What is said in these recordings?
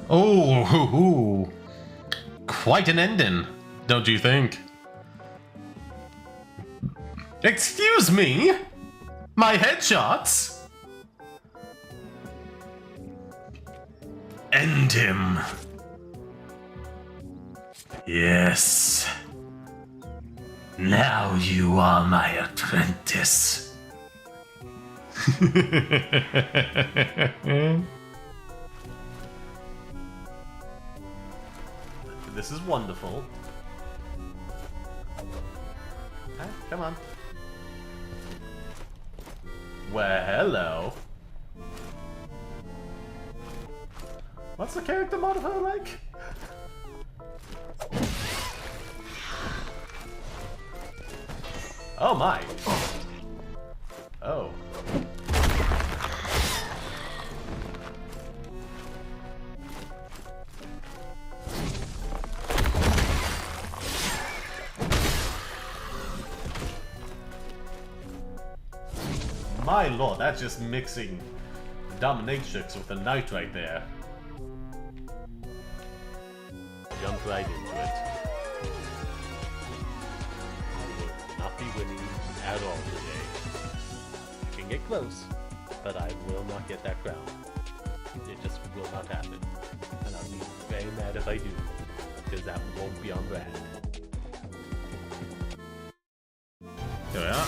Oh, quite an ending, don't you think? Excuse me? My headshots? End him. Yes. Now you are my apprentice. This is wonderful. Huh? Come on. Well, hello. What's the character modifier like? Oh my. Oh. My lord, that's just mixing dominatrix with the knight right there. Jump right into it. I will not be winning at all today. I can get close, but I will not get that crown. It just will not happen. And I'll be very mad if I do, because that won't be on brand. There we are.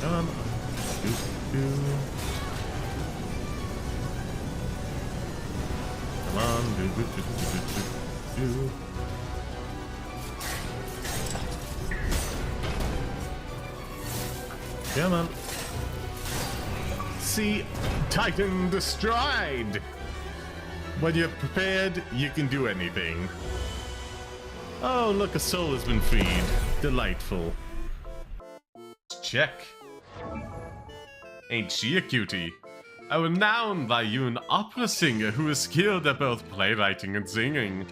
Come on. Come on. Come on. See, Titan destroyed. When you're prepared, you can do anything. Oh, look, a soul has been freed. Delightful. Check. Ain't she a cutie? A renowned Vayun opera singer who is skilled at both playwriting and singing.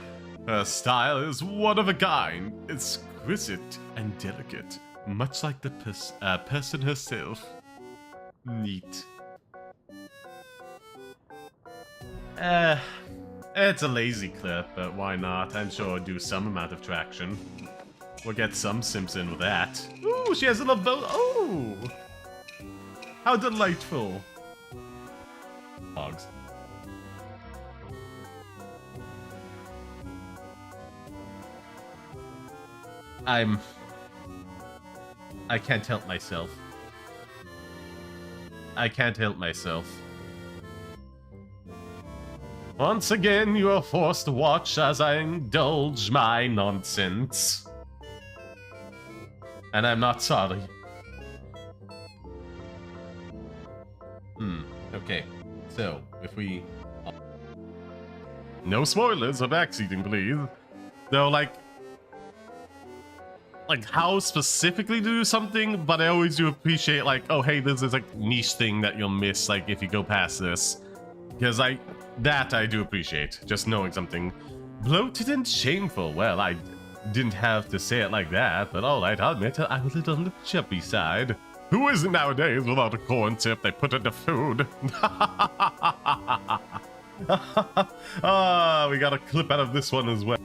Her style is one of a kind, exquisite and delicate, much like the person herself. Neat. It's a lazy clip, but why not? I'm sure it'll do some amount of traction. We'll get some simps in with that. Ooh, she has a little boat. Oh! How delightful. Hogs. I can't help myself. I can't help myself. Once again, you are forced to watch as I indulge my nonsense. And I'm not sorry. Okay. So, if we... No spoilers of backseating, please. Though, like how specifically to do something, but I always do appreciate, like, oh, hey, this is a niche thing that you'll miss, like, if you go past this. Because that I do appreciate, just knowing something bloated and shameful. Well, I didn't have to say it like that, but alright, I'll admit I was a little on the chubby side. Who isn't nowadays without a corn tip they put into food? Ah, we got a clip out of this one as well.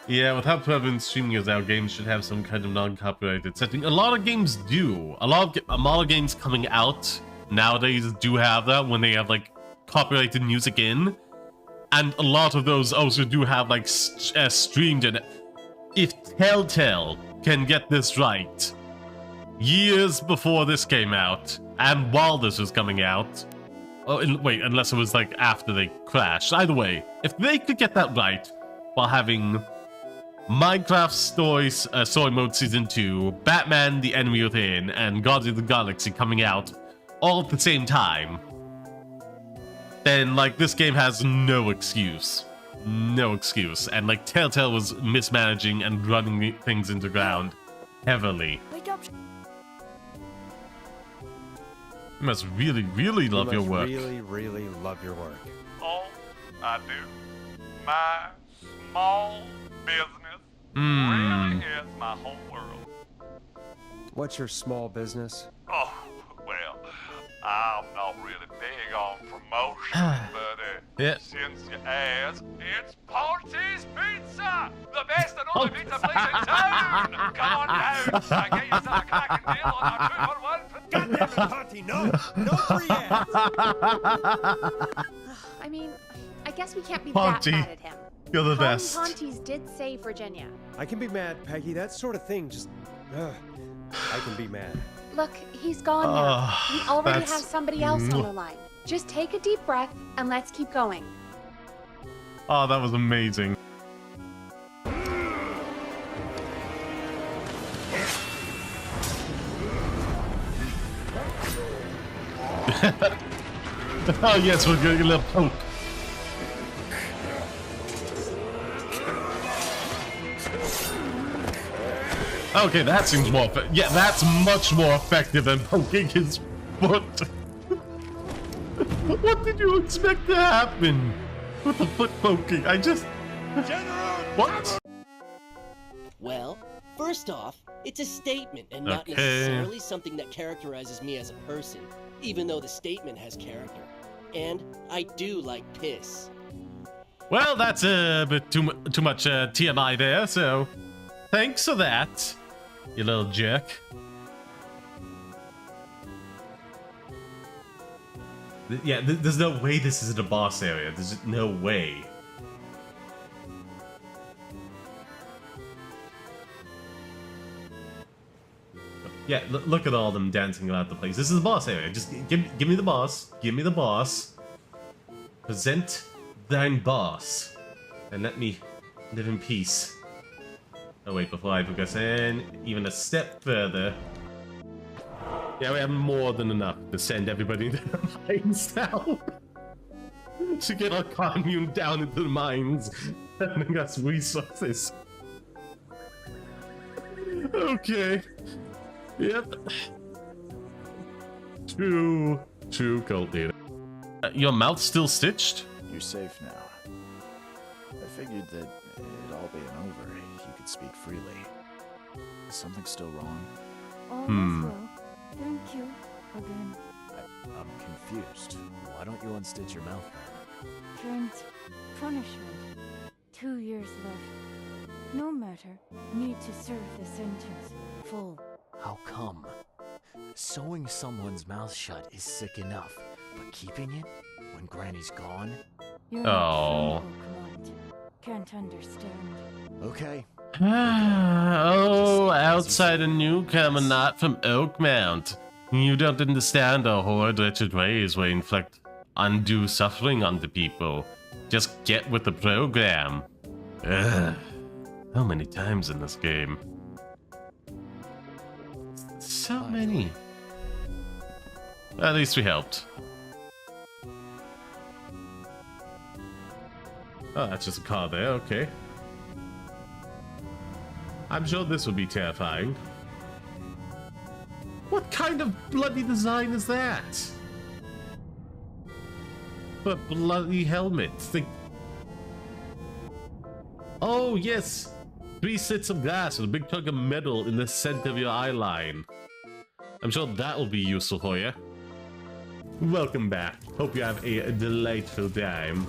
Yeah, with how prevalent streaming is now, games should have some kind of non-copyrighted setting. A lot of games do. A lot of games coming out nowadays do have that when they have, like, copyrighted music in. And a lot of those also do have, like, streamed in it. If Telltale can get this right, years before this came out, and while this was coming out, wait, unless it was, like, after they crashed. Either way, if they could get that right while having Minecraft Story Mode Season 2, Batman the Enemy Within, and Guardians of the Galaxy coming out all at the same time, then, like, this game has no excuse. no excuse. And like Telltale was mismanaging and running things into ground heavily. Wake up. You must really, really love your work. Really, really love your work. Oh, I do. My small business really is my whole world. What's your small business? Oh, well, I'm not really big on promotion, but Yeah. since you asked, it's Party's Pizza! The best and only pizza place in town! Come on down and get yourself a cracking deal on our 2-for-1. Goddamn it, Ponty, no free ads! I mean, I guess we can't be Ponty, that mad at him. you're the Calling best. Ponty's did save Virginia. I can be mad, Peggy. That sort of thing just... I can be mad. Look, he's gone now. We already have somebody else on the line. Just take a deep breath and let's keep going. Oh, that was amazing. Oh yes, we're getting a little poke. Okay, that seems more yeah, that's much more effective than poking his foot. What did you expect to happen with the foot poking? I just... What? Well, first off, it's a statement and not necessarily something that characterizes me as a person, even though the statement has character. And I do like piss. Well, that's a bit too much TMI there, so thanks for that, you little jerk. Yeah, there's no way this isn't a boss area. There's just no way. Yeah, look at all them dancing around the place. This is the boss area. Just give me the boss. Give me the boss. Present thine boss. And let me live in peace. Oh wait, before I progress in even a step further. Yeah, we have more than enough to send everybody into the mines now. To get our commune down into the mines. Sending us resources. Okay. Yep. True cult leader. Your mouth's still stitched? You're safe now. I figured that it'd all be over if you could speak freely. Is something still wrong? All is well. Thank you again. I'm confused. Why don't you unstitch your mouth then? Trent, punishment. 2 years left. No matter. Need to serve the sentence. Full. How come? Sewing someone's mouth shut is sick enough, but keeping it when Granny's gone? You're not from Oakmont. Can't understand. Okay. Oh, outsider newcomer not from Oakmount. You don't understand our horrid, wretched ways where inflict undue suffering on the people. Just get with the program. Ugh. How many times in this game? So many. At least we helped. Oh, that's just a car there, okay. I'm sure this would be terrifying. What kind of bloody design is that? A bloody helmet. Think. Oh, yes. 3 slits of glass with a big chunk of metal in the center of your eye line. I'm sure that will be useful for you. Welcome back. Hope you have a delightful time.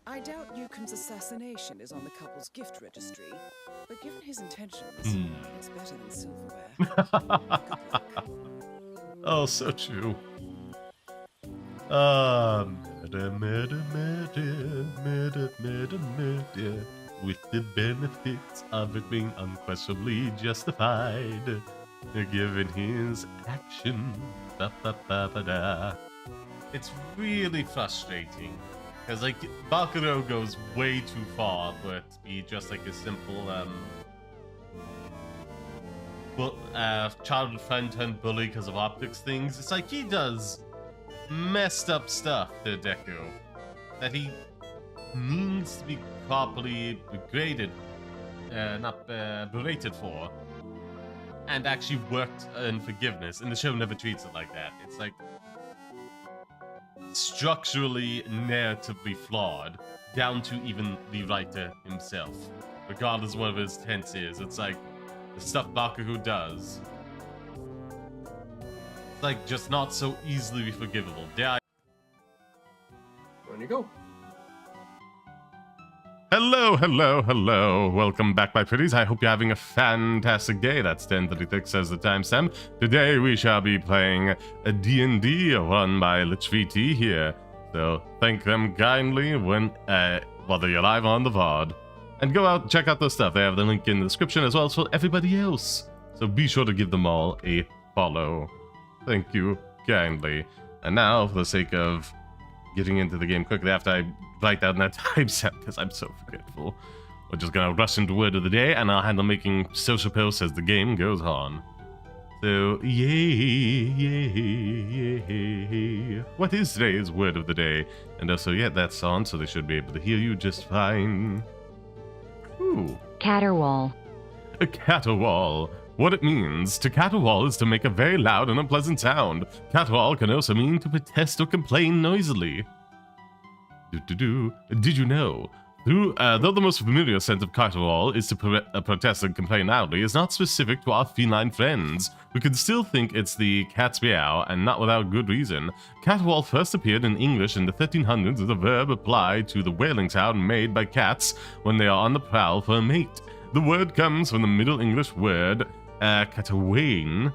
I doubt Yukim's assassination is on the couple's gift registry, but given his intentions, it's better than silverware. Good luck. Oh, so true. Murder, with the benefits of it being unquestionably justified, given his action. It's really frustrating, because like Bakuro goes way too far for it to be just like a simple childhood friend turned bully because of optics things. It's like he does messed up stuff to Deku that he needs to be properly graded, not berated for, and actually worked in forgiveness. And the show never treats it like that. It's like structurally, narratively flawed, down to even the writer himself, regardless of what his intent is. It's like the stuff Bakugo does. It's like just not so easily forgivable. On you go. Hello, hello, hello. Welcome back, my pretties. I hope you're having a fantastic day. That's 10:36 as the timestamp. Today we shall be playing a D&D run by Lich VT here. So thank them kindly when whether you're live on the VOD. And go out and check out their stuff. They have the link in the description as well as for everybody else. So be sure to give them all a follow. Thank you kindly. And now, for the sake of getting into the game quickly after I write down that timestamp because I'm so forgetful, we're just gonna rush into word of the day, and I'll handle making social posts as the game goes on. So, yay. What is today's word of the day? And also, yeah, that's on, so they should be able to hear you just fine. Ooh. Caterwaul. A caterwaul. What it means to caterwaul is to make a very loud and unpleasant sound. Caterwaul can also mean to protest or complain noisily. Did you know? Though the most familiar sense of caterwaul is to protest and complain loudly, is not specific to our feline friends. We can still think it's the cat's meow, and not without good reason. Caterwaul first appeared in English in the 1300s as a verb applied to the wailing sound made by cats when they are on the prowl for a mate. The word comes from the Middle English word catawain,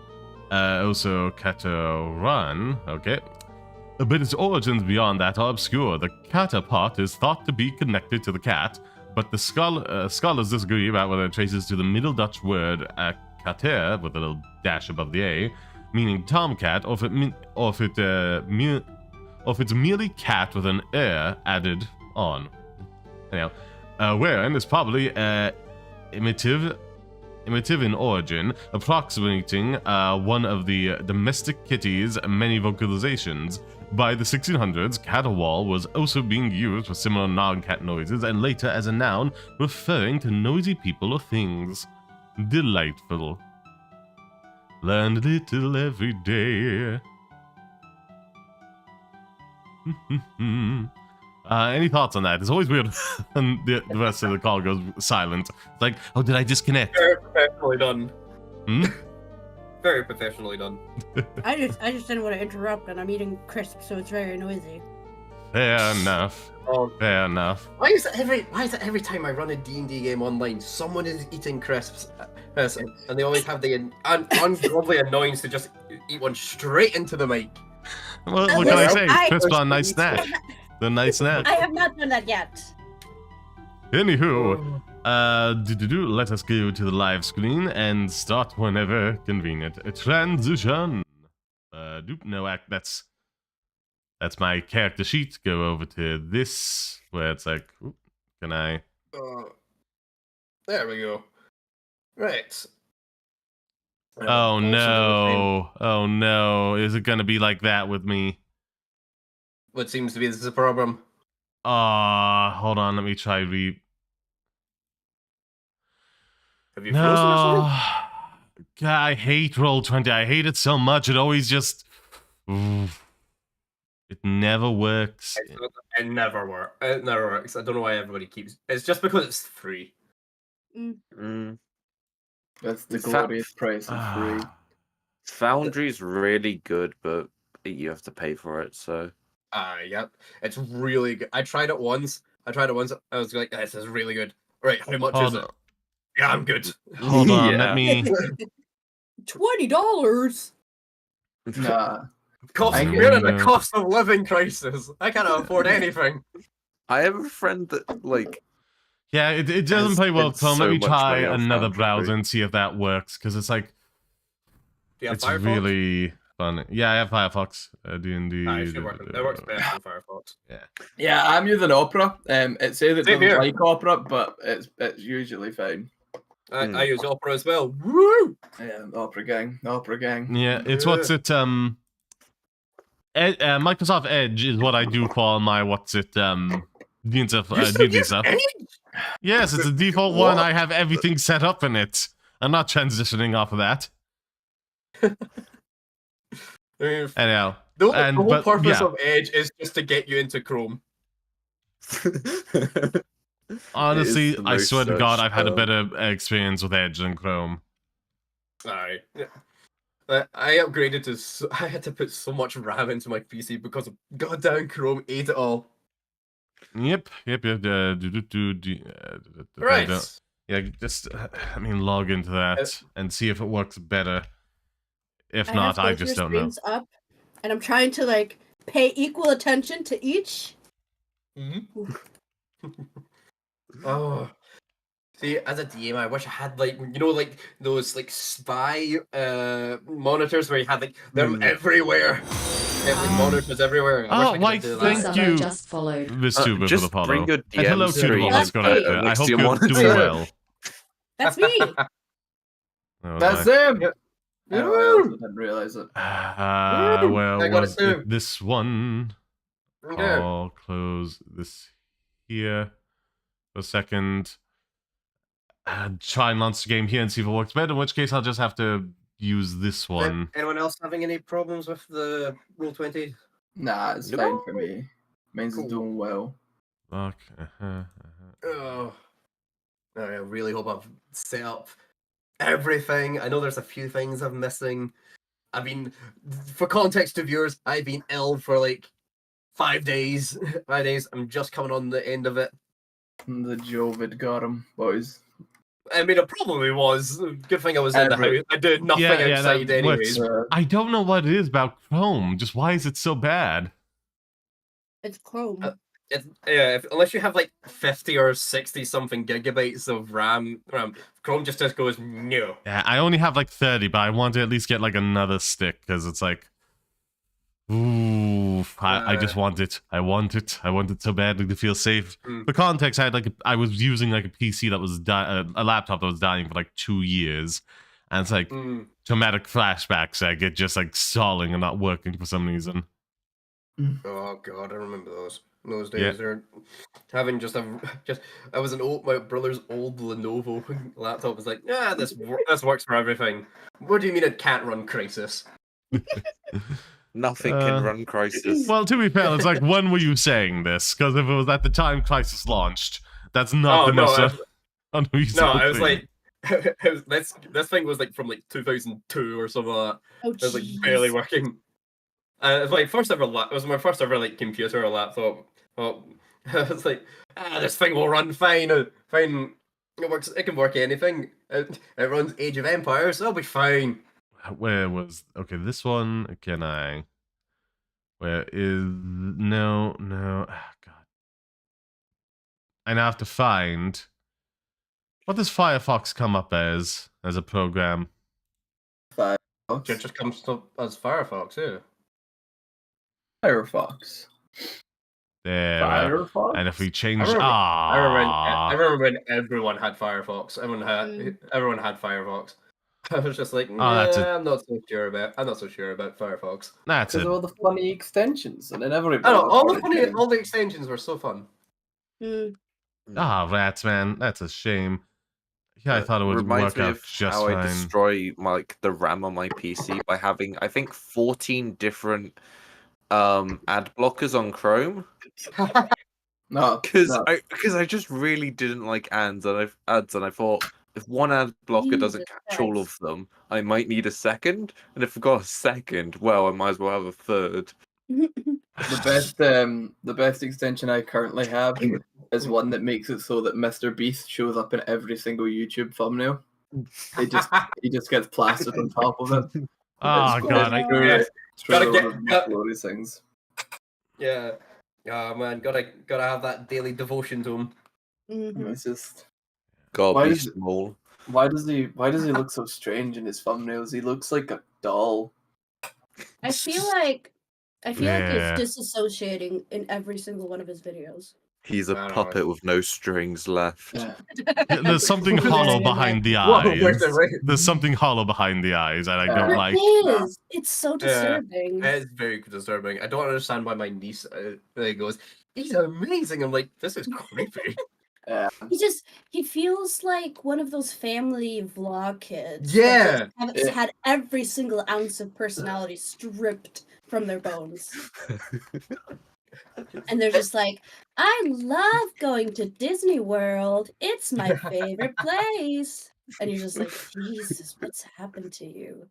also catarun, okay? But its origins beyond that are obscure. The cata part is thought to be connected to the cat, but the scholars disagree about whether it traces to the Middle Dutch word kater, with a little dash above the A, meaning tomcat, or if it's merely cat with an added on. Anyhow, wherein is probably imitative in origin, approximating one of the domestic kitty's many vocalizations. By the 1600s, caterwaul was also being used for similar non-cat noises, and later as a noun referring to noisy people or things. Delightful. Learn a little every day. Any thoughts on that? It's always weird when the rest of the call goes silent. It's like, oh, did I disconnect? Very professionally done. Hmm? Very professionally done. I just didn't want to interrupt, and I'm eating crisps, so it's very noisy. Fair enough. Oh. Fair enough. Why is it every time I run a D&D game online, someone is eating crisps, and they always have the ungodly annoyance to just eat one straight into the mic. Well, what can I say? Crisps are a nice snack. They're a nice snack. I have not done that yet. Anywho, let us go to the live screen and start whenever convenient. A transition. No, that's my character sheet. Go over to this, where it's like, can I? There we go. Right. Oh no! Oh no! Is it gonna be like that with me? What seems to be this is a problem. Hold on. Let me try Have you frozen or something? God, I hate Roll20. I hate it so much. It always just... It never works. It never works. It never works. I don't know why everybody keeps... It's just because it's free. That's the glorious price of free. Foundry's really good, but you have to pay for it, so... Yep. It's really good. I tried it once. I was like, this is really good. Right, how much is it? Yeah, I'm good. Hold on, let me... $20? Nah. We're in the cost of living crisis. I can't afford anything. I have a friend that, like... Yeah, it doesn't play well, Tom. so let me much try money off another Foundry. browser and see if that works, because it's like... It's Firefox? really fun. Yeah, I have Firefox. D&D. It works best in Firefox. Yeah, I'm using Opera. It says it Same doesn't here. like Opera, but it's usually fine. I use Opera as well. Woo! Yeah, Opera gang. Yeah, it's what's it, Microsoft Edge is what I do for my D&D stuff. Yes, it's a default one. I have everything set up in it. I'm not transitioning off of that. Anyhow, the whole purpose of Edge is just to get you into Chrome. Honestly, I swear to God, I've had a better experience with Edge than Chrome. Sorry. I upgraded to. I had to put so much RAM into my PC because of goddamn Chrome ate it all. Yep. Right. Yeah, just log into that and see if it works better. If not, I just don't know. Up, and I'm trying to like pay equal attention to each. Oh. See, as a DM, I wish I had like those like spy monitors where you had like them everywhere. Like monitors everywhere. Thank you, Vtuber, for the follow. And hello to the Volosco. I hope you're doing well. That's me. That's him. I didn't realize it. This one. I'll close this here for a second. Try and launch the game here and see if it works better, in which case I'll just have to use this one. Anyone else having any problems with the Roll20? Nah, it's fine for me. Means it's doing well. Okay. Oh, I really hope I've set up everything. I know there's a few things I'm missing. I mean, for context to viewers, I've been ill for like 5 days. 5 days. I'm just coming on the end of it. The Jovid got him, boys. I mean, it probably was. Good thing I was in the house. I did nothing outside anyways. I don't know what it is about Chrome. Just why is it so bad? It's Chrome. Unless you have like 50 or 60 something gigabytes of RAM, Chrome just goes no. Yeah, I only have like 30, but I want to at least get like another stick because it's like, ooh, I just want it. I want it. I want it so badly to feel safe. For context, I was using like a PC that was a laptop that was dying for like 2 years, and it's like traumatic flashbacks. I get just like stalling and not working for some reason. Oh God, I remember those days. Are having I was my brother's old Lenovo laptop. Was like, this works for everything. What do you mean it can't run Crisis? Nothing can run Crisis. Well, to be fair, it's like, when were you saying this? Because if it was at the time Crisis launched, that's not the most unreasonable No, I was thing. like, this thing was like from like 2002 or something like that. Oh, it was like barely working. It was my first ever like computer or laptop. Oh, I was like, this thing will run fine. Fine, it works. It can work anything. It runs Age of Empires. So it'll be fine. This one? Where is no? Oh, God. I now have to find. What does Firefox come up as a program? Firefox. It just comes up as Firefox, yeah. Firefox. There. Firefox? And if we change, I remember when everyone had Firefox. Everyone had Firefox. I was just like, I'm not so sure about Firefox. That's it. All the funny extensions, and then everybody. All the extensions were so fun. Rats, man, that's a shame. Yeah, I thought it would work out just how fine. I destroy the RAM on my PC by having, I think, 14 different ad blockers on Chrome. Because I just really didn't like ads, and I thought, if one ad blocker doesn't catch all of them, I might need a second. And if I've got a second, well, I might as well have a third. The best extension I currently have is one that makes it so that Mr. Beast shows up in every single YouTube thumbnail. He just gets plastered on top of it. Oh God! Gotta get these things. Yeah. Oh man, gotta have that daily devotion to him. It's just. Gotta be small. Why does he look so strange in his thumbnails? He looks like a doll. I feel like it's disassociating in every single one of his videos. He's a puppet with no strings left. There's something hollow behind the eyes. There's something hollow behind the eyes, and I don't like. It is. It's so disturbing. It is very disturbing. I don't understand why my niece goes, "He's amazing." I'm like, this is creepy. He feels like one of those family vlog kids. Yeah. That just had every single ounce of personality stripped from their bones. And they're just like, I love going to Disney World. It's my favorite place. And you're just like, Jesus, what's happened to you?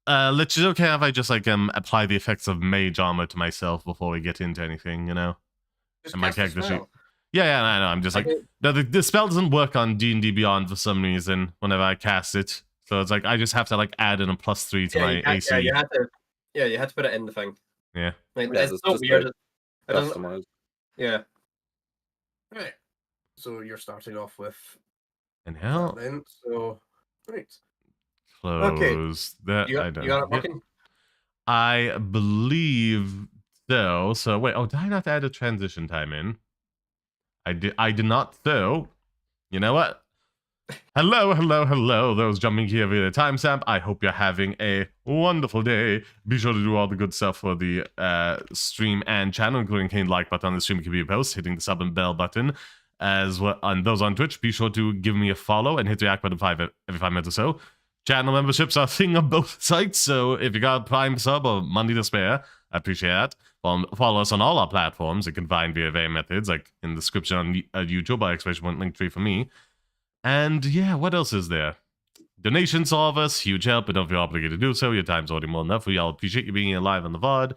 Lich, is it okay if I just like apply the effects of mage armor to myself before we get into anything, you know? Just And my cast a character sheet. spell. Yeah, I know. I'm just like, no, the spell doesn't work on D&D Beyond for some reason whenever I cast it. So it's like I just have to like add in a +3 to my AC. You had to put it in the thing. Yeah. Like, Yeah, it's so weird. It doesn't- Customized. Yeah. Right. So you're starting off with And hell, that then. So right. close that. You I got, don't. you got it Yep. working? I believe so. So wait. Oh, did I not add a transition time in? I did not. So you know what? Hello, those jumping here via the timestamp. I hope you're having a wonderful day. Be sure to do all the good stuff for the stream and channel, including hitting the like button on the stream, keep post, hitting the sub and bell button. As well, on those on Twitch, be sure to give me a follow and hit the react button every 5 minutes or so. Channel memberships are a thing on both sites, so if you got a Prime sub or money to spare, I appreciate that. Follow us on all our platforms. You can find via various methods, like in the description on YouTube by !Linktree for me. And yeah, what else is there? Donations to all of us, huge help, but don't feel obligated to do so. Your time's already more than enough. We all appreciate you being here live on the VOD.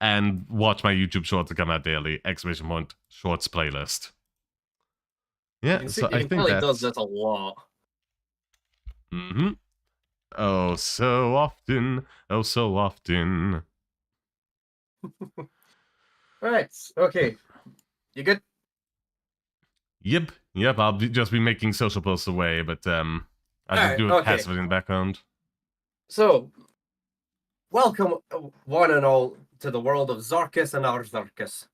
And watch my YouTube shorts that come out daily, ! Shorts playlist. Yeah, so I think that does that a lot. Mm-hmm. Oh, so often. Oh, so often. Right. Okay. You good? Yep. I'll just be making social posts away, but I'll just do it passively in the background. So, welcome one and all to the world of Zarkus and Arzarkus.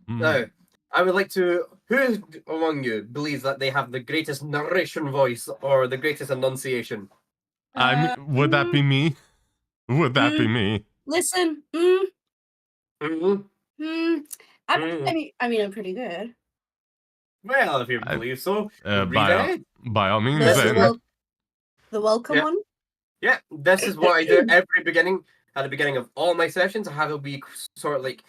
Now, I would like to. Who among you believes that they have the greatest narration voice or the greatest enunciation? Would that be me? Would that be me? Listen, I mean, I'm pretty good. Well, if you believe so, by all means, The welcome one? Yeah, this is what I do at the beginning of all my sessions. I have it be sort of like,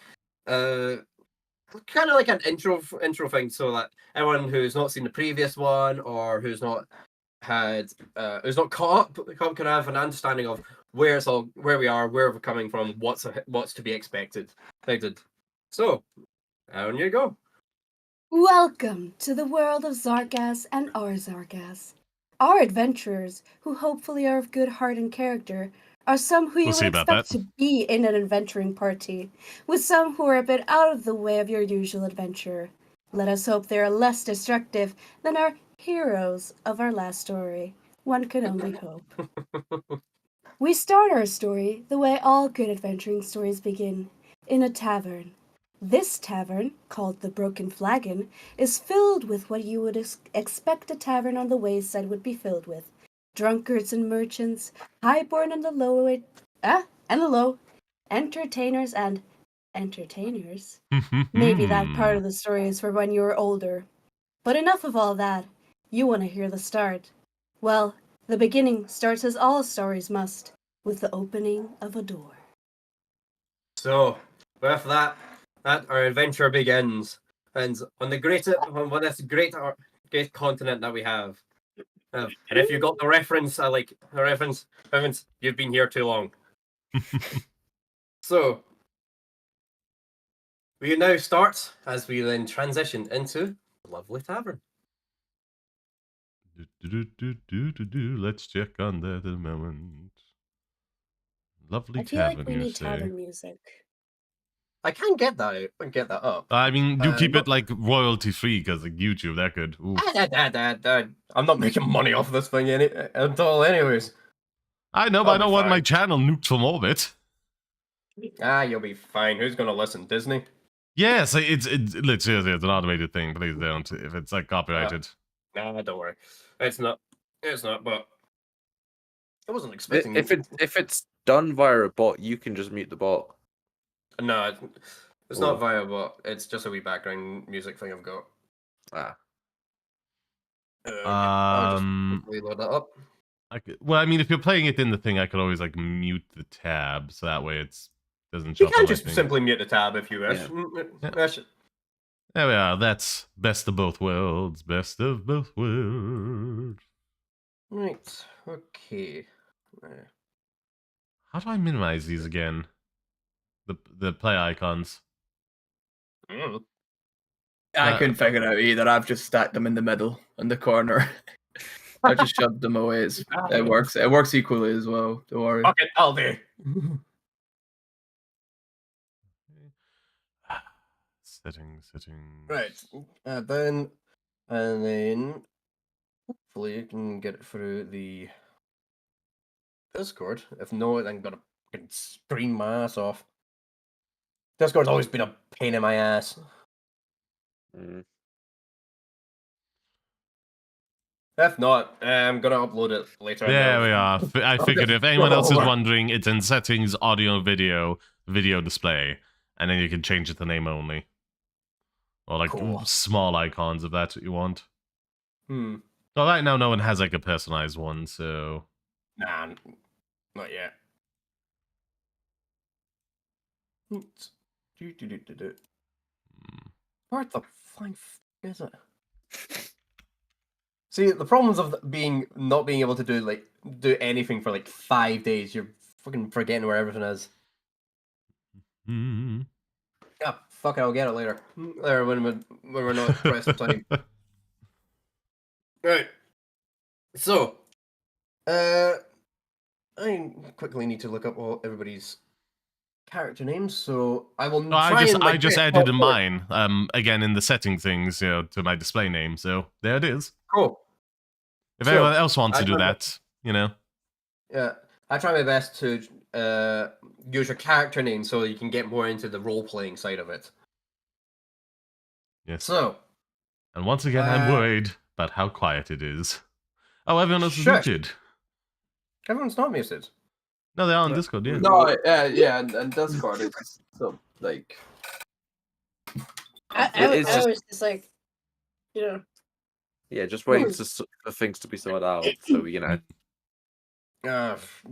kind of like an intro thing, so that everyone who's not seen the previous one or who's not caught up can have an understanding of where we are, where we're coming from, what's to be expected. So, on you go. Welcome to the world of Zargas and Arzargas. Our adventurers, who hopefully are of good heart and character, are some who you would expect to be in an adventuring party, with some who are a bit out of the way of your usual adventure. Let us hope they are less destructive than our heroes of our last story. One can only hope. We start our story the way all good adventuring stories begin, in a tavern. This tavern, called the Broken Flagon, is filled with what you would expect a tavern on the wayside would be filled with. Drunkards and merchants, highborn and the low, entertainers and entertainers. Maybe that part of the story is for when you were older. But enough of all that. You want to hear the start. Well, the beginning starts as all stories must, with the opening of a door. So, with that our adventure begins, and on this great continent that we have. And if you got the reference, you've been here too long. So, we now start as we then transition into the lovely tavern. Let's check on that at the moment. Lovely I feel tavern, like we need tavern music. I can get that out. I can get that up. I mean, do keep it like royalty free because like YouTube, that could. I'm not making money off this thing at all, anyways. I know, but I don't want my channel nuked from orbit. You'll be fine. Who's gonna listen? Disney? Yes, it's literally it's an automated thing. Please don't. If it's like copyrighted. Nah, don't worry. It's not. It's not. But I wasn't expecting. If it's done via a bot, you can just mute the bot. No, it's not via a bot. It's just a wee background music thing I've got. I'll just load that up. Well, I mean, if you're playing it in the thing, I could always like mute the tab, so that way it doesn't. You can just simply mute the tab if you wish. Yeah. There we are. That's best of both worlds. Best of both worlds. Right. Okay. How do I minimize these again? The play icons. I couldn't figure it out either. I've just stacked them in the middle, in the corner. I just shoved them away. It works. It works equally as well. Don't worry. Okay, I'll do. Settings. Right. And then hopefully you can get it through the Discord. If not, I'm gonna scream my ass off. Discord's always been a pain in my ass. If not, I'm gonna upload it later. There we are. I figured if anyone else is wondering, it's in settings, audio, video display, and then you can change it to name only, or like small icons if that's what you want. Well, right now no one has like a personalized one, so nah, not yet. Where the flying is it? See, the problems of not being able to do anything for like 5 days. You're fucking forgetting where everything is. Yeah, fuck it, I'll get it later. Later when we're not pressed for time. Right. So, I quickly need to look up all everybody's character names, so I will. I just added in mine. Again in the setting things, to my display name. So there it is. Cool. If anyone else wants to do that, Yeah, I try my best to use your character name so you can get more into the role-playing side of it. Yes. So. And once again, I'm worried about how quiet it is. Oh, everyone else is muted. Everyone's not muted. No, they are on Discord, yeah. No, yeah, and Discord is so like. I was just like, Yeah, just waiting for things to be sorted out, so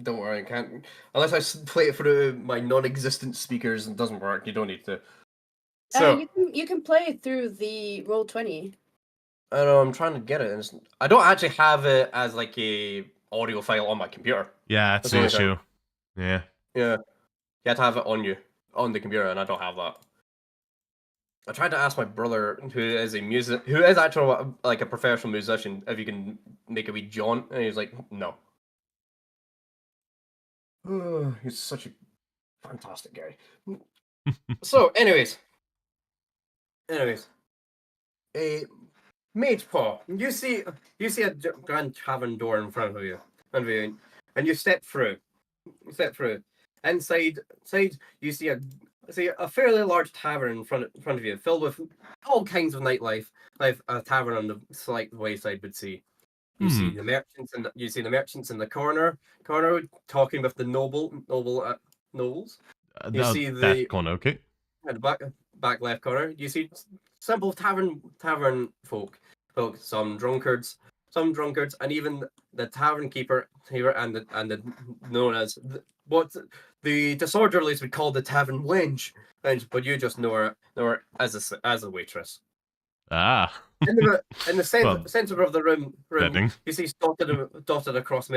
don't worry, I can't. Unless I play it through my non-existent speakers and it doesn't work, you don't need to. So you can play it through the Roll20. I know, I'm trying to get it. And I don't actually have it as like a audio file on my computer. Yeah, that's the issue. Yeah. Yeah. You have to have it on the computer, and I don't have that. I tried to ask my brother, who is actually like a professional musician, if you can make a wee jaunt, and he's like, no. He's such a fantastic guy. So, anyways, a Magepaw. You see a grand tavern door in front of you, and you step through. Inside, you see a fairly large tavern in front of you, filled with all kinds of nightlife. Like a tavern on the slight wayside would see. You see the merchants in the corner talking with the nobles. You see that corner, okay. At the back left corner, you see simple tavern folk, some drunkards, and even the tavern keeper here, and the known as what the disorderlies would call the tavern wench, but you just know her as a waitress. Ah. In the center of the room, you see dotted across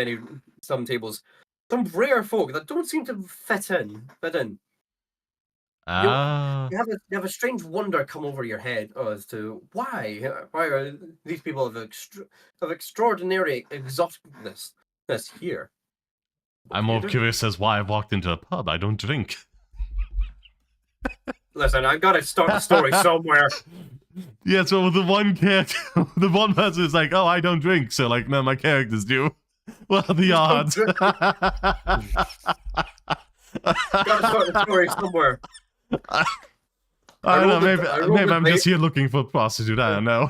some tables, some rare folk that don't seem to fit in. Ah. You have a strange wonder come over your head as to why are these people of extraordinary exoticness here. I'm more curious as why I've walked into a pub. I don't drink. Listen, I've got to start the story somewhere. Yeah, so the one character, the one person is like, oh, I don't drink, so like, no, my characters do. What are the odds? God got to start the story somewhere. I don't know. Maybe I'm just here looking for a prostitute. I don't know.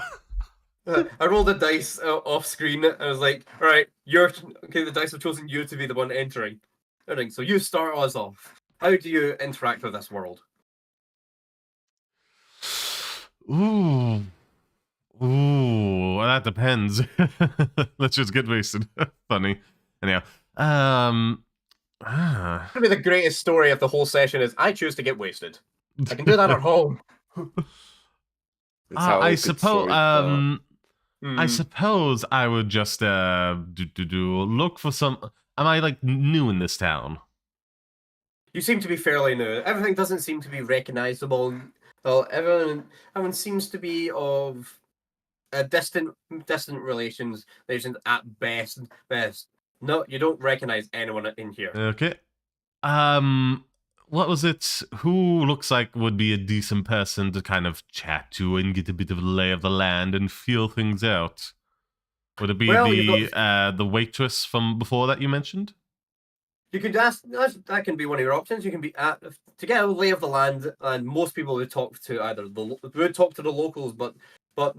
I rolled the dice off screen. And I was like, "All right, okay. The dice have chosen you to be the one entering. So you start us off. How do you interact with this world?" Ooh, that depends. Let's just get wasted. Funny. Anyhow, Gonna be the greatest story of the whole session is I choose to get wasted. I can do that at home. I suppose. I suppose I would just look for some. Am I like new in this town? You seem to be fairly new. Everything doesn't seem to be recognizable. Well, everyone seems to be of distant relations. At best. No, you don't recognize anyone in here. Okay. What was it? Who looks like would be a decent person to kind of chat to and get a bit of a lay of the land and feel things out? Would it be the waitress from before that you mentioned? You could ask. That can be one of your options. You can be to get a lay of the land, and most people would talk to the locals, but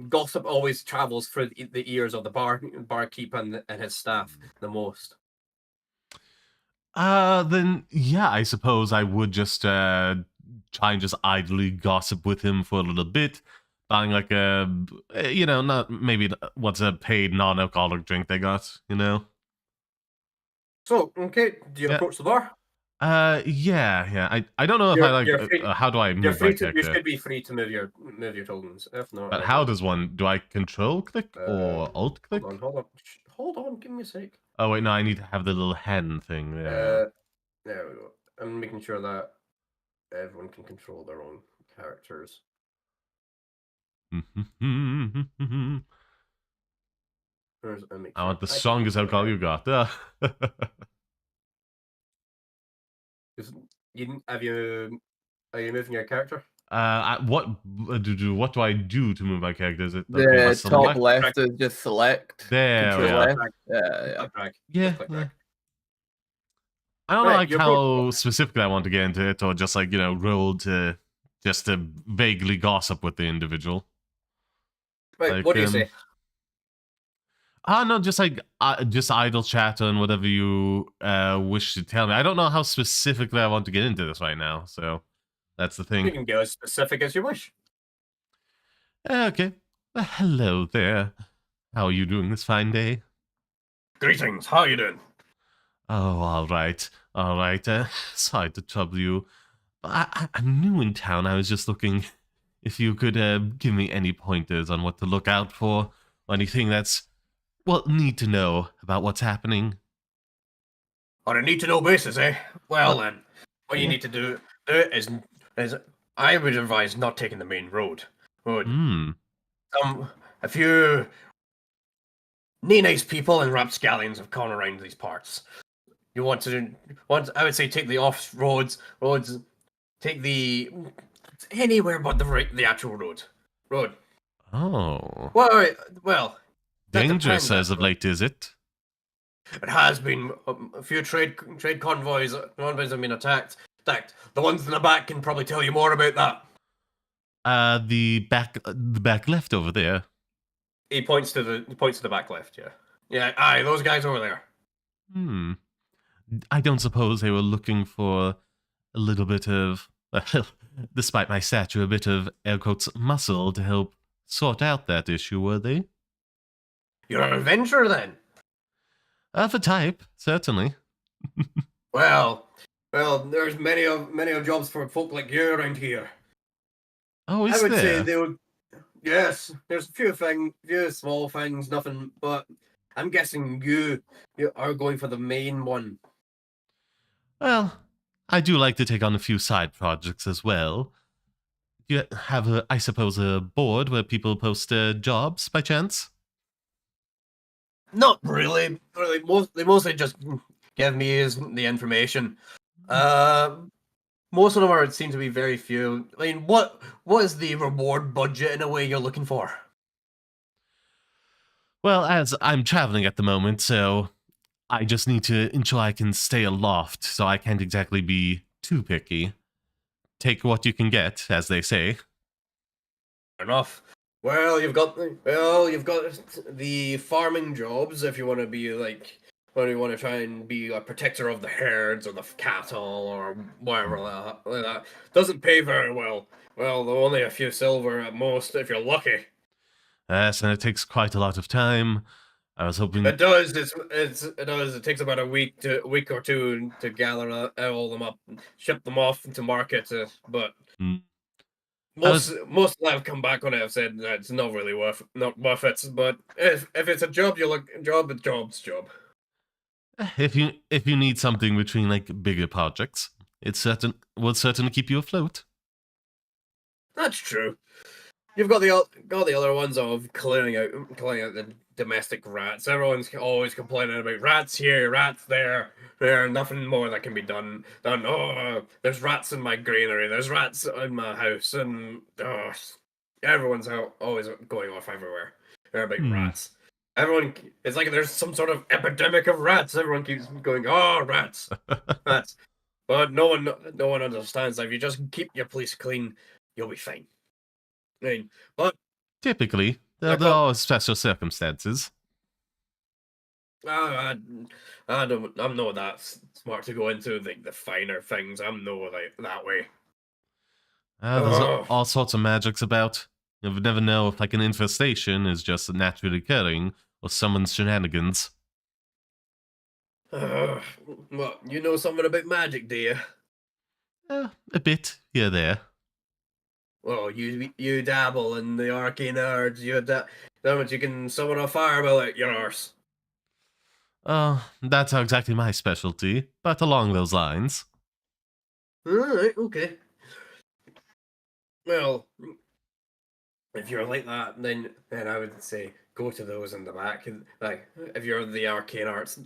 gossip always travels through the ears of the barkeep and his staff the most. Then yeah, I suppose I would just try and just idly gossip with him for a little bit, buying like not maybe what's a paid non-alcoholic drink they got, So, okay, do you approach the bar? Yeah. I don't know if I like. How do I move my character? You should be free to move your tokens. If not, but how does one? Do I control click or alt click? Hold on. Give me a sec. Oh wait, no, I need to have the little hen thing there. There we go. I'm making sure that everyone can control their own characters. I want the strongest alcohol you got. Are you moving your character? What do I do to move my character? Is it the top left is just select? There. Yeah. I don't know like how specifically I want to get into it, or just like roll to just to vaguely gossip with the individual. Right. Like, what do you say? No, just like just idle chatter and whatever you wish to tell me. I don't know how specifically I want to get into this right now, so that's the thing. You can go as specific as you wish. Okay. Well, hello there. How are you doing this fine day? Greetings. How are you doing? Oh, all right. Sorry to trouble you. I'm new in town. I was just looking if you could give me any pointers on what to look out for, or anything that's need to know about what's happening. On a need-to-know basis, eh? Well, then, what you need to do is I would advise not taking the main road. A few nice people and rapscallions have gone around these parts. You I would say take the off roads, take the anywhere but the actual road. Oh. Well. Dangerous as of late, is it? It has been. A few trade convoys have been attacked. The ones in the back can probably tell you more about that. The back left over there. He points to the back left. Yeah. Aye, those guys over there. I don't suppose they were looking for a little bit of, despite my stature, a bit of air quotes muscle to help sort out that issue, were they? You're an adventurer, then? For type, certainly. well, there's many of jobs for folk like you around here. Oh, is there? I would say they would. Yes, there's a few small things, nothing. But I'm guessing you are going for the main one. Well, I do like to take on a few side projects as well. Do you have, I suppose, a board where people post jobs by chance? Not really. They mostly just give me the information. Most of them seem to be very few. I mean, what is the reward budget in a way you're looking for? Well, as I'm traveling at the moment, so I just need to ensure I can stay aloft, so I can't exactly be too picky. Take what you can get, as they say. Fair enough. Well, you've got the farming jobs if you want to be like, when you want to try and be a protector of the herds or the cattle or whatever like that. Doesn't pay very well. Well, only a few silver at most if you're lucky. Yes, and it takes quite a lot of time. I was hoping it does. It does. It takes about a week or two to gather all them up, and ship them off to market. But most of them have come back on it. Have said that it's not really worth it. But if it's a job, job's job. If you need something between like bigger projects, it will certainly keep you afloat. That's true. You've got the other ones of clearing out the domestic rats. Everyone's always complaining about rats here, rats there. There's nothing more that can be done. Oh, there's rats in my granary. There's rats in my house, and everyone's always going off everywhere. They're about rats. Everyone, it's like there's some sort of epidemic of rats. Everyone keeps going, oh, rats, rats. But no one understands that if you just keep your place clean, you'll be fine. I mean, but typically, there are special circumstances. I'm not that smart to go into the finer things. I'm no like that way. There's all sorts of magics about. You never know if like an infestation is just naturally occurring or someone's shenanigans. Well, you know something about magic, do you? A bit here there. Well, you dabble in the arcane arts. That much you can summon a fireball at your arse. That's not exactly my specialty, but along those lines. Alright, okay. Well, if you're like that, then I would say go to those in the back. Like, if you're the arcane arts,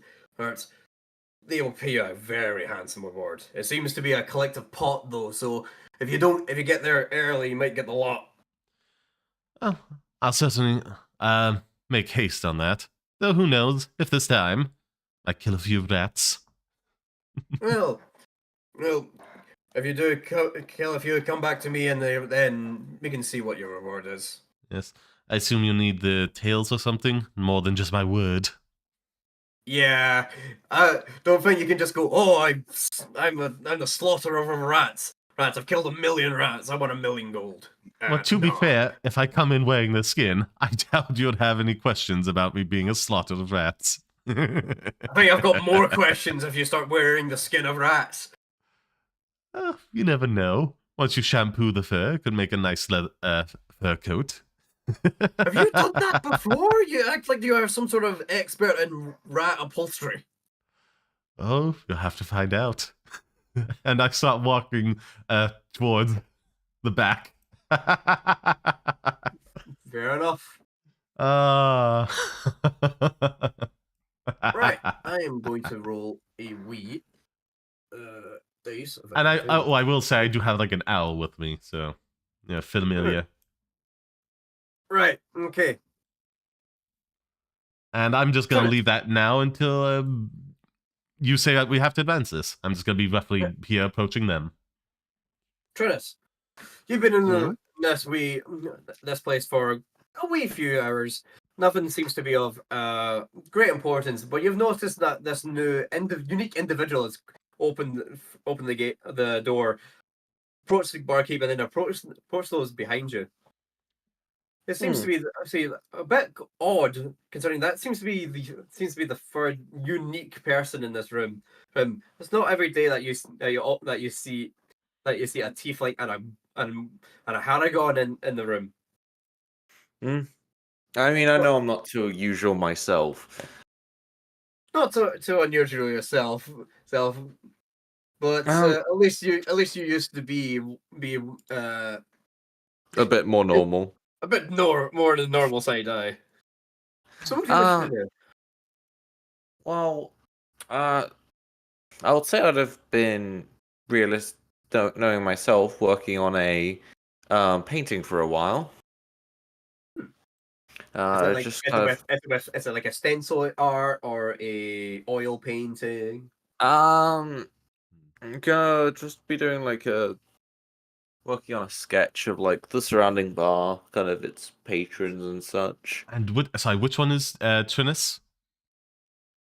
they will pay you a very handsome reward. It seems to be a collective pot, though. So if you get there early, you might get the lot. Oh, I'll certainly make haste on that. Though who knows if this time I kill a few rats. well, if you do kill a few, come back to me, and then we can see what your reward is. Yes, I assume you need the tails or something more than just my word. Yeah, I don't think you can just go. Oh, I'm the slaughterer of rats. I've killed 1 million rats. I want 1 million gold. Well, to be fair, if I come in wearing the skin, I doubt you'd have any questions about me being a slaughterer of rats. I think I've got more questions if you start wearing the skin of rats. You never know. Once you shampoo the fur, it could make a nice leather, fur coat. Have you done that before? You act like you are some sort of expert in rat upholstery. Oh, you'll have to find out. And I start walking towards the back. Fair enough. Right, I am going to roll a wee dice. And I will say I do have like an owl with me, so yeah, familiar. Right. Okay. And I'm just gonna leave that now until you say that we have to advance this. I'm just gonna be roughly here approaching them. Trinus, you've been in this place for a wee few hours. Nothing seems to be of great importance, but you've noticed that this new unique individual has opened the door, approached the barkeep, and then approached those behind you. It seems to be a bit odd, considering that seems to be the third unique person in this room. It's not every day that you see a tiefling and a harrigan in the room. I mean, I know I'm not too usual myself. Not too unusual yourself, but at least you used to be a bit more normal. A bit more on the normal side, aye. So what do you do? Well, I would say I'd have been realist, knowing myself, working on a painting for a while. Is it like a stencil art or a oil painting? I'm gonna just be doing like working on a sketch of like the surrounding bar, kind of its patrons and such. And which one is Trinis?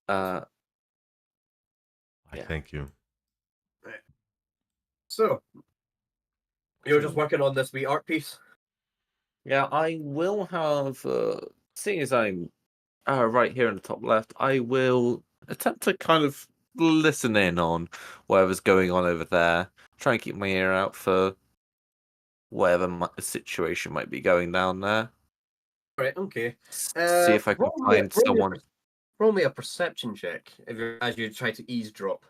Yeah. Thank you. So, you're just working on this wee art piece? Yeah, I will have, seeing as I'm right here in the top left, I will attempt to kind of listen in on whatever's going on over there. Try and keep my ear out for whatever situation might be going down there. Right, okay. See if I can find someone. Roll me a perception check as you try to eavesdrop.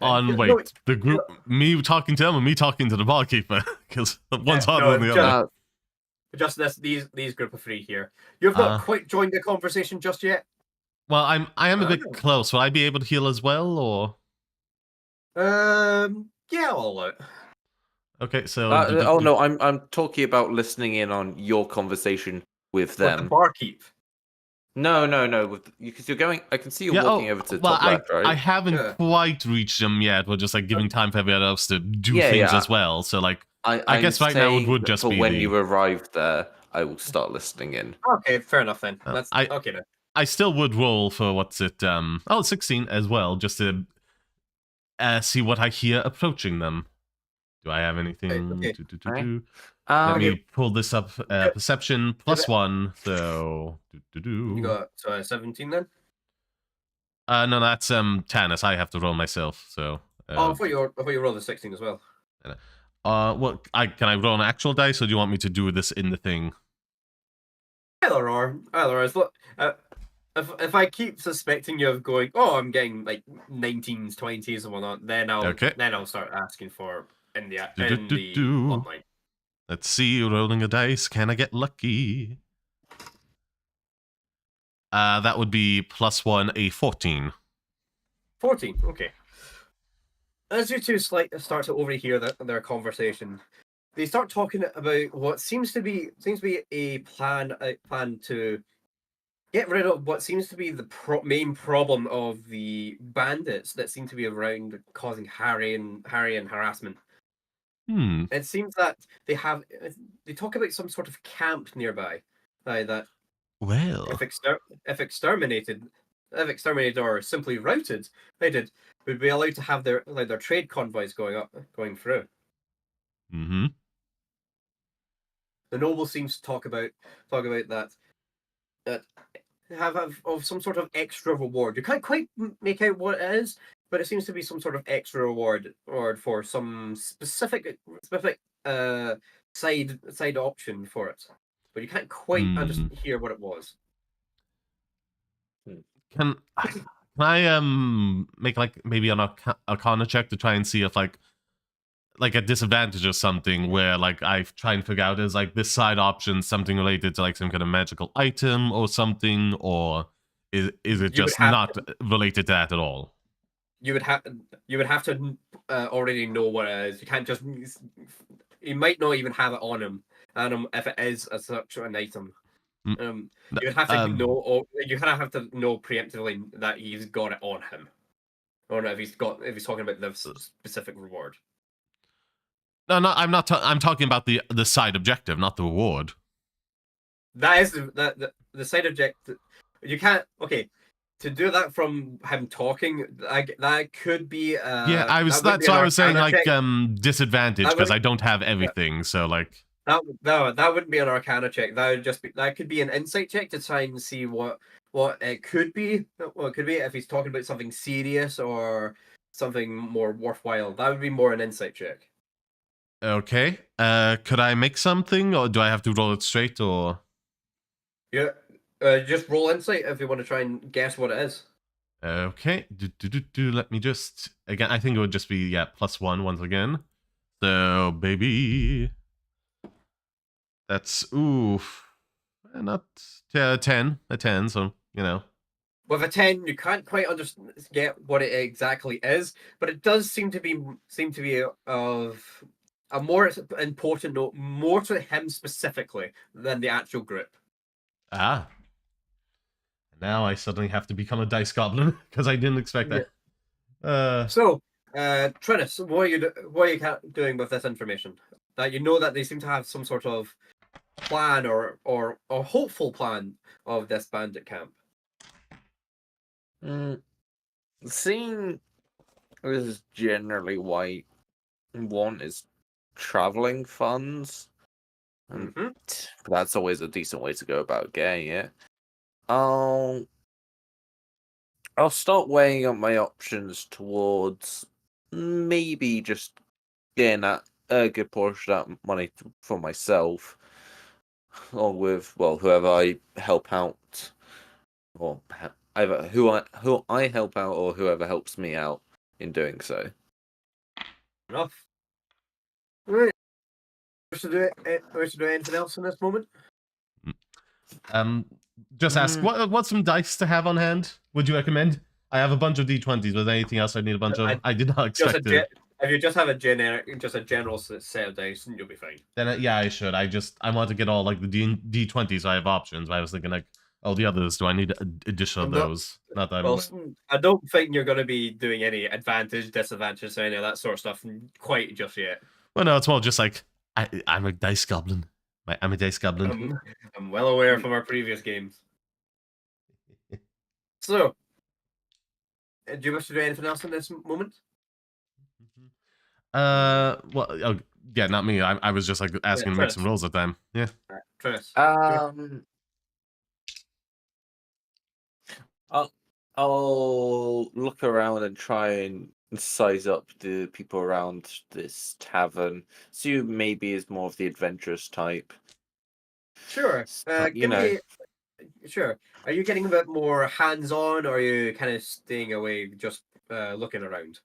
On the group, me talking to him and me talking to the barkeeper, because one's harder than the other. Just these group of three here. You've not quite joined the conversation just yet. Well, I am a bit close. Will I be able to heal as well, or? Yeah, all out. Okay, so. Oh no, I'm talking about listening in on your conversation with them. With the barkeep. No, because you're going. I can see you walking over to the top left, right? I haven't quite reached them yet. We're just like giving time for everyone else to do things as well. So like, I guess right now it would just be when you arrive there, I will start listening in. Okay, fair enough then. That's okay then. I still would roll for what's it? 16 as well, just to see what I hear approaching them. Do I have anything? Okay. Let me pull this up. Perception +1. So. You got 17 then? No, that's Tannis. I have to roll myself. So. I thought you rolled a 16 as well. Well, can I roll an actual dice, or do you want me to do this in the thing? Either or. Look, if I keep suspecting you of going, I'm getting like 19s, 20s, and whatnot, then I'll start asking for in the online. Let's see, rolling a dice. Can I get lucky? That would be +1, a 14. 14, okay. As you two start to overhear their conversation, they start talking about what seems to be a plan to get rid of what seems to be the main problem of the bandits that seem to be around causing harry and harassment. It seems that they talk about some sort of camp nearby that if exterminated or simply routed, would be allowed to have their trade convoys going through. Mm-hmm. The noble seems to talk about that have some sort of extra reward. You can't quite make out what it is, but it seems to be some sort of extra reward or for some specific side option for it. But you can't quite hear what it was. Can I make like maybe an Arcana check to try and see if like a disadvantage or something where like I try and figure out is like this side option something related to like some kind of magical item or something, or is it just not related to that at all? You would have to already know what it is. You can't just. You might not even have it on him, and if it is as such an item, you would have to know. Or you kind of have to know preemptively that he's got it on him, or if he's talking about the specific reward. No, I'm not. I'm talking about the side objective, not the reward. That is the side objective. You can't. Okay, to do that from him talking, that could be. That's why I was saying like disadvantage because I don't have everything. So like that wouldn't be an Arcana check. That could be an insight check to try and see what it could be. What it could be if he's talking about something serious or something more worthwhile. That would be more an insight check. Okay. Could I make something, or do I have to roll it straight, or? Yeah. Just roll insight if you want to try and guess what it is. Okay. Let me just again. I think it would just be +1 once again. So baby, that's not 10. A 10. So you know. With a 10, you can't quite get what it exactly is, but it does seem to be of a more important note, more to him specifically than the actual group. Ah. Now I suddenly have to become a dice goblin because I didn't expect that. So Trinus, what are you doing with this information? That you know that they seem to have some sort of plan or hopeful plan of this bandit camp. Seeing is generally why want is traveling funds, and that's always a decent way to go about getting it. I'll start weighing up my options towards maybe just getting a good portion of that money for myself, along with whoever I help out, or either who I help out or whoever helps me out in doing so. Enough. Right. Wish to do anything else in this moment? Just ask what's some dice to have on hand? Would you recommend? I have a bunch of D20s. Was there anything else I need a bunch of? I did not expect it. If you just have a general set of dice, you'll be fine. Then yeah, I should. I want to get all like the D20s. So I have options. I was thinking like, oh, the others. Do I need additional of those? Not that. Well, I don't think you're going to be doing any advantage, disadvantage, or any of that sort of stuff quite just yet. Well, no, it's more just like I'm a dice goblin. I'm a dice goblin. I'm well aware from our previous games. So, do you wish to do anything else in this moment? Well, yeah, not me. I was just like asking to make some rolls at them. Yeah. Trinus. I'll look around and try and size up the people around this tavern. Sue maybe is more of the adventurous type. Sure. Sure. Are you getting a bit more hands-on, or are you kind of staying away, just looking around?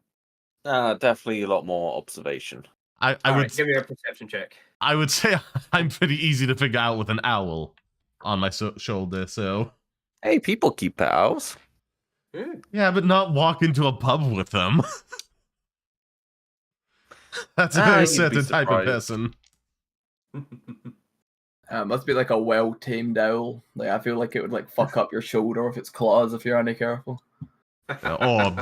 Definitely a lot more observation. I would give me a perception check. I would say I'm pretty easy to figure out with an owl on my shoulder. So, hey, people keep owls. Yeah, but not walk into a pub with them. That's a very certain type of person. Must be like a well-tamed owl. Like I feel like it would like fuck up your shoulder with its claws if you're any careful. Or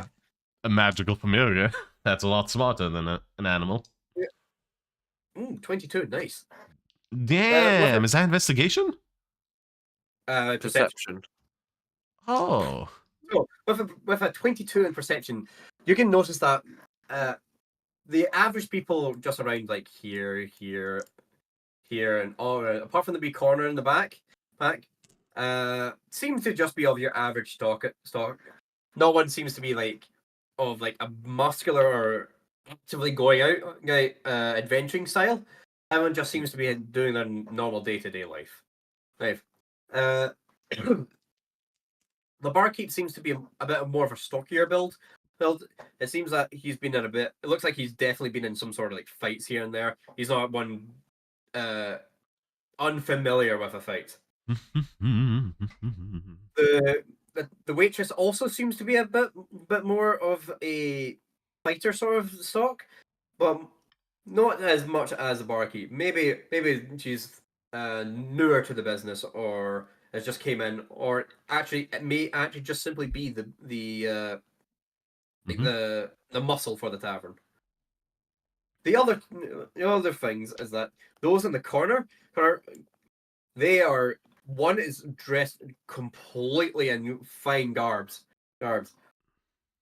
a magical familiar. That's a lot smarter than an animal. Yeah. 22, nice. Damn, is that investigation? Perception. Oh. So, with a 22 in perception, you can notice that the average people just around like here, and all apart from the wee corner in the back, seem to just be of your average stock. No one seems to be like of like a muscular or actively going out adventuring style. Everyone just seems to be doing their normal day-to-day life. The barkeep seems to be a bit more of a stockier build. It seems that he's been in a bit. It looks like he's definitely been in some sort of like fights here and there. He's not one unfamiliar with a fight. The waitress also seems to be a bit more of a fighter sort of stock, but not as much as a barkeep. Maybe she's newer to the business, or has just came in, or actually it may actually just simply be the muscle for the tavern. The other things is that those in the corner one is dressed completely in fine garbs.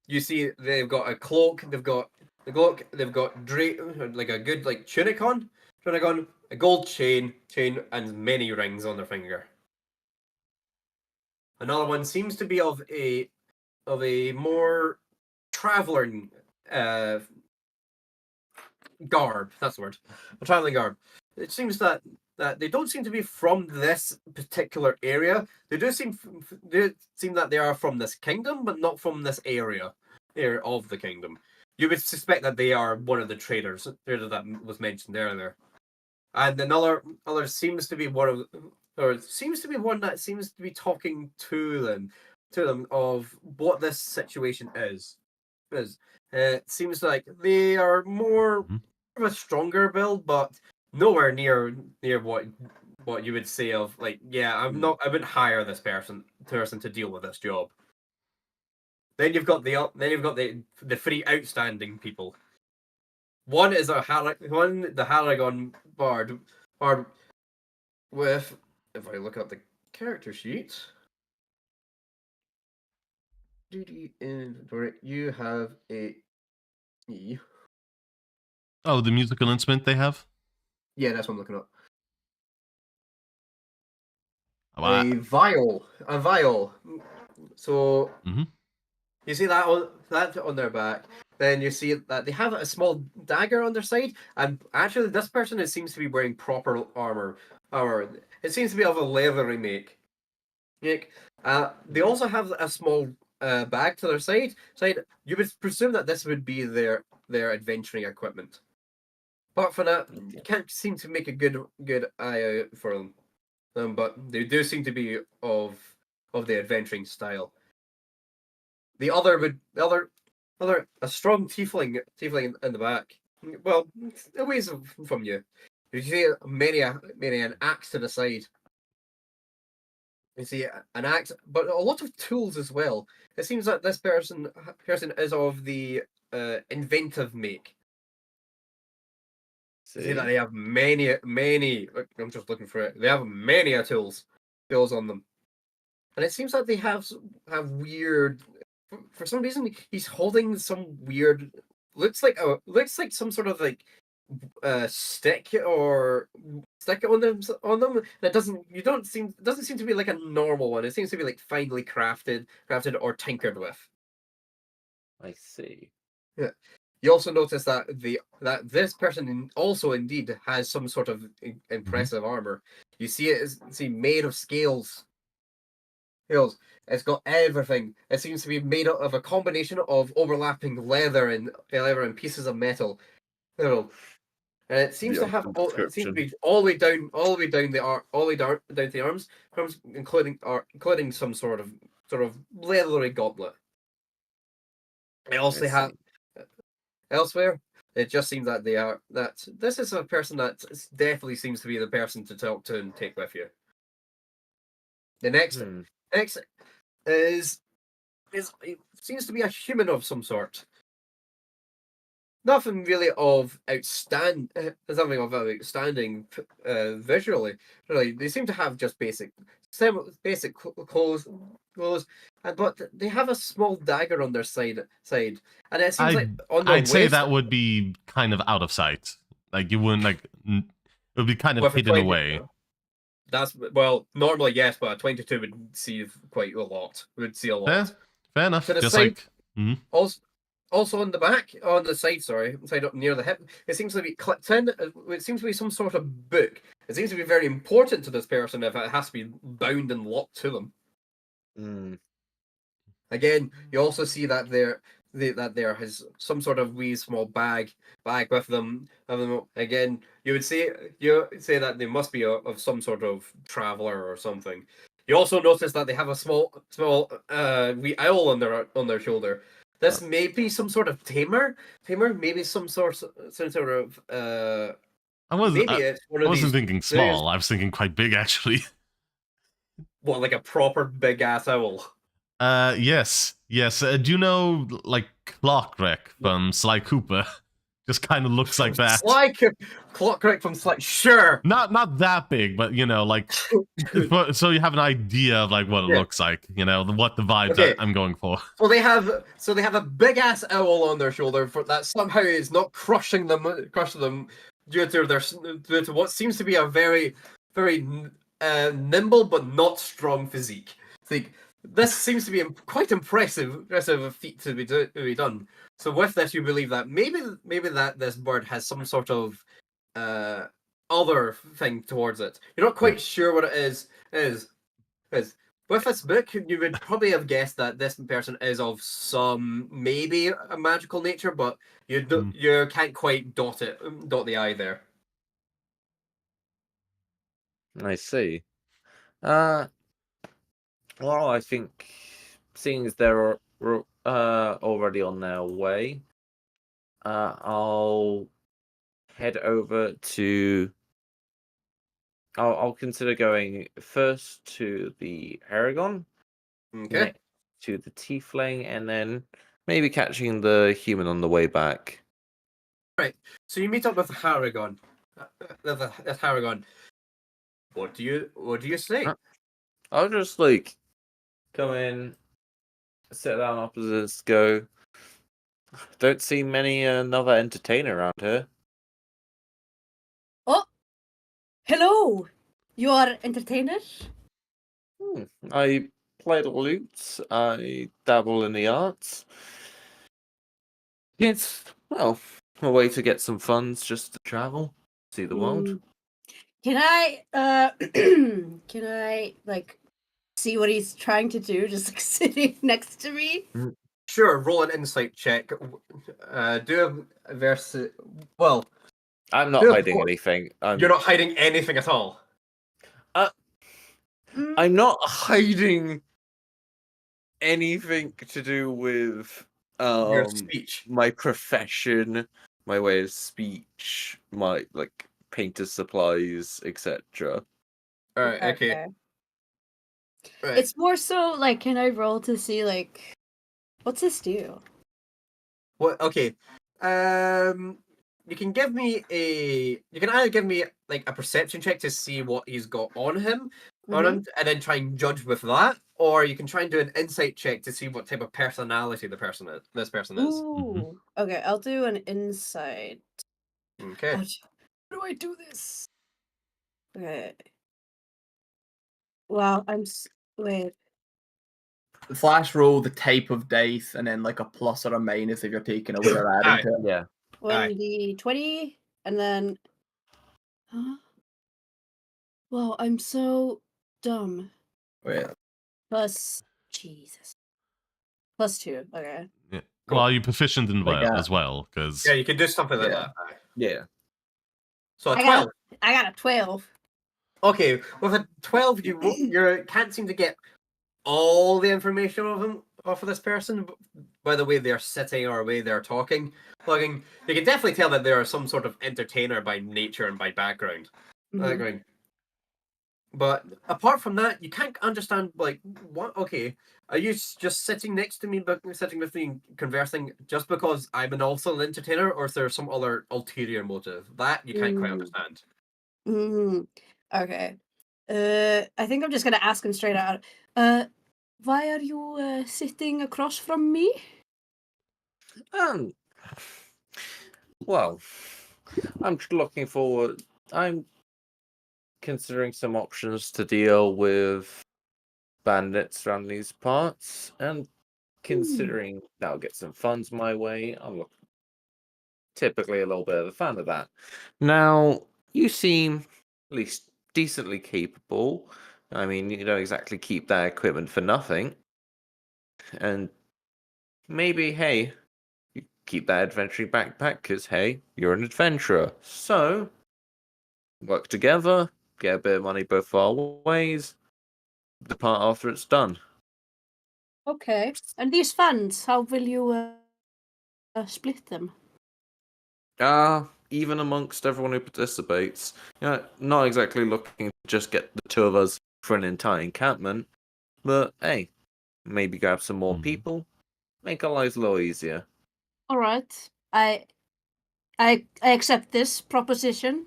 You see, they've got a cloak, they've got like a good like tunic on, a gold chain, and many rings on their finger. Another one seems to be of a more traveling garb. That's the word. A traveling garb. It seems that they don't seem to be from this particular area. They seem that they are from this kingdom, but not from this area of the kingdom. You would suspect that they are one of the traders that was mentioned earlier. And another seems to be one that seems to be talking to them of what this situation is. It seems like they are more of a stronger build, but nowhere near what you would say of like, yeah, I wouldn't hire this person to deal with this job. Then you've got the three outstanding people. One is the Haragon bard with, if I look up the character sheet, inventory, you have a E. Oh, the musical instrument they have? Yeah, that's what I'm looking up. Oh, a vial. So you see that on their back. Then you see that they have a small dagger on their side, and actually, this person seems to be wearing proper armor. It seems to be of a leathery make. They also have a small bag to their side. You would presume that this would be their adventuring equipment. Apart from that, you can't seem to make a good eye out for them. But they do seem to be of the adventuring style. The other a strong tiefling in the back. Well, a ways from you. You see many an axe to the side. You see an axe, but a lot of tools as well. It seems that this person is of the inventive make. See that they have many. I'm just looking for it. They have many tools on them, and it seems like they have weird. For some reason, he's holding some weird. Looks like some sort of like stick on them. And it doesn't seem to be like a normal one. It seems to be like finely crafted or tinkered with. I see. Yeah. You also notice that this person also indeed has some sort of impressive armor. You see it is made of scales. It's got everything. It seems to be made up of a combination of overlapping leather and pieces of metal. And it seems to have all the way down the arms, including some sort of leathery gauntlet. They also have. Elsewhere, it just seems that this is a person that definitely seems to be the person to talk to and take with you. The next is seems to be a human of some sort. Nothing really of outstanding visually. Really, they seem to have just basic clothes, but they have a small dagger on their side, and it seems like on their I'd say waist, that would be kind of out of sight. Like you wouldn't it would be kind of hidden away. That's normally yes, but a 22 would see quite a lot. Would see a lot. Fair enough. To the Just side, like also on the side up near the hip, it seems to be clipped in. It seems to be some sort of book. It seems to be very important to this person if it has to be bound and locked to them. Again, you also see that there has some sort of wee small bag with them. Again, you would say that they must be of some sort of traveler or something. You also notice that they have a small wee owl on their shoulder. This may be some sort of tamer, maybe some sort of. I wasn't thinking small. I was thinking quite big, actually. What, like a proper big ass owl? Yes. Do you know like Clockwreck from Sly Cooper? Just kind of looks like that. Clockwreck from Sly, sure. Not that big, but like, so you have an idea of like what it looks like. What the vibes I'm going for. So they have a big ass owl on their shoulder that somehow is not crushing them due to what seems to be a very nimble but not strong physique. It's like, this seems to be quite impressive feat to be done. So with this, you believe that maybe that this bird has some sort of other thing towards it. You're not quite sure what it is. With this book, you would probably have guessed that this person is of some maybe a magical nature, but you can't quite dot the I there. I see. Well, I think seeing as they're already on their way, I'll head over to. I'll consider going first to the Aragon. Okay. to the tiefling, and then maybe catching the human on the way back. Right. So you meet up with Haragon. With Haragon. What do you say? I'll just like come in, sit down opposite us, go. Don't see many another entertainer around here. Oh, hello. You are entertainer? I play the lute. I dabble in the arts. It's, well, a way to get some funds just to travel, see the world. Can I can I like see what he's trying to do just like sitting next to me? Sure, roll an insight check. Do a versus. Well, I'm not hiding anything. You're not hiding anything at all. I'm not hiding anything to do with Your speech, my profession, my way of speech, my like painter supplies, etc. All right. Okay. Right. It's more so like, can I roll to see like, what's this do? What? Okay. You can give me a. You can either give me like a perception check to see what he's got on him, and then try and judge with that, or you can try and do an insight check to see what type of personality this person is. Ooh. Okay, I'll do an insight. Okay. How do I do this? Okay. Well, wait. Flash roll the type of dice, and then like a plus or a minus if you're taking away or adding to it. Yeah. 20, and then. Huh? Well, I'm so dumb. Wait. Plus, Jesus. Plus 2. Okay. Yeah. Well, are you proficient in Like that. as well? Because Yeah, you can do something like that. Yeah. So a 12. I got a 12. Okay, with a 12, you can't seem to get all the information off of this person by the way they're sitting or the way they're talking. You can definitely tell that they are some sort of entertainer by nature and by background. But apart from that, you can't understand like what. Okay, are you just sitting next to me, sitting with me, conversing just because I'm also an entertainer, or is there some other ulterior motive that you can't quite understand? Okay. I think I'm just gonna ask him straight out. Why are you sitting across from me? Well, I'm looking forward. I'm considering some options to deal with bandits around these parts, and considering that'll get some funds my way. I'm typically a little bit of a fan of that. Now, you seem at least decently capable. I mean, you don't exactly keep that equipment for nothing. And maybe, hey, you keep that adventuring backpack because, hey, you're an adventurer. So, work together, get a bit of money both our ways, depart after it's done. Okay. And these funds, how will you split them? Even amongst everyone who participates. Not exactly looking to just get the two of us for an entire encampment, but hey, maybe grab some more people, make our lives a little easier. All right. I accept this proposition.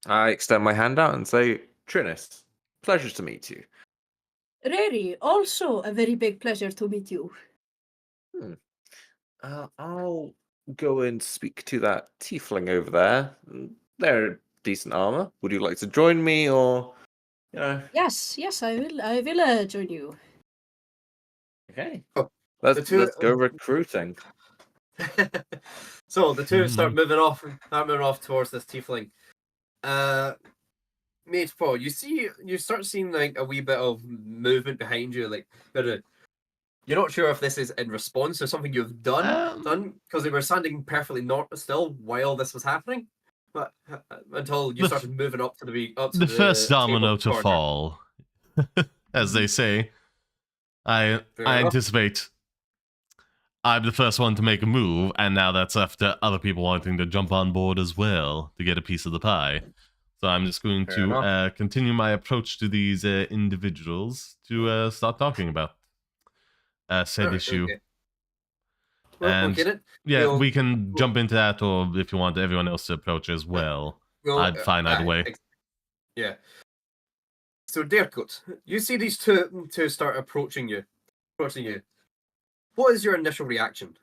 I extend my hand out and say, Trinis, pleasure to meet you. Rary, also a very big pleasure to meet you. I'll go and speak to that tiefling over there. They're decent armor. Would you like to join me, or Yes, I will join you. Okay. Let's go recruiting. So the two start moving off towards this tiefling. Magepaw, you start seeing like a wee bit of movement behind you, like you're not sure if this is in response to something you've done because they were standing perfectly still while this was happening, but until you started moving up to the first domino to fall, as they say. I anticipate I'm the first one to make a move, and now that's after other people wanting to jump on board as well to get a piece of the pie. So I'm just going to continue my approach to these individuals to start talking about. said Alright, issue. okay. Well, And we'll get it. yeah, We'll- we can jump into that, or if you want everyone else to approach as well, I'd find either way. Yeah. So, Derkut, you see these two start approaching you. What is your initial reaction?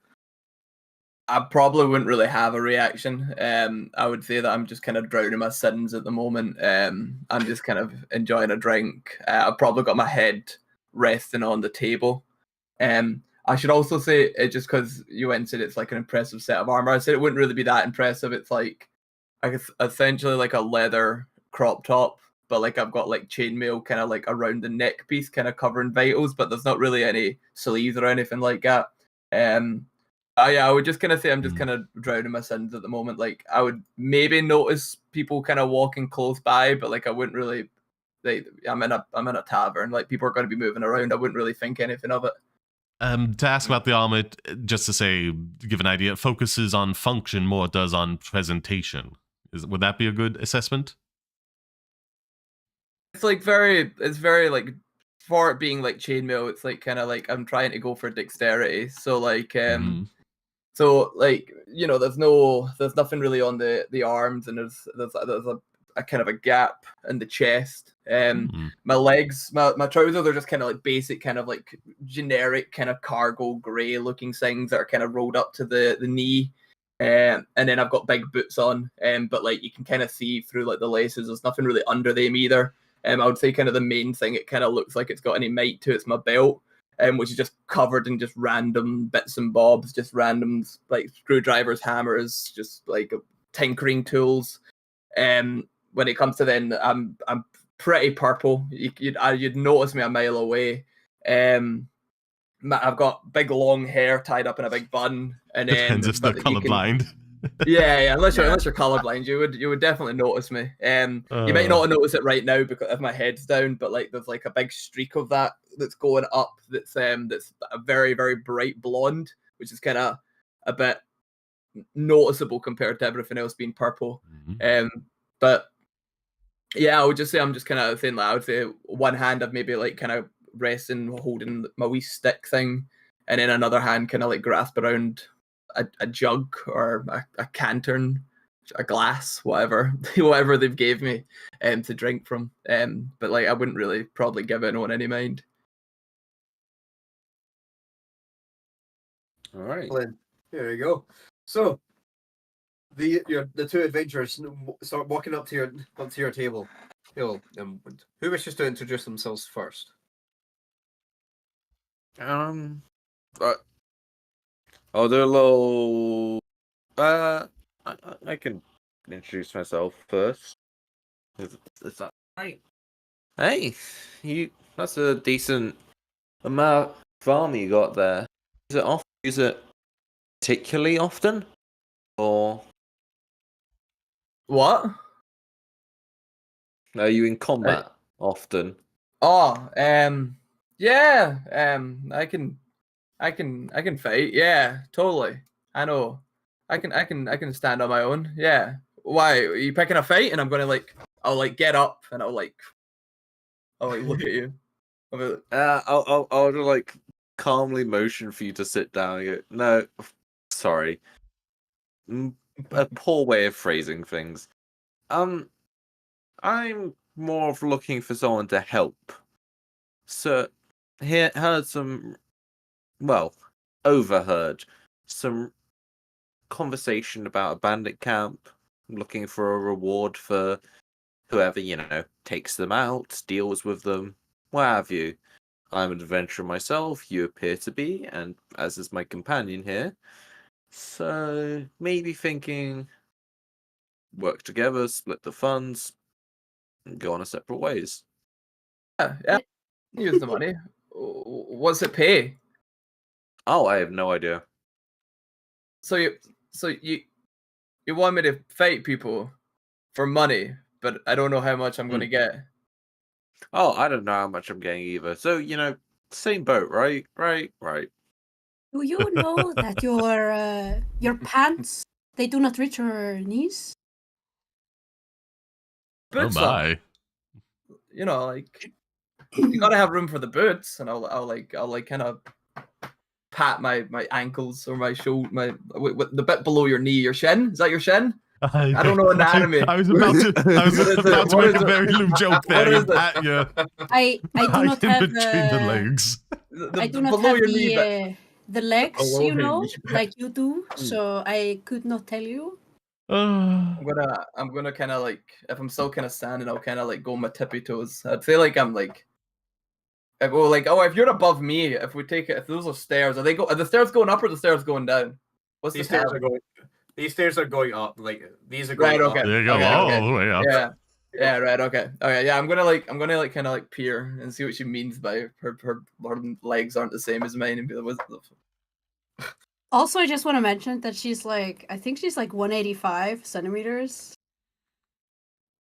I probably wouldn't really have a reaction. I would say that I'm just kind of drowning my sins at the moment. I'm just kind of enjoying a drink. I've probably got my head resting on the table. I should also say, just because you went and said it's like an impressive set of armor, I said it wouldn't really be that impressive. It's like, I guess, essentially like a leather crop top, but like I've got like chainmail kind of like around the neck piece, kind of covering vitals, but there's not really any sleeves or anything like that. Yeah, I would just kind of say I'm just kind of drowning my sins at the moment. Like, I would maybe notice people kind of walking close by, but like I wouldn't really. Like, I'm in a tavern. Like, people are going to be moving around. I wouldn't really think anything of it. To ask about the armor, just to say, give an idea, it focuses on function more it does on presentation. Would that be a good assessment? It's very like, for it being like chainmail, it's like kind of like I'm trying to go for dexterity. So like so like, you know, there's nothing really on the arms, and there's a kind of a gap in the chest. My legs, my trousers are just kind of like basic, kind of like generic kind of cargo grey looking things that are kind of rolled up to the knee. And then I've got big boots on, but like you can kind of see through like the laces. There's nothing really under them either. I would say kind of the main thing it kind of looks like it's got any might to it's my belt, which is just covered in just random bits and bobs, just random like screwdrivers, hammers, just like tinkering tools. When it comes to then, I'm pretty purple. You'd notice me a mile away. I've got big long hair tied up in a big bun, and then depends if they're colorblind. Yeah, unless you're colorblind, you would definitely notice me. You might not notice it right now because if my head's down, but like there's like a big streak of that that's going up. That's a very, very bright blonde, which is kind of a bit noticeable compared to everything else being purple. But yeah, I would just say I'm just kind of saying like I would say one hand I've maybe like kind of resting, holding my wee stick thing, and then another hand kind of like grasp around a jug or a cantern, a glass, whatever they've gave me to drink from. But like I wouldn't really probably give anyone any mind. All right. There you go. So the two adventurers start walking up to your table. Who wishes to introduce themselves first? I'll do a little. I can introduce myself first. Is that right? Hey, that's a decent amount of farm you got there. Use it particularly often, or what? Are you in combat often? Oh, yeah. I can fight. Yeah, totally. I know. I can stand on my own. Yeah. Why are you picking a fight? And I'll like get up and I'll like look at you. I'll like calmly motion for you to sit down. And go, no, sorry. A poor way of phrasing things. I'm more of looking for someone to help. So, overheard some conversation about a bandit camp. I'm looking for a reward for whoever, takes them out, deals with them, what have you. I'm an adventurer myself, you appear to be, and as is my companion here. So, maybe thinking work together, split the funds, and go on our separate ways. Yeah. Use the money. What's it pay? Oh, I have no idea. So you want me to fight people for money, but I don't know how much I'm going to get. Oh, I don't know how much I'm getting either. So, same boat, right? Right. Do you know that your pants, they do not reach your knees? Boots oh my. Like you gotta have room for the boots, and I'll kind of pat my ankles or my shoulder, the bit below your knee, your shin. Is that your shin? I don't know anatomy. I was about to make a very loose joke there. You pat your I do not in have between the legs. I do not below have your knee, the legs, Below you your know, knee. like you do. So I could not tell you. I'm gonna kind of like, if I'm still kind of standing, I'll kind of like go on my tippy toes. I'd say like I'm like, I go like, oh, if you're above me, if we take it, if those are stairs, are the stairs going up or the stairs going down? What's These the stairs tab? are going. These stairs are going up. Like these are going Right. up. Okay. There you go. Okay, all okay. the way up. Yeah. Yeah. Right. Okay. Okay. Yeah. I'm gonna like kind of like peer and see what she means by her legs aren't the same as mine and be like, what's the Also, I just want to mention that she's like, I think she's like 185 centimeters.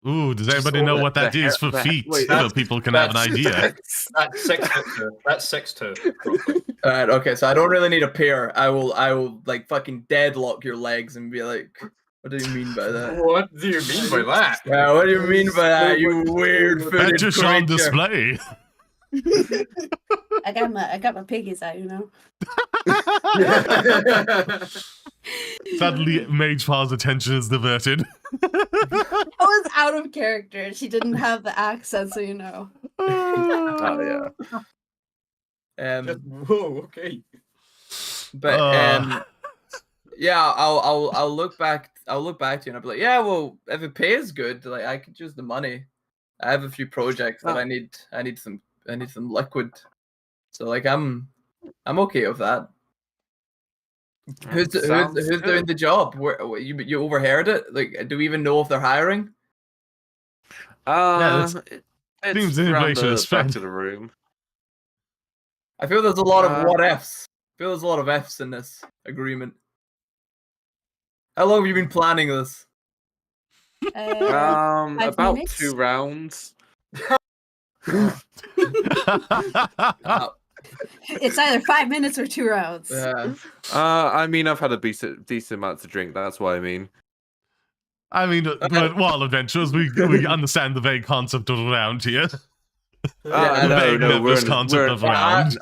Ooh, does anybody know what that is for feet? So people can have an idea. That's 6'2". That's 6'2". All right. Okay. So I don't really need a pair. I will like fucking deadlock your legs and be like, what do you mean by that? What do you mean by that? Yeah. What do you mean by that? You weird That's footed just on creature. display. I got my piggies out, you know. Suddenly, Magepaw's attention is diverted. I was out of character. She didn't have the accent, so you know. Oh yeah. Whoa. Okay. But yeah, I'll look back. I'll look back to you and I'll be like, yeah, well, if it pays good, like I could use the money. I have a few projects that I need some liquid. So like I'm okay with that. Who's doing the job? Where you overheard it? Like, do we even know if they're hiring? Seems It's the around information the is back spent. to the room. I feel there's a lot of what ifs. I feel there's a lot of ifs in this agreement. How long have you been planning this? 5 About minutes? 2 rounds. It's either 5 minutes or 2 rounds. Yeah. I mean, I've had a decent amount to drink. That's what I mean. I mean, but while adventurers, we understand the vague concept of round here. Yeah, the vague no, nebulous concept of round.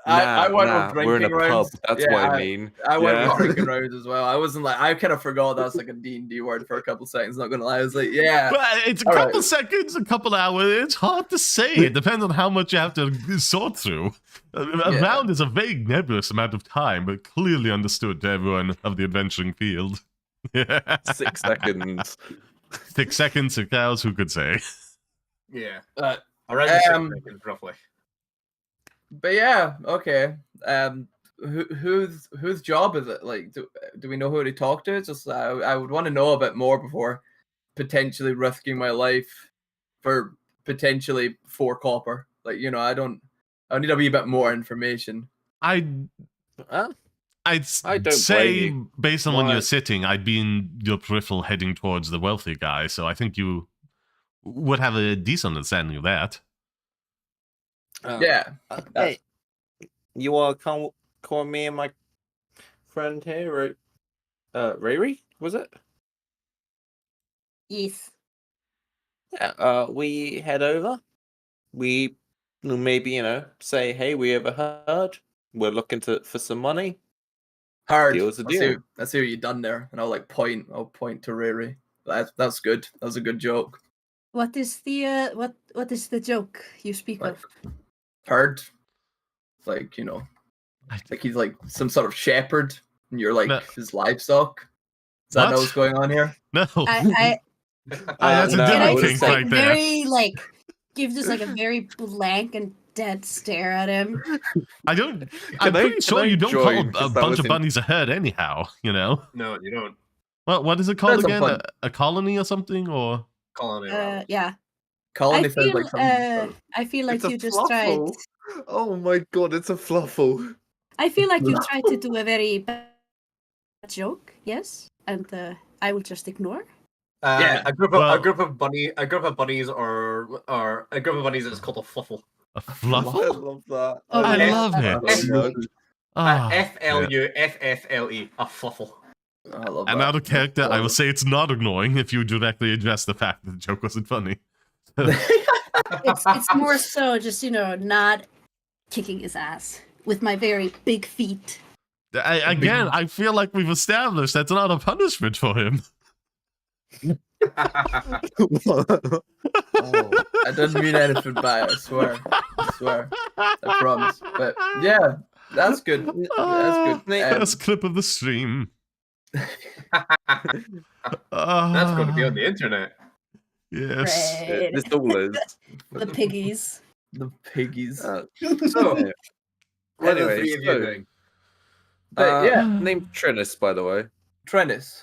I went with drinking we're in a rounds. pub. That's Yeah, what I mean. I went with drinking rounds as well. I wasn't like, I kind of forgot that's like a D&D word for a couple seconds. Not gonna lie, I was like, yeah. But it's a All couple right. seconds, a couple hours. It's hard to say. It depends on how much you have to sort through. A round is a vague, nebulous amount of time, but clearly understood to everyone of the adventuring field. 6 seconds. 6 seconds, 6 hours, who could say? Yeah. Around 6 seconds, roughly. But yeah, okay. Whose job is it? Like, do we know who to talk to? It's just I would want to know a bit more before potentially risking my life for potentially 4 copper. Like, you know, I need a wee bit more information. I'd don't say, blame you. based on when Why? you're sitting, I'd be in your peripheral heading towards the wealthy guy, so I think you would have a decent understanding of that. Yeah. Hey, you want to call me and my friend here, right? Ray? Was it? Yes. Yeah. We head over. We maybe say, hey, we overheard. We're looking for some money. Hard. Deal's a deal. Let's see what you done there, and I'll point to Riri. That's good. That was a good joke. What is the what is the joke you speak of? Herd. Like, you know, like he's like some sort of shepherd, and you're like his livestock. Is that what's going on here? No. That's a different kink like right there. very like give just like a very blank and dead stare at him. I'm pretty sure you don't call a bunch of bunnies a herd anyhow, you know? No, you don't. What is it called That's a again? bun- A colony or something? Or Colony. Yeah. Colony I sounds feel, like something. I feel like It's a you just tried. fluffle. Oh my god, it's a fluffle. I feel like you tried to do a very bad joke, yes, and I will just ignore. A group of bunnies or a group of bunnies is called a fluffle. A fluffle? I love that. Oh, I love it. FLUFFLE, a fluffle. I love And out of character, I will say it's not ignoring if you directly address the fact that the joke wasn't funny. It's more so just not kicking his ass with my very big feet. Again, I feel like we've established that's not a punishment for him. Oh, I didn't mean anything by it, I swear. I promise. But yeah, that's good. That's good. First clip of the stream. That's going to be on the internet. Yes. Right. This all is. The piggies. The piggies. So, Anyway, what are the three of you so- doing? Yeah. Named Trennis, by the way. Trennis,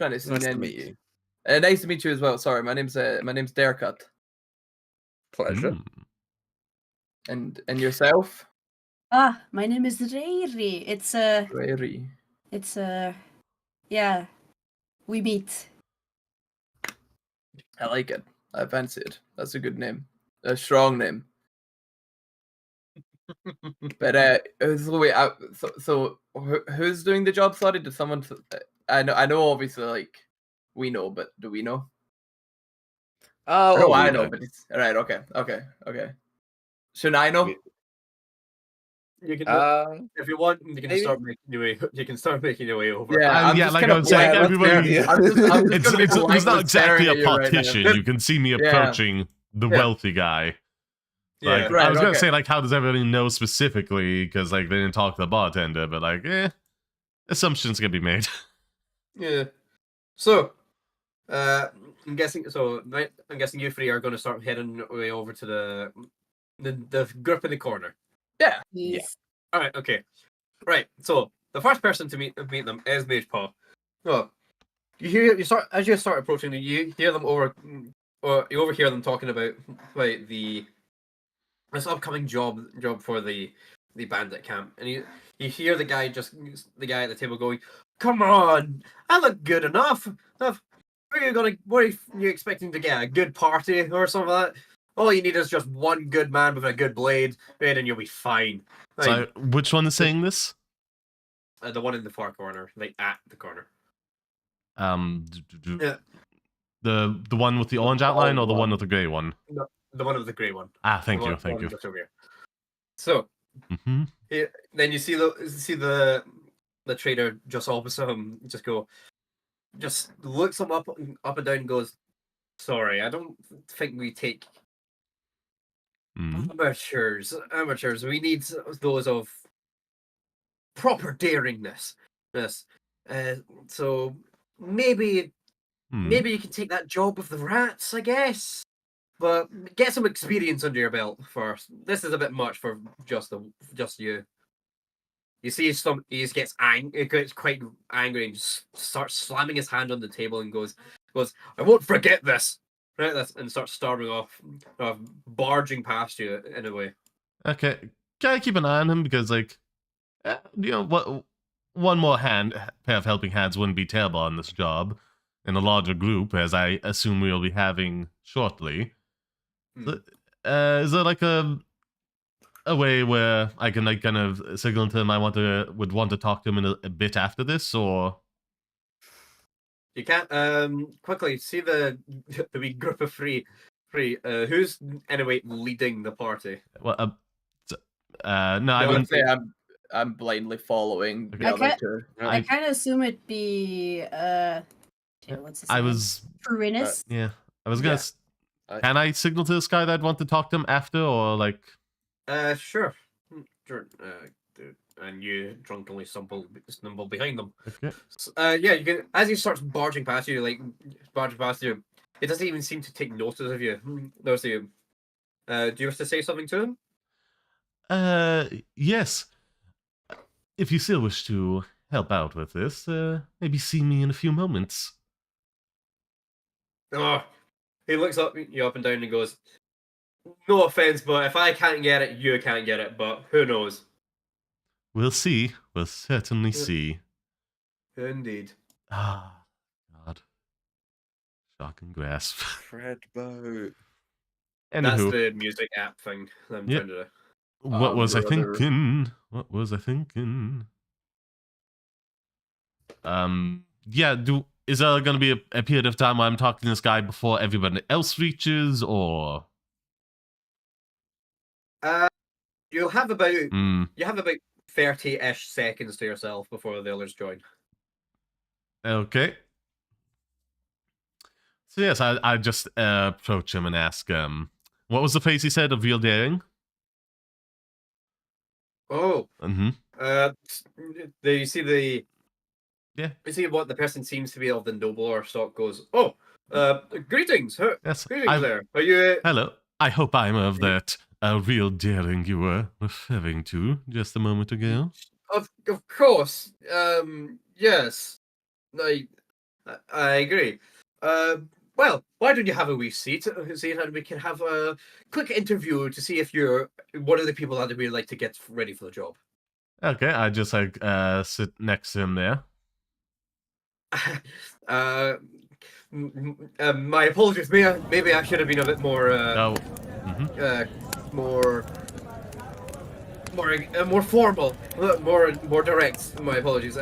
Nice to and- meet you. nice to meet you as well. Sorry, my name's Dercut. Pleasure. And yourself? Ah, my name is Riri. Riri. Yeah. We meet. I like it. I fancy it. That's a good name. A strong name. But so wait, so who's doing the job? Sorry, did someone? I know. Obviously, like we know, but do we know? Oh, I know, but it's all right. Okay. Shouldn't I know? You can, if you want, you can start making your way. You can start making your way over. Yeah, I'm yeah, just like gonna I was saying, play- everybody. I'm just gonna be It's politely not exactly staring a at you right now. partition. You can see me approaching the wealthy guy. Like, Yeah. I was gonna okay. say, like, how does everybody know specifically? Because like they didn't talk to the bartender, but like, assumptions can be made. Yeah. So, I'm guessing. So, I'm guessing you three are going to start heading way over to the group in the corner. Yeah. Yes. All right. Okay. Right. So the first person to meet them is Magepaw. Well, you start approaching them. You hear them or you overhear them talking about like this upcoming job for the bandit camp, and you hear the guy at the table going, "Come on, I look good enough. What are you expecting to get? A good party or something like that? All you need is just one good man with a good blade, and you'll be fine." So, which one is saying this? The one in the far corner, like at the corner. Yeah. The one with the orange outline, or the one with the grey one? No, the one with the grey one. Ah, thank The you, one- thank the you. one just over here. So, then you see the trader just opposite him just looks him up and down and goes, "Sorry, I don't think we take amateurs. We need those of proper daringness. So maybe you can take that job with the rats, I guess. But get some experience under your belt first. This is a bit much for just you." You see he gets quite angry and just starts slamming his hand on the table and goes, "I won't forget this." Right, and starts storming off, barging past you in a way. Okay, gotta keep an eye on him because, like, what one more pair of helping hands wouldn't be terrible on this job in a larger group, as I assume we'll be having shortly. Is there like a way where I can like kind of signal to him I would want to talk to him in a bit after this, or? You can't quickly see the wee group of three. Who's anyway leading the party? Well, no, I wouldn't say I'm blindly following the other two. I kind of assume it'd be what's his name? Furriness. Yeah, I was gonna. Can I signal to this guy that I'd want to talk to him after, or like? Sure. And you drunkenly stumble behind them. Okay. So, yeah, you can. As he starts barging past you, it doesn't even seem to take notice of you. Do you wish to say something to him? Yes. If you still wish to help out with this, maybe see me in a few moments. Oh, he looks you up and down and goes, "No offense, but if I can't get it, you can't get it. But who knows?" We'll see. We'll certainly see. Indeed. Ah, God. Shock and grasp. Fred boat. That's Anywho. the music app thing that I'm trying to do. What was I thinking? What was I thinking? Yeah, is there gonna be a period of time where I'm talking to this guy before everybody else reaches, or? you'll have about Mm. you have about 30-ish seconds to yourself before the others join. Okay. So yes, I just approach him and ask, what was the phrase he said of real daring? Oh. Mm-hmm. You see the. Yeah. You see what the person seems to be of the nobler stock goes. Oh, greetings. Yes. Greetings there. Are you? Hello. I hope I'm of that real daring you were referring to just a moment ago. Of course. Yes. I agree. Well, why don't you have a wee seat, and we can have a quick interview to see if you're one of the people that we'd like to get ready for the job. Okay, I just like sit next to him there. My apologies. Maybe I should have been a bit more. More formal, more direct. My apologies.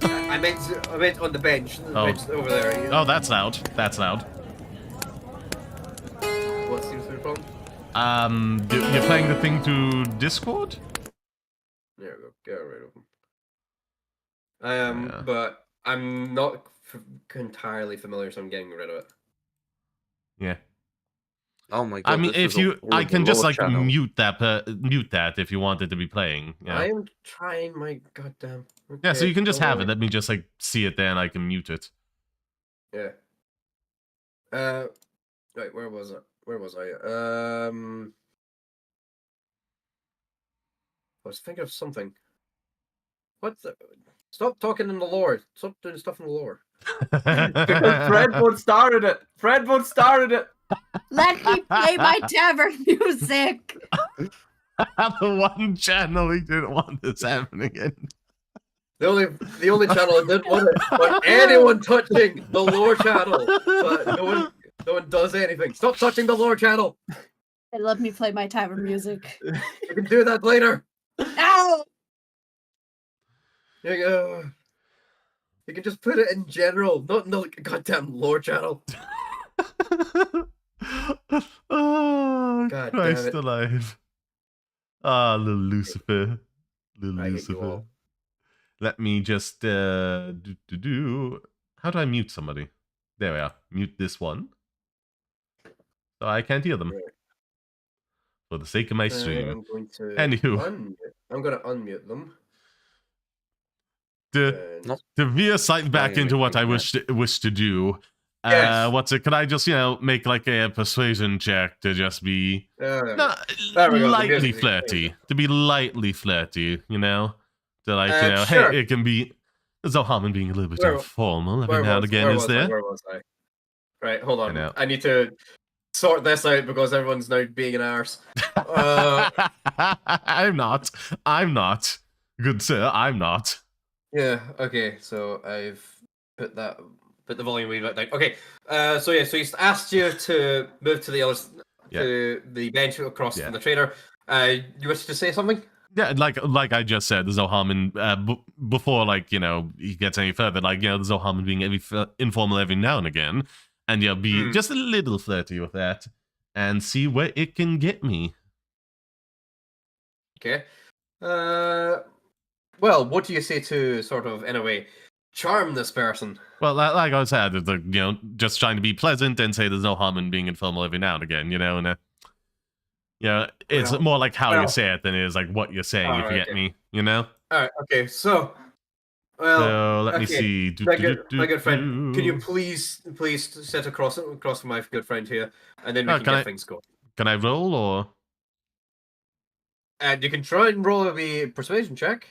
I meant on the bench. The bench over there. Oh, that's loud. That's loud. What seems to be the problem? You're playing the thing through Discord? There we go. Get rid of them. But I'm not entirely familiar, so I'm getting rid of it. Yeah. Oh my god! I mean, if you, I can just like mute that if you want it to be playing. Yeah. I am trying my goddamn. Okay, yeah, so you can just have it. Let me just like see it there, and I can mute it. Yeah. Right. Where was it? Where was I? I was thinking of something. What the? Stop talking in the lore. Stop doing stuff in the lore. Because Fredwood started it. Fredwood started it. Let me play my tavern music. The one channel he didn't want this happening in. The only channel I didn't want it, but anyone touching the lore channel. But no one does anything. Stop touching the lore channel. And let me play my tavern music. You can do that later. Ow! There you go. You can just put it in general, not in the goddamn lore channel. Oh, God Christ damn it. alive. Ah, little Lucifer. Little I hate you Lucifer. all. Let me just How do I mute somebody? There we are. Mute this one. So I can't hear them. Right. For the sake of my stream. I'm going to Anywho. I'm going to unmute them. To veer sight back into what I wish to do. Yes. What's it? Could I just, make like a persuasion check to just be lightly flirty? To be lightly flirty, To like, sure. hey, it can be Zohaman being a little bit informal every now and again, is there? Where was I? Right, hold on. I need to sort this out because everyone's now being an arse. I'm not. Good sir, I'm not. Yeah, okay, so I've put the volume a wee bit down. Okay, so he's asked you to move to the other to the bench across from the trader. You wish to say something? Yeah, like I just said, the Zohaman, before he gets any further, the Zohaman being informal every now and again, and be just a little flirty with that, and see where it can get me. Okay. Well, what do you say to sort of, in a way, charm this person? Well, like I said, it's like, just trying to be pleasant and say there's no harm in being informal every now and again, and it's more like how you say it than it is like what you're saying, if you get me, Alright, okay, so, well, so let me see. My good friend, can you please sit across from my good friend here, and then we can get things going. Can I roll, or? And you can try and roll a persuasion check.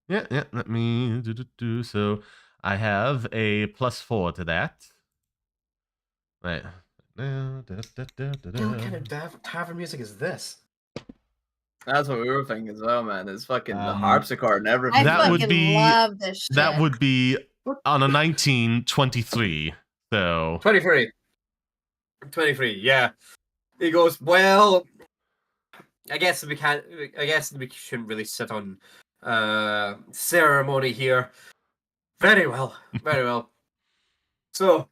Yeah, let me do. So I have a +4 to that. Right. What kind of tavern music is this? That's what we were thinking as well, man. It's fucking the harpsichord and everything. I love this shit. That would be on a 1923. So 23, yeah. He goes, well, I guess we shouldn't really sit on ceremony here. Very well. So,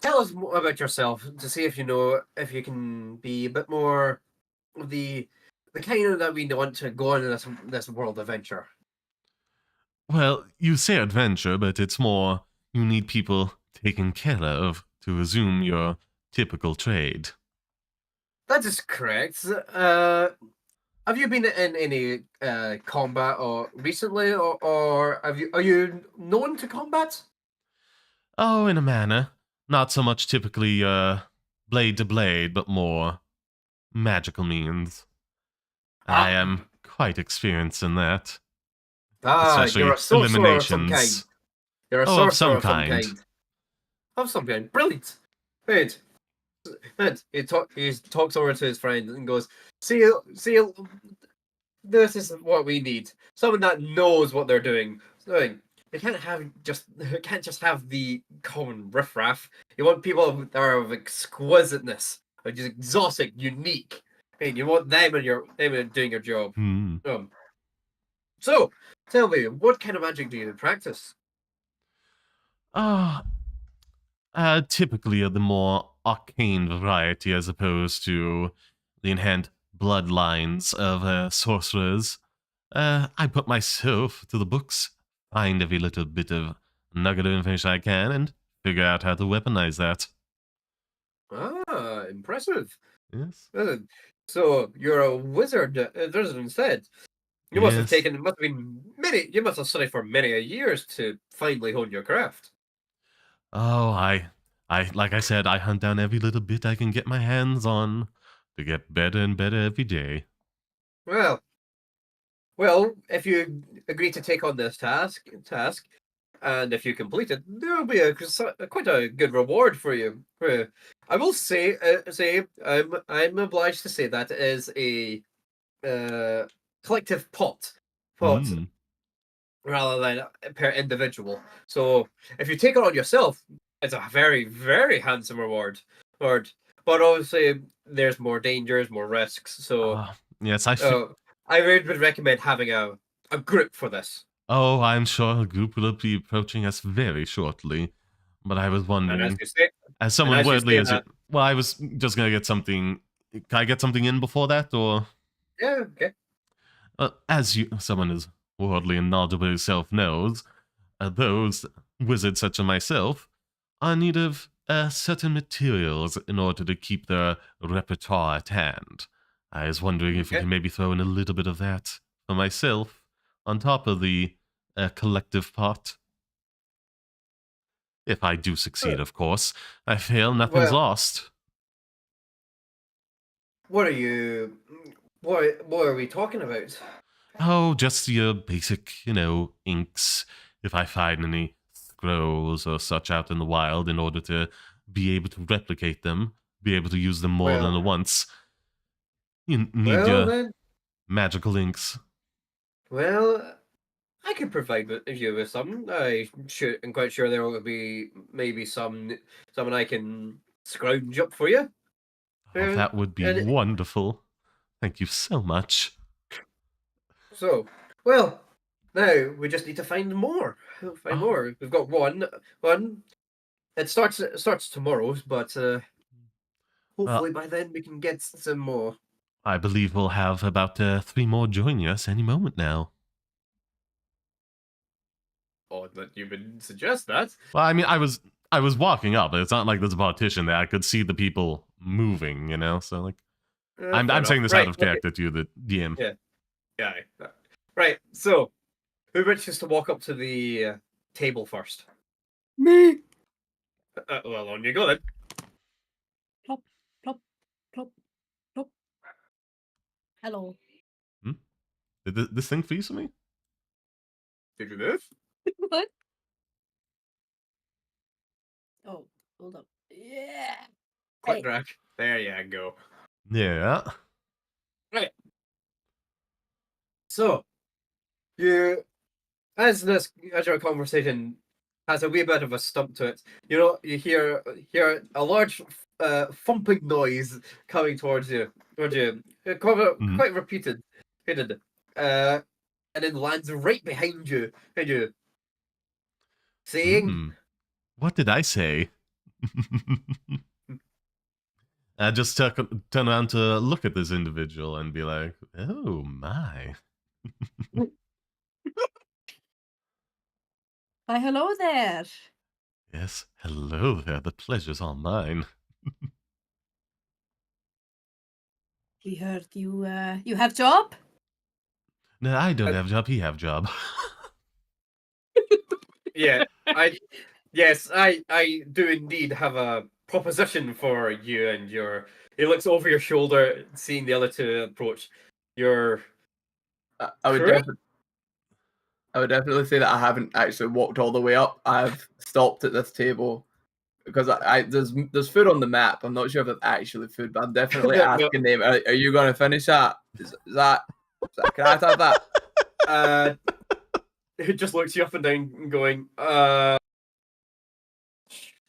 tell us more about yourself to see if you can be a bit more of the the kind that we want to go on this world adventure. Well, you say adventure, but it's more you need people taken care of to resume your typical trade. That is correct. Have you been in any combat or recently, or are you known to combat? Oh, in a manner. Not so much typically blade to blade, but more magical means. I am quite experienced in that. Especially you're a sorcerer eliminations. of some kind. You're a of sorcerer some of some kind. kind. Of some kind. Brilliant. Wait. He talks over to his friend and goes, see, this is what we need. Someone that knows what they're doing. You can't just have the common riffraff. You want people that are of exquisiteness, which is exotic, unique. And you want them doing your job. So, tell me, what kind of magic do you practice? Typically of the more arcane variety as opposed to the inherent bloodlines of sorcerers. I put myself to the books, find every little bit of nugget of information I can, and figure out how to weaponize that. Impressive. Yes. So you're a wizard instead. You must have taken. You must have studied for many years to finally hone your craft. Oh, I like I said, I hunt down every little bit I can get my hands on to get better and better every day. Well, if you agree to take on this task, and if you complete it, there will be quite a good reward for you. I will say, I'm obliged to say that is a collective pot, rather than per individual. So if you take it on yourself, it's a very, very handsome reward. But obviously, there's more dangers, more risks. So yes, I would recommend having a group for this. Oh, I'm sure a group will be approaching us very shortly. But I was wondering, as someone worldly as it, well, I was just gonna get something. Can I get something in before that, or? Yeah, okay. As someone as worldly and knowledgeable yourself knows, those wizards such as myself are in need of certain materials in order to keep their repertoire at hand. I was wondering if we can maybe throw in a little bit of that for myself on top of the collective pot. If I do succeed, of course. I fail, nothing's lost. What are we talking about? Oh, just your basic, inks. If I find any scrolls or such out in the wild in order to be able to replicate them, be able to use them more than once. You need your magical inks. Well, I could provide you with some. I'm quite sure there will be maybe someone I can scrounge up for you. Oh, that would be wonderful. Thank you so much. So, well, now we just need to find more. More. We've got one. It starts tomorrow, but hopefully by then we can get some more. I believe we'll have about 3 more joining us any moment now. Odd that you would suggest that. Well, I mean, I was walking up. It's not like there's a partition there. I could see the people moving, So like, I'm saying this out of character to you, the DM. Yeah. Right. So, who wishes to walk up to the table first? Me. Well, on you go then. Plop, plop, plop, plop. Hello. Did this thing freeze for me? Did you move? What? Oh, hold up. Yeah. Click drag. There you go. Yeah. Right. So, as your conversation has a wee bit of a stump to it, you hear a large thumping noise coming towards you, quite repeated, and then lands right behind you, saying, What did I say? I just turn around to look at this individual and be like, oh my. Why, hello there. Yes, hello there. The pleasure's all mine. We heard you, you have job? No, I don't have job. He have job. Yeah, yes, I do indeed have a proposition for you and your. He looks over your shoulder, seeing the other two approach. Your. I would definitely say that I haven't actually walked all the way up. I've stopped at this table because there's food on the map. I'm not sure if it's actually food, but I'm definitely asking them. Are you going to finish that? Is that? Can I have that? He just looks you up and down, going,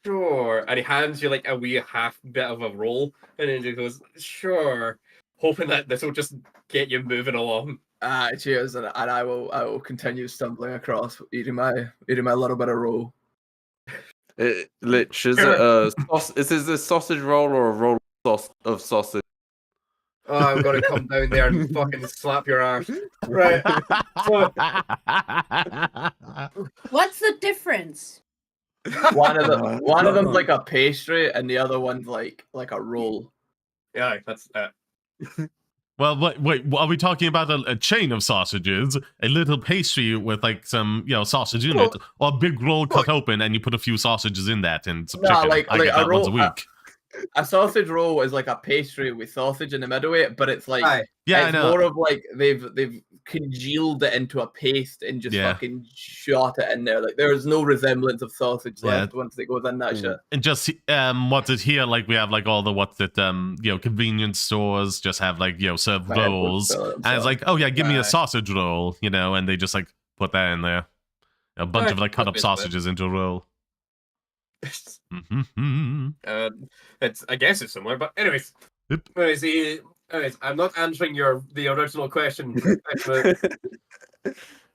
sure. And he hands you like a wee half bit of a roll, and then he goes, sure, hoping that this will just get you moving along. Cheers, and I will continue stumbling across, eating my little bit of roll. Lich, is this a sausage roll or a roll of sausage? Oh, I'm gonna come down there and fucking slap your ass. Right. So... What's the difference? One of them's like a pastry, and the other one's like a roll. Yeah, that's that. Well, wait, are we talking about a chain of sausages, a little pastry with like some, sausage in it, or a big roll cut open and you put a few sausages in that and some chicken? Like I get that roll, once a week. A sausage roll is like a pastry with sausage in the middle of it, but it's like I know. More of like they've congealed it into a paste and just fucking shot it in there. Like there's no resemblance of sausage left once it goes in that shit. And just what's it here? Like we have like all the convenience stores just have like serve rolls, and it's like, oh yeah, give me a sausage roll, and they just like put that in there, a bunch of like cut up sausages into a roll. I guess it's similar, but anyways. Anyways, I'm not answering the original question.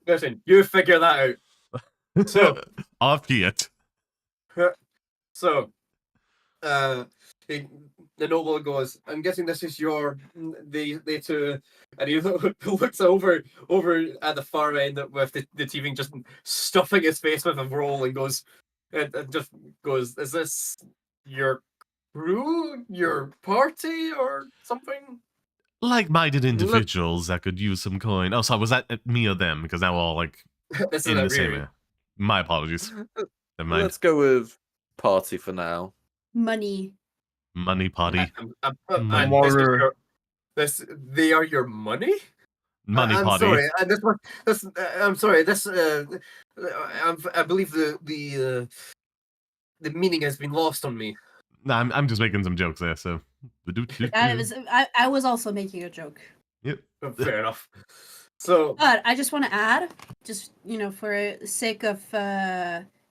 Listen, you figure that out. So off it. So, the noble goes, I'm guessing this is they two, and he looks over at the far end with the teaming just stuffing his face with a roll and goes, and just goes, is this your crew, your party, or something? Like-minded individuals that could use some coin. Oh, sorry, was that me or them? Because now we're all like in the same area. My apologies. Let's go with party for now. Money party. They are your money? Money I'm party. Sorry, and I'm sorry. I believe the meaning has been lost on me. No, I'm just making some jokes there. So, I was also making a joke. Yep, fair enough. So, but I just want to add, just for the sake of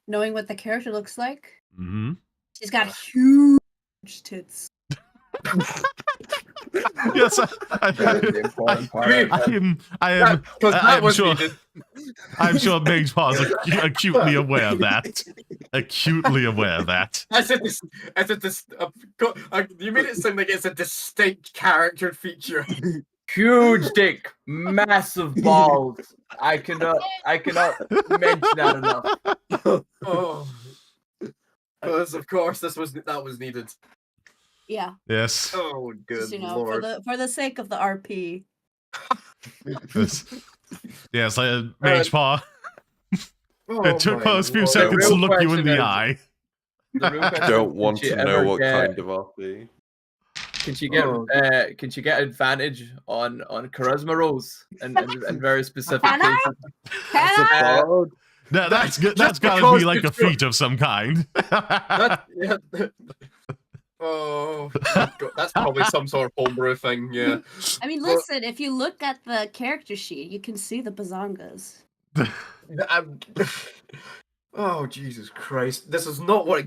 knowing what the character looks like. Mm-hmm. She's got huge tits. Yes, I am sure. I'm sure Magepaw is acutely aware of that. Acutely aware of that. You made it sound like it's a distinct character feature. Huge dick, massive balls. I cannot mention that enough. Oh, because of course that was needed. Yeah. Yes. Oh, good lord. For the sake of the RP. Yes, Magepaw. It took us a few seconds to look you in the eye. I don't want to know what kind of RP. Can she get advantage on charisma rolls and very specific cases? That's good. That's gotta be like a feat of some kind. Oh, that's probably some sort of homebrew thing, yeah. I mean, listen, if you look at the character sheet, you can see the bazongas. Oh, Jesus Christ. This is not what I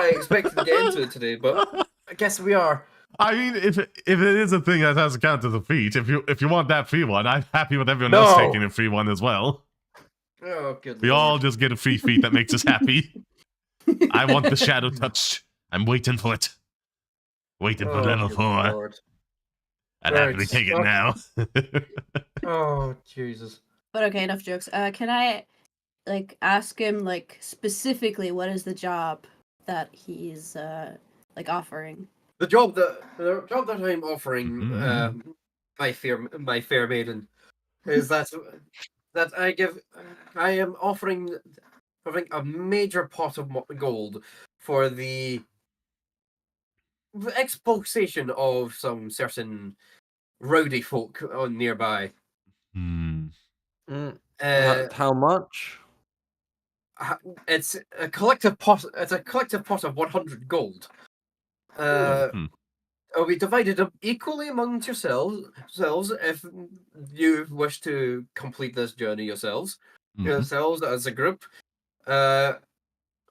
expected to get into today, but I guess we are. I mean, if it is a thing that has to count as a feat, if you want that free one, I'm happy with everyone else taking a free one as well. Oh, good We lord. all just get a free feat that makes us happy. I want the shadow touch. I'm waiting for it. Waiting for level 4. Lord. I'd happily take it now. Oh, Jesus. But okay, enough jokes. Can I, like, ask him, like, specifically what is the job that he's, like, offering? The job that I'm offering, my fair maiden, is that I am offering a major pot of gold for the expulsation of some certain rowdy folk on nearby. How much? It's a collective pot. It's a collective pot of 100 gold. It'll be divided up equally amongst yourselves if you wish to complete this journey yourselves as a group.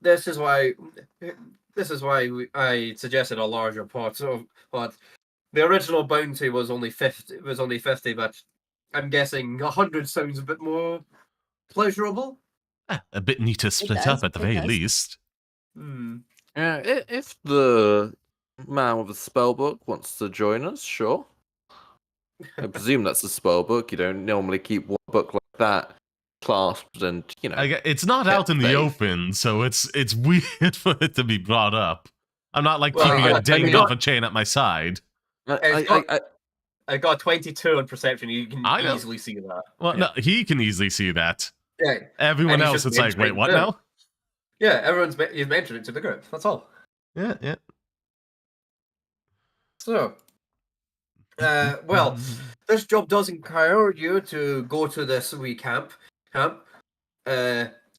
This is why I suggested a larger pot. But the original bounty was only 50. But I'm guessing 100 sounds a bit more pleasurable. A bit neater split up at the very least. If the man with the spell book wants to join us, sure. I presume that's a spell book. You don't normally keep one book like that clasped and, you know. It's not out in the open, so it's weird for it to be brought up. I'm not like keeping it dangling off a chain at my side. I got 22 on perception. You can easily see that. Well, no, he can easily see that. Yeah. Everyone else, it's like, wait, what now? Yeah, you've mentioned it to the group. That's all. Yeah. So, well, this job does require you to go to this wee camp,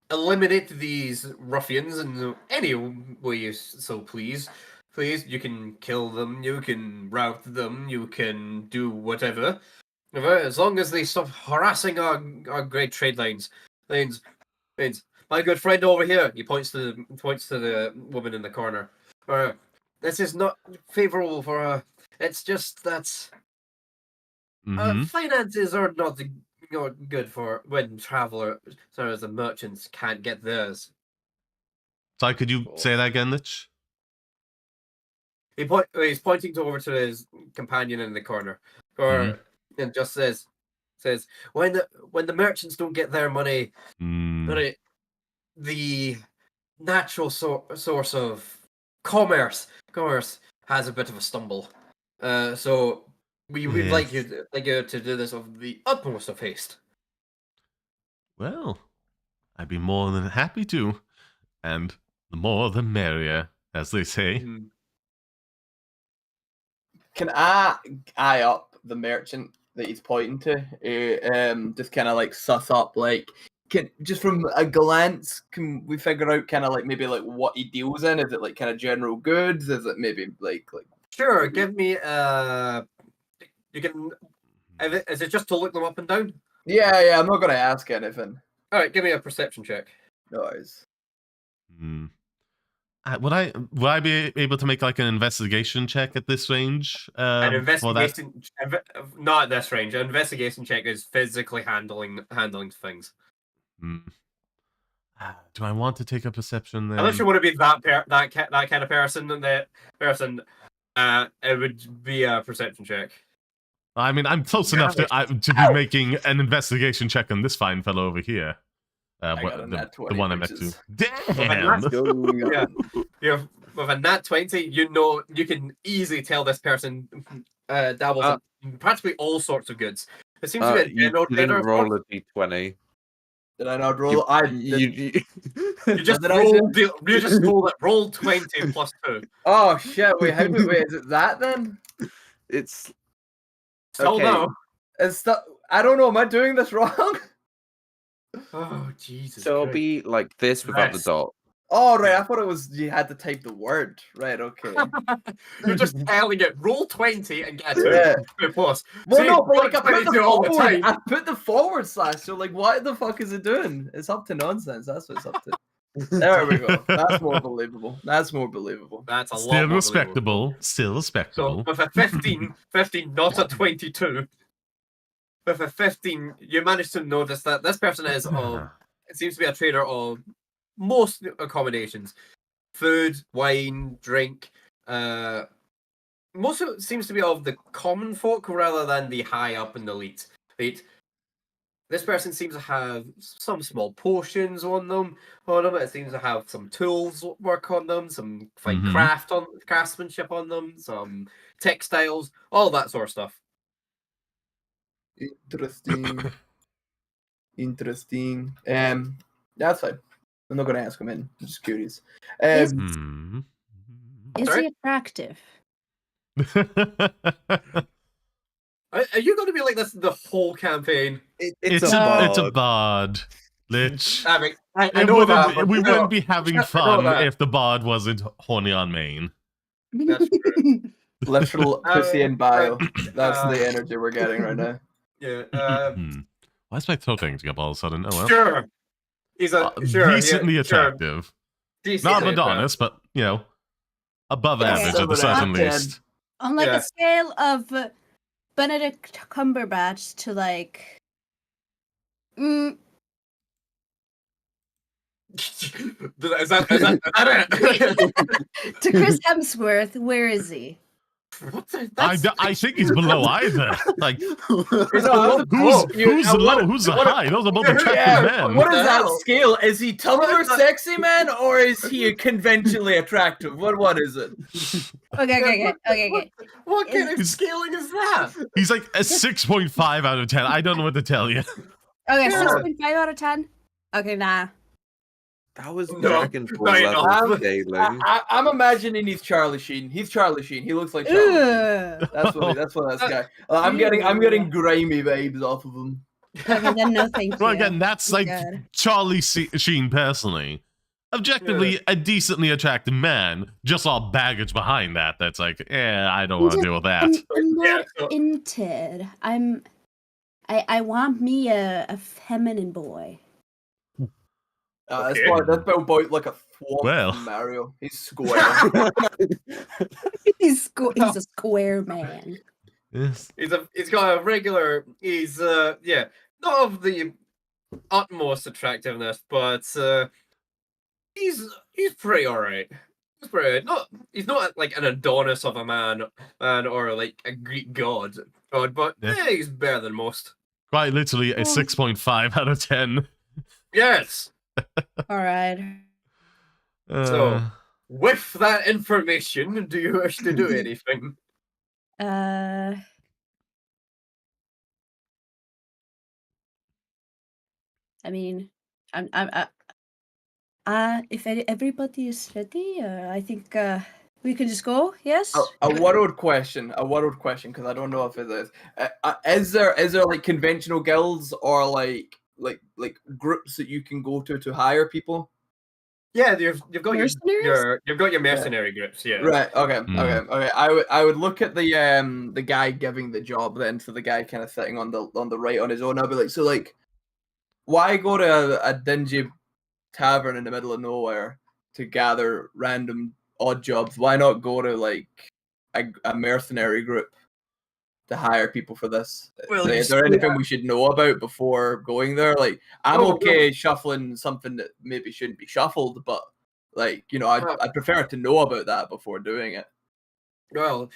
eliminate these ruffians in any way you so please. You can kill them, you can rout them, you can do whatever. As long as they stop harassing our great trade lanes. My good friend over here, he points to the woman in the corner. This is not favorable for her. It's just that finances are not good for when travelers and merchants can't get theirs. Sorry, could you say that again, Lich? He's pointing over to his companion in the corner, and just says, when the merchants don't get their money, the natural source of commerce has a bit of a stumble. So we'd like you to do this with the utmost of haste. Well, I'd be more than happy to, and the more the merrier, as they say. Can I eye up the merchant that he's pointing to? Just kind of like suss up, like, just from a glance, can we figure out kind of like maybe like what he deals in? Is it like kind of general goods? Is it maybe like? Sure, give me you can. Is it just to look them up and down? Yeah. I'm not gonna ask anything. All right, give me a perception check. Nice. Would I be able to make like an investigation check at this range? An investigation, not at this range. An investigation check is physically handling things. Do I want to take a perception then? Unless you want to be that kind of person, it would be a perception check. I mean, I'm close enough to be making an investigation check on this fine fellow over here. The one I met to. Damn! With a nat 20, you can easily tell this person dabbles in practically all sorts roll a d20. Did I not roll? You just rolled 20 plus 2. Oh shit! Wait, is it that then? It's still no. It's I don't know. Am I doing this wrong? Oh Jesus! So it'll be like this without the dot. Oh right, I thought it was you had to type the word. Right, okay. You're just telling it. Roll 20 and get a plus. Well, no, but like I put the forward slash. So like, what the fuck is it doing? It's up to nonsense. That's what it's up to. There we go. That's more believable. That's a lot still respectable. Still respectable. So with a 15, not a 22. With a 15, you manage to notice that this person is it seems to be a trader of most accommodations. Food, wine, drink, most of it seems to be of the common folk rather than the high up and elite. This person seems to have some small potions on them. It seems to have some tools work on them, some fine craftsmanship on them, some textiles, all that sort of stuff. Interesting. Interesting. That's fine. I'm not going to ask him in. I'm just curious. Is he attractive? Are you going to be like this the whole campaign? It's a bard, Lich. I mean, I know that. We wouldn't be having fun if the bard wasn't horny on main. That's true. Literal pussy in bio. That's the energy we're getting right now. Yeah. Why is my throat acting up all of a sudden? Oh well. Sure. He's decently attractive. Not Madonna's, but above average at the certain least. On like a scale of Benedict Cumberbatch to like is that it? to Chris Hemsworth, where is he? I think he's below either. Like, who's low? Who's the high? Those are both attractive men. What is that scale? Is he Tumblr sexy man, or is he conventionally attractive? What is it? Okay. What kind of scaling is that? He's like a 6.5 out of 10. I don't know what to tell you. Okay, 6.5 out of 10. Okay, nah. That was Dragon Ball level scaling. I'm imagining he's Charlie Sheen. He's Charlie Sheen. He looks like Charlie. That's what guy. I'm getting grimy vibes off of him. Okay, then no thank you. Well, again, that's like Charlie Sheen personally. Objectively, a decently attractive man. Just all baggage behind that. That's like, I don't want to deal with that. I'm not into. I want me a feminine boy. That's about like a swamp from Mario. He's square. He's a square man. Yes. He's got a regular. He's not of the utmost attractiveness, but he's pretty alright. He's pretty he's not like an Adonis of a man or like a Greek god, but he's better than most. Quite literally a 6.5 out of 10. Yes. All right. So, with that information, do you wish to do anything? I mean, if everybody is ready, I think we can just go. Yes. A world question, because I don't know if it is. Is there like conventional guilds or like groups that you can go to hire people? Yeah, you've got your mercenary groups. Yeah. Right. Okay. Okay. I would look at the guy giving the job then, so the guy kind of sitting on the right on his own. I'd be like, so like, why go to a dingy tavern in the middle of nowhere to gather random odd jobs? Why not go to like a mercenary group to hire people for this? Well, is there anything we should know about before going there? Like, I'm okay shuffling something that maybe shouldn't be shuffled, but like, I'd prefer to know about that before doing it. Well,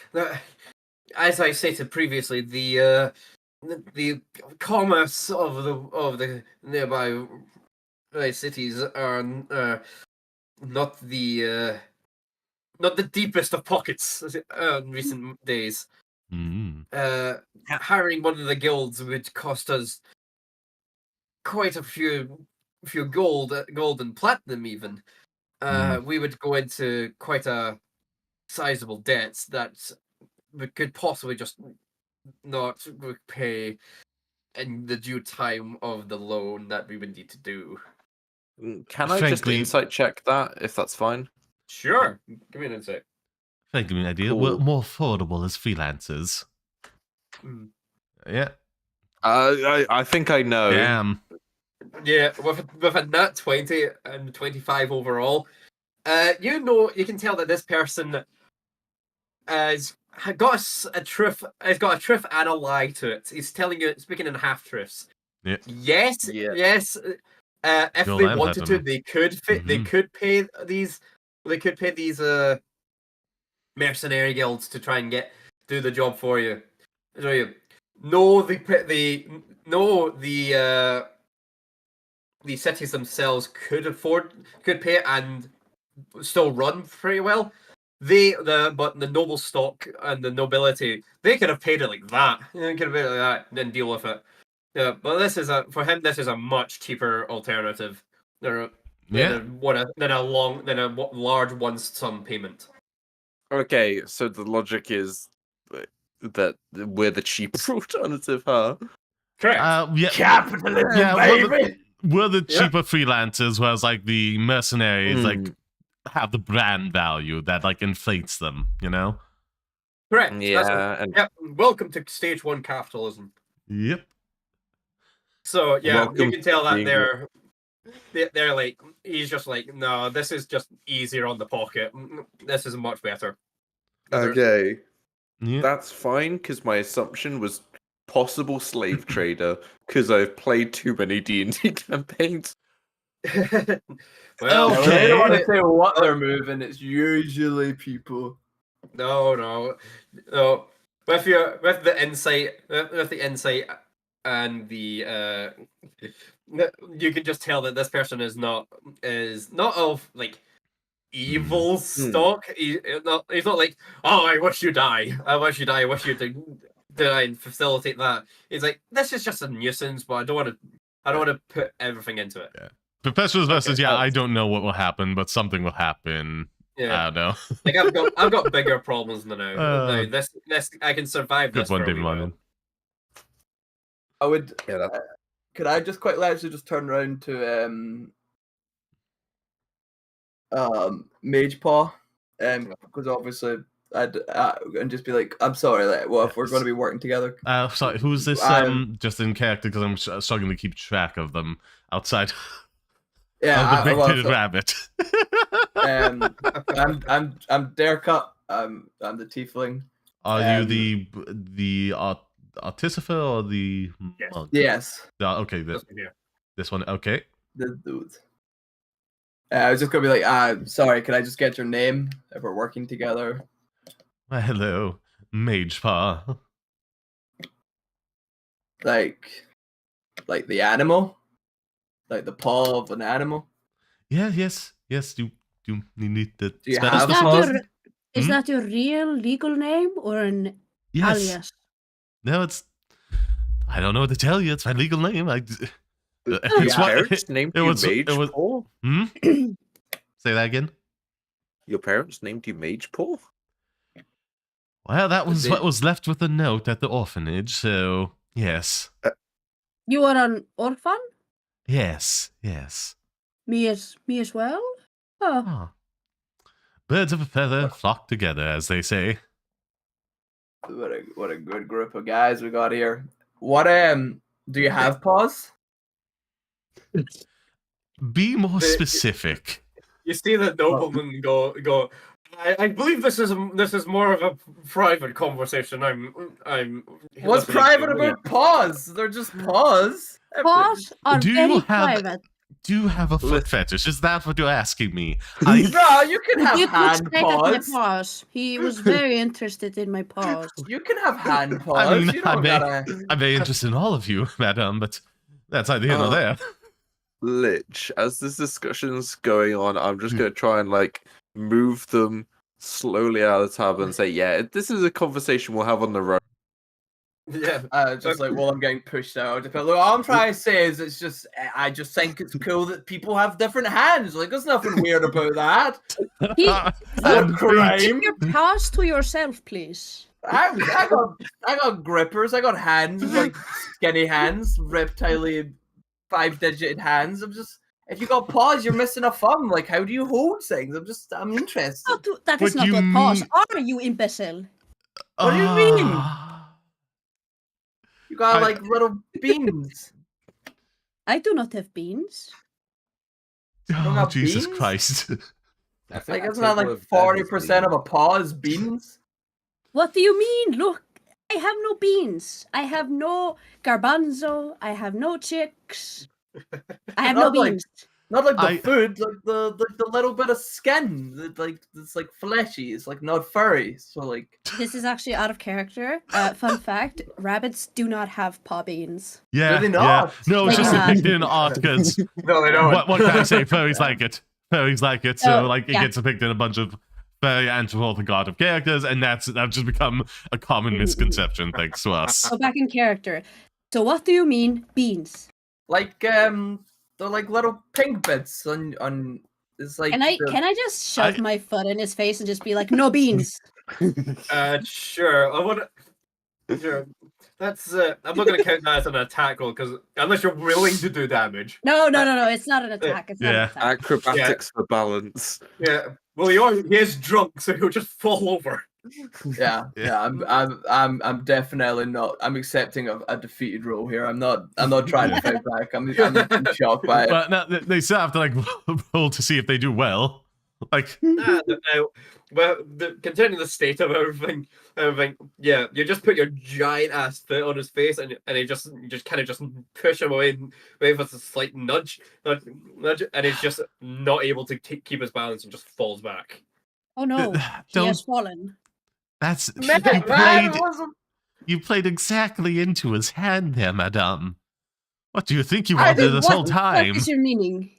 as I stated previously, the commerce of the nearby cities are not the deepest of pockets in recent days. Hiring one of the guilds would cost us quite a few gold and platinum even. We would go into quite a sizable debt that we could possibly just not repay in the due time of the loan that we would need to do. Can I just insight check that, if that's fine? Sure. Give me an insight. Thank you, my dear. We're more affordable as freelancers. Yeah. I think I know. Damn. Yeah, with a nat 20 and 25 overall, you can tell that this person has got a truth and a lie to it. He's speaking in half truths. Yeah. Yes. If they wanted to, they could pay these mercenary guilds to try and do the job for you. So you know the cities themselves could pay it and still run pretty well. But the noble stock and the nobility, they could have paid it like that. They could have paid it like that and then deal with it. Yeah, but this is for him. This is a much cheaper alternative than a large one-sum payment. Okay, so the logic is that we're the cheaper alternative, huh? Correct. Yeah. Capitalism, baby. We're the cheaper freelancers, whereas like the mercenaries like have the brand value that like inflates them, you know? Correct. Yeah. Welcome to stage 1 capitalism. Yep. So yeah, Welcome you can tell to that they're like, he's just like, no, this is just easier on the pocket. This is much better. Okay. Yeah. That's fine, because my assumption was possible slave trader, because I've played too many D&D campaigns. Well, I don't want to say what they're moving. It's usually people. No. With the insight, and the you can just tell that this person is not of like evil stock. He's not like, oh, I wish you die. I wish you die. I wish you die and facilitate that. He's like, this is just a nuisance, but I don't want to put everything into it. Yeah. Professional's message, I don't know what will happen, but something will happen. Yeah. I don't know. Like I've got bigger problems than now. This I can survive Good this one, for a David wee while. London. I would. Could I just quite actually just turn around to Magepaw, because obviously and just be like, I'm sorry, like, well, if we're going to be working together. Sorry, who's this? Just in character, because I'm struggling to keep track of them outside. Yeah, the big-titted rabbit. I'm Dercut. I'm the tiefling. Are you the Artificer or the monk? Yes. Okay, this one. Okay. The dude. I was just gonna be like, sorry, can I just get your name if we're working together? Well, hello, Magepaw. Like the animal, like the paw of an animal. Yeah. Yes. You need the. Do you spell have the Is that your real legal name or an alias? No, I don't know what to tell you. It's my legal name. Your parents named you Magepaw? Say that again. Your parents named you Magepaw? Well, that was what was left with the note at the orphanage. So yes. You are an orphan? Yes. Me as well? Oh. Birds of a feather flock together, as they say. What a good group of guys we got here. What do you have paws? Be more specific. You see the nobleman go. I believe this is more of a private conversation. I'm. What's private about paws? They're just paws. Paws are very private. Do you have a foot fetish? Is that what you're asking me? No, you can have hand paws. My paws. He was very interested in my paws. You can have hand paws. I mean, you don't I'm very interested in all of you, madam, but that's neither here nor there. Lich, as this discussion's going on, I'm just going to try and like move them slowly out of the table and say, yeah, this is a conversation we'll have on the road. Yeah, just like while I'm getting pushed out. Look, all I'm trying to say is I just think it's cool that people have different hands. Like, there's nothing weird about that. Not crime. Keep your paws to yourself, please. I got grippers. I got hands, like skinny hands, reptile 5-digit hands. If you got paws, you're missing a thumb. Like, how do you hold things? I'm interested. That is not what paws are, you imbecile. What do you mean? You got like little beans. I do not have beans. Oh, Jesus Christ. Like, isn't that like 40% of a paw is beans? What do you mean? Look, I have no beans. I have no garbanzo. I have no chicks. I have no beans. Not like the food, like the little bit of skin. It's like fleshy. It's like not furry. So like this is actually out of character. Fun fact: rabbits do not have paw beans. Yeah, do they not? Yeah. No, it's just depicted in art because no, they don't. What can I say? Furries like it. Furries like it. So like it gets depicted in a bunch of very anthropomorphic characters, and that's just become a common misconception thanks to us. Go back in character. So what do you mean beans? Like they're like little pink bits on. It's like. Can I just shove my foot in his face and just be like, no beans? Sure. I want to. Sure. That's. I'm not going to count that as an attack roll because unless you're willing to do damage. No. It's not an attack. It's not an attack. Acrobatics for balance. Yeah. Well, he is drunk, so he'll just fall over. Yeah. I'm definitely not. I'm accepting a defeated roll here. I'm not trying to fight back. I'm shocked by it. But now they still have to like roll to see if they do well. Like, well, considering the state of everything, yeah, you just put your giant ass foot on his face, and he just kind of push him away, with a slight nudge, and he's just not able to keep his balance and just falls back. Oh no, he has fallen. That's you played exactly into his hand there, madame. What do you think you wanted this whole time? What is your meaning?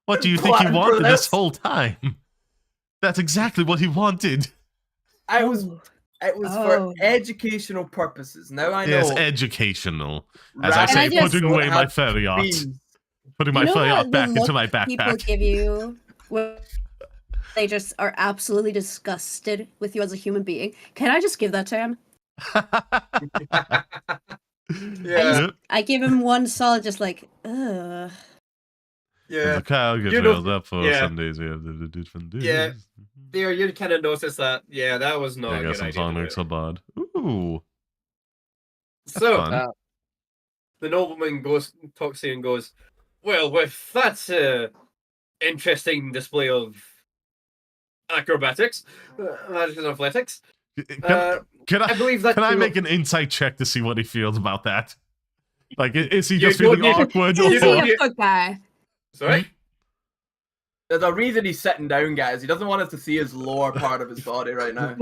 What do you think he wanted this whole time? That's exactly what he wanted. It was for educational purposes. Now I know. Yes, educational. As I say, putting away my furry art. Putting my furry art back into my backpack. People give you, they just are absolutely disgusted with you as a human being. Can I just give that to him? Yeah. I give him one solid, just like, ugh. Yeah. The cow gets railed up for Sundays. We have the different days. Yeah. There, you kind of notice that. Yeah, that was not. I got some song lyrics about. Ooh. So, the nobleman talks to you and goes, "Well, with that interesting display of acrobatics, athletics, can I believe that. Can I make an insight check to see what he feels about that? Like, is he just feeling awkward? Is he a foot guy? Sorry? There's a reason he's sitting down, guys. He doesn't want us to see his lower part of his body right now.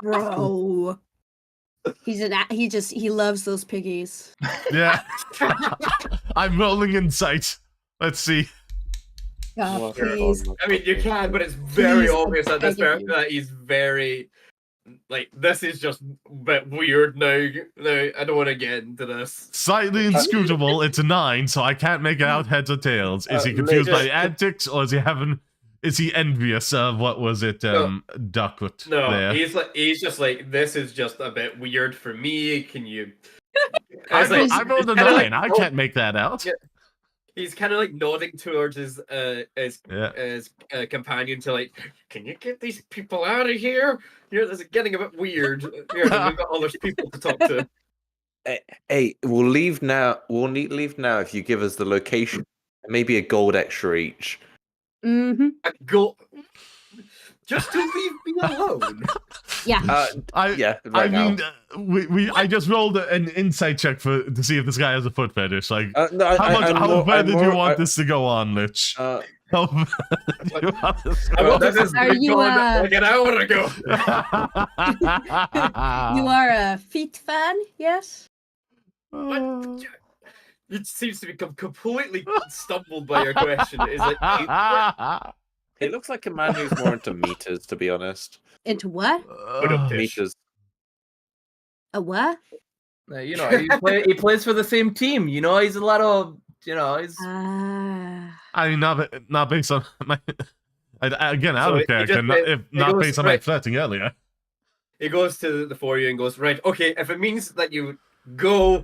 Bro. He loves those piggies. Yeah. I'm rolling insight. Let's see. God, please. I mean, you can, but it's very obvious that he's very... Like, this is just a bit weird now. No, I don't want to get into this. Slightly inscrutable. It's a 9, so I can't make out heads or tails. Is he confused by antics, or is he envious of what was it, Duckwood? No, there? he's just like, this is just a bit weird for me. Can you? I rolled a 9. I can't make that out. Yeah. He's kind of like nodding towards his companion to like, can you get these people out of here? This is getting a bit weird. Here, we've got other people to talk to. Hey, we'll leave now. We'll leave now if you give us the location. Maybe a gold extra each. Mm-hmm. Just to leave me alone. Yeah. I just rolled an insight check to see if this guy has a foot fetish. Like, no, how far did you want this to go on, Lich? I wanted this to be gone like an hour ago. You are a feet fan, yes? It seems to become completely stumbled by your question. It's like, he looks like a man who's more into meters, to be honest. Into what? Meters. A what? You know, he plays for the same team. You know, he's a lot of, you know, he's. I mean, not based on my. Again, out of character, not based on my flirting earlier. He goes to the four of you and goes, right, okay, if it means that you go,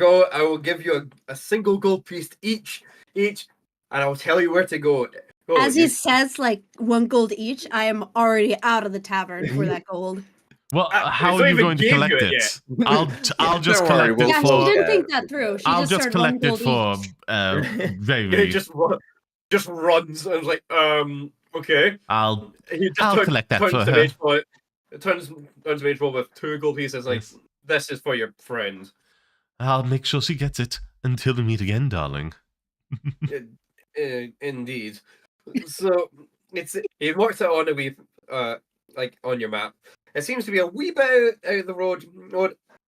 I will give you a single gold piece each, and I will tell you where to go. As he says, like, 1 gold each, I am already out of the tavern for that gold. Well, how are you going to collect it? I'll just collect it for... Yeah, she didn't think that through. I'll just collect it for Rave. He just runs and is like, okay. I'll collect that for her. Turns to Magepaw with 2 gold pieces, like, this is for your friend. I'll make sure she gets it until we meet again, darling. Indeed. So it works out on a wee like on your map. It seems to be a wee bit out of the road,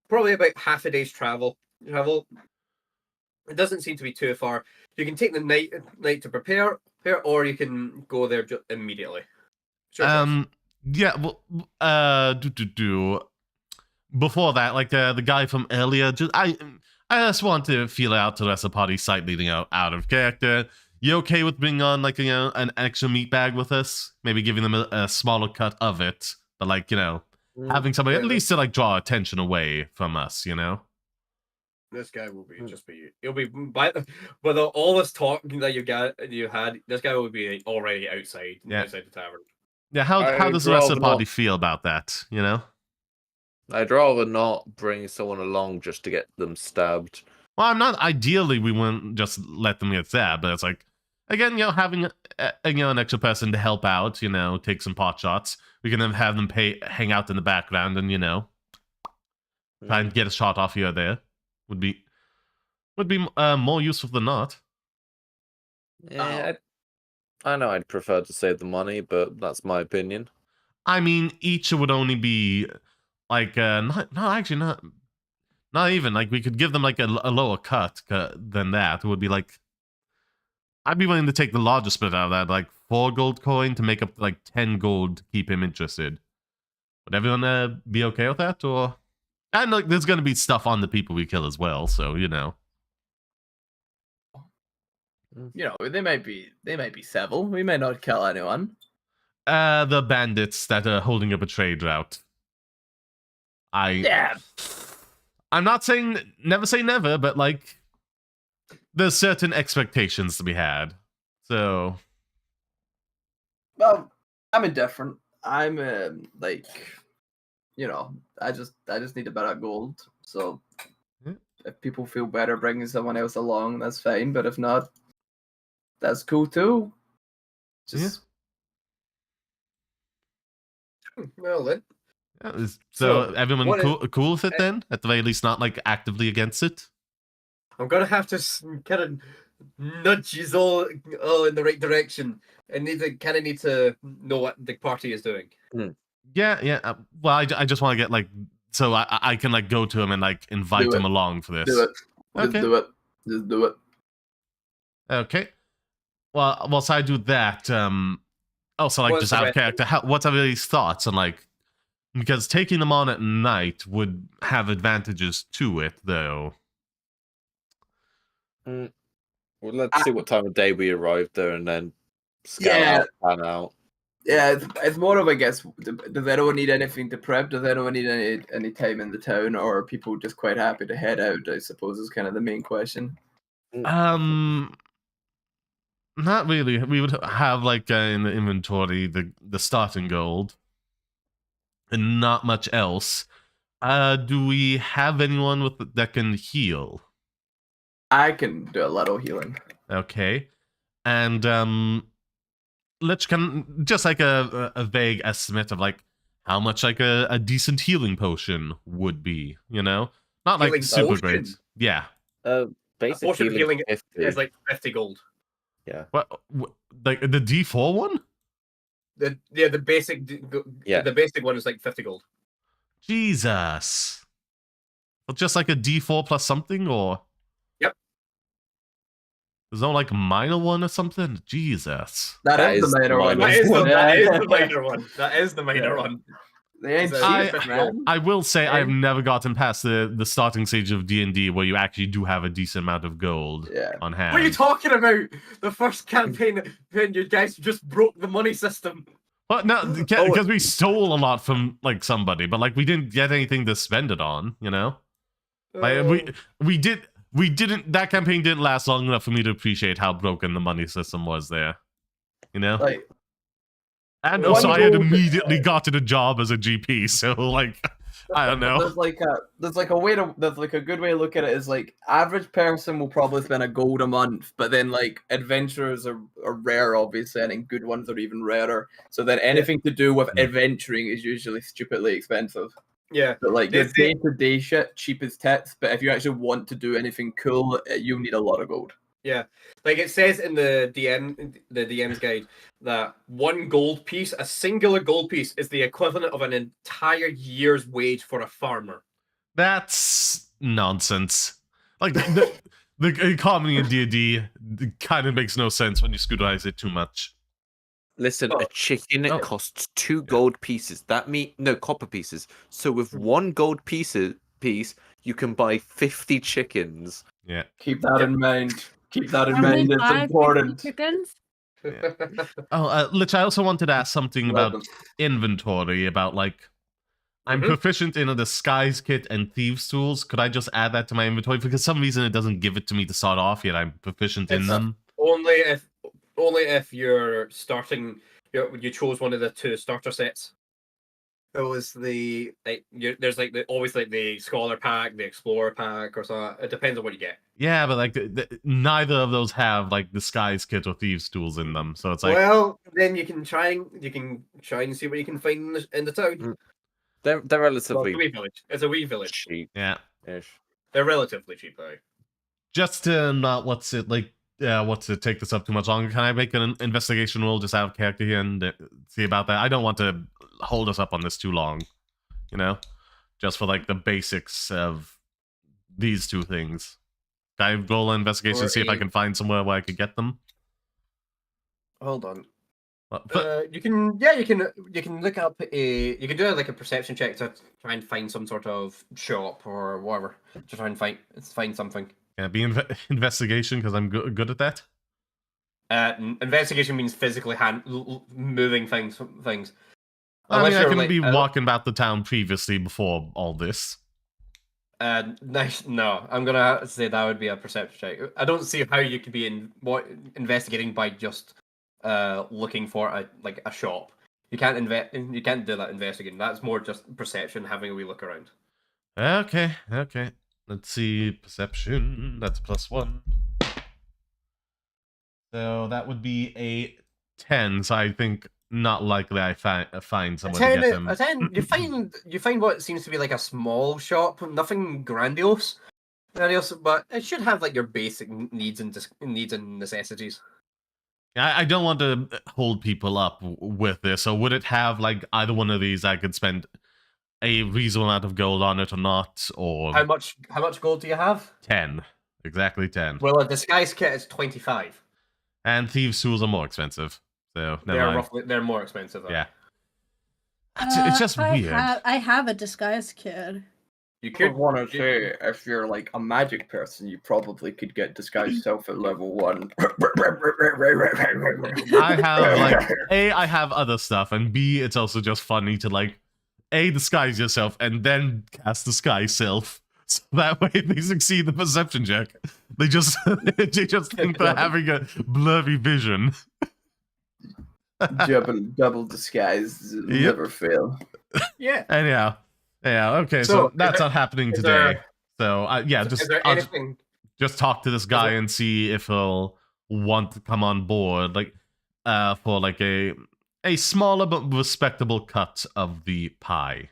probably about half a day's travel. It doesn't seem to be too far. You can take the night to prepare, or you can go there immediately. Sure. Yeah. Well, before that, like the guy from earlier, I just want to feel out the rest of the party site leading out of character. You okay with bringing on like an extra meat bag with us? Maybe giving them a smaller cut of it, but like having somebody at least to like draw attention away from us. This guy will be he'll be with all this talk that you had. This guy will be already outside the tavern. Yeah, how does the rest of the party feel about that? I'd rather not bring someone along just to get them stabbed. Well, I'm not. Ideally, we wouldn't just let them get stabbed, but it's like, again, having an extra person to help out, take some pot shots. We can then have them hang out in the background and try and get a shot off here or there. Would be more useful than not. Yeah, I know I'd prefer to save the money, but that's my opinion. I mean, each would only be like not even like we could give them like a lower cut than that. It would be like I'd be willing to take the largest bit out of that, like 4 gold coin to make up like 10 gold to keep him interested. Would everyone be okay with that? Or and like there's gonna be stuff on the people we kill as well, so they might be civil. We may not kill anyone. The bandits that are holding up a trade route. I'm not saying never say never, but like there's certain expectations to be had. So well, I'm indifferent. I'm I just need a bit of gold. So if people feel better bringing someone else along, that's fine. But if not, that's cool too. Well then. So everyone cool with it then? At the very least, not like actively against it. I'm gonna have to kind of nudge you all in the right direction, and need to know what the party is doing. Yeah. Well, I just want to get like so I can like go to him and like invite him along for this. Do it. Okay. Just do it. Okay. Well, whilst I do that, also like just out of character, what's everybody's thoughts on like because taking them on at night would have advantages to it, though. Well, let's see what time of day we arrive there, and then plan out. Yeah, it's more of, I guess, does anyone need anything to prep? Does anyone need any time in the town, or are people just quite happy to head out? I suppose is kind of the main question. Not really. We would have like in the inventory the starting gold, and not much else. Do we have anyone that can heal? I can do a little healing. Okay, and let's just like a vague estimate of like how much like a decent healing potion would be. Not like healing super potion? great. Yeah. Basic Potion healing 50. is like 50 gold. Yeah. What like the D4 one? The basic the basic one is like 50 gold. Jesus. Well, just like a D4 plus something, or yep. There's no like minor one or something. Jesus. That is the minor one. That is the minor one. That is the minor one. I will say I've never gotten past the starting stage of D&D where you actually do have a decent amount of gold on hand. What are you talking about? The first campaign, you guys just broke the money system. Well, no, because we stole a lot from like somebody, but like we didn't get anything to spend it on. Like we didn't. That campaign didn't last long enough for me to appreciate how broken the money system was there. Like. And also, I had immediately gotten a job as a GP, so like, I don't know. There's like a good way to look at it is like average person will probably spend a gold a month, but then like adventurers are rare, obviously, and good ones are even rarer. So then anything to do with adventuring is usually stupidly expensive. Yeah, but like your day-to-day shit, cheap as tits. But if you actually want to do anything cool, you'll need a lot of gold. Yeah, like it says in the DM's guide that one gold piece, a singular gold piece, is the equivalent of an entire year's wage for a farmer. That's nonsense. Like the economy in D&D kind of makes no sense when you scrutinize it too much. Listen, a chicken costs 2 gold pieces. That copper pieces. So with 1 gold piece, you can buy 50 chickens. Yeah. Keep that in mind. Keep that in mind. It's important. Chickens? Yeah. Lich, I also wanted to ask something about inventory, about like, I'm proficient in a disguise kit and thieves tools. Could I just add that to my inventory? Because for some reason it doesn't give it to me to start off yet. I'm proficient in them. Only if you're starting, you chose one of the 2 starter sets. It was there's always the scholar pack, the explorer pack, or so. It depends on what you get. Yeah, but like neither of those have like disguise kit or thieves tools in them, so it's like. Well, then you can try and see what you can find in the town. They're relatively. It's a wee village. Cheap. Yeah. They're relatively cheap though. Just to not take this up too much longer, can I make an investigation roll just out of character here and see about that? I don't want to hold us up on this too long, just for like the basics of these 2 things. Can I roll an investigation to see if I can find somewhere where I could get them? Hold on. You can look up you can do like a perception check to try and find some sort of shop or whatever to try and find something. Yeah, be investigation because I'm good at that. Investigation means physically moving things. I mean, I can be walking about the town previously before all this. Nice. No, I'm gonna say that would be a perception check. I don't see how you could be investigating by just looking for a shop. You can't You can't do that investigating. That's more just perception, having a wee look around. Okay. Let's see, perception. That's +1. So that would be a 10. So I think not likely I find someone to get them. A 10. You find what seems to be like a small shop. Nothing grandiose, but it should have like your basic needs and necessities. I don't want to hold people up with this. So would it have like either one of these I could spend a reasonable amount of gold on it or not? Or how much gold do you have? 10. Exactly 10. Well, a disguise kit is 25. And thieves' tools are more expensive. So they're more expensive. Though. Yeah. It's just weird. I have a disguise kit. You could want to say, if you're like a magic person, you probably could get disguise self at level 1. I have like I have other stuff, and B, it's also just funny to like disguise yourself and then cast disguise self, so that way they succeed the perception check. They just think they're having a blurry vision. double disguise never fail. Yeah. Anyhow, okay, so that's not happening today. Just talk to this guy and see if he'll want to come on board, like for like a smaller but respectable cut of the pie,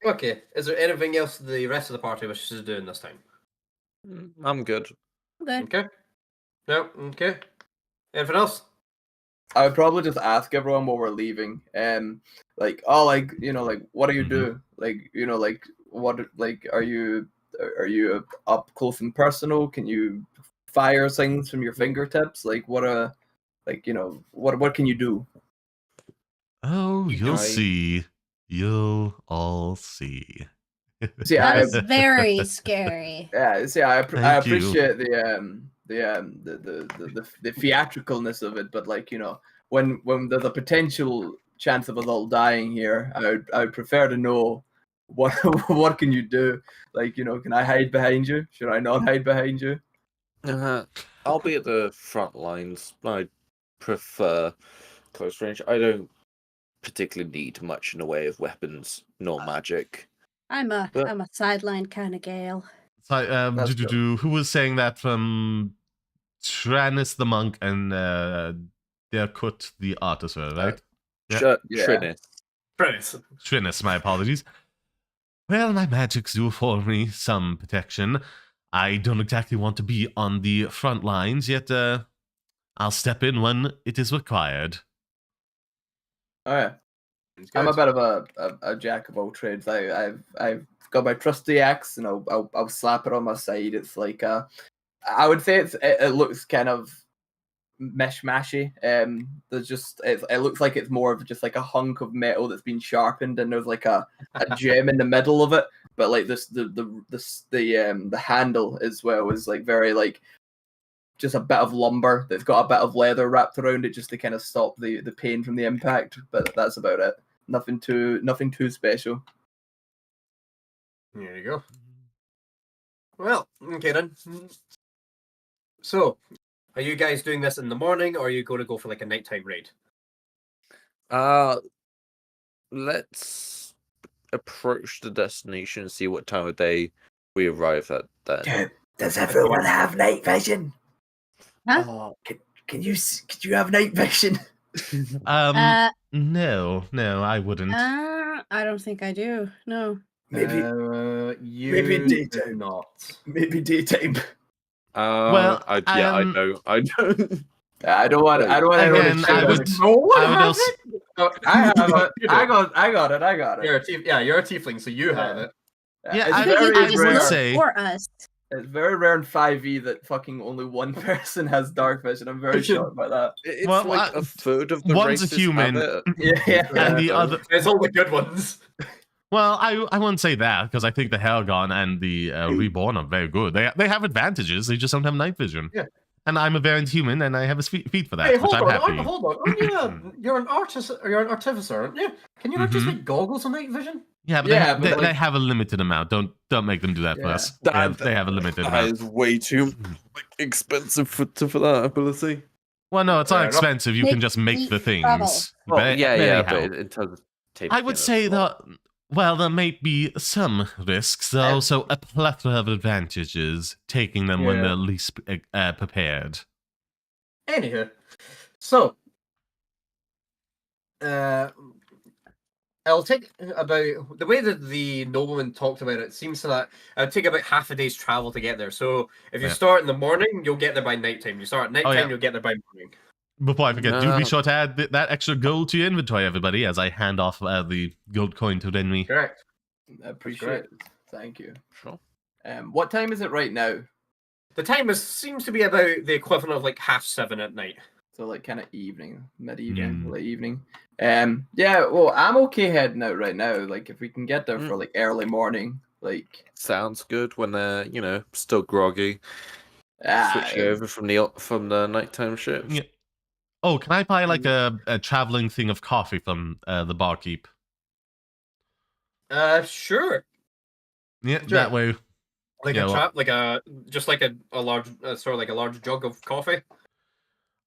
Okay. Is there anything else the rest of the party wishes to do in this time? I'm good. Okay. No. Okay. Anything else? I would probably just ask everyone while we're leaving, what do you do? Are you up close and personal? Can you fire things from your fingertips? What can you do? Oh, you'll see. You'll all see. See, that is very scary. Yeah, see, I appreciate the theatricalness of it, but when there's a potential chance of us all dying here, I would prefer to know what can you do? Can I hide behind you? Should I not hide behind you? I'll be at the front lines. I prefer close range. I don't particularly need much in the way of weapons nor magic. I'm a sideline kind of gal. Who was saying that from Tranus the monk and Derkut the artisan, right? Trinus, my apologies. Well, my magics do afford me some protection. I don't exactly want to be on the front lines, yet I'll step in when it is required. Oh yeah. I'm a bit of a jack of all trades. I've got my trusty axe, and I'll slap it on my side. It's like I would say it looks kind of mishmashy. There's just it looks like it's more of just like a hunk of metal that's been sharpened, and there's like a gem in the middle of it. But like the handle as well is like very like just a bit of lumber that's got a bit of leather wrapped around it just to kind of stop the pain from the impact. But that's about it. Nothing too special. There you go. Well, okay then. So, are you guys doing this in the morning, or are you going to go for like a nighttime raid? Let's approach the destination and see what time of day we arrive at. Then. Does everyone have night vision? Huh? Oh, could you have night vision? No, I wouldn't. I don't think I do. No. Maybe daytime. Not. Maybe daytime. Well, I know. I don't. I don't want Again, I would also. I have it. I got it. You're a tiefling, so you have it. Yeah, it's I would say. For us. It's very rare in 5e that fucking only one person has dark vision. I'm very shocked by that. It's like a third of the one's a races human, have yeah, and the other. It's all the good ones. Well, I wouldn't say that, because I think the Helgon and the Reborn are very good. They have advantages. They just don't have night vision. Yeah. And I'm a variant human, and I have a feat for that, Hey, which hold I'm on, happy. hold on. You're an artist, or you're an artificer, aren't you? Can you not just make goggles of night vision? Yeah, but they have a limited amount. Don't make them do that for us. They have a limited amount. That is way too expensive for that ability. Well, no, it's not expensive. You can just make the things. Well, but in terms of taping I would say that. Well, there may be some risks. There are also a plethora of advantages taking them when they're least prepared. Anywho, so I'll take about the way that the nobleman talked about it. Seems that it'll take about half a day's travel to get there. So if you start in the morning, you'll get there by nighttime. You start at nighttime, you'll get there by morning. Before I forget, do be sure to add that extra gold to your inventory, everybody, as I hand off the gold coin to Renly. Correct. I appreciate it. Thank you. Sure. What time is it right now? The time seems to be about the equivalent of like 7:30 at night. So like kind of evening, mid-evening, late evening. Yeah, well, I'm okay heading out right now. Like if we can get there for like early morning, like sounds good when they're still groggy. Switch over from the nighttime shift. Yeah. Oh, can I buy like a traveling thing of coffee from the barkeep? Sure. Yeah, that way. Like a large sort of like a large jug of coffee.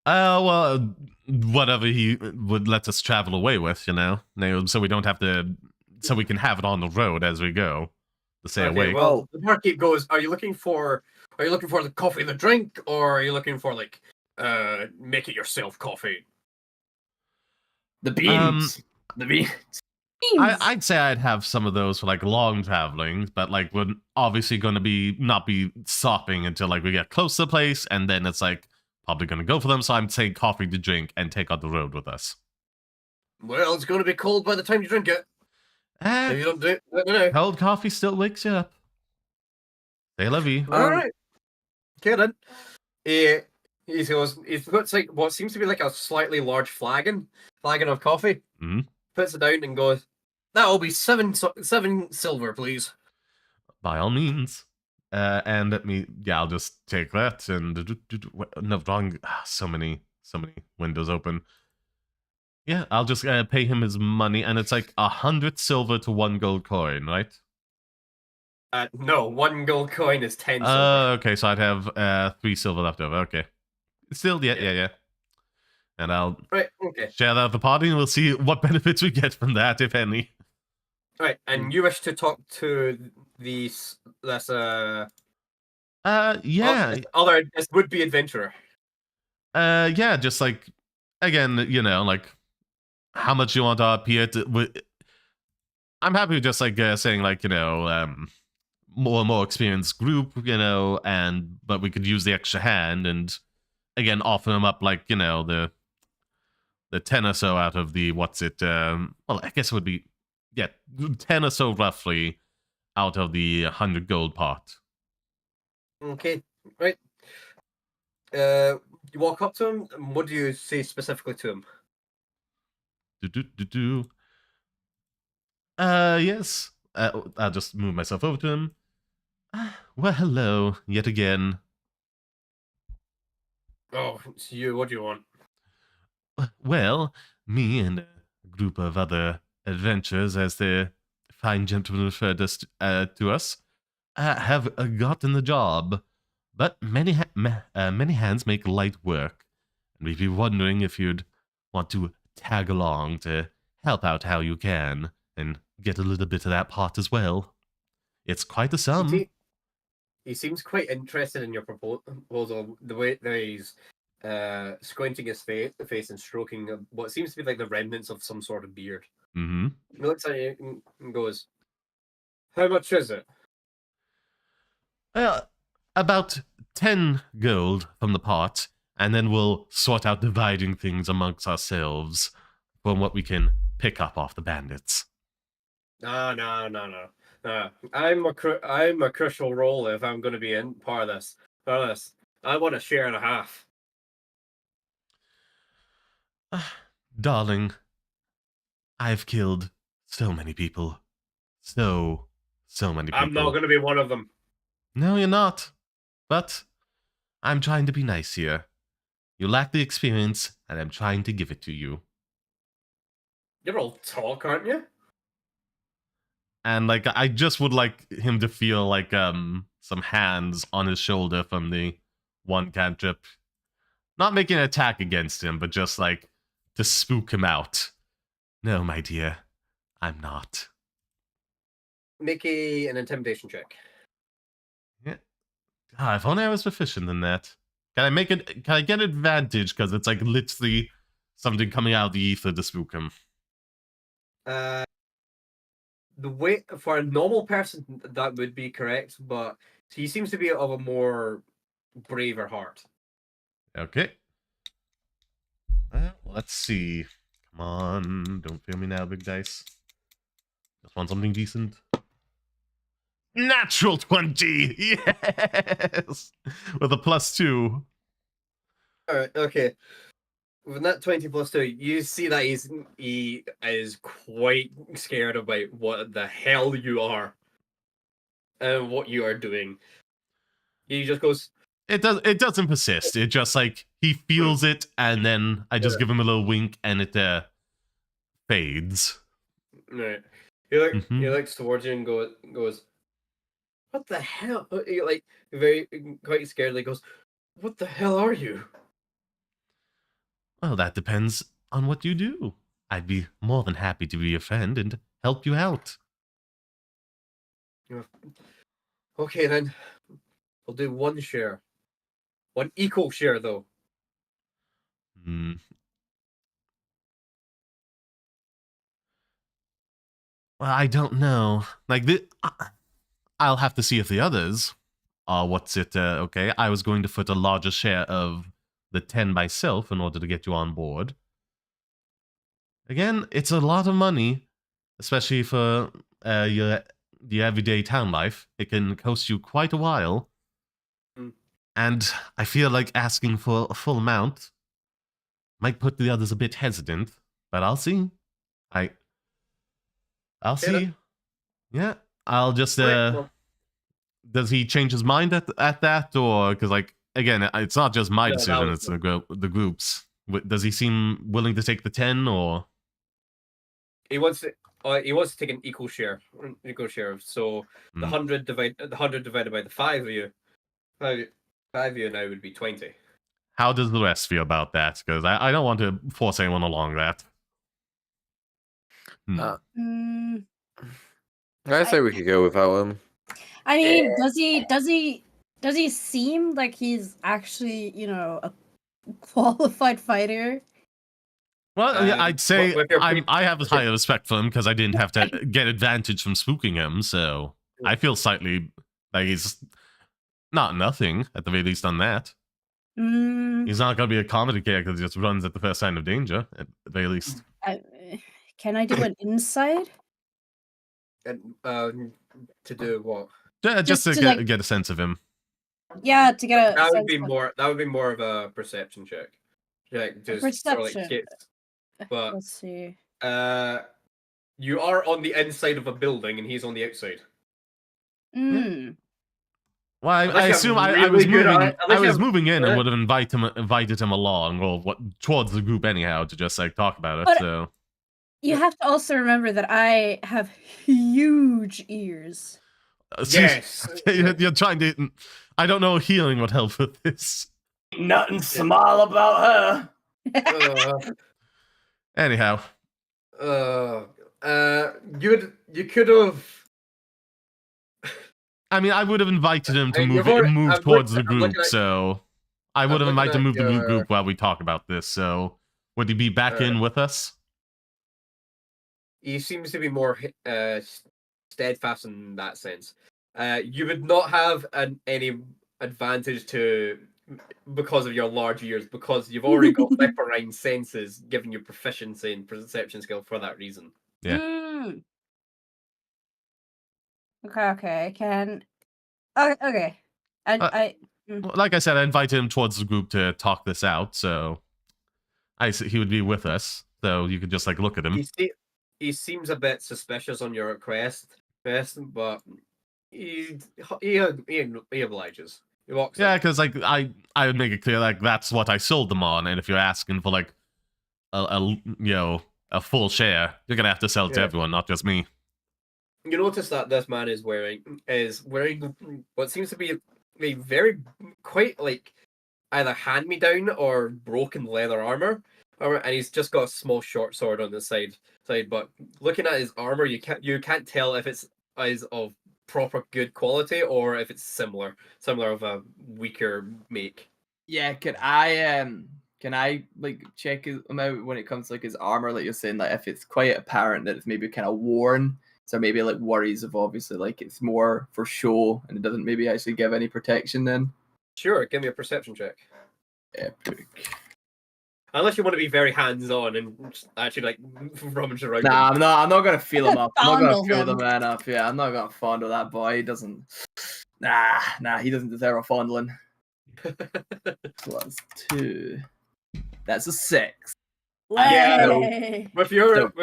Well, whatever he would let us travel away with, so we don't have to, so we can have it on the road as we go to stay awake. Well, the barkeep goes, are you looking for the coffee, the drink, or are you looking for like make it yourself coffee? The beans. The beans. I'd say I'd have some of those for like long traveling, but like we're obviously going to not be stopping until like we get close to the place, and then it's like probably going to go for them. So I'm saying coffee to drink and take on the road with us. Well, it's going to be cold by the time you drink it. If you don't do it, let me know. Cold coffee still wakes you up. They love you. All right. Okay then. He puts like what seems to be like a slightly large flagon of coffee. Mm-hmm. Puts it down and goes, "That'll be seven silver, please." By all means. And I'll just take that and no, wrong. So many windows open. Yeah, I'll just pay him his money, and it's like 100 silver to 1 gold coin, right? No, 1 gold coin is 10 silver. Okay, so I'd have 3 silver left over. Okay, still, yeah. And I'll share that with the party, and we'll see what benefits we get from that, if any. Right, and you wish to talk to this would-be adventurer. Yeah, just like, again, like how much you want to appear to. I'm happy with just like saying like more experienced group, you know, but we could use the extra hand and again offer them up like, you know, the 10 or so out of the well, I guess it would be 10 or so roughly out of the 100 gold pot. Okay, right. You walk up to him, and what do you say specifically to him? Yes. I'll just move myself over to him. Well, hello, yet again. Oh, it's you. What do you want? Well, me and a group of other adventurers, as the fine gentleman referred to us, have gotten the job. But many hands make light work, and we'd be wondering if you'd want to tag along to help out how you can, and get a little bit of that pot as well. It's quite a sum. He seems quite interested in your proposal. The way that he's squinting his face and stroking what seems to be like the remnants of some sort of beard. Mm-hmm. He looks at you and goes, "How much is it?" Well, about 10 gold from the pot, and then we'll sort out dividing things amongst ourselves from what we can pick up off the bandits. No. I'm a crucial role if I'm going to be in part of this. I want a share and a half. Darling, I've killed so many people. So many people. I'm not going to be one of them. No, you're not. But I'm trying to be nice here. You lack the experience, and I'm trying to give it to you. You're all talk, aren't you? And like, I just would like him to feel like some hands on his shoulder from the one cantrip. Not making an attack against him, but just like to spook him out. No, my dear, I'm not. Make an intimidation check. Yeah. If only I was proficient in that. Can I make it? Can I get advantage because it's like literally something coming out of the ether to spook him? The way for a normal person that would be correct, but he seems to be of a more braver heart. Okay. Well, let's see. Come on, don't fail me now, big dice. Just want something decent. Natural 20! Yes! With a +2. Alright, okay. With that 20 plus 2, you see that he is quite scared about what the hell you are. And what you are doing. He just goes... It doesn't persist. It just like, he feels it, and then I just give him a little wink, and it fades. Right. He looks towards you and goes, what the hell? He like very quite scaredly goes, what the hell are you? Well, that depends on what you do. I'd be more than happy to be your friend and help you out. Okay then. We'll do one share. One equal share though. Well, I don't know. Like, I'll have to see if the others are okay. I was going to foot a larger share of the 10 myself in order to get you on board. Again, it's a lot of money, especially for the everyday town life. It can cost you quite a while. And I feel like asking for a full amount might put the others a bit hesitant, but I'll see. I'll see. Yeah, I'll just... does he change his mind at that? Or, because, like, again, it's not just my decision, it's the group's. Does he seem willing to take the 10, or...? He wants to take an equal share. So the 100 divided by the 5 of you. 5 of you now would be 20. How does the rest feel about that? Because I don't want to force anyone along that. I say we could go without him. I mean, does he seem like he's actually, you know, a qualified fighter? Well, I'd say I have a higher respect for him because I didn't have to get advantage from spooking him, so I feel slightly Like, he's not nothing, at the very least, on that. He's not going to be a comedy character that just runs at the first sign of danger, at the very least. Can I do an inside? And to do what? Just to like, get a sense of him. Yeah, to get a that would sense be of... more. That would be more of a perception check. Like just perception. Sort of like but let's see. You are on the inside of a building, and he's on the outside. Mm. Well, I assume I was moving in and would have invited him along, well, towards the group anyhow, to just like talk about it. But so you have to also remember that I have huge ears. Yes, you're trying to. I don't know. Healing would help with this. Nothing small about her. Anyhow. You could have. I mean, I would have invited him to move towards the group, so I would have invited him to move to the group while we talk about this. So, would he be back in with us? He seems to be more steadfast in that sense. You would not have any advantage because of your large ears, because you've already got leporine senses, giving you proficiency in perception skill for that reason. Yeah. Okay, I can. Okay. Like I said, I invited him towards the group to talk this out, so he would be with us, so you could just like look at him. He seems a bit suspicious on your request, but he obliges. He walks. Yeah, because like I would make it clear like that's what I sold them on, and if you're asking for like a full share, you're gonna have to sell it to everyone, not just me. You notice that this man is wearing what seems to be a very quite like either hand-me-down or broken leather armor, and he's just got a small short sword on the side. But looking at his armor, you can't tell if it's of proper good quality or if it's similar of a weaker make. Yeah, can I like check him out when it comes to like his armor? Like you're saying, like if it's quite apparent that it's maybe kind of worn. So maybe like worries of obviously like it's more for show and it doesn't maybe actually give any protection then. Sure, give me a perception check. Epic. Unless you want to be very hands-on and actually like rummage around. Nah, I'm not gonna feel him up. I'm not gonna feel the man up. Yeah, I'm not gonna fondle that boy. He doesn't. Nah, he doesn't deserve a fondling. +2. That's a 6. Yeah. With your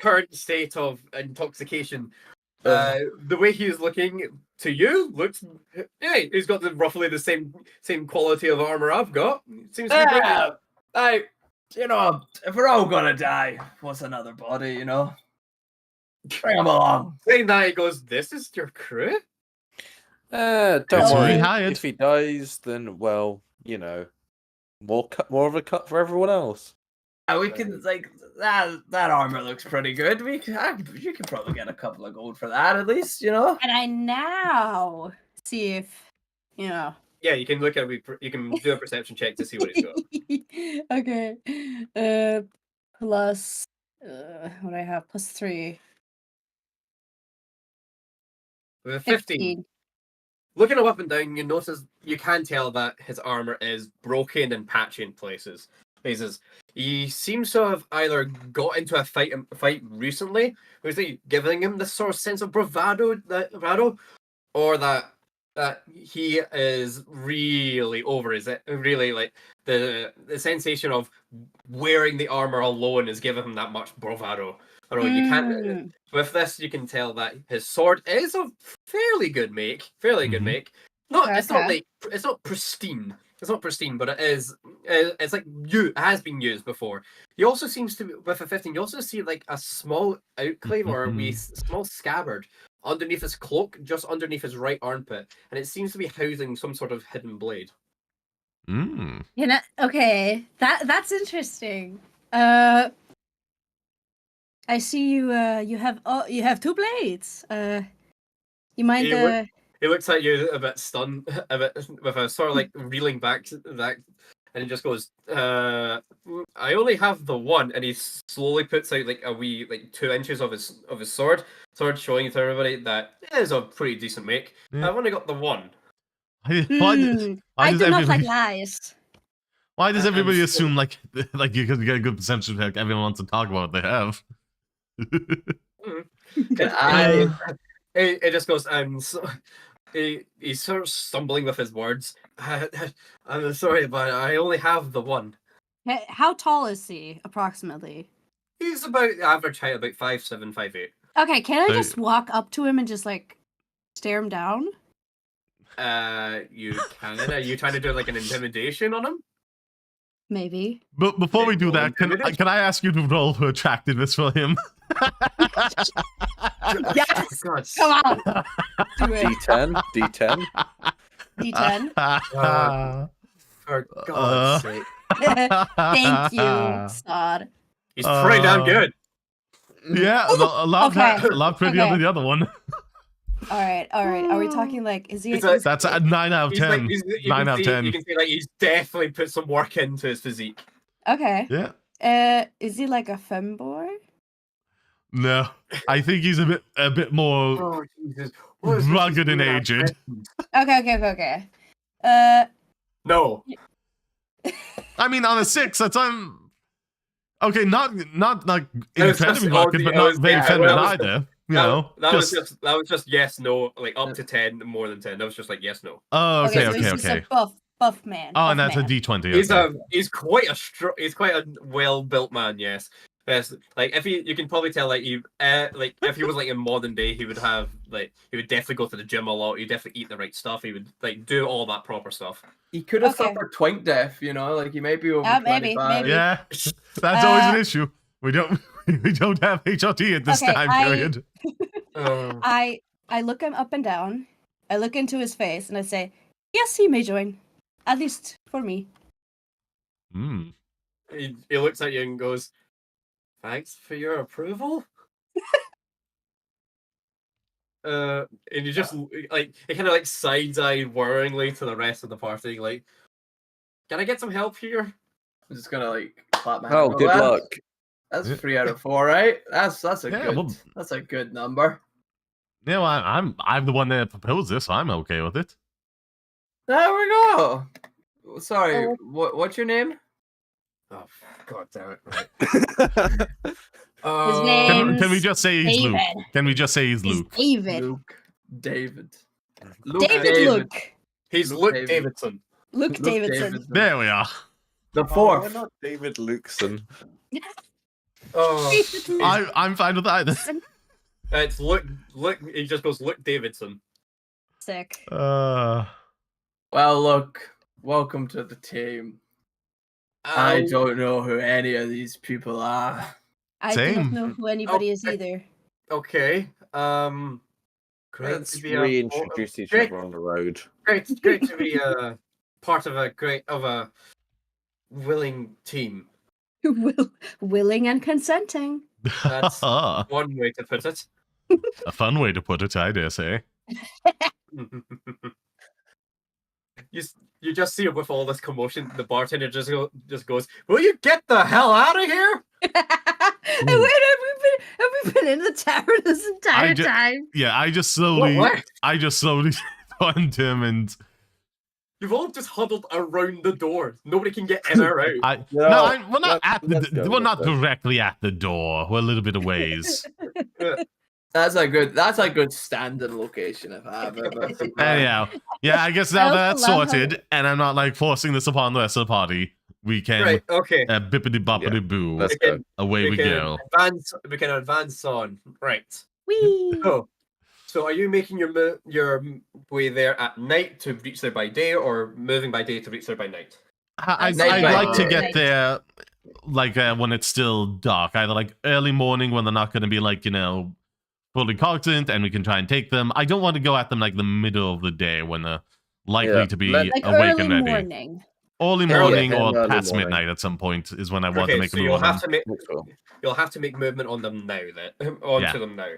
current state of intoxication, the way he's looking to you looks, hey, he's got roughly the same quality of armor I've got. Seems to be if we're all gonna die, what's another body, Bring him along. Saying that, he goes, "This is your crew." Don't worry. If he dies, then more of a cut for everyone else. We can that armor looks pretty good. You can probably get a couple of gold for that at least, And I now see if Yeah, you can look at you can do a perception check to see what he's got. Okay. Plus what do I have? +3. With 15. Looking him up and down, you can tell that his armor is broken and patchy in places. He seems to have either got into a fight recently, was he giving him this sort of sense of bravado, or that he is really over really like the sensation of wearing the armor alone is giving him that much bravado. I don't know, you can't. With this, you can tell that his sword is of fairly good make. It's not pristine. It's not pristine, but it is. It's like it has been used before. He also seems to be with a 15. You also see like a small outclave or a small scabbard underneath his cloak, just underneath his right armpit, and it seems to be housing some sort of hidden blade. Okay, that's interesting. I see you. You have 2 blades. You mind? He looks at you a bit stunned, a bit with a sort of like reeling back and he just goes, I only have the one, and he slowly puts out like a wee 2 inches of his sword showing to everybody that it is a pretty decent make. Yeah. I've only got the one. I do not like lies. Why does everybody assume like you can get a good percentage of like everyone wants to talk about what they have? It just goes, he's sort of stumbling with his words. I'm sorry, but I only have the one. How tall is he, approximately? He's about average height, about 5'7", 5'8". Okay, can I just walk up to him and just, like, stare him down? You can. Are you trying to do, like, an intimidation on him? Maybe. But before we do that, can I ask you to roll for attractiveness for him? Yes! Come on! Do it. D10? D10? D10? For God's sake. Thank you, Sod. He's pretty damn good. Yeah, a lot prettier than the other one. Alright. Are we talking like, is he... That's a 9 out of 10. 9 out of 10. You can see like he's definitely put some work into his physique. Okay. Yeah. Is he like a femboy? No, I think he's a bit more rugged and aged. Okay. No. I mean, on a 6, that's okay. Not like incredibly rugged, but not very feminine either. You know, that was just yes, no, like up to 10, more than 10. That was just like yes, no. Oh, okay. So he's just a buff man. Oh, and that's a D20. He's quite a well built man. Yes. Yes, like you can probably tell like if he was like in modern day, he would definitely go to the gym a lot. He'd definitely eat the right stuff. He would like do all that proper stuff. He could have suffered twink death, you know, like he may be over 25. Maybe. Yeah, that's always an issue. We don't have HRT at this time period. I look him up and down. I look into his face and I say, "Yes, he may join, at least for me." He looks at you and goes, "Thanks for your approval." And you just like he kind of like side-eyed worryingly to the rest of the party, like, "Can I get some help here?" I'm just gonna like clap my hand. Oh, good luck. That's 3 out of 4, right? That's a good number. Yeah, well, I'm the one that proposed this, so I'm okay with it. There we go. Sorry, what's your name? Oh, God damn it! Right. His name. Can we just say he's David. Luke? Can we just say he's Luke? David. David. Luke. He's Luke Davidson. Luke Davidson. There we are. The fourth. We're not David Lukeson. I'm fine with either. It's Luke. He just goes Luke Davidson. Sick. Well, look. Welcome to the team. I don't know who any of these people are. I don't know who anybody is either. Okay. Let's reintroduce each other on the road. Great to be part of a willing team. Willing and consenting. That's one way to put it. A fun way to put it, I dare say. You just see it with all this commotion. The bartender just goes, "Will you get the hell out of here?" Wait, have we been in the tavern this entire time? Yeah, I just slowly turned him and. You've all just huddled around the door. Nobody can get in or out. We're not directly at the door. We're a little bit of ways. That's a good standing location if I have ever. Anyhow, yeah, I guess now that's sorted, and I'm not like forcing this upon the rest of the party. We can bippity boppity boo. Away we go. We can advance on. Right. Whee! So are you making your way there at night to reach there by day, or moving by day to reach there by night? I'd like to get there like when it's still dark, either like early morning when they're not going to be like, fully cognizant and we can try and take them. I don't want to go at them like the middle of the day when they're likely to be awake and ready. Early morning or past midnight at some point is when I want to make a move on them. You'll have to make movement on them now then. Onto them now.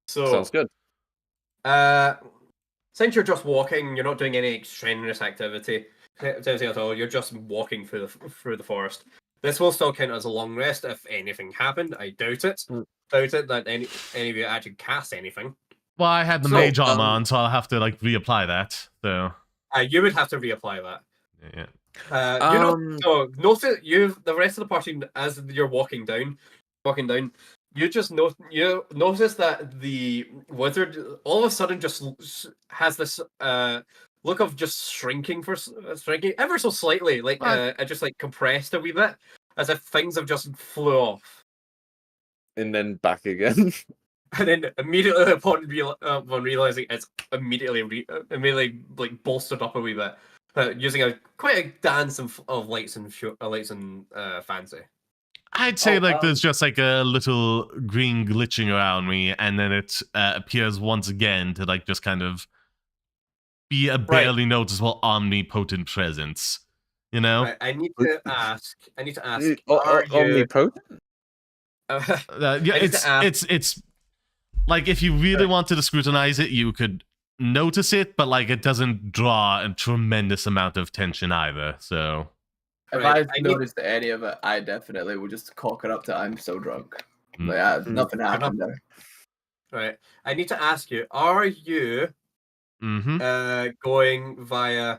So sounds good. Since you're just walking, you're not doing any strenuous activity. You're just walking through the forest. This will still count as a long rest if anything happened. I doubt it. Doubt it that any of you actually cast anything. Well, I had the mage armor on, so I'll have to like reapply that. So you would have to reapply that. Yeah. So notice the rest of the party as you're walking down, you just notice that the wizard all of a sudden just has this look of just shrinking ever so slightly, like just like compressed a wee bit, as if things have just flew off, and then back again. And then immediately upon realizing it's immediately like bolstered up a wee bit, using quite a dance of lights and fancy. I'd say there's just like a little green glitching around me, and then it appears once again to like just kind of be a barely noticeable omnipotent presence. You know? Right, I need to ask. Are you omnipotent? It's like if you really wanted to scrutinize it, you could notice it, but like it doesn't draw a tremendous amount of tension either. So if I noticed any of it, I definitely would just cock it up to I'm so drunk. Like, nothing happened there. Right. I need to ask you, are you going via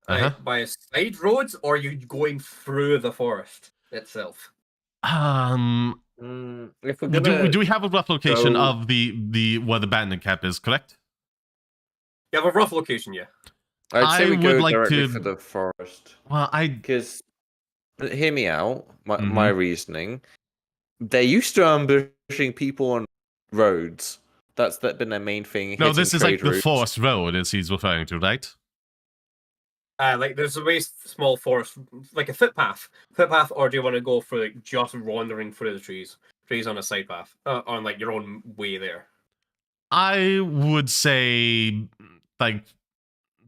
side roads, or are you going through the forest itself? If we're do we have a rough location of the where the bandit cap is, correct? You have a rough location, yeah. I'd say we go would like directly to for the forest. Well, because hear me out. My reasoning. They used to ambushing people on roads. That's been their main thing. No, this is like the forest road, as he's referring to, right? Like there's a very small forest, like a footpath, or do you want to go for like just wandering through the trees on a side path, on like your own way there? I would say like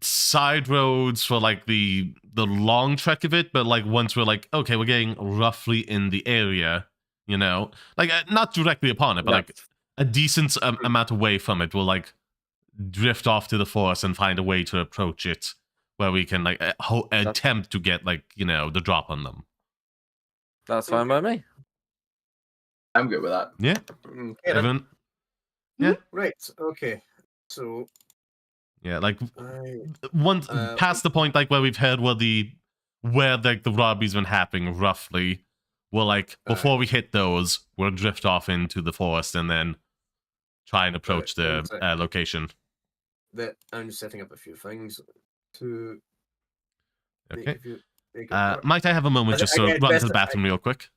side roads for like the long trek of it, but like once we're like, okay, we're getting roughly in the area, you know, like not directly upon it, but like a decent amount away from it, we'll like drift off to the forest and find a way to approach it where we can like attempt to get like, you know, the drop on them. That's fine by me. I'm good with that. Yeah. Okay, Evan? Yeah. Right. Okay. So. Yeah, like once past the point like where we've heard where the robbery's been happening roughly, we'll like before we hit those, we'll drift off into the forest and then try and approach the location. I'm just setting up a few things to. Okay. Might I have a moment just to run to the bathroom real quick?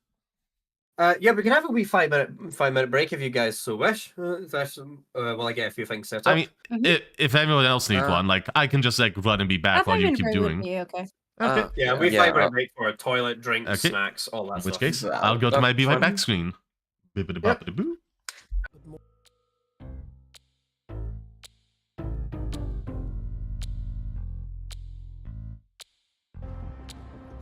Yeah, we can have a wee 5 minute break if you guys so wish. While I get a few things set up. I mean, if everyone else needs one, like I can just like run and be back while you keep doing. Okay. Yeah, we 5 minute break for a toilet, drinks, snacks, all that stuff. In which case, I'll go to my be right back screen. Bibbidi-bobbidi-boo.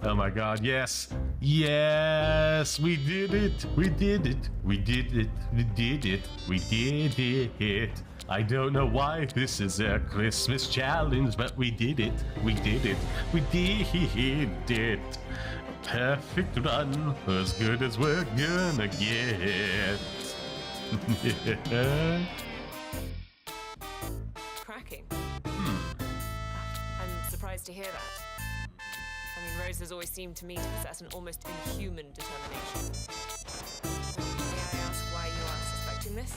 Oh my god, yes. Yes, we did it. We did it. We did it. We did it. We did it. I don't know why this is a Christmas challenge, but we did it. We did it. We did it. Perfect run, as good as we're gonna get. Cracking. I'm surprised to hear that. I mean, Rose has always seemed to me to possess an almost inhuman determination. May I ask why you are suspecting this?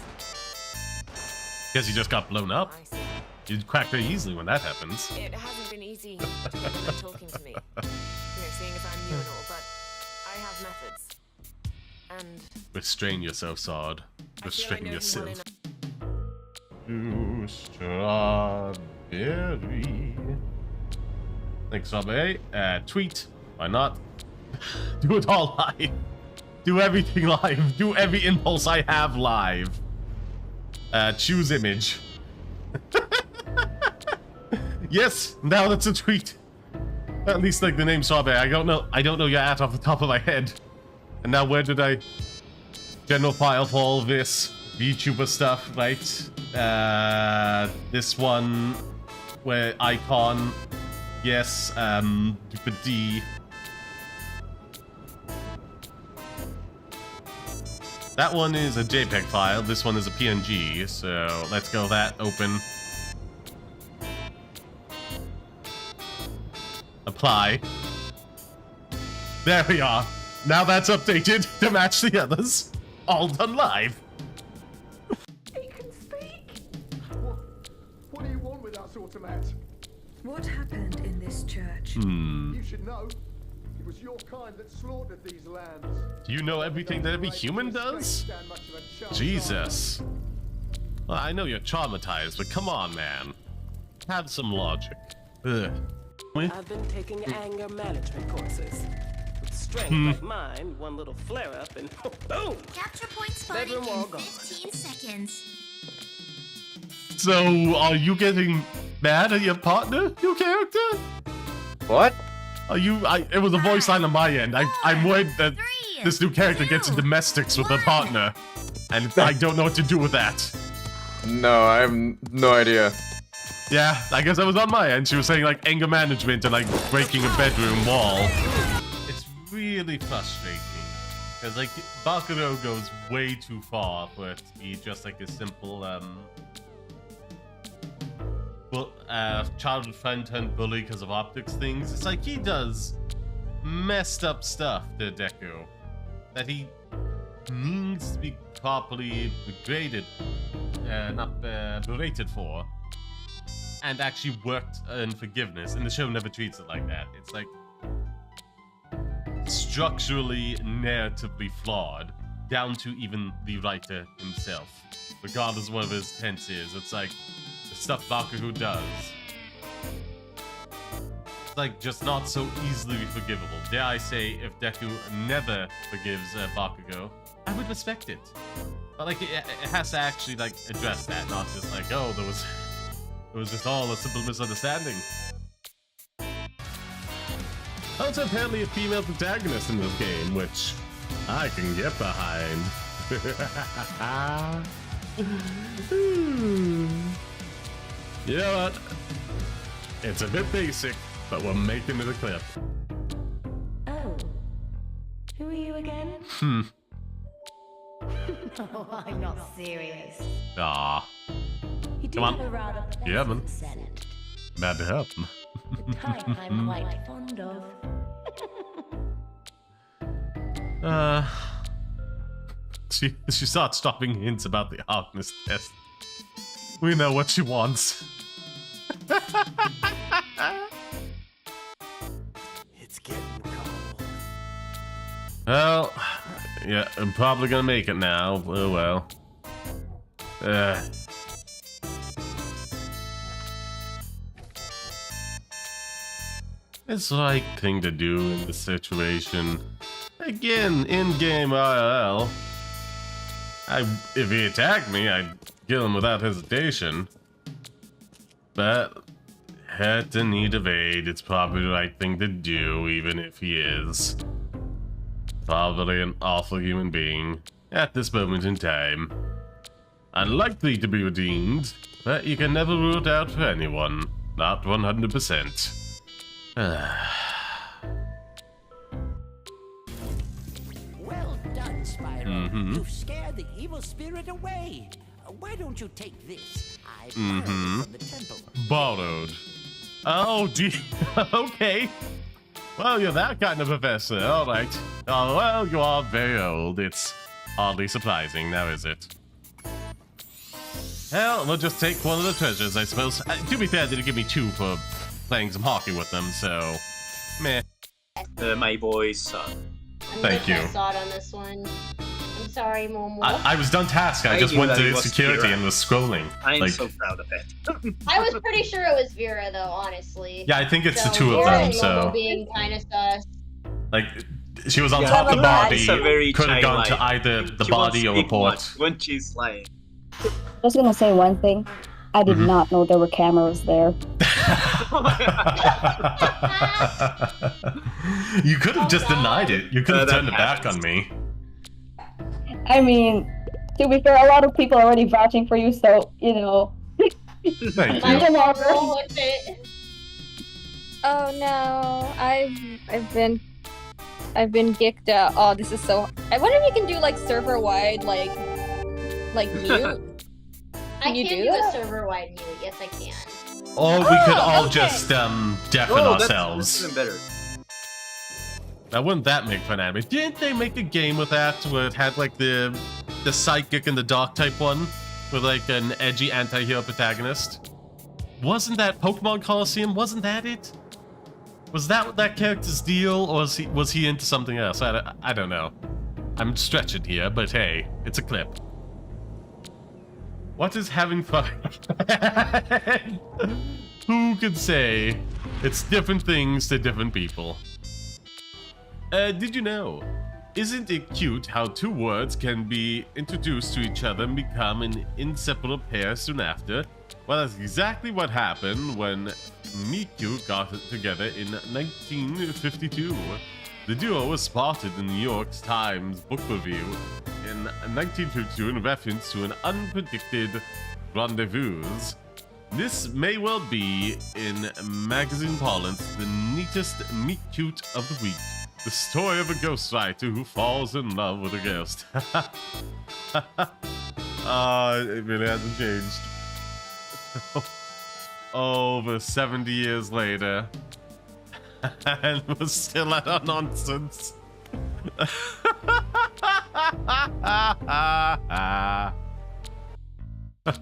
Guess you just got blown up. You crack very easily when that happens. It hasn't been easy talking to me. You know, seeing as I'm new and all, but I have methods. And restrain yourself, Sard. Restrain yourself. Strawberry. Thanks, Strawberry. Tweet. Why not? Do it all live. Do everything live. Do every impulse I have live. Choose image. Yes, now that's a tweet. At least like the name Strawberry. I don't know your at off the top of my head. And now where did I general file for all this VTuber stuff, right? This one where icon Yes, D. That one is a JPEG file, this one is a PNG, so let's go that open. Apply. There we are. Now that's updated to match the others. All done live. He can speak. What do you want with us, Automat? What happened in this church? You should know. It was your kind that slaughtered these lands. Do you know everything that every human does? Jesus. Well, I know you're traumatized, but come on, man. Have some logic. Ugh. I've been taking anger management courses. With strength like mine, one little flare-up and boom! Capture point spawning in 15 seconds. So, are you getting mad at your partner, your character? What? Are you? It was a voice line on my end. I'm worried that this new character gets in domestics with her partner, and I don't know what to do with that. No, I have no idea. Yeah, I guess I was on my end. She was saying like anger management and like breaking a bedroom wall. It's really frustrating because like Bakuro goes way too far for it to be just like a simple childhood friend turned bully because of optics things. It's like he does messed up stuff to Deku that he needs to be properly graded, not berated for, and actually worked in forgiveness. And the show never treats it like that. It's like structurally, narratively flawed, down to even the writer himself, regardless of what his tense is. It's like the stuff Bakugo does. It's like just not so easily forgivable. Dare I say, if Deku never forgives Bakugo, I would respect it. But like, it has to actually like address that, not just like, oh, it was just all a simple misunderstanding. Also, apparently a female protagonist in this game, which I can get behind. You know what? It's a bit basic, but we're making it a clip. Oh. Who are you again? Oh, I'm not serious. Aw. You do Come have a on. rather Yeah, man. pleasant scent. Mad to help. The type I'm quite fond of. She starts dropping hints about the hardness test. We know what she wants. It's getting cold. Well, yeah, I'm probably gonna make it now. Oh well. It's the right thing to do in this situation. Again, in-game IRL. If he attacked me, I'd kill him without hesitation. But had to need evade. It's probably the right thing to do, even if he is probably an awful human being at this moment in time. Unlikely to be redeemed, but you can never rule it out for anyone. Not 100%. Well done, Spyro. You've scared the evil spirit away. Why don't you take this? I borrowed it from the temple. Borrowed. Oh, gee. Okay. Well, you're that kind of professor. All right. Oh, well, you are very old. It's hardly surprising, now is it? Hell, we'll just take one of the treasures, I suppose. To be fair, they did give me 2 for playing some hockey with them, so meh. My boy's son. Thank you. I saw it on this one. I'm sorry, Momo. I was done task. I just went to security and was scrolling. I'm like, so proud of it. I was pretty sure it was Vera, though, honestly. Yeah, I think it's so the 2 of Vera them, and so Momo being kind of sus. like she was on top of the body. Could have gone to either the body or a port. When she's like, Just gonna say one thing. I did not know there were cameras there. You could have just denied it. You could have turned it back on me. I mean, to be fair, a lot of people are already vouching for you, so, you know. Thank you. Roll with it. Oh no, I've been geeked out. Oh, this is so. I wonder if you can do like server wide like mute. I you can do do a that? server-wide mute. Yes, I can. Or we could all okay. just deafen That's ourselves. even better. Now, wouldn't that make fun anime? Didn't they make a game with that where it had like the psychic and the dark type one with like an edgy anti-hero protagonist? Wasn't that Pokemon Coliseum? Wasn't that it? Was that that character's deal, or was he into something else? I don't know. I'm stretching here, but hey, it's a clip. What is having fun? Who could say? It's different things to different people. Did you know? Isn't it cute how two words can be introduced to each other and become an inseparable pair soon after? Well, that's exactly what happened when Miku got together in 1952. The duo was spotted in New York Times book review in 1952 in reference to an unpredicted rendezvous. This may well be, in magazine parlance, the neatest meet-cute of the week. The story of a ghostwriter who falls in love with a ghost. It really hasn't changed. Over 70 years later. And we're still at our nonsense.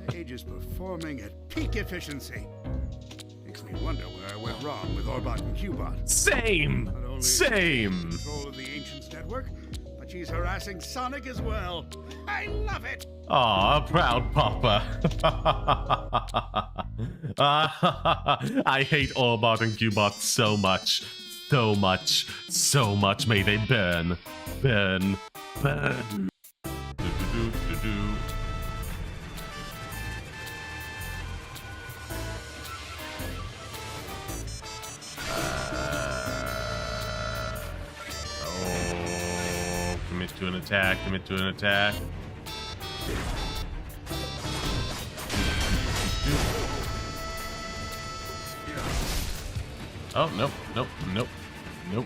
Stage is performing at peak efficiency. Makes me wonder where I went wrong with Orbot and Cubot. Same! Not only Same! is she in control of the Ancients network, but she's harassing Sonic as well. I love it! Aw, proud papa. I hate Orbot and Cubot so much. So much. So much. May they burn. Burn. Burn. Oh, commit to an attack. Commit to an attack. Oh, nope, nope, nope, nope.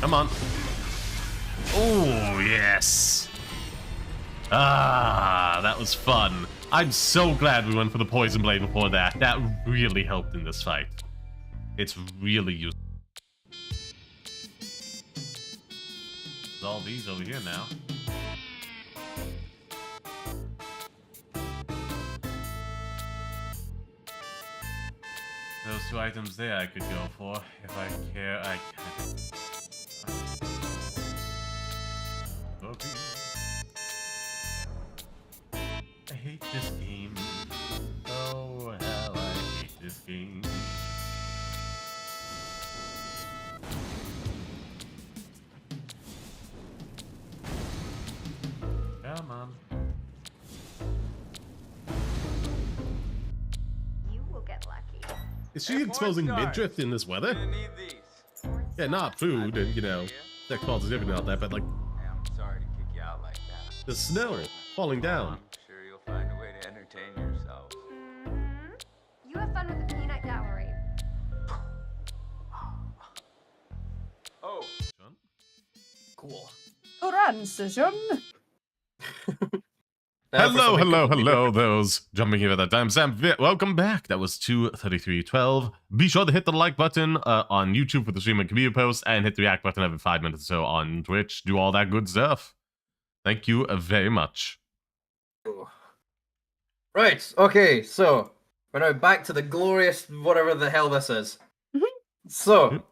Come on. Oh, yes. Ah, that was fun. I'm so glad we went for the poison blade before that. That really helped in this fight. It's really useful. There's all these over here now. Those two items there I could go for. If I care, I can. Okay. I hate this game. Oh, how I hate this game. Come on. You will get lucky. Is she exposing midriff in this weather? Yeah, not food, and you know, that causes everything out there, but like. I'm sorry to kick you out like that. The snow falling down. I'm sure you'll find a way to entertain yourself. You have fun with the peanut gallery. Oh. Cool. Transition. Hello, hello, hello, those jumping here at that time. Sam, welcome back. That was 2:33:12. Be sure to hit the like button on YouTube for the stream and community post, and hit the react button every 5 minutes or so on Twitch. Do all that good stuff. Thank you very much. Right, okay, so we're now back to the glorious whatever the hell this is. So,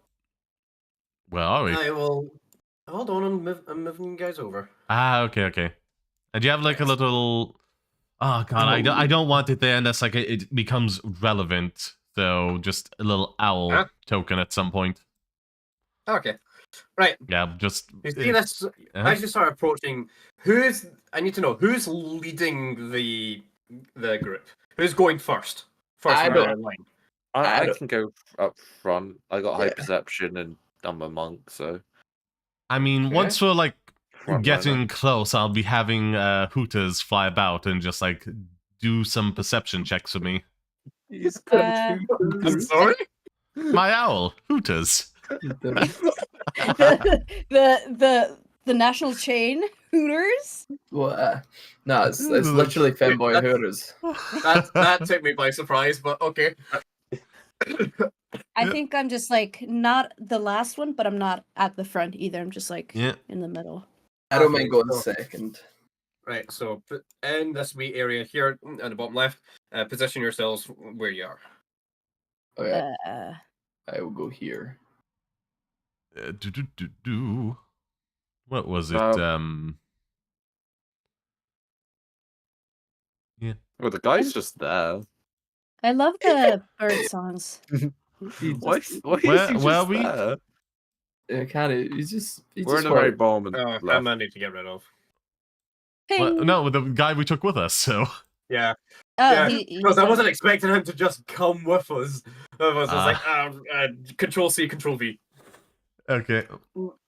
where are we? I will. Hold on, I'm moving you guys over. Ah, okay, okay. And do you have like a little? Oh god, I don't want it there unless like it becomes relevant. So just a little owl token at some point. Okay, right. Yeah, just. You see this? As you start approaching, I need to know who's leading the group. Who's going first? I First don't- line. I can go up front. I got high perception and I'm a monk, so. I mean, once we're like Front getting runner. close, I'll be having Hooters fly about and just like do some perception checks for me. He's got Hooters. Sorry? My owl, Hooters. the national chain Hooters. What? No, it's literally femboy Hooters. That took me by surprise, but okay. I think I'm just like not the last one, but I'm not at the front either. I'm just like in the middle. I don't mind going second. Right, so in this wee area here at the bottom left, position yourselves where you are. Okay. I will go here. What was it? Yeah. Well, the guy's just there. I love the bird songs. Why is he just there? Yeah, kind of. We're in a very bomb and I might need to get rid of. Well, no, with the guy we took with us, so. Yeah. Oh, yeah, because I wasn't expecting him to just come with us. I was like, Control C, Control V. Okay.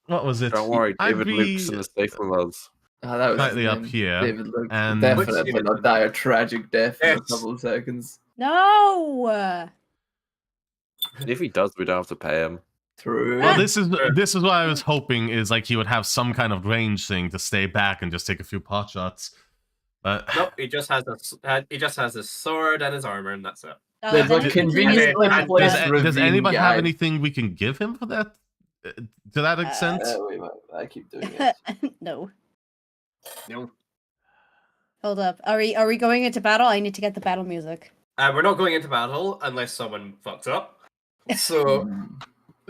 What was it? Don't worry, David Luke's in the safe with us. That was slightly up here. David Luke and definitely will not die a tragic death in a couple of seconds. No. If he does, we don't have to pay him. True. Well, this is what I was hoping is like he would have some kind of range thing to stay back and just take a few pot shots. But nope, he just has his sword and his armor, and that's it. Does anybody have anything we can give him for that? To that extent? I keep doing it. No. No. Hold up. Are we going into battle? I need to get the battle music. We're not going into battle unless someone fucks up.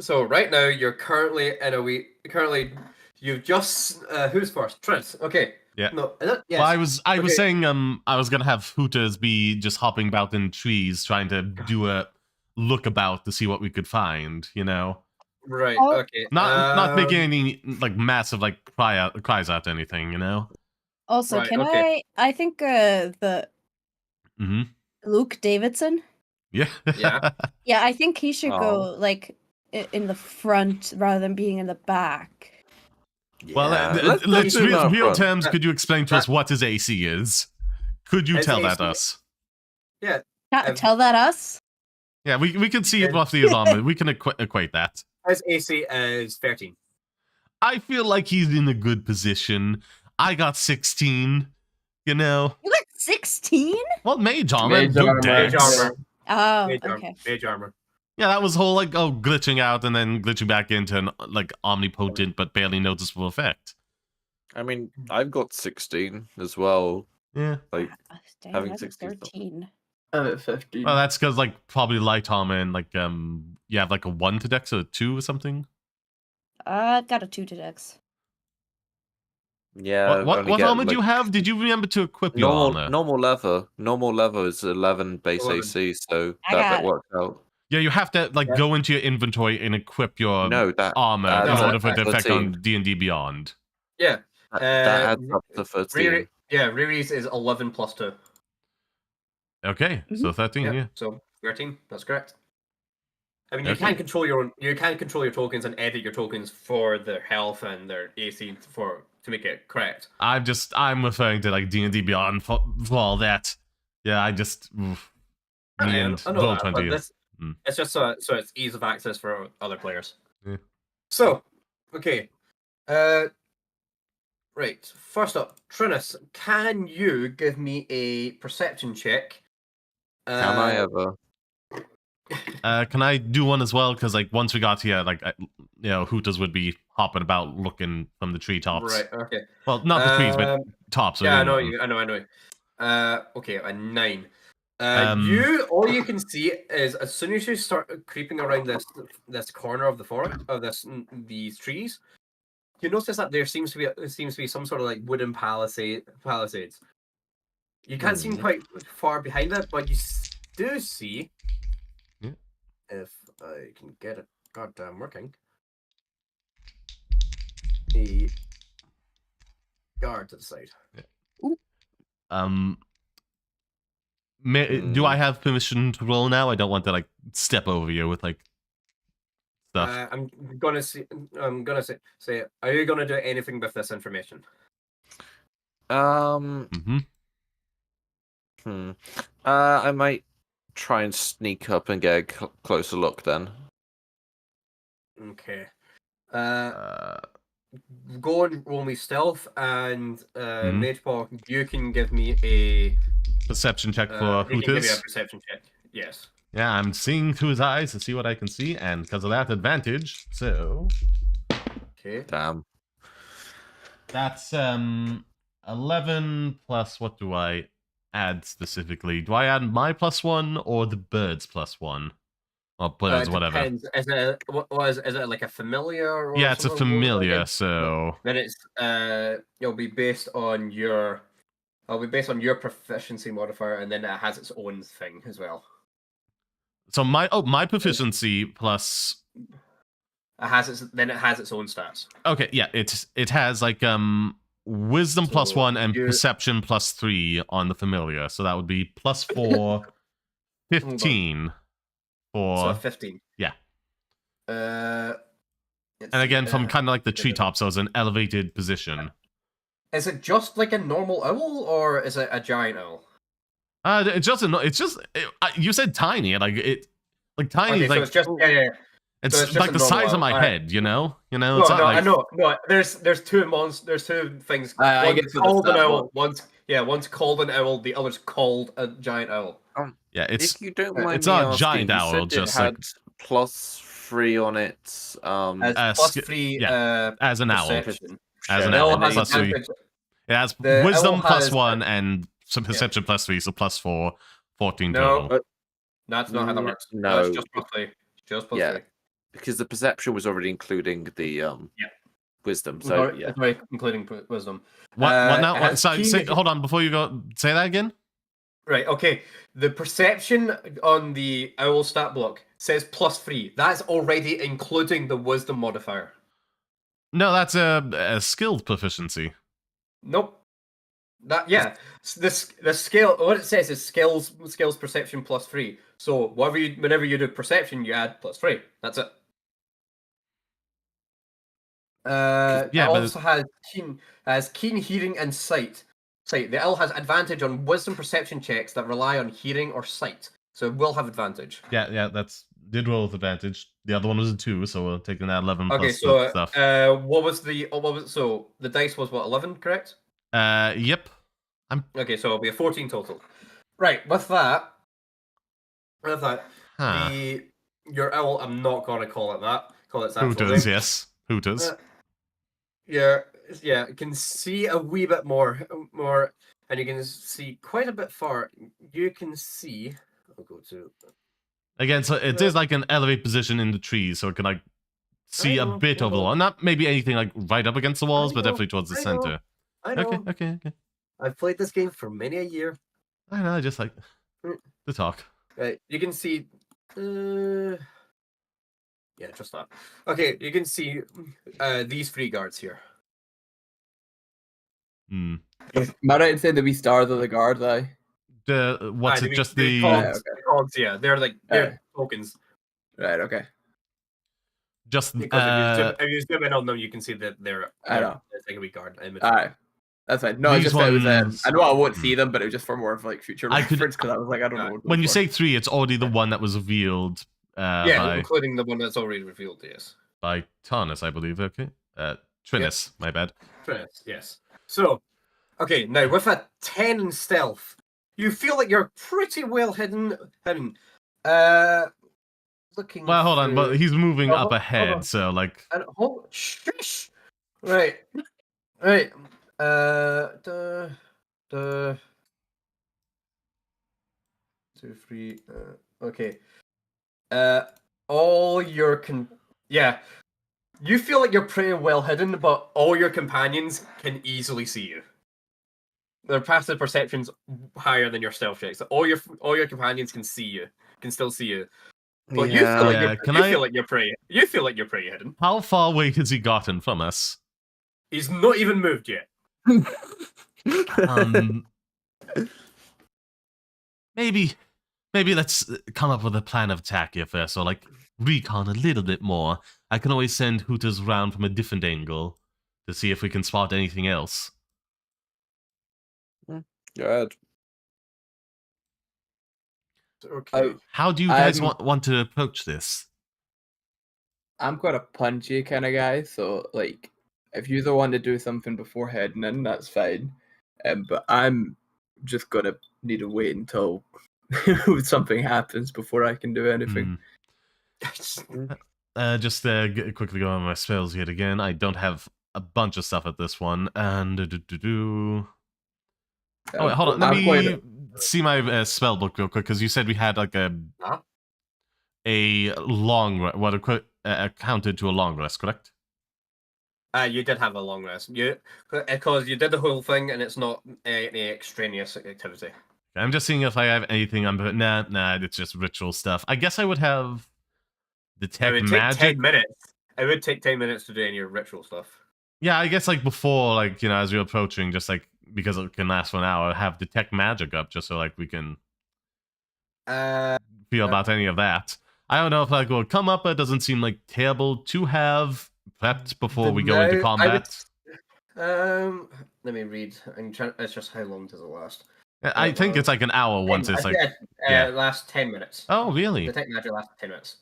So, right now you're currently in a currently you've just who's first? Trent. Okay. Yeah. No. Is it? Yes. Well, I was saying I was gonna have Hooters be just hopping about in trees, trying to do a look about to see what we could find. You know. Right. Okay. Not making any like massive like cries out to anything. You know. Also, can I think the Luke Davidson. Yeah. Yeah. Yeah, I think he should go like in the front rather than being in the back. Well, let's real terms. Could you explain to us what his AC is? Could you tell that us? Yeah. Tell that us? Yeah, we can see it roughly his armor. We can equate that. His AC is 13. I feel like he's in a good position. I got 16. You know. You got 16? Well, mage armor. Mage armor. Oh, okay. Mage armor. Yeah, that was whole like glitching out and then glitching back into an like omnipotent but barely noticeable effect. I mean, I've got 16 as well. Yeah, like damn, having that's 16. 13. I'm at 15. Well, that's because like probably light armor and like you have like a 1 to dex or a 2 or something. I got a 2 to dex. Yeah. What armor do you have? Did you remember to equip your armor? Normal leather is 11 base 11. AC, so that works out. Yeah, you have to like go into your inventory and equip your armor in order for it to affect on D&D Beyond. Yeah. That adds up to 13. Riri's is 11 plus 2. Okay, so 13, yeah. So 13, that's correct. I mean, you can control your tokens and edit your tokens for their health and their AC to make it correct. I'm referring to like D&D Beyond for all that. Yeah, I just I know that, but it's just so it's ease of access for other players. Yeah. So, okay. Right. First up, Trinus, can you give me a perception check? Can I ever? Can I do one as well? Because like once we got here, like Hooters would be hopping about looking from the treetops. Right. Okay. Well, not the trees, but tops. Yeah, I know. Okay, a 9. All you can see is as soon as you start creeping around this corner of the forest of these trees, you notice that there seems to be some sort of like wooden palisades. You can't see quite far behind it, but you do see. Yeah. If I can get it goddamn working. A guard to the side. Yeah. Do I have permission to roll now? I don't want to like step over you with like stuff. I'm gonna say, are you gonna do anything with this information? Mm-hmm. I might try and sneak up and get a closer look then. Okay. Go and roll me stealth, and Magepaw, you can give me a perception check for you can give me a Hooters. perception check. Yes. Yeah, I'm seeing through his eyes to see what I can see, and because of that advantage, so Okay. Damn. That's 11 plus what do I add specifically? Do I add my +1 or the birds +1? Or birds, whatever. Depends. Is it is it like a familiar? Or Yeah, it's a something? familiar, so Then it's it'll be based on your proficiency modifier, and then it has its own thing as well. so my proficiency plus It has its own stats. okay, yeah, it has like wisdom So +1 and you- perception +3 on the familiar, so that would be +4, 15 for So 15. yeah. Uh, And again, from kind of like the treetops, so it's an elevated position. Is it just like a normal owl, or is it a giant owl? It's just you said tiny, like tiny, Okay, so like it's just yeah. it's So it's just like a the normal size of owl. my Alright. head, you know. No, It's not like, I know. No, there's two things. I One's get to the called an stat owl. block. One's called an owl. The other's called a giant owl. Yeah, it's If you don't mind it's me not a asking, giant you owl, said just it like had +3 on it. +3. as an owl, perception. as an The owl, owl has +3. advantage. It has The wisdom owl has- +1 and some perception +3, so +4, 14 No, total. that's not how that works. No. It's just +3. Just +3. Yeah, because the perception was already including the wisdom. So yeah, It's already including wisdom. What now? it What, has sorry, key- hold on before you go. Say that again. Right, okay. The perception on the owl stat block says +3. That's already including the wisdom modifier. No, that's a skilled proficiency. Nope. The scale. What it says is skills perception +3. So whenever you do perception, you add +3. That's it. Yeah, it but also has keen hearing and sight. The owl has advantage on wisdom perception checks that rely on hearing or sight, so it will have advantage. Yeah, that's did roll with advantage. The other one was a 2, so we're taking that 11 Okay, plus so the stuff. So the dice was what, 11, correct? Yep. Okay, so it'll be a 14 total. Right, with that, Huh. your owl, I'm not gonna call it that. Call it its actual Hooters, name. yes. Hooters. Yeah, you can see a wee bit more, and you can see quite a bit far. You can see. I'll go to. Again, so it is like an elevate position in the trees, so it can like see I a know, bit I of the know. wall. Not maybe anything like right up against the walls, but know, definitely towards the I know, center. I know. Okay. I've played this game for many a year. I know, I just like Mm. to talk. Right, you can see. Yeah, just that. Okay, you can see these 3 guards here. Hmm. Am I right in saying the wee stars of the guard, though? What's it? Just the cogs, yeah, they're like they're tokens. Right. Okay. just Because if you zoom in on them, you can see that they're. I know. It's like a wee guard image. Alright. That's fine. No, These just that it was. ones- I know I won't see them, but it was just for more of like future I could- reference because I was like, I don't know. What when you those say 3, it's already the one that was revealed Yeah, including the one that's already revealed. Yes. by Tarnus, I believe. Okay, Trinus, my bad. Trinus, yes. So, okay, now with a 10 in stealth, you feel like you're pretty well hidden. Looking. Well, hold on, but through- he's moving up hold ahead, on. so like And shush. Right. 2, 3. Okay. All your you feel like you're pretty well hidden, but all your companions can easily see you. Their passive perception's higher than your stealth checks. So all your companions can see you, can still see you. But you feel like Yeah, you feel like you're pretty hidden. how far away has he gotten from us? He's not even moved yet. Maybe let's come up with a plan of attack here first. So like recon a little bit more, I can always send Hooters around from a different angle to see if we can spot anything else. Go ahead. Okay. How do you guys want to approach this? I'm quite a punchy kind of guy, so like, if you want to do something before heading in, that's fine. But I'm just gonna need to wait until something happens before I can do anything. Just quickly go on my spells yet again. I don't have a bunch of stuff at this one. And oh wait, hold on. Let me see my spell book real quick, because you said we had like a long what counted to a long rest, correct? You did have a long rest. Because you did the whole thing, and it's not any extraneous activity. I'm just seeing if I have anything. Nah, it's just ritual stuff. I guess I would have detect it would magic. Take 10 minutes. It would take 10 minutes to do any ritual stuff. Yeah, I guess like before, like, you know, as you're approaching, just like because it can last for an hour, have detect magic up just so like we can feel about any of that. I don't know if like will come up, but it doesn't seem like terrible to have prepped before we go into combat. Let me read. It's just how long does it last? I think it's like an hour once it's like it lasts 10 minutes. Oh, really? Detect magic lasts 10 minutes.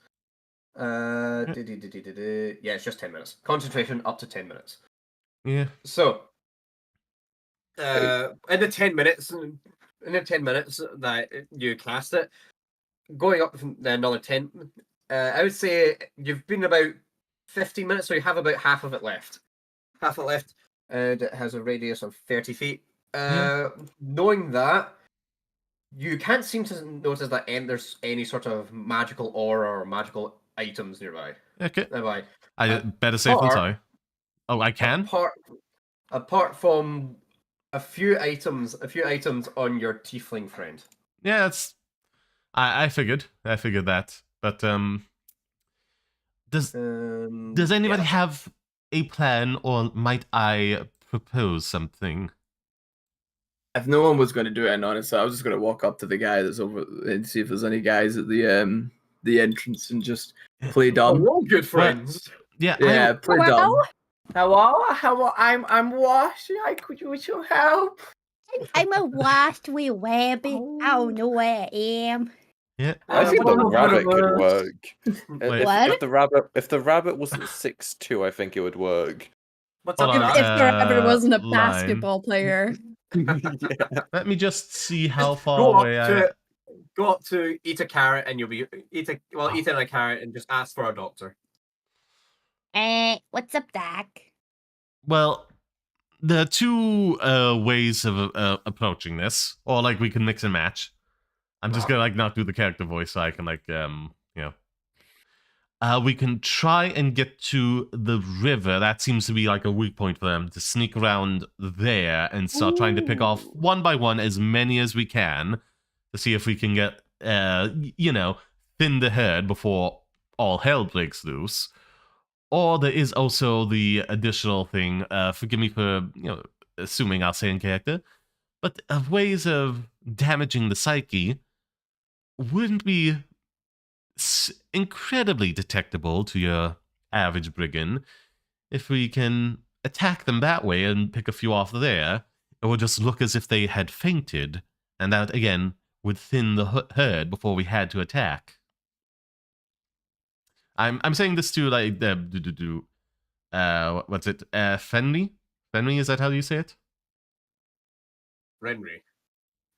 Yeah, it's just 10 minutes. Concentration up to 10 minutes. Yeah. So, in the 10 minutes that you cast it, going up from another 10, I would say you've been about 15 minutes, so you have about half of it left. And it has a radius of 30 feet. Knowing that, you can't seem to notice that there's any sort of magical aura or magical items nearby. Okay. Nearby. Better safe than sorry. Oh, I can? Apart from a few items on your tiefling friend. Yeah, that's... I figured that. But, does anybody have a plan, or might I propose something? If no one was going to do it, honestly, I was just going to walk up to the guy that's over and see if there's any guys at the entrance and just play dumb. We're all good friends. Yeah, play dumb. Hello, I'm washed. Could you help? I'm a washed wee rabbit. I don't know where I am. Yeah, I think the rabbit could work. If the rabbit wasn't 6'2", I think it would work. If the rabbit wasn't a basketball player. Let me just see how far away Go up to eat a carrot, and you'll be eating a carrot and just ask for a doctor. What's up, Doc? Well, there are two ways of approaching this, or like we can mix and match. I'm just gonna like not do the character voice, so I can like we can try and get to the river. That seems to be like a weak point for them, to sneak around there and start trying to pick off one by one as many as we can to see if we can get thin the herd before all hell breaks loose. Or there is also the additional thing, forgive me for, assuming I'll say in character, but ways of damaging the psyche wouldn't be incredibly detectable to your average brigand. If we can attack them that way and pick a few off there, it would just look as if they had fainted, and that, again, would thin the herd before we had to attack. I'm saying this to like what's it? Fenry? Fenry, is that how you say it? Renry.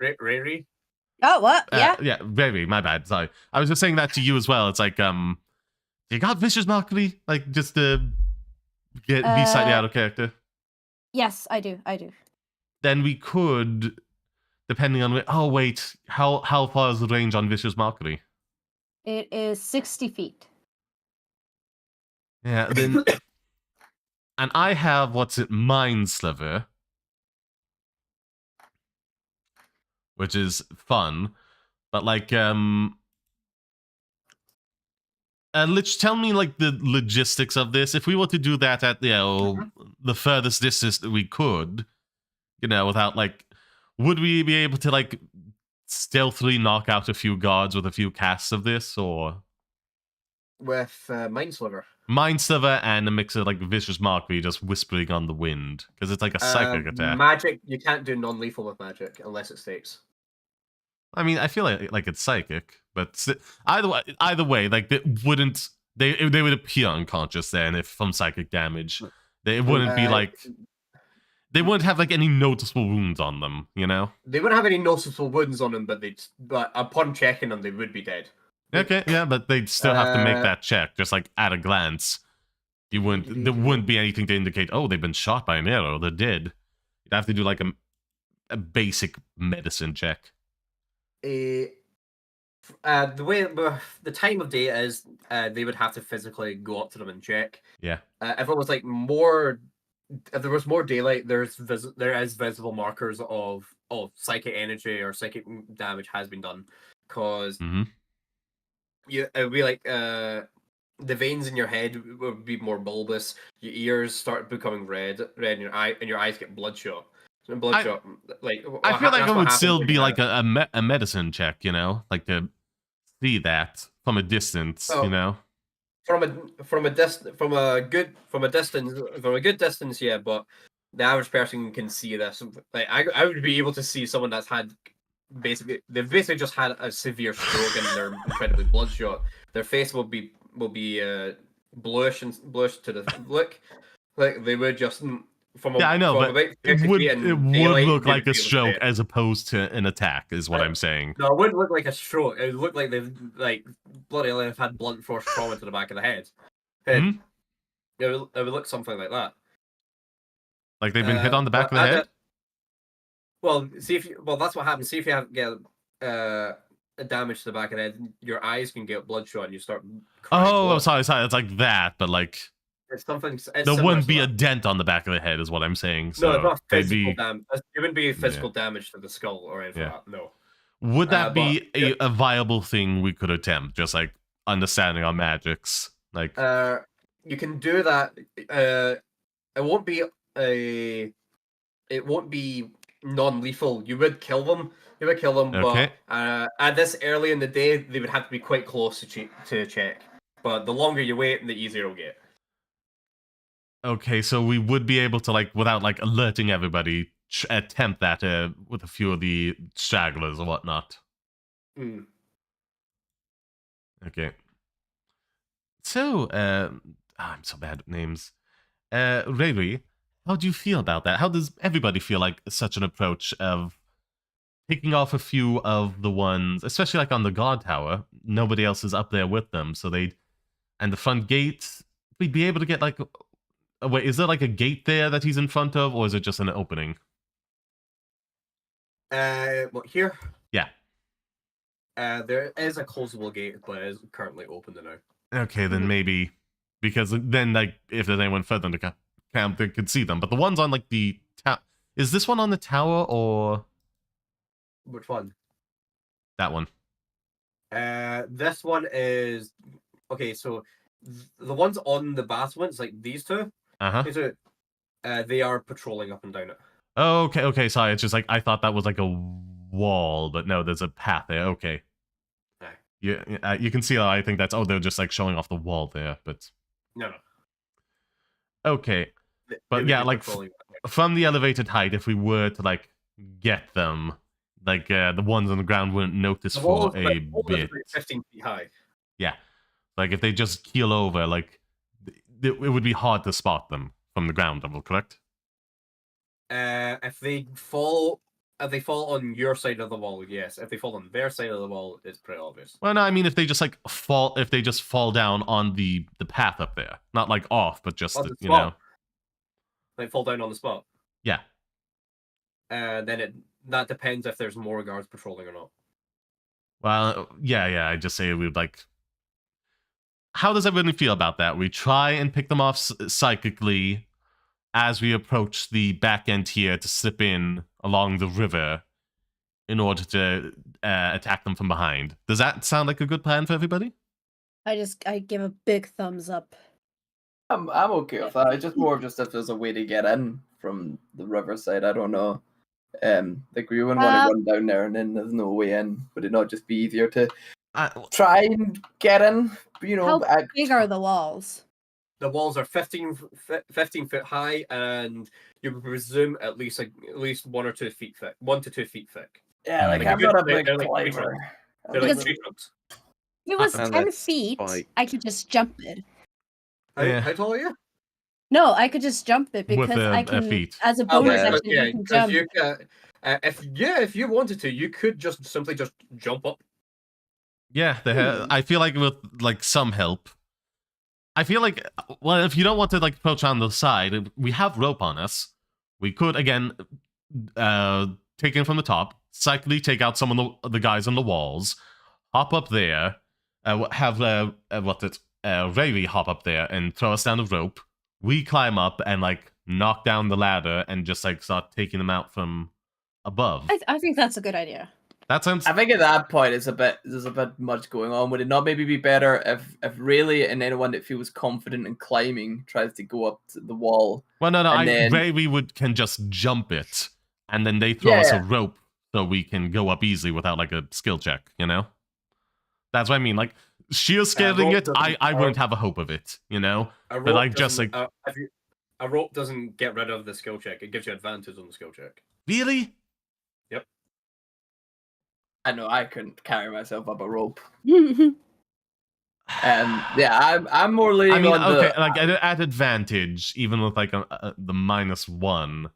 Rary? Oh, what? Yeah. Yeah, Rary, my bad. Sorry. I was just saying that to you as well. It's like, you got vicious mockery? Like, just to be slightly out of character? Yes, I do. Then we could, depending on... Oh, wait. How far is the range on vicious mockery? It is 60 feet. Yeah, then... And I have, Mind Sliver, which is fun, but like, Lich, tell me like the logistics of this. If we were to do that at the furthest distance that we could, without like, would we be able to like stealthily knock out a few guards with a few casts of this, or? With Mindsliver. Mindsliver and a mix of like Vicious Mockery, just whispering on the wind, because it's like a psychic attack. Magic, you can't do non-lethal with magic unless it states. I mean, I feel like it's psychic, but either way, like they would appear unconscious then if from psychic damage. They wouldn't be like they wouldn't have like any noticeable wounds on them, you know? They wouldn't have any noticeable wounds on them, but upon checking them, they would be dead. Okay, yeah, but they'd still have to make that check, just like at a glance. There wouldn't be anything to indicate, oh, they've been shot by an arrow, they're dead. You'd have to do like a basic medicine check. The way the time of day is, they would have to physically go up to them and check. Yeah. If it was like if there was more daylight, there is visible markers of psychic energy or psychic damage has been done, because it would be like the veins in your head would be more bulbous. Your ears start becoming red, and your eyes get bloodshot. Bloodshot. I feel like it would still be like a medicine check, you know, like to see that from a distance, you know. From a good distance, yeah. But the average person can see this. Like I would be able to see someone that's had they've basically just had a severe stroke and they're incredibly bloodshot. Their face will be bluish to the look. Like they would just I know, but it would look like a stroke as opposed to an attack, is what I'm saying. No, it wouldn't look like a stroke. It would look like they've bloody hell, they've had blunt force trauma to the back of the head. It would look something like that. Like they've been hit on the back of the head. That's what happens. See if you get a damage to the back of the head, your eyes can get bloodshot and you start. Oh, sorry. It's like that, but like. It's something. There wouldn't be a dent on the back of the head, is what I'm saying. So no, it's not physical damage. It wouldn't be physical damage to the skull or anything like that. No. Would that be a viable thing we could attempt? Just like understanding our magics, like. You can do that. It won't be non-lethal. You would kill them. Okay. But at this early in the day, they would have to be quite close to check. But the longer you wait, the easier it'll get. Okay, so we would be able to, like, without, like, alerting everybody, attempt that with a few of the stragglers or whatnot. Okay. So, I'm so bad at names. Rayleigh, how do you feel about that? How does everybody feel like such an approach of picking off a few of the ones, especially, like, on the guard tower, nobody else is up there with them, so and the front gate, we'd be able to get, like... Wait, is there like a gate there that he's in front of, or is it just an opening? Here? Yeah. There is a closable gate, but it is currently open now. Okay, then maybe, because then, like, if there's anyone further in the camp, they could see them. But the ones on, like, the tower... Is this one on the tower, or... Which one? That one. This one is... Okay, so... The ones on the battlements, like these two, they are patrolling up and down it. Oh, okay, sorry. It's just like, I thought that was like a wall, but no, there's a path there. Okay. Yeah, you can see how I think they're just like showing off the wall there, but... No. Okay. But yeah, like, from the elevated height, if we were to, like, get them, like, the ones on the ground wouldn't notice for a bit. 15 feet high. Yeah. Like, if they just keel over, like, it would be hard to spot them from the ground level, correct? If they fall on your side of the wall, yes. If they fall on their side of the wall, it's pretty obvious. Well, no, I mean, if they just, like, fall down on the path up there. Not, like, off, but just, you know. They fall down on the spot? Yeah. Then that depends if there's more guards patrolling or not. Well, yeah, I just say we would, like... How does everybody feel about that? We try and pick them off psychically as we approach the back end here to slip in along the river in order to attack them from behind. Does that sound like a good plan for everybody? I give a big thumbs up. I'm okay with that. It's just more just if there's a way to get in from the riverside. I don't know. Like we wouldn't want to run down there and then there's no way in. Would it not just be easier to try and get in. You know, How big are the walls? The walls are 15 foot high, and you would presume at least 1 or 2 feet thick, 1 to 2 feet thick. Yeah, like I'm not a big climber. They're like tree trunks. If it was And 10 that's feet, spike. I could just jump it. How tall are you? No, I could just jump it With because I a can, feet. as a bonus action, yeah, you can because jump. if you wanted to, you could just simply just jump up. Yeah, I feel like with like some help. I feel like, well, if you don't want to like approach on the side, we have rope on us. We could again take in from the top, cyclically take out some of the guys on the walls, hop up there, have Ravy hop up there and throw us down the rope. We climb up and like knock down the ladder and just like start taking them out from above. I think that's a good idea. That sounds. I think at that point there's a bit much going on. Would it not maybe be better if Rayleigh and anyone that feels confident in climbing tries to go up to the wall? Well, no, then... Ravy can just jump it, and then they throw us a rope so we can go up easily without like a skill check. You know, that's what I mean. Like sheer scaling it, I wouldn't have a hope of it. You know, but like just like a rope doesn't get rid of the skill check. It gives you advantage on the skill check. Really? Yep. I know I couldn't carry myself up a rope. Yeah, I'm more leaning on okay, the... like at advantage, even with like the -1,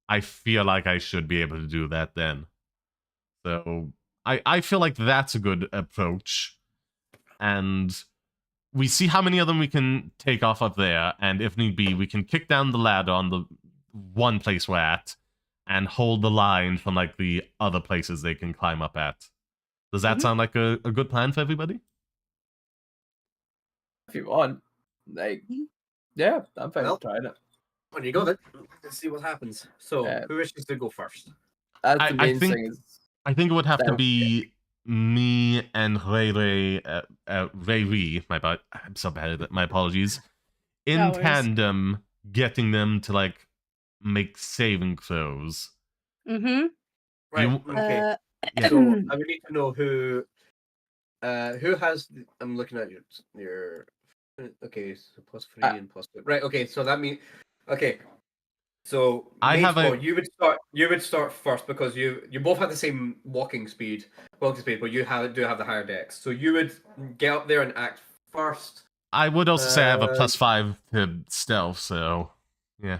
I feel like I should be able to do that then. So I feel like that's a good approach, and we see how many of them we can take off up there, and if need be, we can kick down the ladder on the one place we're at, and hold the line from like the other places they can climb up at. Does that sound like a good plan for everybody? If you want, like, yeah, I'm fine with trying it. When you go then, let's see what happens. So, who wishes to go first? That's the main thing. I think it would have to be me and Ray. I'm so bad at it. My apologies. In tandem, getting them to like make saving throws. Mm-hmm. Right. Okay. So I would need to know who has. I'm looking at your. Okay, so +3 and +2. Right. Okay, so that means. Okay. So Magepaw, you would start first because you both have the same walking speed, but you do have the higher dex. So you would get up there and act first. I would also say I have a +5 to stealth, so yeah.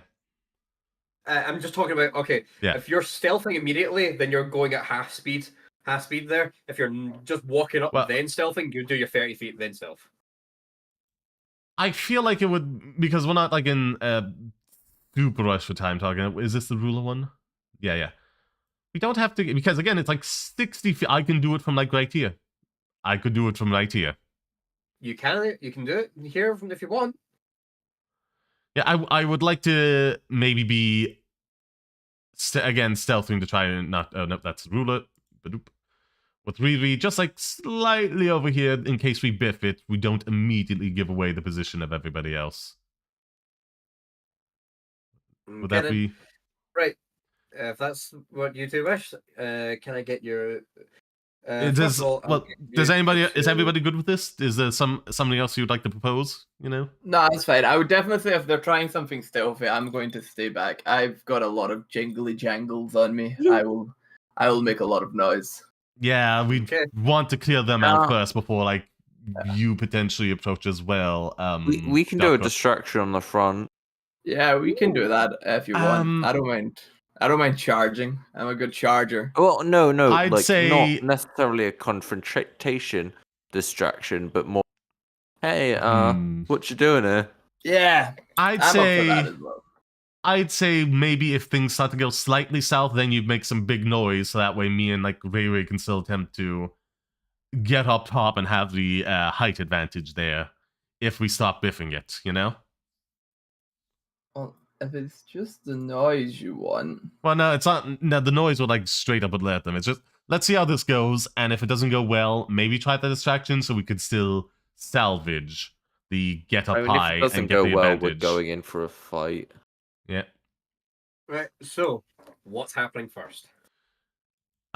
I'm just talking about if you're stealthing immediately, then you're going at half speed there. If you're just walking up then stealthing, you do your 30 feet then stealth. I feel like it would, because we're not like in super rush for time talking. Is this the ruler one? Yeah. We don't have to, because again, it's like 60 feet. I can do it from like right here. I could do it from right here. You can do it here if you want. Yeah, I would like to maybe be again stealthing to try and not. Oh no, that's ruler. With Riri, just like slightly over here in case we biff it, we don't immediately give away the position of everybody else. Would that be right? If that's what you two wish, can I get your? Is everybody good with this? Is there something else you'd like to propose? You know? No, that's fine. I would definitely say if they're trying something stealthy, I'm going to stay back. I've got a lot of jingly jangles on me. I will make a lot of noise. Yeah, we want to clear them out first before like you potentially approach as well. We can do a distraction on the front. Yeah, we can do that if you want. I don't mind. I don't mind charging. I'm a good charger. Well, no. I'd say not necessarily a confrontation distraction, but more. Hey, what you doing here? Yeah, I'd say maybe if things start to go slightly south, then you'd make some big noise, so that way me and like Ray can still attempt to get up top and have the height advantage there. If we stop biffing it, you know. Well, if it's just the noise you want. Well, no, it's not. No, the noise would like straight up alert them. It's just let's see how this goes, and if it doesn't go well, maybe try the distraction so we could still salvage the get up high if it doesn't and get go the well, advantage. we're going in for a fight. Yeah. Right. So, what's happening first?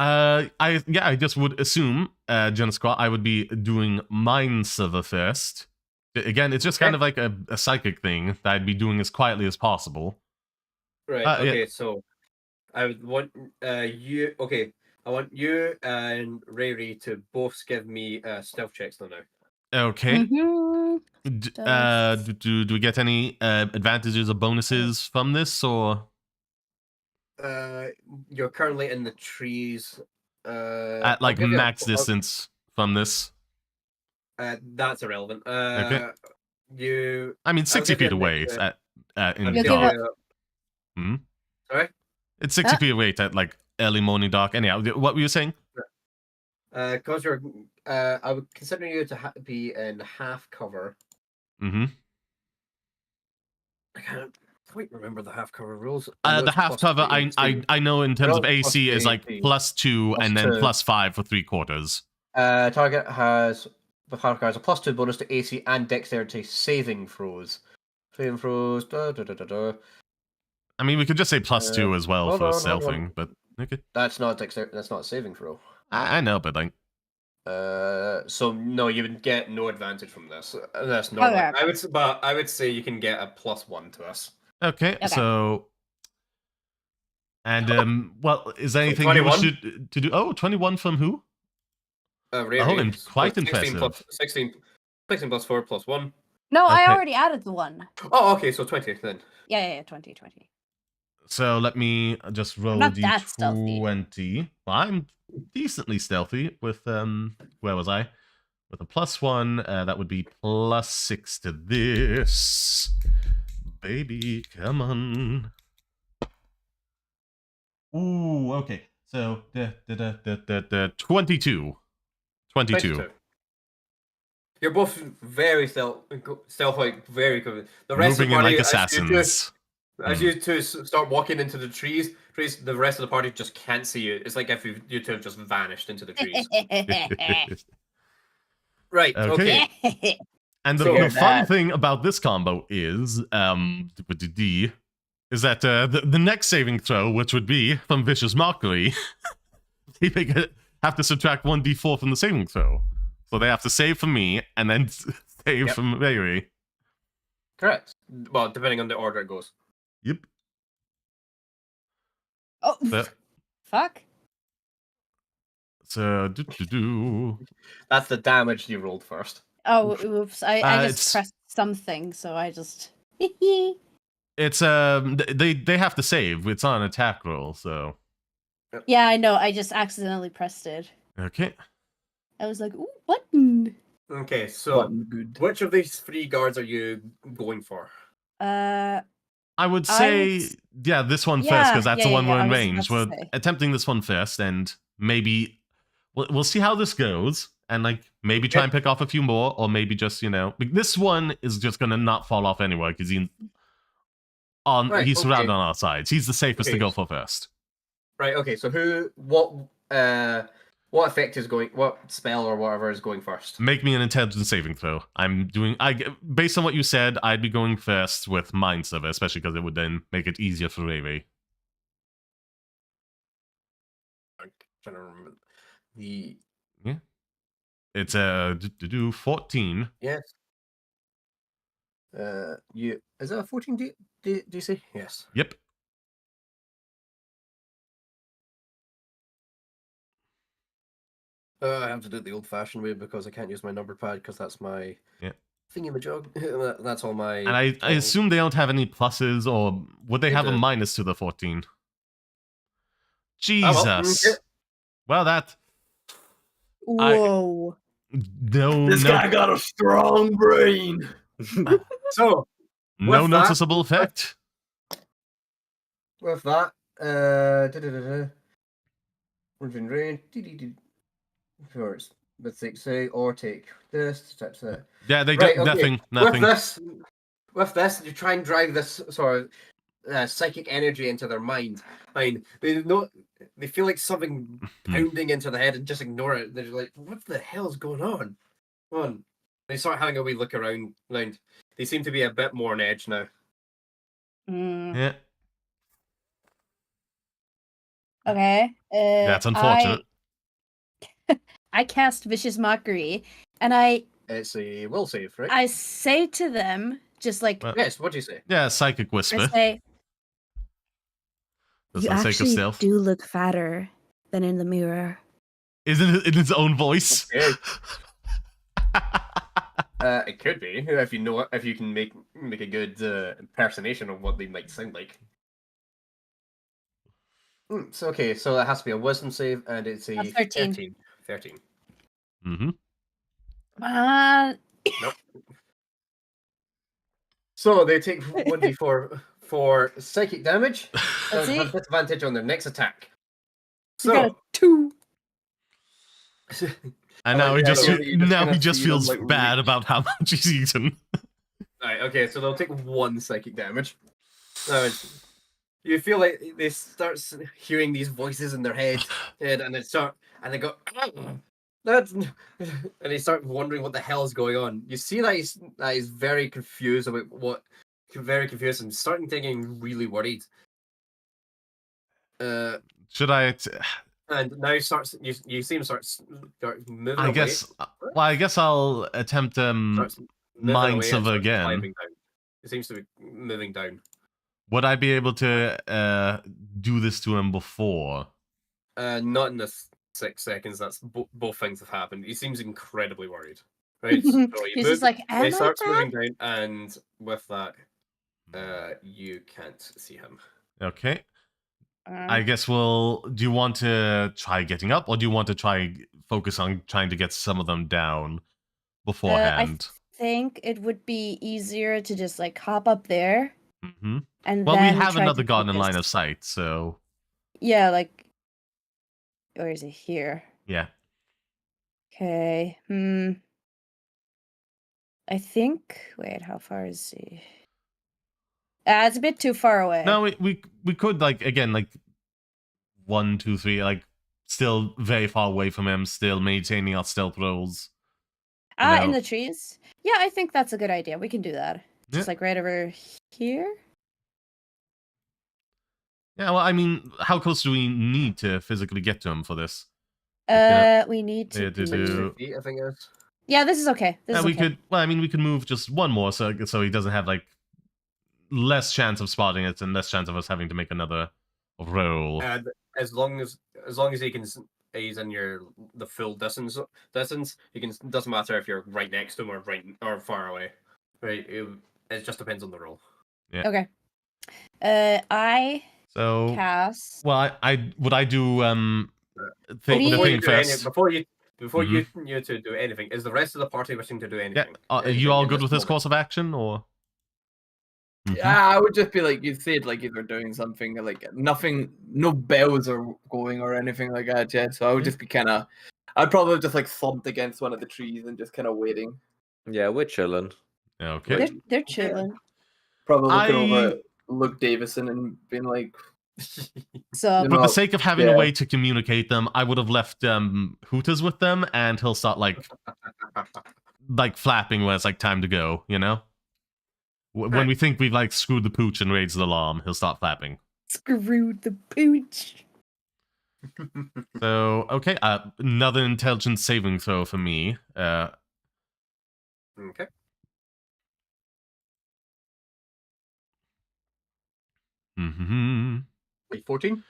I just would assume, Gen Squad, I would be doing mine server first. Again, it's just kind of like a psychic thing that I'd be doing as quietly as possible. Right. Okay. So I would want you. Okay. I want you and Ray to both give me stealth checks now. Okay. Mm-hmm. Do we get any advantages or bonuses from this, or? You're currently in the trees. At like max distance from this. That's irrelevant. Okay. You. I mean, 60 feet away. In dark. Sorry. It's 60 feet away at like early morning dark. Anyhow, what were you saying? Because you're, I would consider you to be in half cover. Mm-hmm. I can't quite remember the half cover rules. The half cover, I know in terms of AC is like +2 and then +5 for 3/4. Target has the half cover has a +2 bonus to AC and dexterity saving throws. Saving throws. I mean, we could just say +2 as well for stealthing, but okay. That's not dexterity. That's not a saving throw. I know, but like. So no, you would get no advantage from this. That's not. Okay. I would say you can get a +1 to us. Okay. So. And well, is there anything you wish to do? Oh, 21 from who? And quite 16 impressive. 16 plus 4 plus 1. No, Okay. I already added the one. Oh, okay, so 20 then. Yeah, 20. So let me just roll not that stealthy. D20. Well, I'm decently stealthy with where was I? With a +1, that would be +6 to this. Baby, come on. Ooh, okay. So 22. 22. You're both very stealth-like, very good. The rest Moving of the in party, like assassins. As you two start walking into the trees, the rest of the party just can't see you. It's like if you two have just vanished into the trees. Right. Okay. And the fun thing about this combo is that the next saving throw, which would be from Vicious Mockery, they have to subtract 1d4 from the saving throw. So they have to save from me and then save from Ray. Correct. Well, depending on the order it goes. Yep. Oh, fuck. So, That's the damage you rolled first. Oh, oops. I just pressed something, so I just... It's, they have to save. It's on an attack roll, so... Yeah, I know. I just accidentally pressed it. Okay. I was like, ooh, button. Okay, so which of these 3 guards are you going for? I would say, this one first, because that's the one we're in range. We're attempting this one first, and maybe we'll see how this goes, and like maybe try and pick off a few more, or maybe just this one is just gonna not fall off anywhere because he's surrounded on our sides. He's the safest to go for first. Right. Okay. So what effect is going? What spell or whatever is going first? Make me an intelligence saving throw. Based on what you said, I'd be going first with Mind Server, especially because it would then make it easier for Ray. I'm trying to remember It's 14. Yes. Is that a 14 DC? Yes. Yep. I have to do it the old-fashioned way because I can't use my number pad because that's my thingy-majog. That's all my... And I assume they don't have any pluses, or would they have a minus to the 14? Jesus. Well, that... Whoa. This guy got a strong brain. So, no noticeable effect. With that, within range, let's say, or take this. Yeah, they get nothing. With this, you try and drive this sort of psychic energy into their mind. They feel like something pounding into the head and just ignore it. They're like, "What the hell's going on?" Come on. They start having a wee look around. They seem to be a bit more on edge now. Yeah. Okay. That's unfortunate. I cast Vicious Mockery, and I It's a will save, right? I say to them, just like Yes, what do you say? Yeah, psychic whisper. I say, Just you for the sake of actually stealth. do look fatter than in the mirror. Isn't it in its own voice? Okay. It could be if you know if you can make a good impersonation of what they might sound like. So okay, so that has to be a wisdom save, and it's a 13. 13. Mm-hmm. Nope. So they take 1d4 for psychic damage. Let's see. Have disadvantage on their next attack. You got a So 2. And now he just see feels them, like, bad about how much he's eaten. Right, okay, so they'll take 1 psychic damage. You feel like they start hearing these voices in their head, and they go, that's, and they start wondering what the hell is going on. You see that he's very confused about very confused and starting getting really worried. Should I? And now you see him start moving away. I guess I'll attempt mind silver again. It seems to be moving down. Would I be able to do this to him before? Not in the 6 seconds. That's both things have happened. He seems incredibly worried. Right? So He's just like, am I he starts bad? moving down, and with that, you can't see him. Okay. I guess do you want to try getting up, or do you want to try focus on trying to get some of them down beforehand? I think it would be easier to just like hop up there. Mm-hmm. And well, then we have try another to god in focus. line of sight, so Yeah, like, or is it here? yeah. Okay. I think. Wait, how far is he? It's a bit too far away. No, we could like again like 1, 2, 3 like still very far away from him, still maintaining our stealth rolls. In the trees. Yeah, I think that's a good idea. We can do that. Just like right over here. Yeah, well, I mean, how close do we need to physically get to him for this? We need to do. Feet, I think it is. Yeah, this is okay. This is we okay. could. Well, I mean, we could move just one more, so he doesn't have like less chance of spotting it and less chance of us having to make another roll. And as long as he's in the full distance. It doesn't matter if you're right next to him or far away. Right? It just depends on the roll. Yeah. Okay. I cast. Well, I do the thing first. Before you two do anything, is the rest of the party wishing to do anything? Yeah. Are you all good with this course of action, or? Yeah, I would just be like, you said, like if they're doing something, like nothing, no bells are going or anything like that yet. So I would just be I'd probably just like thumped against one of the trees and just kind of waiting. Yeah, we're chilling. Okay. They're chilling. Probably looking over at Luke Davison and being like, so for the sake of having a way to communicate them, I would have left Hooters with them, and he'll start like flapping when it's like time to go, you know? When we think we've like screwed the pooch and raised the alarm, he'll start flapping. Screwed the pooch. So, okay, another intelligence saving throw for me. Okay. Mm-hmm. 14?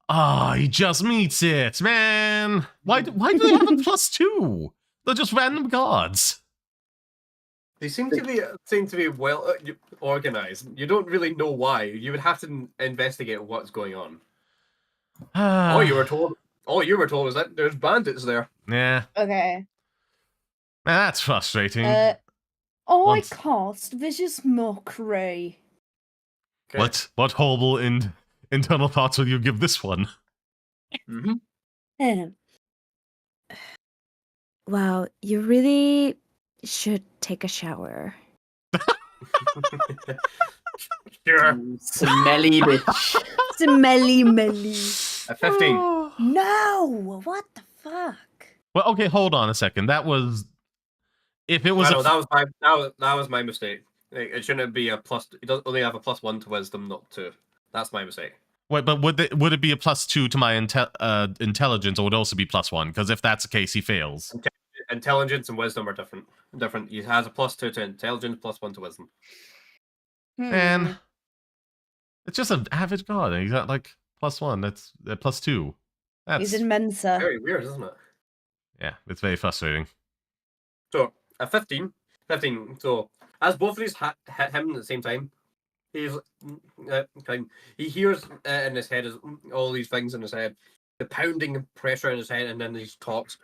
Ah, he just meets it, man. Why do they have a +2? They're just random gods. They seem to be well organized. You don't really know why. You would have to investigate what's going on. All you were told was that there's bandits there. Yeah. Okay. That's frustrating. I cast Vicious Mockery. Okay. What horrible internal thoughts will you give this one? Wow, you really should take a shower. Sure. Smelly bitch. Smelly melly. A 15. No! What the fuck? Well, okay, hold on a second. That was... If it was... that was my mistake. It shouldn't be a plus... It doesn't only have a +1 to wisdom, not 2. That's my mistake. Wait, but would it be a +2 to my intelligence, or would it also be +1? Because if that's the case, he fails. Intelligence and wisdom are different. He has a +2 to intelligence, +1 to wisdom. And it's just an average god. He's got like +1. That's +2. That's He's in Mensa. very weird, isn't it? Yeah, it's very frustrating. So at 15, so as both of these hit him at the same time, he's he hears in his head all these things in his head, the pounding pressure in his head, and then these talks.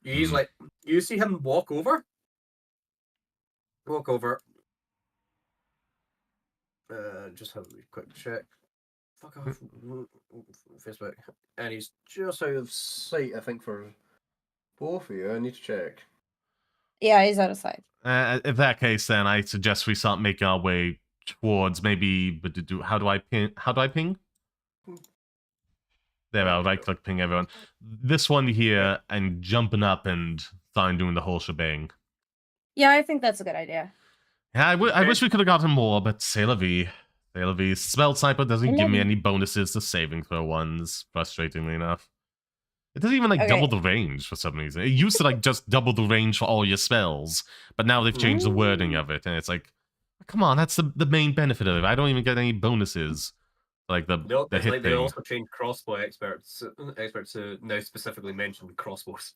He's like, you see him walk over. Just have a quick check. Fuck off, Facebook, and he's just out of sight. I think for both of you, I need to check. Yeah, he's out of sight. In that case, then I suggest we start making our way towards maybe. But how do I ping? There, I'll right-click ping everyone. This one here, and jumping up and starting doing the whole shebang. Yeah, I think that's a good idea. Yeah, I wish we could have gotten more, but c'est la vie. C'est la vie. Spell Sniper doesn't give me any bonuses to saving throw ones, frustratingly enough. It doesn't even like double the range for some reason. It used to like just double the range for all your spells, but now they've changed the wording of it, and it's like, come on, that's the main benefit of it. I don't even get any bonuses. Like the hit like they thing. also changed crossbow experts to now specifically mention crossbows.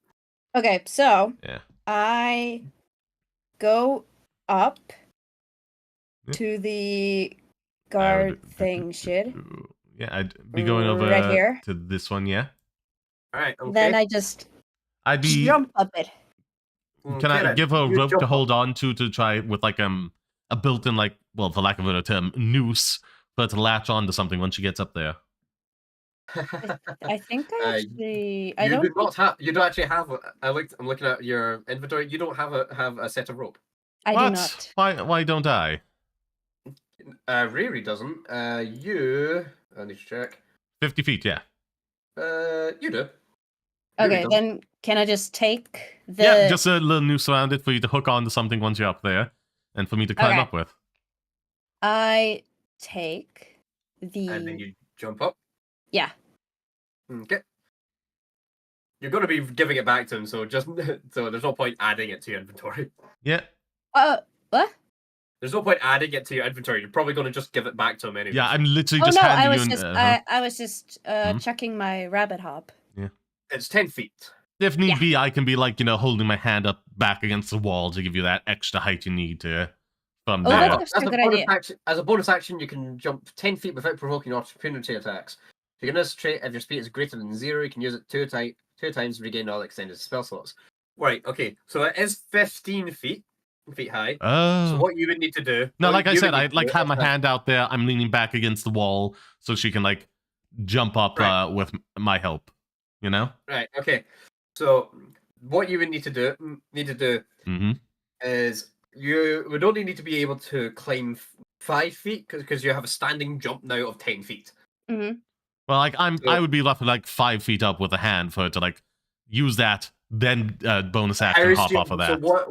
Okay, so yeah. I go up to the guard thing shit. Yeah, I'd be going over right here to this one, yeah. Alright, okay. Then I just jump up it. Can I give her a rope to hold on to try with like a built-in, like, well, for lack of a better term, noose for her to latch onto something when she gets up there? I think I actually you don't actually have I'm looking at your inventory. You don't have a set of rope. I do not. Why don't I? Riri doesn't. I need to check. 50 feet, yeah. You do. Okay, then can I just take the... Yeah, just a little noose around it for you to hook onto something once you're up there, and for me to climb up with. I take the... And then you jump up? Yeah. Okay. You're going to be giving it back to him, so there's no point adding it to your inventory. Yeah. What? There's no point adding it to your inventory. You're probably going to just give it back to him anyway. Yeah, I'm literally just handing you... I was just checking my rabbit hop. Yeah. It's 10 feet. If need be, I can be like, holding my hand up back against the wall to give you that extra height you need to... From there. That's a good idea. As a bonus action, you can jump 10 feet without provoking opportunity attacks. If you can use this trait, if your speed is greater than 0, you can use it two times to regain all extended spell slots. Right, okay. So it is 15 feet high. Oh. So what you would need to do... No, like I said, I like have my hand out there. I'm leaning back against the wall so she can like jump up with my help. You know? Right, okay. So what you would need to do is you would only need to be able to climb 5 feet because you have a standing jump now of 10 feet. Mm-hmm. Well, like I would be left with like 5 feet up with a hand for her to like use that, then bonus action hop off of that. So what?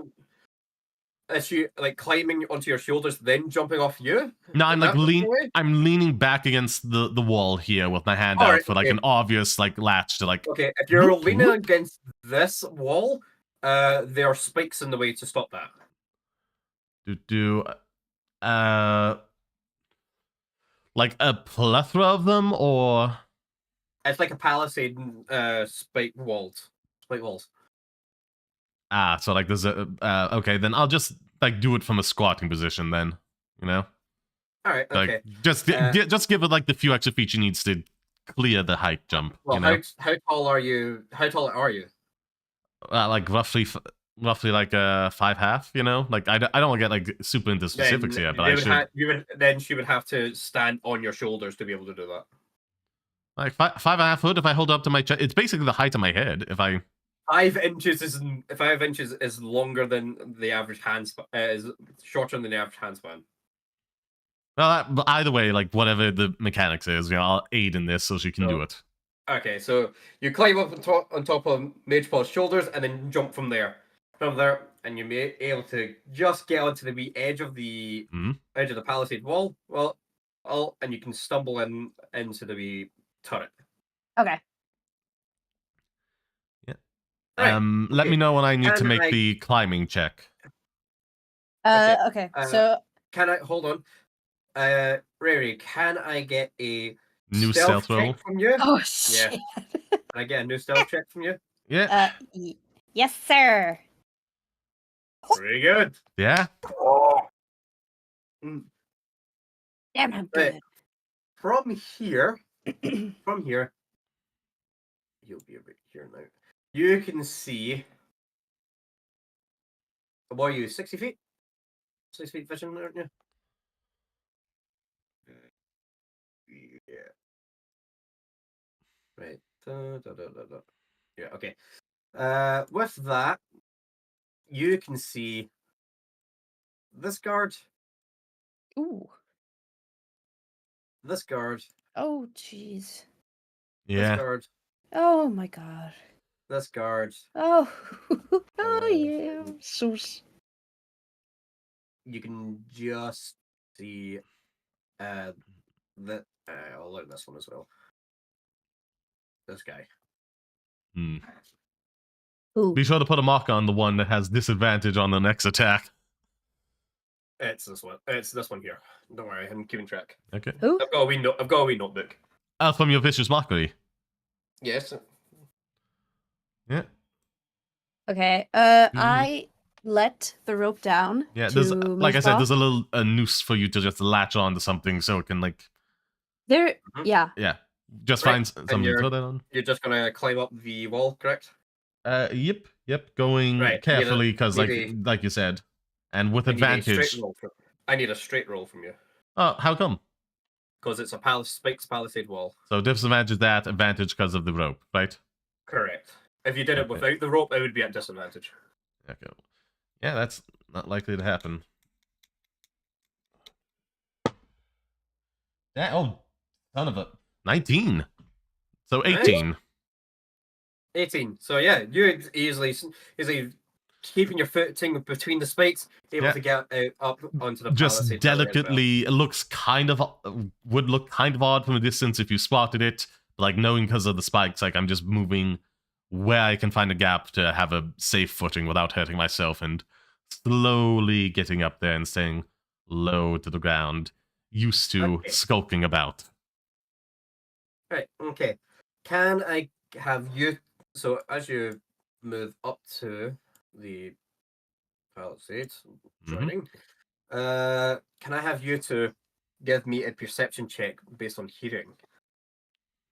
Is she like climbing onto your shoulders, then jumping off you? No, I'm like leaning back against the wall here with my hand out for like an obvious like latch to like. Okay, if you're leaning against this wall, there are spikes in the way to stop that. Like a plethora of them, or it's like a palisade, spike walls. Ah, so like there's a okay, then I'll just like do it from a squatting position then, All right, okay. Like, just give it like the few extra feet she needs to clear the height jump. Well, how tall are you? How tall are you? Like roughly like 5'5", Like I don't want to get like super into specifics here, but she would have to stand on your shoulders to be able to do that. Like 5.5 foot if I hold up to my chest. It's basically the height of my head. If I 5 inches is longer than the average hand span. Is shorter than the average hand span. Well, but either way, like whatever the mechanics is, I'll aid in this so she can do it. Okay, so you climb up on top of Magepaw's shoulders and then jump from there. And you'll be able to just get onto the wee edge of the palisade wall. Well, and you can stumble into the wee turret. Okay. Yeah. Right, Let me know when I need to Can make I- the climbing check. Okay. So Can I hold on? Rary, can I get a New stealth stealth roll. check from you? Oh Yeah. shit. Can I get a new stealth check from you? Yeah. Yes, sir. Very good. Yeah. Mm. Damn, I'm Right. good. From here, you'll be a bit here now. You can see. What are you? 60 feet? 6 feet vision, aren't you? Yeah. Right. Yeah. Okay. With that, you can see this guard. Ooh. This guard. Oh jeez. Yeah. This guard. Oh my god. This guard. Oh. Oh yeah. So. You can just see that. I'll learn this one as well. This guy. Hmm. Be sure to put a mark on the one that has disadvantage on the next attack. It's this one. It's this one here. Don't worry, I'm keeping track. Okay. Who? I've got a wee notebook. From your vicious mockery. Yes. Yeah. Okay. I let the rope down. Yeah. There's, to like I Magepaw. said, there's a little noose for you to just latch on to something, so it can like. There. Yeah. Yeah. Just Right, find and something to throw that on. You're just gonna climb up the wall, correct? Yep. Going Right, carefully because, need like you said, and with I need a straight advantage. roll I need a straight roll from you Oh, how come? because it's a spikes palisade wall. So disadvantage that, advantage because of the rope, right? Correct. If you did it without the rope, it would be at disadvantage. Okay. Yeah, that's not likely to happen. Yeah. Oh, son of a 19. So 18. 18. So yeah, you easily keeping your footing between the spikes, able Yeah. to get up onto the Just palisade. area as well. delicately, it looks would look kind of odd from a distance if you spotted it. But like knowing because of the spikes, like I'm just moving where I can find a gap to have a safe footing without hurting myself, and slowly getting up there and staying low to the ground, used to skulking about. Right, okay. Can I have you... So, as you move up to the palisade, joining, can I have you to give me a perception check based on hearing?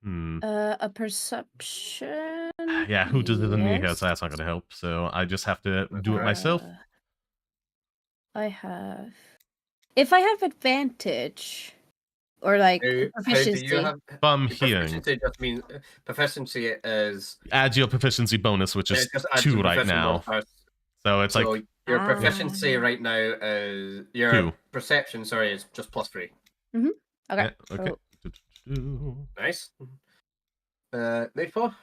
A perception. Yeah, who does it in me here, Yes. so that's not going to help. So I just have to do it myself. I have. If I have advantage, or like How do proficiency. you have... From your hearing. Proficiency just means... Proficiency is... Add your proficiency bonus, which is just adds 2 your right proficiency now. bonus. So it's So like your proficiency right now is... Your 2. perception, sorry, is just +3. Mm-hmm. Okay. Yeah, okay. Nice. Magepaw?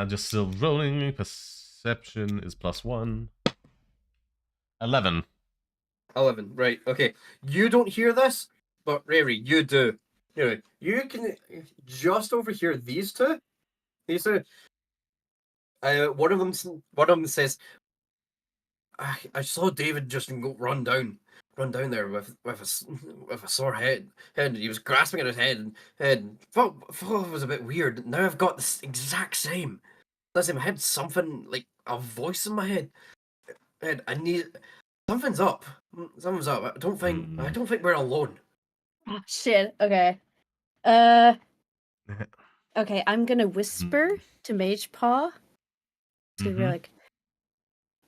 Just still rolling. Perception is +1. 11. 11, right, okay. You don't hear this, but Rary, you do. You can just overhear these two. These two. One of them says, I saw David just run down there with a sore head. And he was grasping at his head, and thought it was a bit weird. Now I've got this exact same. Listen, I had something like a voice in my head. And I need... Something's up. Something's up. I don't think we're alone. Oh, shit. Okay. Okay, I'm gonna whisper to Magepaw to be like,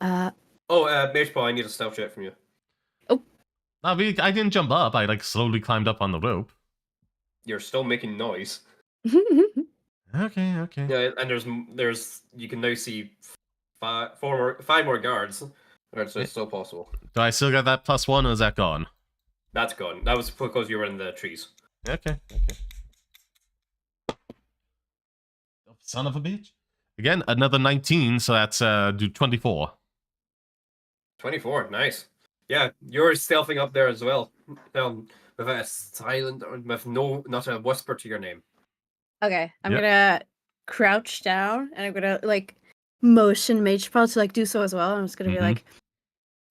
Magepaw, I need a stealth check from you. I didn't jump up. I like slowly climbed up on the rope. You're still making noise. Okay. Yeah, and there's you can now see 5 more guards. So it's still possible. Do I still got that +1, or is that gone? That's gone. That was because you were in the trees. Okay. Son of a bitch. Again, another 19, so that's do 24. 24, nice. Yeah, you're stealthing up there as well. with a silent, with not a whisper to your name. Okay, I'm Yep. gonna crouch down and I'm gonna like motion Magepaw to like do so as well. I'm just gonna be like,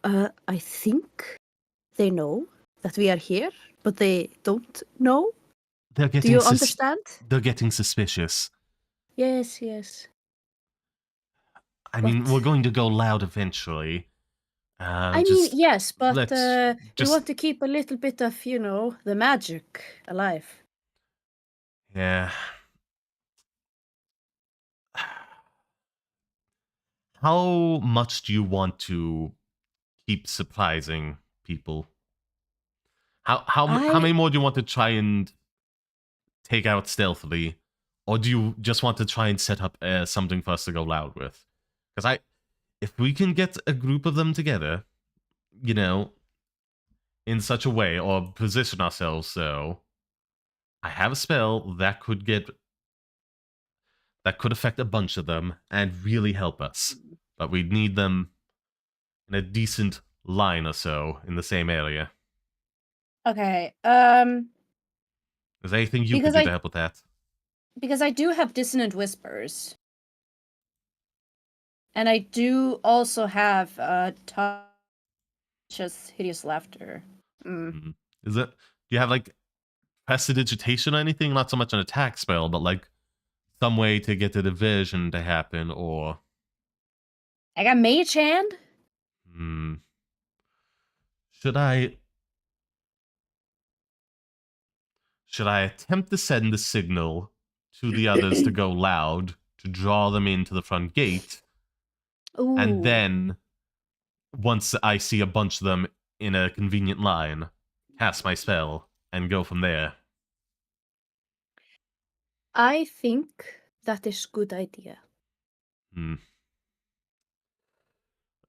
I think they know that we are here, but they don't know. They're Do getting you understand? They're getting suspicious. Yes, yes. I mean, we're going to go loud eventually. I mean, yes, but we just want to keep a little bit of, you know, the magic alive. yeah. How much do you want to keep surprising people? How many more do you want to try and take out stealthily, or do you just want to try and set up something for us to go loud with? Because if we can get a group of them together, you know, in such a way, or position ourselves so, I have a spell that could affect a bunch of them and really help us. But we'd need them in a decent line or so in the same area. Okay. Is there anything you can do to help with that? Because I do have dissonant whispers. And I do also have Tasha's hideous laughter. Is it? Do you have like prestidigitation or anything? Not so much an attack spell, but like some way to get the diversion to happen, or I got Mage Hand. Should I attempt to send the signal to the others to go loud to draw them into the front gate? Ooh. And then, once I see a bunch of them in a convenient line, cast my spell and go from there. I think that is a good idea.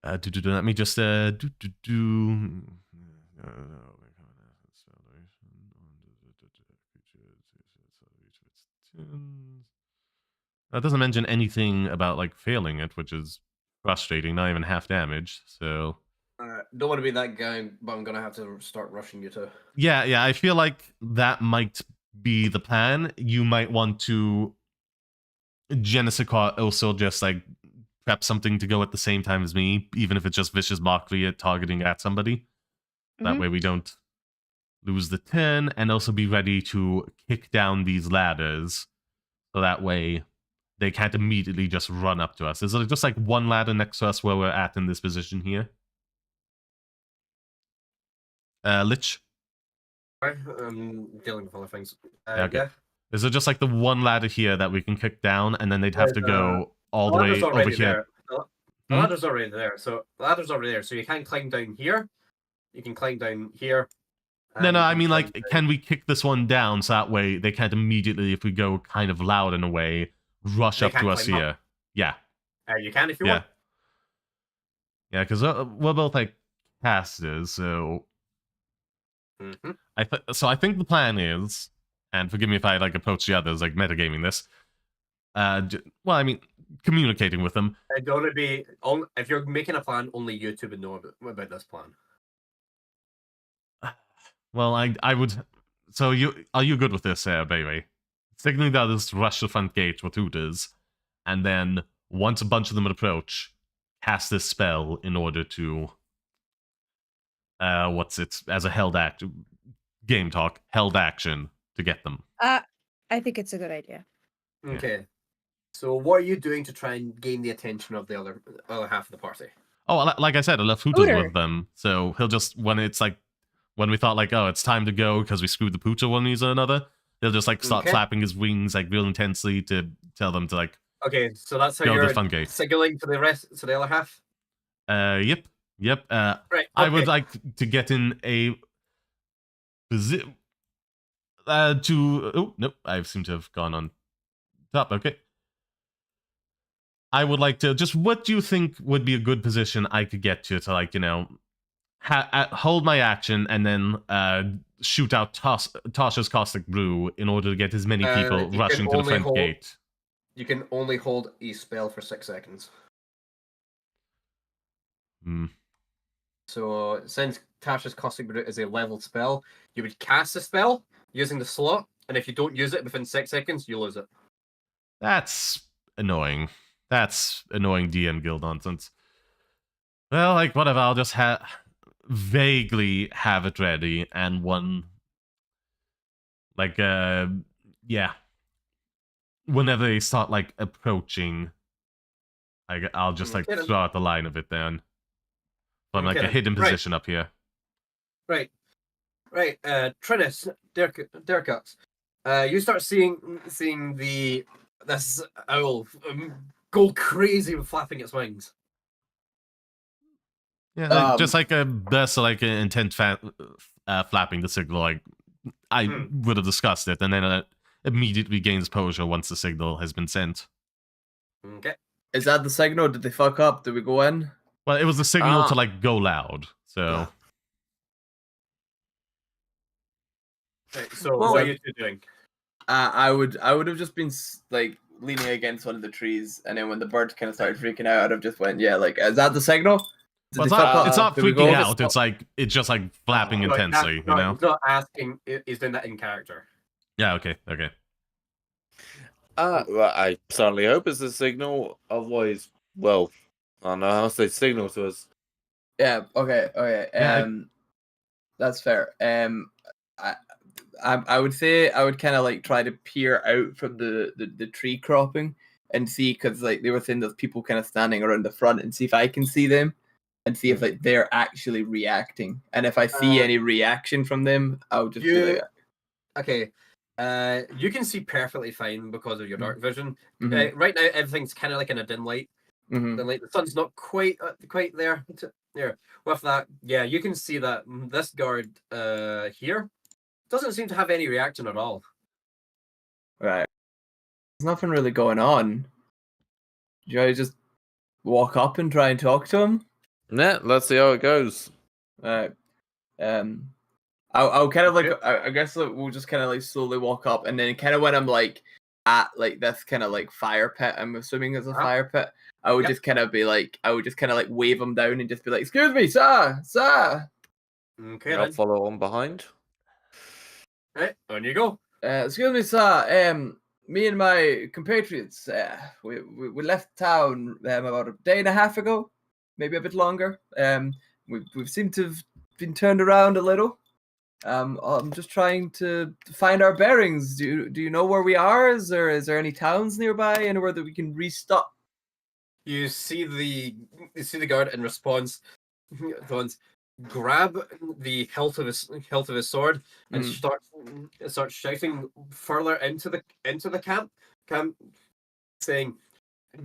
Let me just That doesn't mention anything about like failing it, which is frustrating. Not even half damage. So Don't want to be that guy, but I'm gonna have to start rushing you too. yeah. I feel like that might be the plan. You might want to Genesicot also just like prep something to go at the same time as me, even if it's just vicious mockery at targeting at somebody. That way we don't lose the turn, and also be ready to kick down these ladders, so that way they can't immediately just run up to us. Is there just like one ladder next to us where we're at in this position here? Lich? I'm dealing with other things. Okay. Yeah. Is there just like the one ladder here that we can kick down, and then they'd have to go all the way over here? The ladder's already there. So the ladder's already there. So you can climb down here. You can climb down here. No, I mean, like, can we kick this one down so that way they can't immediately, if we go kind of loud in a way, rush up to us here? Yeah. You can if you want. Yeah, because we're both, like, casters, so... I think the plan is, and forgive me if I, like, approach the others, like, metagaming this, well, I mean, communicating with them. Don't be... If you're making a plan, only YouTube would know about this plan. Well, I would... So, are you good with this, baby? Signaling the others to rush the front gate with Hooters, and then, once a bunch of them approach, cast this spell in order to... as a held game talk, held action to get them. I think it's a good idea. Okay. So, what are you doing to try and gain the attention of the other half of the party? Oh, like I said, I left Hooters with them, so he'll just, when we thought, like, oh, it's time to go because we screwed the poocher one reason or another, he'll just, like, start flapping his wings, like, real intensely to tell them to, like... Okay, so that's how go you're to the front gate. Signaling to the other half? Yep. Right, okay. I would like to get in a position... Oh, nope, I seem to have gone on top, okay. I would like to... Just what do you think would be a good position I could get to, like, you know... hold my action and then shoot out Tasha's Caustic Brew in order to get as many people rushing to the front gate. You can only hold a spell for 6 seconds. So since Tasha's Caustic Brute is a leveled spell, you would cast a spell using the slot, and if you don't use it within 6 seconds, you lose it. That's annoying. That's annoying DN guild nonsense. Well, like, whatever, I'll just vaguely have it ready, and yeah. Whenever they start, like, approaching, I'll just, like, throw out the line of it then. From, like, a hidden position up here. Right. Trinus, Derkux. You start seeing this owl go crazy with flapping its wings. Yeah, like, just like a burst of like an intent flapping the signal. Like I would have discussed it, and then it immediately gains posure once the signal has been sent. Okay. Is that the signal? Did they fuck up? Did we go in? Well, it was the signal to like go loud. So. Right, so what are you two doing? I would have just been like leaning against one of the trees, and then when the bird kind of started freaking out, I'd have just went, yeah, like, is that the signal? Well, it's not freaking out. It's just like flapping intensely, you know. He's not asking. He's doing that in character. Yeah. Okay. Well, I certainly hope it's a signal. Otherwise, well, I don't know how to say signal to us. Yeah. Okay. That's fair. I would say I would kind of like try to peer out from the tree cropping and see, because like they were saying there's people kind of standing around the front, and see if I can see them and see if like they're actually reacting. And if I see any reaction from them, I'll just be like, okay. You can see perfectly fine because of your dark vision. Right now, everything's kind of like in a dim light. The sun's not quite there. There. With that, yeah, you can see that this guard here doesn't seem to have any reaction at all. Right. There's nothing really going on. Do I just walk up and try and talk to him? Yeah, let's see how it goes. Right. I'll kind of like, I guess like, we'll just kind of like slowly walk up, and then kind of when I'm like at like this kind of like fire pit, I'm assuming it's a fire pit, I would just kind of be like, I would just kind of like wave him down and just be like, excuse me, sir. Okay, I'll follow on behind. Right, on you go. Excuse me, sir. Me and my compatriots, we left town about a day and a half ago, maybe a bit longer. We've seemed to have been turned around a little. I'm just trying to find our bearings. Do you know where we are? Is there any towns nearby, anywhere that we can restock? You see the guard in response. Grab the hilt of his sword and start shouting further into the camp, saying,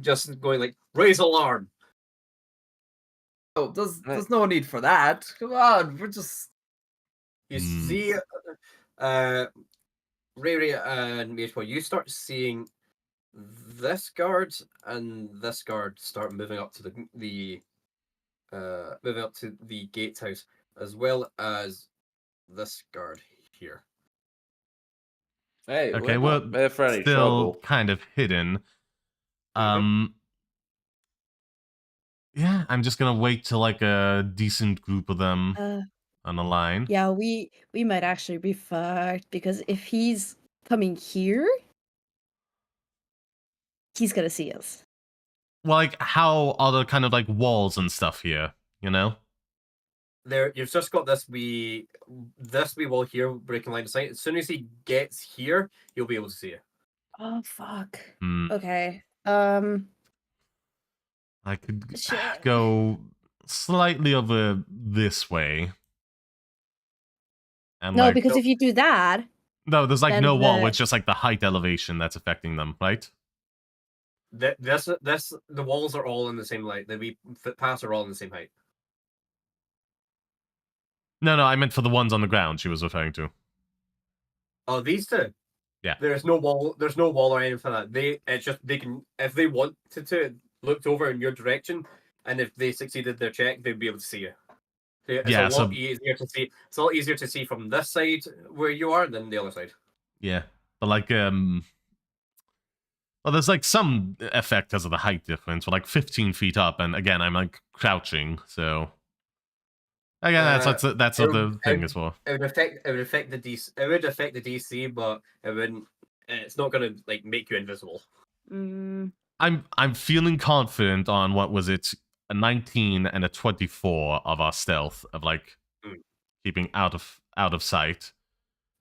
just going like, raise alarm. Oh, there's no need for that. Come on, we're just. You see, Ray and Magepaw, you start seeing this guard and this guard start moving up to the gatehouse, as well as this guard here. Hey, okay, we're still trouble. kind of hidden. Yeah, I'm just gonna wait till like a decent group of them on the line. Yeah, we might actually be fucked, because if he's coming here, he's gonna see us. Well, like, how are the kind of like walls and stuff here, you know? You've just got this wee wall here breaking line of sight. As soon as he gets here, you'll be able to see it. Oh fuck. Okay. Okay. I could go slightly over this way. And no, like, because if you do that, no, there's like no wall. It's just like the height elevation that's affecting them, right? The walls are all in the same light. The footpaths are all in the same height. No, I meant for the ones on the ground she was referring to. Oh, these two? Yeah. There's no wall or anything like that. They can, if they wanted to, looked over in your direction, and if they succeeded their check, they'd be able to see you. It's a lot easier to see. It's a lot easier to see from this side where you are than the other side. Yeah. But like well, there's like some effect because of the height difference. We're like 15 feet up, and again, I'm like crouching, so Again, that's what the thing is for. It would affect the DC. It would affect the DC, but it wouldn't. It's not gonna like make you invisible. I'm feeling confident on what was it, a 19 and a 24 of our stealth of like keeping out of sight.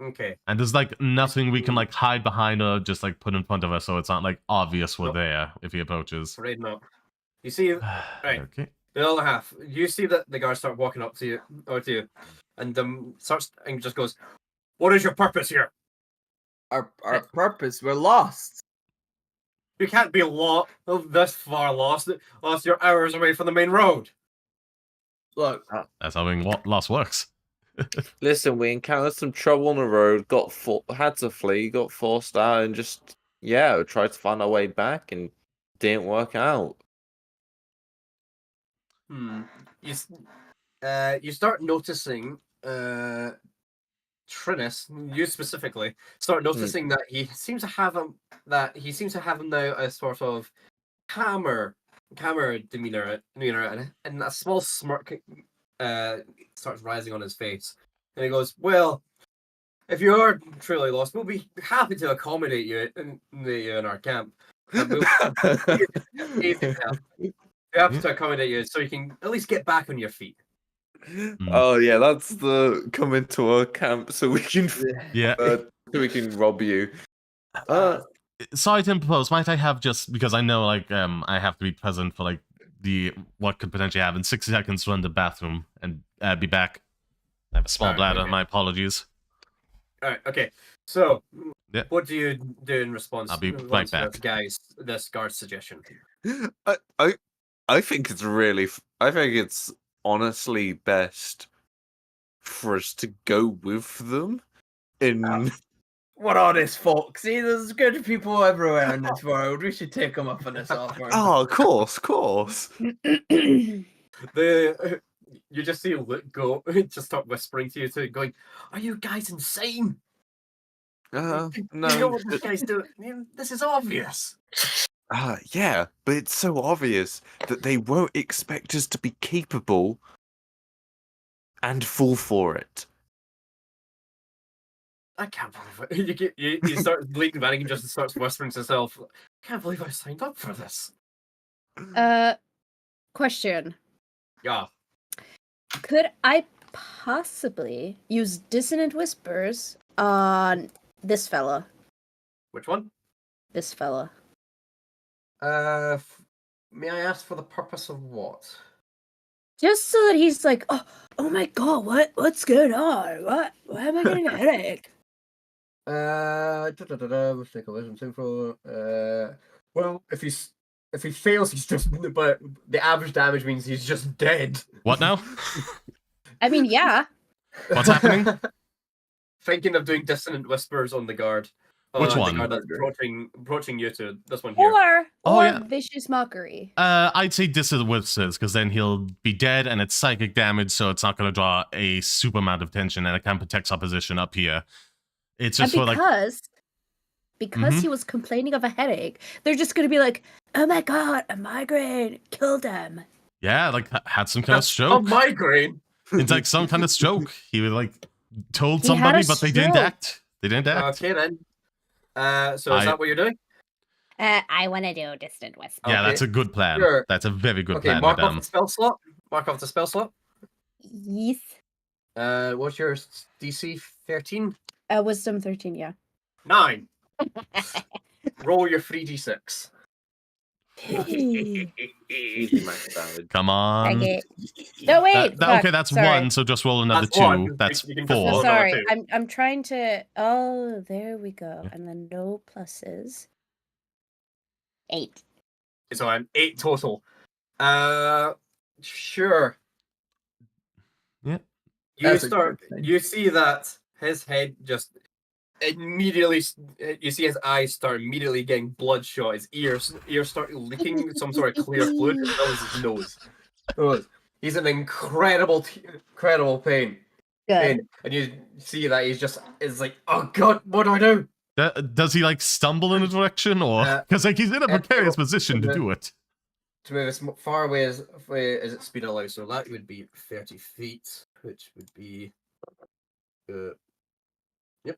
Okay. And there's like nothing we can like hide behind or just like put in front of us, so it's not like obvious we're there if he approaches. Right now, you see, right? Okay. The other half, you see that the guards start walking up to you, and starts and just goes, "What is your purpose here?" Our purpose, we're lost. You can't be this far lost. You're hours away from the main road. Look, that's how being lost works. Listen, we encountered some trouble on the road, had to flee, got forced out, and just tried to find our way back, and didn't work out. You start noticing, Trinus, you specifically, start noticing that he seems to have him now a sort of calmer demeanor, and a small smirk starts rising on his face, and he goes, "Well, if you are truly lost, we'll be happy to accommodate you in our camp. We have to accommodate you so you can at least get back on your feet." Oh yeah, that's the come into our camp so we can so we can rob you. Sorry to impose, might I have just because I know like I have to be present for like what could potentially happen. 60 seconds to run the bathroom and be back. I have a small bladder. Okay. My apologies. All right. Okay. So, what do you do in response? I'll be right back. This guard's suggestion. I think it's honestly best for us to go with them. What are these folks? See, there's good people everywhere in this world. We should take them up on this offer. Oh, of course. You just see Lich go, just start whispering to you, going, "Are you guys insane? No. You know what this guy's doing? This is obvious." Yeah, but it's so obvious that they won't expect us to be capable and fall for it. I can't believe it. You start bleeding back and just starts whispering to himself, "I can't believe I signed up for this." Question. Yeah. Could I possibly use dissonant whispers on this fella? Which one? This fella. May I ask for the purpose of what? Just so that he's like, oh my god, what's going on? Why am I getting a headache? Let's take a listen for. Well, if he fails, he's just. But the average damage means he's just dead. What now? I mean, yeah. What's happening? Thinking of doing dissonant whispers on the guard. Which one? The guard that's approaching you to this one here. Or vicious mockery. I'd say dissonant whispers because then he'll be dead and it's psychic damage, so it's not going to draw a super amount of tension and it can protect our position up here. It's just because he was complaining of a headache, they're just going to be like, "Oh my god, a migraine killed him." Yeah, like had some kind of stroke. A migraine. It's like some kind of stroke. He was like told somebody, but they didn't act. They didn't act. Okay then. So is that what you're doing? I want to do distant whisper. Yeah, that's a good plan. Sure. That's a very good plan. Mark off the spell slot. Mark off the spell slot. Yes. What's your DC? 13? Wisdom 13, yeah. 9. Roll your 3d6. Come on. Okay. No, wait. Okay, that's 1, so just roll another 2. That's 4. Sorry, I'm trying to... Oh, there we go. And then no pluses. 8. So I'm 8 total. Sure. Yeah. You see that his head just immediately, you see his eyes start immediately getting bloodshot. His ears start leaking some sort of clear fluid as well as his nose. He's in incredible pain. And you see that is like, "Oh god, what do I do?" Does he like stumble in a direction, or because like he's in a precarious position to do it? to move as far away as its speed allows. So that would be 30 feet, which would be yep.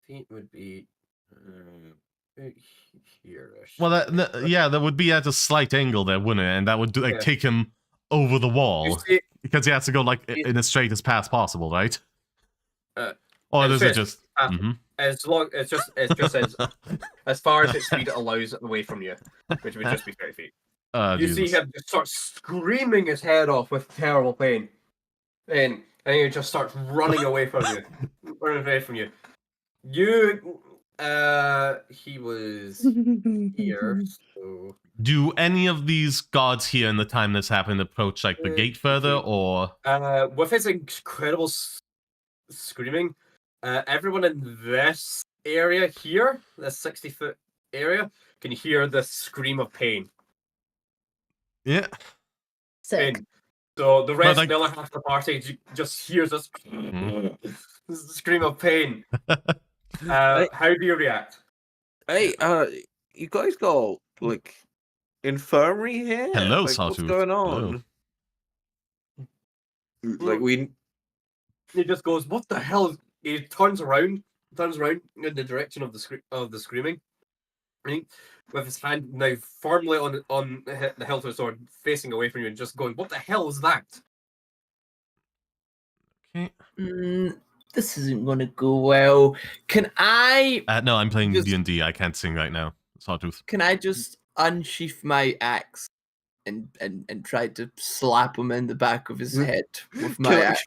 Feet would be here-ish. Well, that would be at a slight angle there, wouldn't it? And that would like take him over the wall because he has to go like in as straight as path possible, right? Or is it just? As long it's just as far as its speed allows away from you, which would just be 30 feet. You see him just start screaming his head off with terrible pain, and he just starts running away from you, running away from you. He was here. So do any of these gods here in the time this happened approach like the gate further, or with his incredible screaming? Everyone in this area here, this 60-foot area, can hear the scream of pain. Yeah. Sick. So the rest, the other half of the party just hears this scream of pain. How do you react? Hey, you guys got like infirmary here? Hello, like, Sawtooth. What's going on? Hello. Like He just goes, "What the hell?" He turns around in the direction of the screaming, right? With his hand now firmly on the hilt of his sword, facing away from you, and just going, "What the hell is that?" Okay. This isn't going to go well. Can I? No, I'm playing D&D. I can't sing right now. Sawtooth. Can I just unsheath my axe and try to slap him in the back of his head with my axe?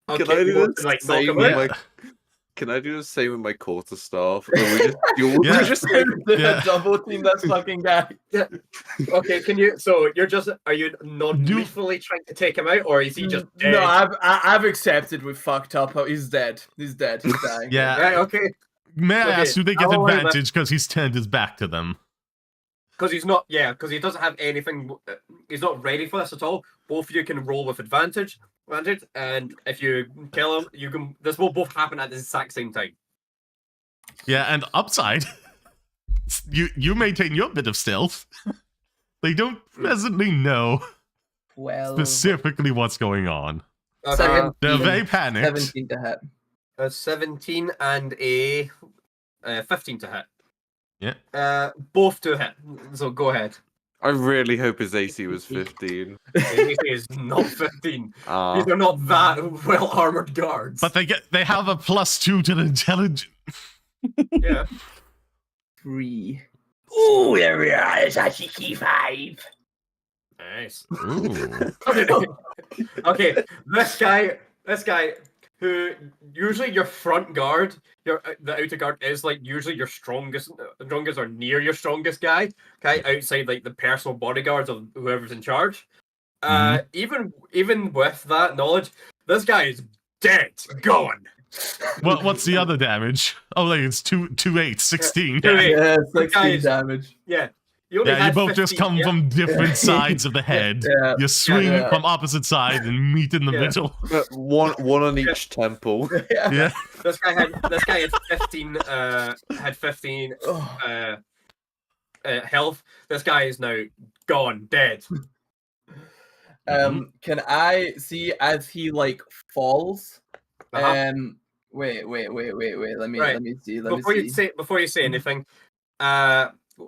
Can I do the same with my? Can I do the same with my quarterstaff? We just double team that fucking guy. Yeah. Okay, can you? So are you non-lethally trying to take him out, or is he just dead? No, I've accepted. We fucked up. He's dead. He's dead. He's dying. Yeah. Right, okay. May I ask, do they get I'll advantage because he's turned his back to them? Because he's not. Yeah, because he doesn't have anything. He's not ready for this at all. Both of you can roll with advantage. And if you kill him, you can. This will both happen at the exact same time. Yeah, and upside, you maintain your bit of stealth. They don't presently know specifically what's going on. They're very panicked. 17 to hit. A 17 and a 15 to hit. Yeah. Both to hit. So go ahead. I really hope his AC was 15. His AC is not 15. These are not that well armored guards. But they have a +2 to the intelligence. Yeah. 3. Oh, there we are. It's actually key 5. Nice. Ooh. Okay, this guy who usually your front guard, the outer guard is like usually your strongest or near your strongest guy, okay, outside like the personal bodyguards of whoever's in charge. Even with that knowledge, this guy is dead, gone. What's the other damage? Oh, like it's 2, 8, 16. Yeah, 16 damage. Yeah. You both just come from different sides of the head. You swing from opposite sides and meet in the middle. One on each temple. Yeah. This guy had 15 health. This guy is now gone, dead. Can I see as he like falls? Wait. Let me see. Before you say anything,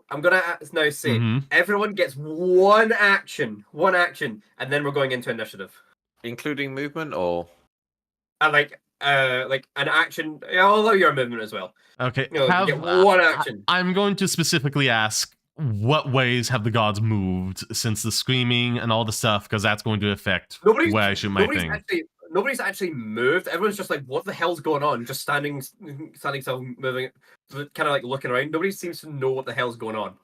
I'm gonna now say everyone gets one action, and then we're going into initiative, including movement, or like an action. Yeah, I'll allow your movement as well. Okay, you get one action. I'm going to specifically ask what ways have the gods moved since the screaming and all the stuff, because that's going to affect where I shoot my thing. Nobody's actually moved. Everyone's just like, what the hell's going on? Just standing still, moving, kind of like looking around. Nobody seems to know what the hell's going on.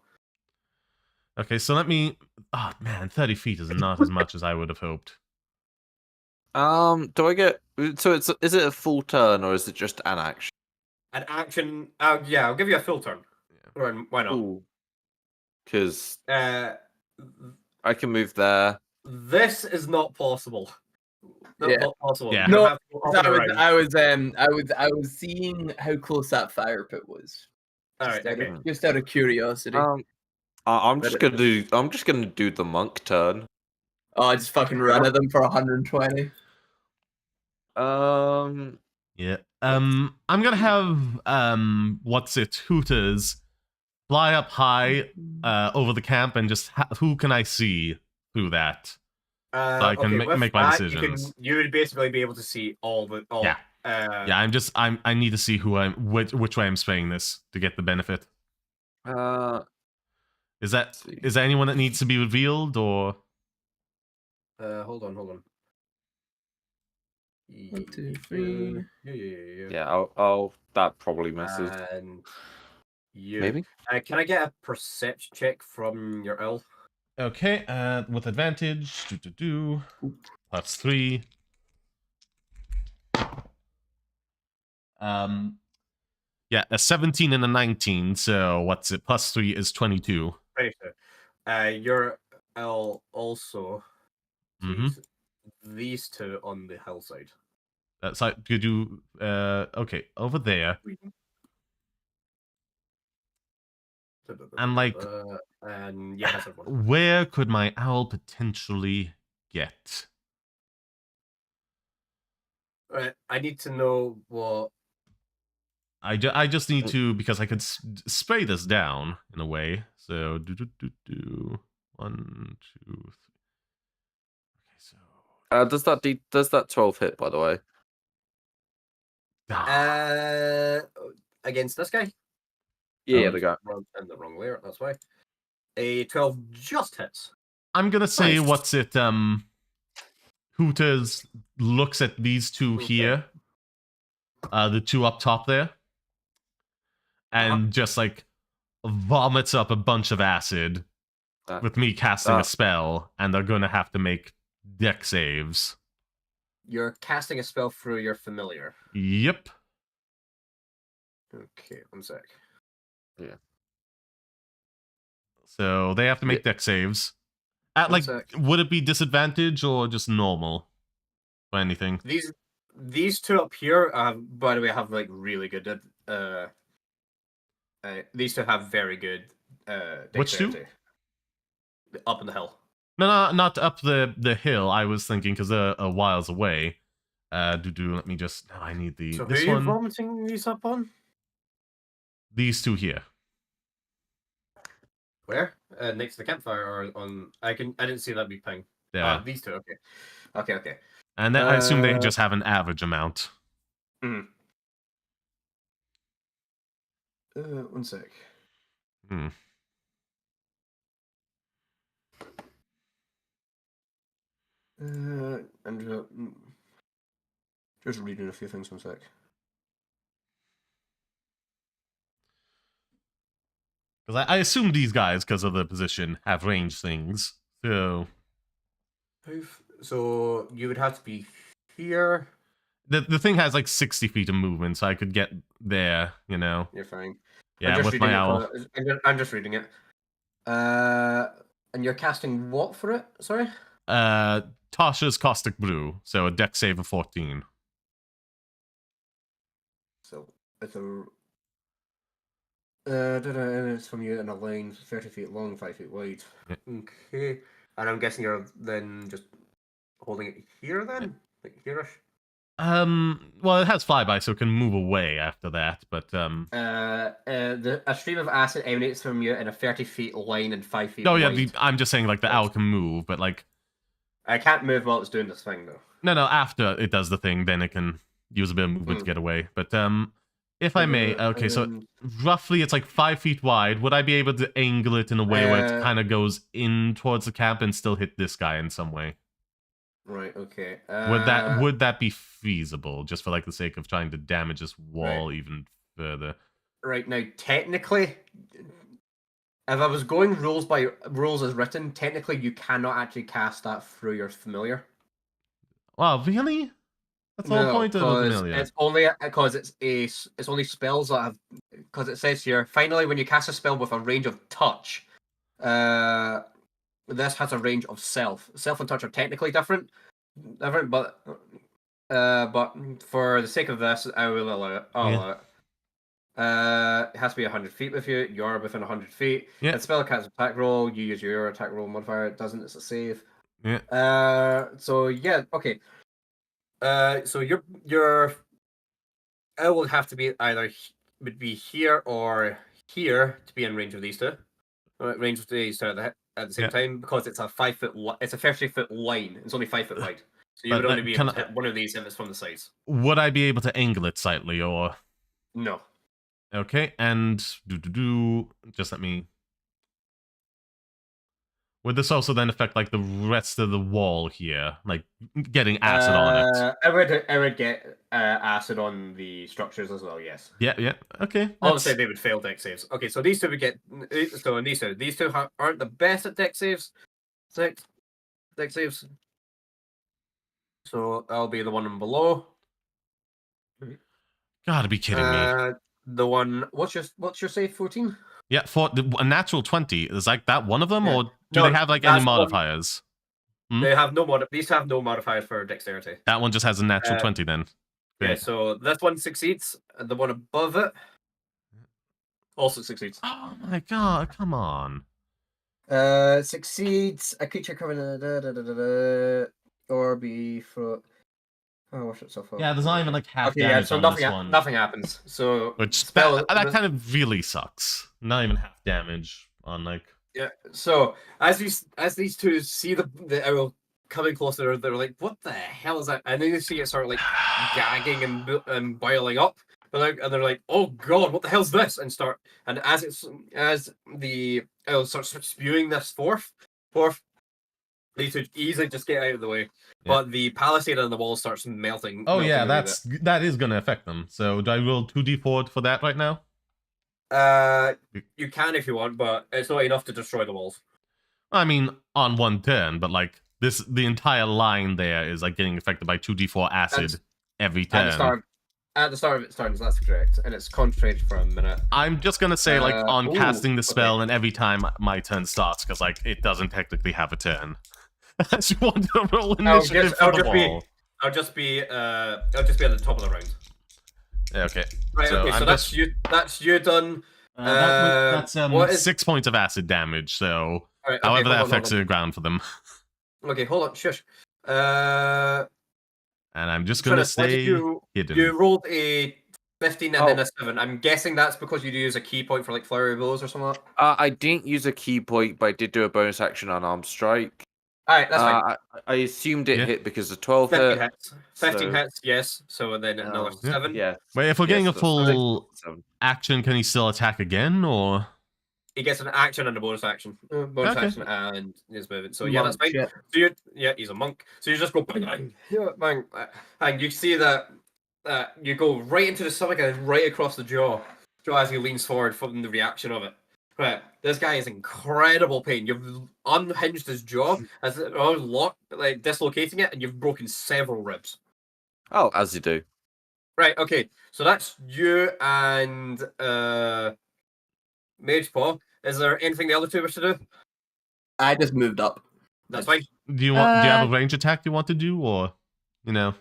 Okay, so let me... Oh, man, 30 feet is not as much as I would have hoped. Do I get... So is it a full turn, or is it just an action? An action... yeah, I'll give you a full turn. Why not? Because I can move there. This is not possible. Not possible. Yeah. No, I was seeing how close that fire pit was. All right, okay. Just out of curiosity. I'm just gonna do the monk turn. Oh, I just fucking run at them for 120. Yeah. I'm gonna have what's it? Hooters fly up high over the camp and just who can I see through that? So I can make my decisions. You would basically be able to see all. Yeah. I need to see which way I'm swaying this to get the benefit. Is there anyone that needs to be revealed or? Hold on. 1, 2, 3. Yeah, I'll that probably messes. And you. Maybe. Can I get a perception check from your owl? Okay, with advantage. +3. Yeah, a 17 and a 19. So what's it? +3 is 22. 22. Your owl also. Mm-hmm. These two on the hillside. So you do okay over there. And like, and yeah, that's everyone. Where could my owl potentially get? I need to know what. I just need to, because I could spray this down in a way. So 1, 2, 3. Okay, so does that 12 hit, by the way? Against this guy? Yeah, the guy. In the wrong layer, that's why. A 12 just hits. I'm gonna say, Nice. what's it? Hooters looks at these two here, the two up top there, and just like vomits up a bunch of acid with me casting a spell, and they're gonna have to make deck saves. You're casting a spell through your familiar. Yep. Okay, 1 sec. Yeah. So they have to make deck saves. Would it be disadvantage or just normal? Or anything? These two up here, by the way, have like really good. These two have very good. Which two? Up in the hill. No, not up the hill. I was thinking because they're a whiles away. Let me just. No, I need the. So this who are you one. vomiting these up on? These two here. Where? Next to the campfire, or on? I didn't see that big ping. Yeah. These two. Okay. And then I assume they just have an average amount. 1 sec. Just reading a few things. 1 sec. Because I assume these guys, because of the position, have range things. So you would have to be here. The thing has like 60 feet of movement, so I could get there. You know. You're fine. Yeah, with my owl. I'm just reading it. And you're casting what for it? Sorry. Tasha's Caustic Brew, so a deck save of 14. So it's a. It's from you in a line 30 feet long, 5 feet wide. Yeah. Okay. And I'm guessing you're then just holding it here then? Like here-ish? Well, it has flyby, so it can move away after that, but a stream of acid emanates from you in a 30 feet line and 5 feet Oh wide. yeah, I'm just saying like the owl can move, but like I can't move while it's doing this thing though. No, after it does the thing, then it can use a bit of movement to get away. But if I may, okay, so roughly it's like 5 feet wide. Would I be able to angle it in a way where it kind of goes in towards the camp and still hit this guy in some way? Right. Okay. Would that be feasible, just for like the sake of trying to damage this wall even further? Right now, technically, if I was going rules by rules as written, technically you cannot actually cast that through your familiar. Wow, really? That's the whole point of the familiar. It's only because it's only spells that have, because it says here, finally, when you cast a spell with a range of touch, this has a range of self. Self and touch are technically different, but for the sake of this, I will allow it. I'll allow it. It has to be 100 feet with you. You're within 100 feet. Yeah. The spell casts attack roll. You use your attack roll modifier. It doesn't. It's a save. Yeah. So yeah. Okay. So your it will have to be either would be here or here to be in range of these two. Range of these two at the same time, because it's a 5 foot. It's a 30-foot line. It's only 5 foot wide. So you would only be able to hit one of these if it's from the sides. Would I be able to angle it slightly, or no? Okay, and just let me. Would this also then affect like the rest of the wall here, like getting acid on it? I would get acid on the structures as well. Yes. Yeah. Okay. Obviously, they would fail dex saves. Okay, so these two would get. So in these two aren't the best at dex saves. Dex saves. So that'll be the one below. Gotta be kidding me. The one. What's your save? 14. Yeah, for a natural 20. Is like that one of them, or do they have like any modifiers? They have no These have no modifiers for dexterity. That one just has a natural 20 then. Yeah, so this one succeeds, and the one above it also succeeds. Oh my god, come on. Succeeds a creature covered or be for. Oh, watch itself up. Yeah, there's not even like half damage so on nothing, this one. nothing happens. So which that kind of really sucks. Not even half damage on like. Yeah. So as these two see the arrow coming closer, they're like, "What the hell is that?" And then you see it start like gagging and boiling up. And they're like, "Oh god, what the hell's this?" And as the arrow starts spewing this forth, these two easily just get out of the way. Yeah. But the palisade on the wall starts melting. Oh yeah, that is gonna affect them. So do I roll 2d4 for that right now? You can if you want, but it's not enough to destroy the walls. I mean, on one turn, but like the entire line there is like getting affected by 2d4 acid every turn. At the start of its turns, that's correct, and it's concentrated for a minute. I'm just gonna say like on casting the spell, and every time my turn starts, because like it doesn't technically have a turn. I just want to roll initiative for the wall. I'll just be at the top of the round. Yeah, okay. Right. So that's you. That's you done. That's 6 points of acid damage. So, right, however that affects the ground for them. Okay, hold on. Shush. And I'm just gonna stay hidden. You rolled a 15 and then a 7. I'm guessing that's because you use a key point for like flurry blows or something. I didn't use a key point, but I did do a bonus action on arm strike. Alright, that's fine. I assumed it hit because the 12 hits. 15 hits, yes. So then another 7. Yeah. Wait, if we're getting a full action, can he still attack again, or? He gets an action and a bonus action. Action and his movement. So yeah, that's fine. So he's a monk. So you just go bang, bang, and you see that you go right into the stomach and right across the jaw as he leans forward from the reaction of it. Right, this guy is in incredible pain. You've unhinged his jaw as it locked, like dislocating it, and you've broken several ribs. Oh, as you do. Right, okay. So that's you and Magepaw. Is there anything the other two wish to do? I just moved up. That's fine. Do you have a range attack you want to do, or I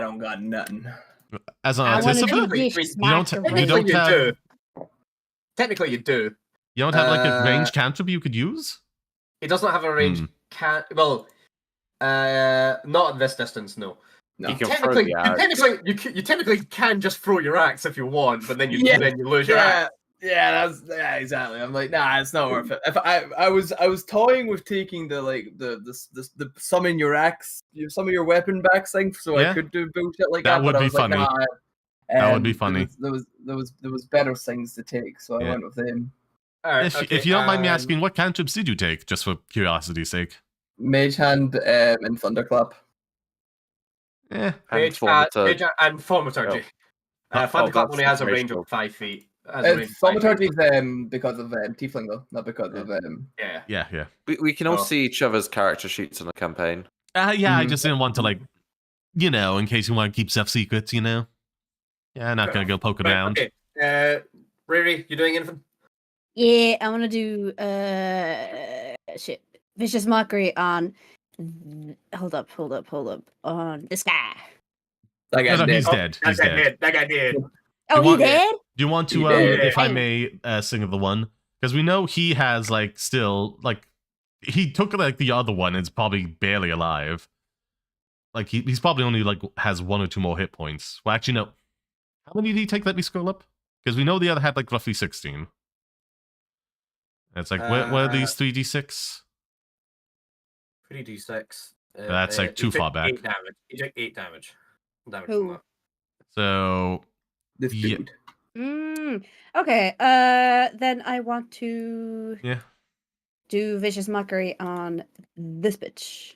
don't got nothing. As an artisan, you don't have. Technically, you do. You don't have like a range cantrip you could use? It does not have a range well, not at this distance, no. You technically can just throw your axe if you want, but then you lose your axe. Yeah, exactly. I'm like, nah, it's not worth it. If I was toying with taking the summon your axe, summon your weapon back thing, so I could do bullshit like that. That would be funny. Like, nah, that would be funny. There was better things to take, so I went with them. All right, if you don't mind me asking, what cantrips did you take, just for curiosity's sake? Mage Hand and Thunderclap. Yeah, Mage and Thaumaturgy. Thunderclap only has a range of 5 feet. Thaumaturgy is because of Tiefling though, not because of Yeah. We can all see each other's character sheets in the campaign. I just didn't want to like, in case you want to keep stuff secrets, Yeah, I'm not gonna go poking around. Okay. Riri, you doing anything? Yeah, I want to do vicious mockery on. Hold up. On this guy. That guy's dead. He's dead. He's dead. That guy did. Do he did? Do you want to, if I may, sing of the one? Because we know he has, like, still, like, he took, like, the other one and is probably barely alive. Like, he's probably only, like, has 1 or 2 more hit points. Well, actually, no. How many did he take? Let me scroll up. Because we know the other had, like, roughly 16. And it's like, where are these 3d6? 3d6. That's, like, too far back. 8 damage. He took 8 damage. Who? So... This dude. Okay, then I want to Yeah. do Vicious Mockery on this bitch.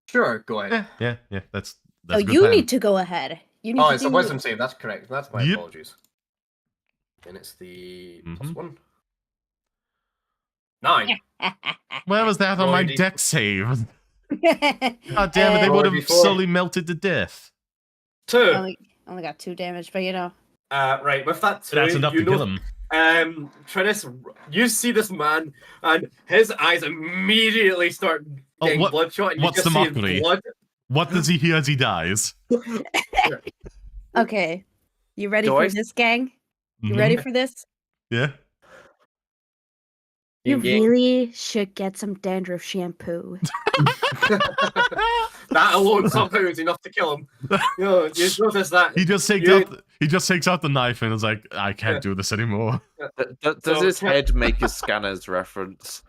Sure, go ahead. Yeah, that's Oh, a good you plan. need to go ahead. You need Oh, to it's do... a wisdom save. That's correct. That's my Yep. apologies. And it's the +1. 9. Where was that on my Roy, deck save? God damn it, they would have slowly melted to death. 2. Only got 2 damage, but you know. Right, with that 2, That's enough you to know, kill him. Trinus, you see this man, and his eyes immediately start getting bloodshot. And What's you the just see his mockery? blood. What does he hear as he dies? Okay, you ready Do for I- this, gang? You Mhm. ready for this? Yeah. You Yeah. really should get some dandruff shampoo. That alone somehow is enough to kill him. You know, you notice that He just takes out the knife and is like, I can't do this anymore. Does his head make a Scanners reference?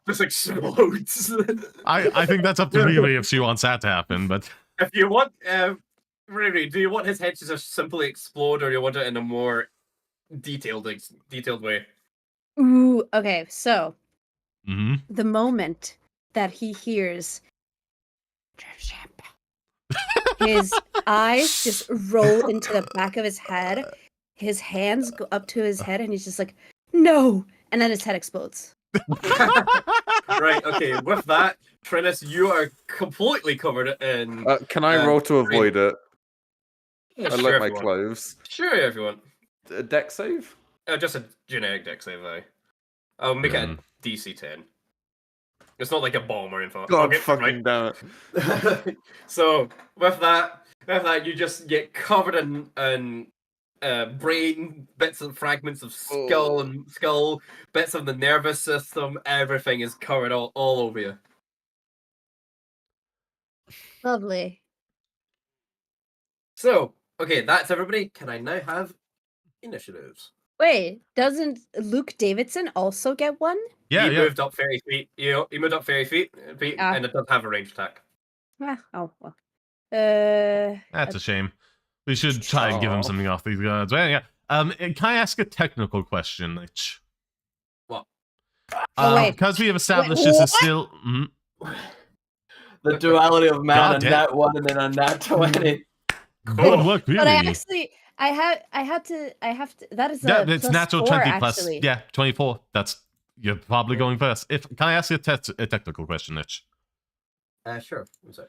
This explodes. I think that's up to Riri if she wants that to happen, but If you want, Riri, do you want his head to just simply explode, or do you want it in a more detailed way? Ooh, okay, so Mhm. the moment that he hears his eyes just roll into the back of his head, his hands go up to his head, and he's just like, no! And then his head explodes. Right, okay, with that, Trinus, you are completely covered in... Can I roll to avoid it? Yeah, I sure, like if my you want. clothes. Sure, if you want. A deck save? Just a generic deck save, aye. I'll make it a DC 10. It's not like a bomb or anything. God Okay, fucking damn it. So, with that, you just get covered in brain, bits and fragments of skull, bits of the nervous system, everything is covered all over you. Lovely. So, okay, that's everybody. Can I now have initiatives? Wait, doesn't Luke Davidson also get one? Yeah, he moved up 30 feet. He moved up 30 feet, and it does have a range attack. Oh, well. That's a shame. We should try and give him something off these guards. Well, yeah. Can I ask a technical question, Lich? What? Because we have established this is still... The duality of man, God a damn. nat 1 and then a nat 20. Good work, really. But I have to, that is Yeah, a it's plus natural 4, 20 plus. actually. Yeah, 24. You're probably going first. Can I ask you a technical question, Lich? Sure. One sec.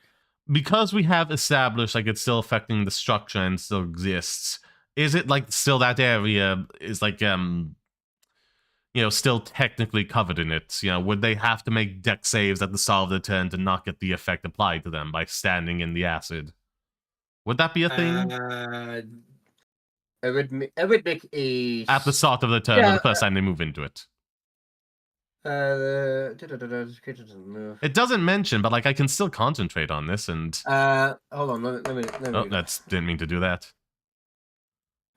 Because we have established like it's still affecting the structure and still exists, is it like still that area is like still technically covered in it? Would they have to make deck saves at the start of the turn to not get the effect applied to them by standing in the acid? Would that be a thing? It would make a... At the start of the turn, or the first time they move into it. It doesn't mention, but like I can still concentrate on this and... hold on, let me... Oh, didn't mean to do that.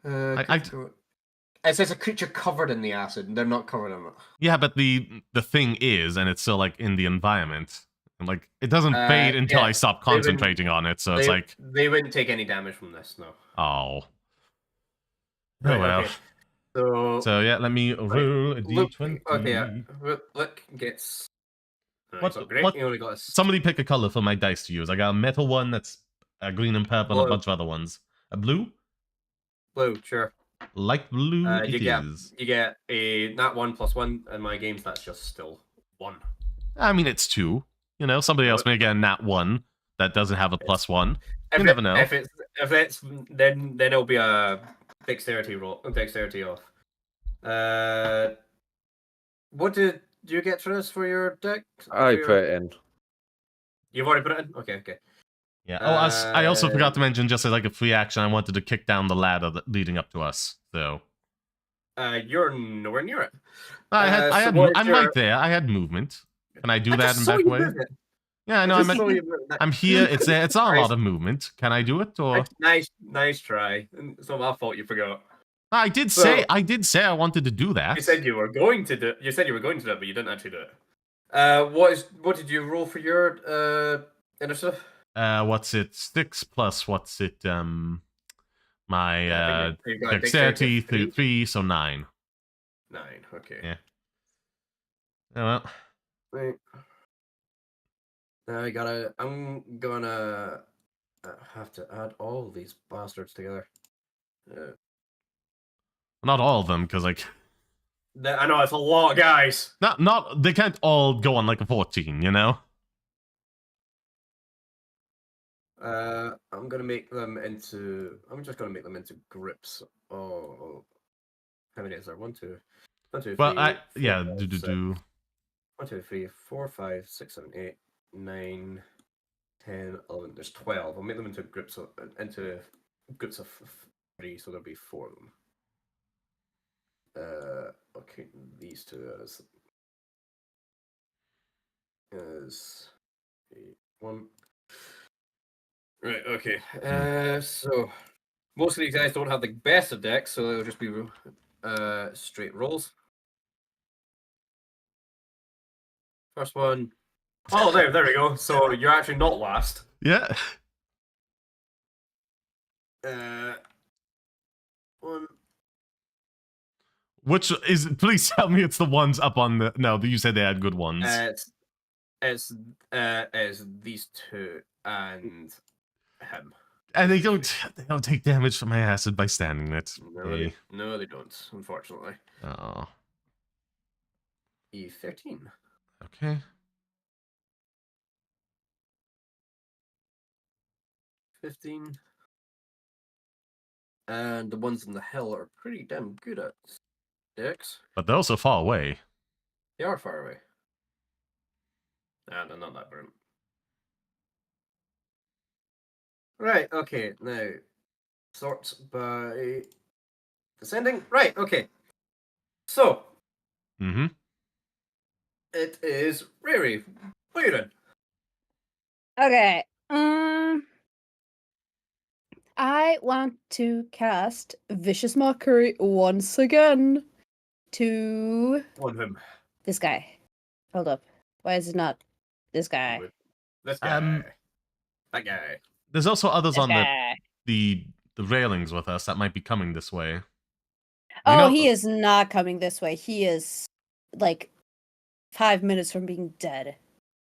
It says a creature covered in the acid, and they're not covered in it. Yeah, but the thing is, and it's still like in the environment. And like it doesn't fade until I stop concentrating on it, so it's like... They wouldn't take any damage from this, no. Oh. Right, Oh well. okay. So yeah, let me roll a d20. Okay, yeah. Look gets... It's not great. He only got a... Somebody pick a color for my dice to use. I got a metal one that's green and purple and a bunch of other ones. A blue? Blue, sure. Light blue it is. You get a nat 1 + 1, and my games that's just still 1. I mean, it's 2. Somebody else may get a nat 1 that doesn't have a +1. You never know. If it's then it'll be a dexterity roll, dexterity off. What did you get for this for your deck? I put it in. You've already put it in? Okay. Yeah. Oh, I also forgot to mention, just as like a free action, I wanted to kick down the ladder leading up to us. So. You're nowhere near it. I'm right there. I had movement. Can I do that and back away? Yeah, I know. I'm here. It's there. It's not a lot of movement. Can I do it or? Nice try. It's not my fault. You forgot. I did say I wanted to do that. You said you were going to do. You said you were going to do it, but you didn't actually do it. What did you roll for your initiative? What's it? 6 plus what's it? My dexterity 3, so 9. 9. Okay. Yeah. Oh well. Wait. Now I'm gonna have to add all these bastards together. Not all of them, because like. I know it's a lot of guys. Not they can't all go on like a 14, you know. I'm gonna make them into. I'm just gonna make them into grips. Oh, how many is there? 1, 2, 1, 2, 3. Well, yeah, 1, 2, 3, 4, 5, 6, 7, 8, 9, 10, 11. There's 12. I'll make them into groups of 3, so there'll be 4 of them. Okay, these two as 1. Right. Okay. So most of these guys don't have the best of decks, so they'll just be straight rolls. First one. Oh, there we go. So you're actually not last. Yeah. 1. Which is? Please tell me it's the ones up on the. No, you said they had good ones. It's these two and him. And they don't take damage from my acid by standing it. No, they don't. Unfortunately. Oh. E13. Okay. 15. And the ones in the hill are pretty damn good at decks. But they're also far away. They are far away. They're not that brilliant. Right, okay, now sort by descending. Right, okay. So it is Riri. What are you doing? Okay. I want to cast Vicious Mockery once again to this guy. Hold up. Why is it not this guy? This guy. That guy. There's also others This on guy. the railings with us that might be coming this way. Oh, he is not coming this way. He is like 5 minutes from being dead.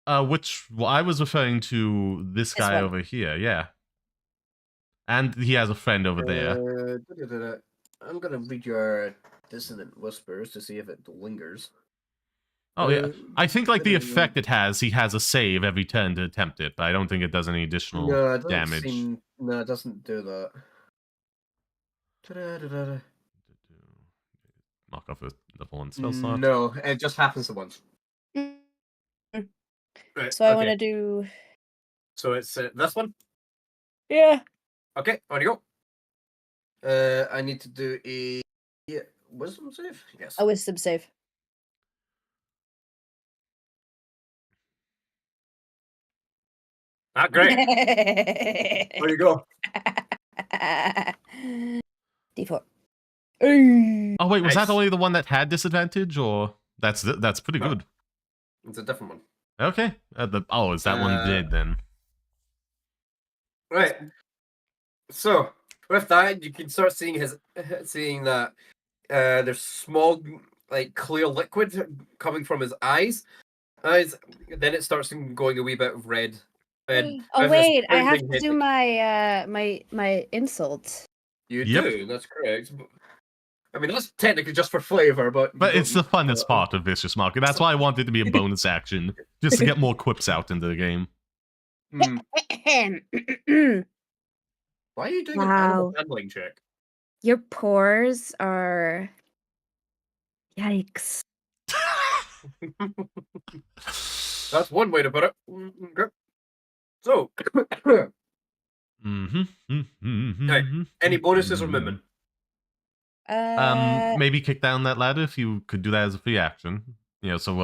I was referring to this guy one. over here, yeah. And he has a friend over there. I'm gonna read your dissonant whispers to see if it lingers. Oh yeah, I think like the effect it has, he has a save every turn to attempt it, but I don't think it does any additional damage. No, it doesn't do that. Knock off a level 1 spell slot. No, it just happens to once. Right, So I want to do. So it's this one. Yeah. Okay, on you go. I need to do a wisdom save. Yes. A wisdom save. Not great. There you go. D4. Oh wait, was that only the one that had disadvantage, or that's pretty good? It's a different one. Okay. Is that one dead then? Right. So with that, you can start seeing that there's small, like clear liquid coming from his eyes. Then it starts going a wee bit red. And oh wait, I have to do my my insult. You do. That's correct. I mean, that's technically just for flavor, but it's the funnest part of Vicious Mockery. That's why I want it to be a bonus action, just to get more quips out into the game. Why are you doing an animal handling check? Your pores are. Yikes. That's one way to put it. So, Mm-hmm. any bonuses or movement? Maybe kick down that ladder if you could do that as a free action. You know, so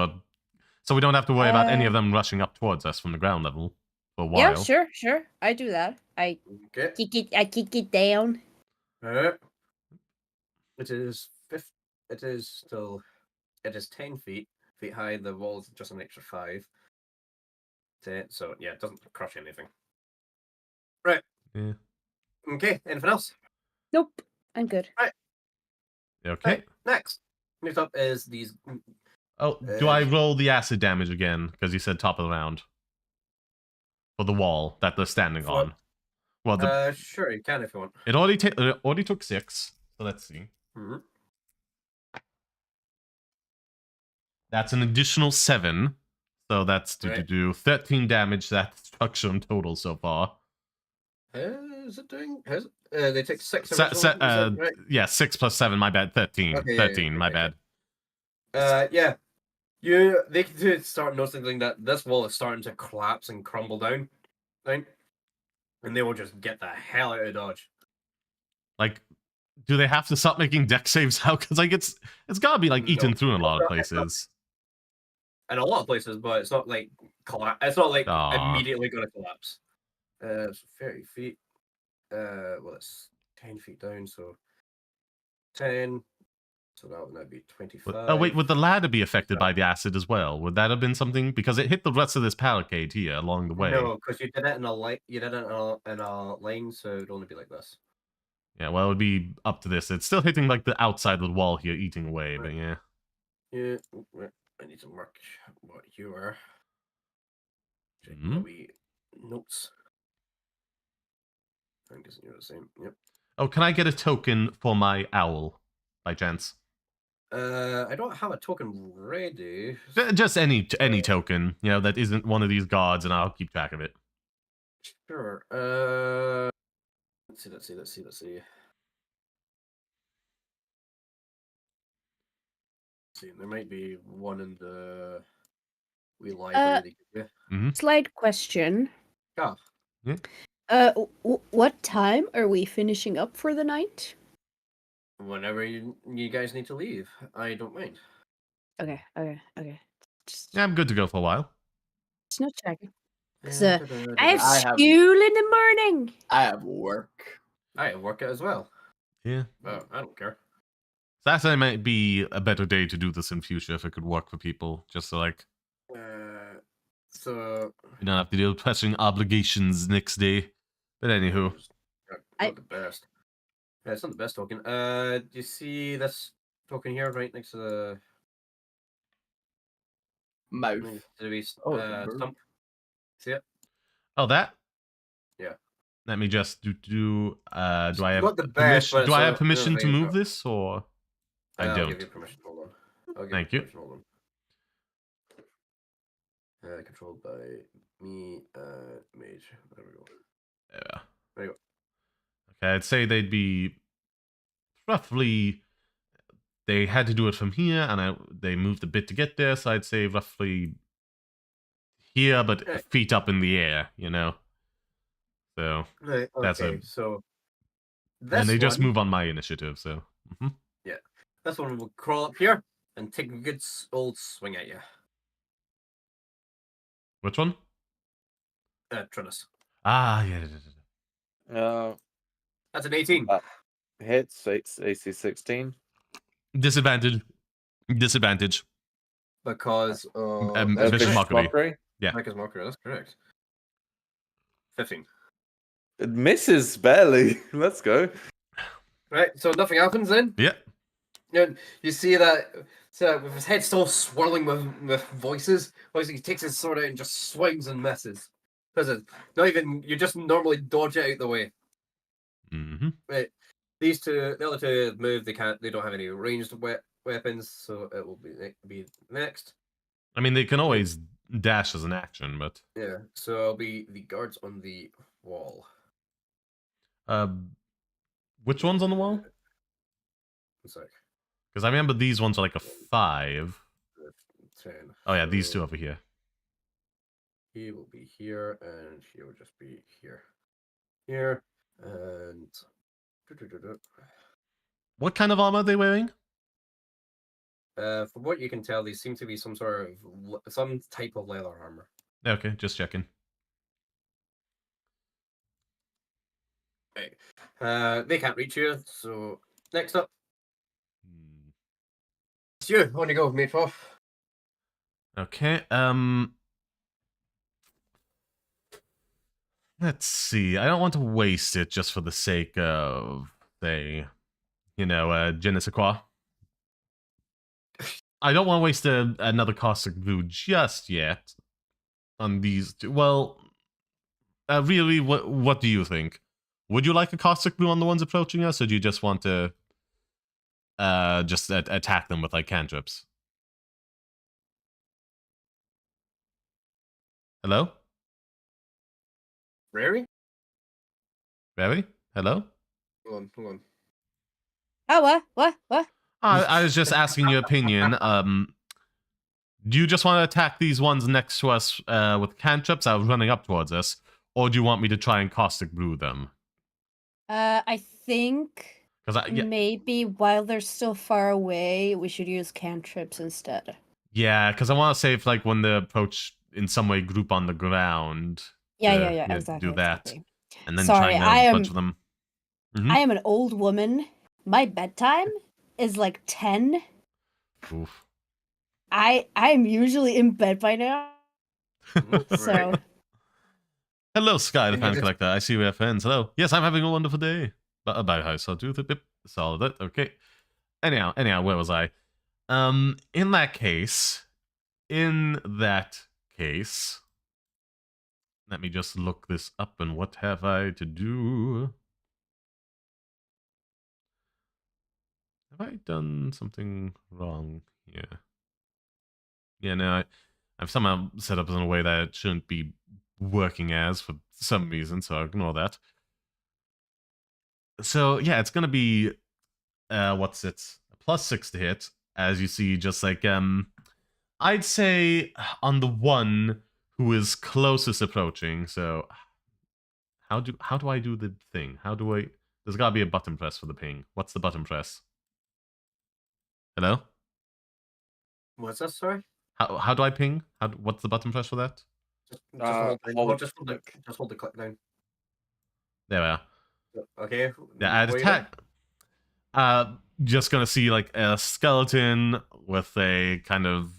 we don't have to worry about any of them rushing up towards us from the ground level for a while. Yeah, sure. I do that. I kick it down. It is 10 feet high. The wall's just an extra 5. 10, so yeah, it doesn't crush anything. Right. Yeah. Okay. Anything else? Nope. I'm good. Right. Okay. Right. Next up is these. Oh, do I roll the acid damage again? Because you said top of the round. For the wall that they're standing on. Well, sure, you can if you want. It already took 6, so let's see. Mm-hmm. That's an additional 7. So that's 13 damage. That's structure in total so far. Is it doing? They take 6. Right? Yeah, 6 plus 7. My bad. 13. Okay, 13. My bad. Yeah. They can start noticing that this wall is starting to collapse and crumble down, right? And they will just get the hell out of Dodge. Like, do they have to stop making deck saves now? Because like it's gotta be like eaten through in a lot of places. In a lot of places, but it's not like it's not like immediately going to collapse. It's 30 feet. Well, it's 10 feet down, so 10. So that would now be 25. Oh wait, would the ladder be affected by the acid as well? Would that have been something? Because it hit the rest of this barricade here along the way. No, because you did it in a line. You did it in a line, so it would only be like this. Yeah, well, it would be up to this. It's still hitting like the outside of the wall here, eating away. But yeah. Yeah, I need to mark what you are. Check what we notes. I'm guessing you're the same. Yep. Oh, can I get a token for my owl, by chance? I don't have a token ready. Just any token, you know, that isn't one of these gods, and I'll keep track of it. Sure. Let's see. There might be one in the library. Slight question. Yeah. What time are we finishing up for the night? Whenever you guys need to leave, I don't mind. Okay. Yeah, I'm good to go for a while. Just not checking. I have school in the morning. I have work. I have work as well. Yeah. Oh, I don't care. Saturday might be a better day to do this in future if it could work for people. Just so like, so you don't have to deal with pressing obligations next day. But anywho, not the best. Yeah, it's not the best token. Do you see this token here, right next to the mouth? Stump. See it? Oh, that? Yeah. Let me just do do I have not the best, permission? Do I have so- permission no, to no, move no. this, or I I'll don't? give you permission. Hold on. I'll give Thank you. permission, hold on. Controlled by me, Mage. There we go. Yeah. There you go. Okay, I'd say they'd be roughly. They had to do it from here, and they moved a bit to get there, so I'd say roughly here, but feet up in the air, you know. So Right, that's okay, a. so And they just one- move on my initiative, so. Yeah. This one will crawl up here and take a good old swing at you. Which one? Trinus. Ah, yeah. That's an 18. Hits, AC 16. Disadvantage. Because of Vicious Mockery. Yeah. Vicious Mockery, that's correct. 15. It misses barely. Let's go. Right, so nothing happens then? Yeah. You see that, so with his head still swirling with voices, he takes his sword out and just swings and misses. Because it's not even, you just normally dodge it out the way. Mm-hmm. Right, the other two move, they don't have any ranged weapons, so it will be next. I mean, they can always dash as an action, but Yeah, so it'll be the guards on the wall. which one's on the wall? One sec. Because I remember these ones are like a 5. 10. Oh yeah, these two over here. he will be here, and he will just be here. Here, and... What kind of armor are they wearing? From what you can tell, these seem to be some sort of... some type of leather armor. Okay, just checking. Okay. They can't reach you, so... Next up. It's you. On you go, Magepaw. Okay, let's see. I don't want to waste it just for the sake of, say, you know, je ne sais quoi. I don't want to waste another caustic blue just yet on these two. Well, really, what do you think? Would you like a caustic blue on the ones approaching us, or do you just want to just attack them with, like, cantrips? Hello? Rary? Rary? Hello? Hold on. Oh, what? I was just asking your opinion. Do you just want to attack these ones next to us with cantrips that are running up towards us, or do you want me to try and caustic brew them? I think maybe while they're still far away, we should use cantrips instead. Yeah, because I want to say if, like, when they approach in some way group on the ground. Yeah, exactly. Do that. Exactly. And then Sorry, try and a bunch of them. I am an old woman. My bedtime is like 10. Oof. I'm usually in bed by now. So. Hello, Sky, the fan collector. I see we have friends. Hello. Yes, I'm having a wonderful day. But about how so do the bip. Solid. Okay. Anyhow, where was I? In that case, let me just look this up, and what have I to do? Have I done something wrong here? Yeah, no, I've somehow set up in a way that it shouldn't be working as for some reason, so I'll ignore that. So, yeah, it's gonna be, what's it? A +6 to hit, as you see, just like, I'd say on the one who is closest approaching, so how do I do the thing? There's gotta be a button press for the ping. What's the button press? Hello? What's that, sorry? How do I ping? What's the button press for that? Just hold the click down. There we are. Okay. Yeah, I'd attack. Just gonna see like a skeleton with a kind of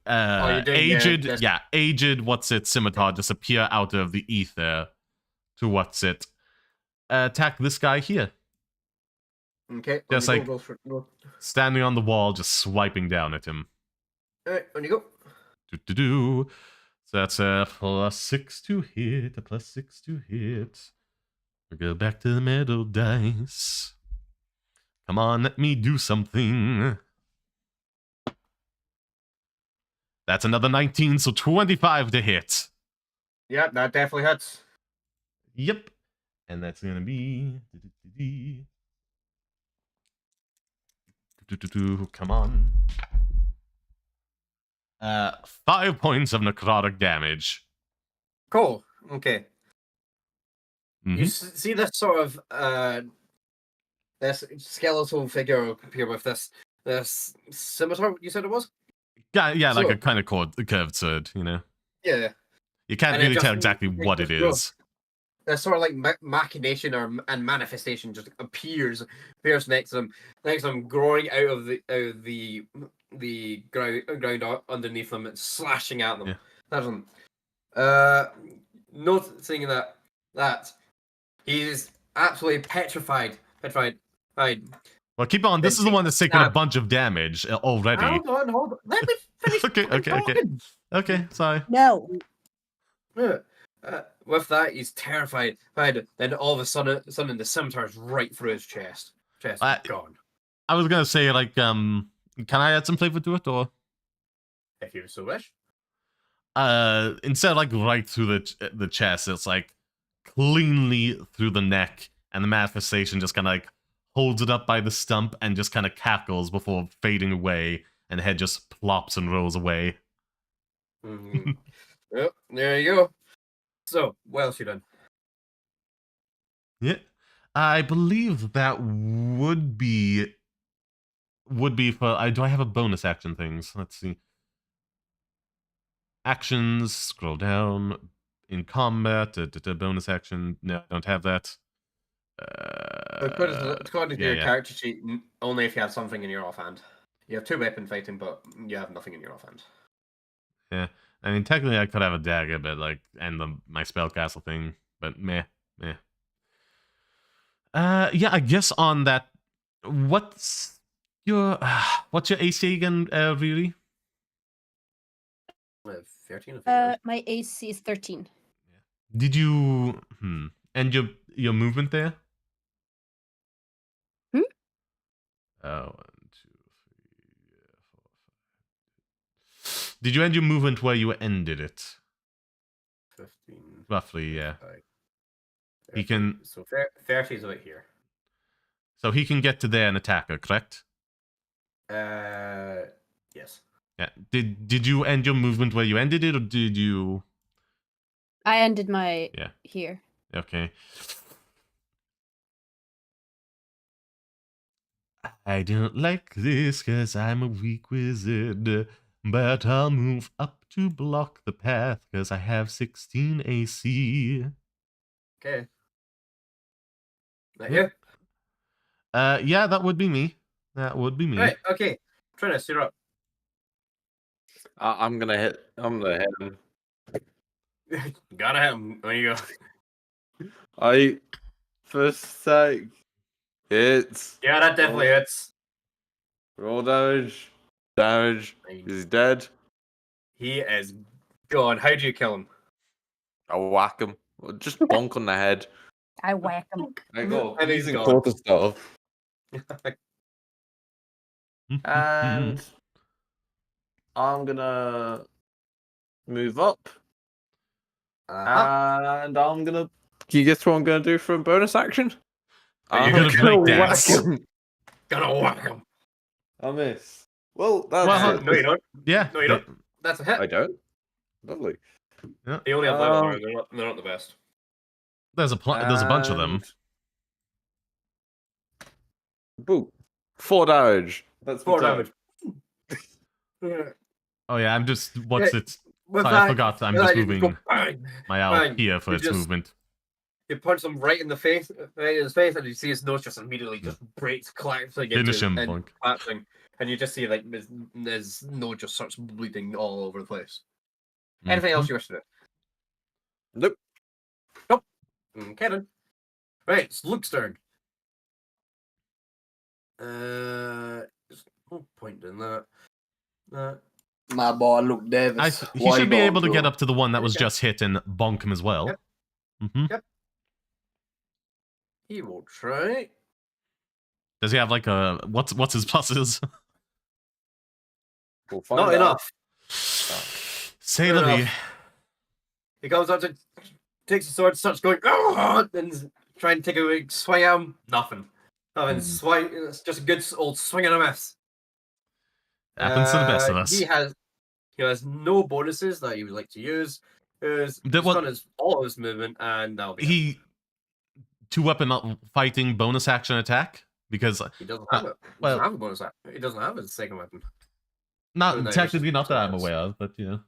aged what's it scimitar just appear out of the ether to what's it attack this guy here. Okay. Just like go. standing on the wall, just swiping down at him. Alright, on you go. So that's a +6 to hit, a +6 to hit. We go back to the metal dice. Come on, let me do something. That's another 19, so 25 to hit. Yeah, that definitely hits. Yep. And that's gonna be... Come on. 5 points of necrotic damage. Cool. Okay. Mm-hmm. You see this sort of this skeletal figure appear with this scimitar, you said it was? Yeah, so, like a kind of curved sword, you know? Yeah. You can't really tell exactly what it is. This sort of like machination and manifestation just appears next to them, growing out of the ground underneath them and slashing at them. Yeah. Noticing that he's absolutely petrified. Well, keep on. This is the one that's taken a bunch of damage already. Hold on. Let me finish. Okay, sorry. No. With that, he's terrified. Then all of a sudden, the scimitar's right through his chest. Gone. I was gonna say, like, can I add some flavor to it, or if you so wish? Instead of like right through the chest, it's like cleanly through the neck, and the manifestation just kind of like holds it up by the stump and just kind of cackles before fading away, and the head just plops and rolls away. Yep, there you go. So, what else you done? Yeah, I believe that would be for. Do I have a bonus action things? Let's see. Actions. Scroll down in combat. Bonus action. No, I don't have that. According to your character sheet, only if you have something in your offhand. You have 2 weapon fighting, but you have nothing in your offhand. Yeah, I mean technically I could have a dagger, but like, and my spellcastle thing, but meh. Yeah, I guess on that. What's your AC again, Riri? 13. My AC is 13. Did you and your movement there? Oh, 1, 2, 3, 4, 5. Did you end your movement where you ended it? 15. Roughly, yeah. 5, He can. So 30 is right here. So he can get to there and attack her, correct? Yes. Yeah. Did you end your movement where you ended it, or did you? I ended my here. Okay. I don't like this because I'm a weak wizard, but I'll move up to block the path because I have 16 AC. Okay. Right here? Yeah, that would be me. That would be me. Right, okay. Trinus, you're up. I'm gonna hit him. Gotta hit him. There you go. First sake. Hits. Yeah, that definitely hits. Roll damage. He's dead. He is gone. How do you kill him? I whack him. Just bonk on the head. I whack him. I go. And he's Using gone. quarter staff. And I'm gonna move up. And I'm gonna. Can you guess what I'm gonna do for a bonus action? You're gonna whack him. Gonna whack him. I miss. Well, that's no, you don't. Yeah. No, you don't. That's a hit. I don't. Lovely. Yeah. They only have level. They're not the best. There's a bunch of them. Boo. 4 damage. That's 4 damage. Oh yeah, I'm just. What's it? With I forgot. I'm just moving bang, my owl here for its movement. You punch him right in the face, and you see his nose just immediately just breaks, collapsing Finish him, and Bunk. collapsing, and you just see like his nose just starts bleeding all over the place. Anything else you wish to do? Nope. Okay then. Right, it's Luke's turn. There's no point in that. My boy, Luke Davis. He should be able to get up to the one that was just hit and bonk him as well. Yep. Yep. He will try. Does he have like a what's his pluses? Not enough. Say la vie. He goes up to takes the sword, starts going, and trying to take a big swing at him. Nothing. Swing. It's just a good old swing and a miss. Happens to the best of us. He has no bonuses that he would like to use. He's done all of his movement, and that'll be 2-weapon fighting bonus action attack because he doesn't have it. He doesn't have a bonus action. He doesn't have his second weapon. Not technically, not that I'm aware of, but you know.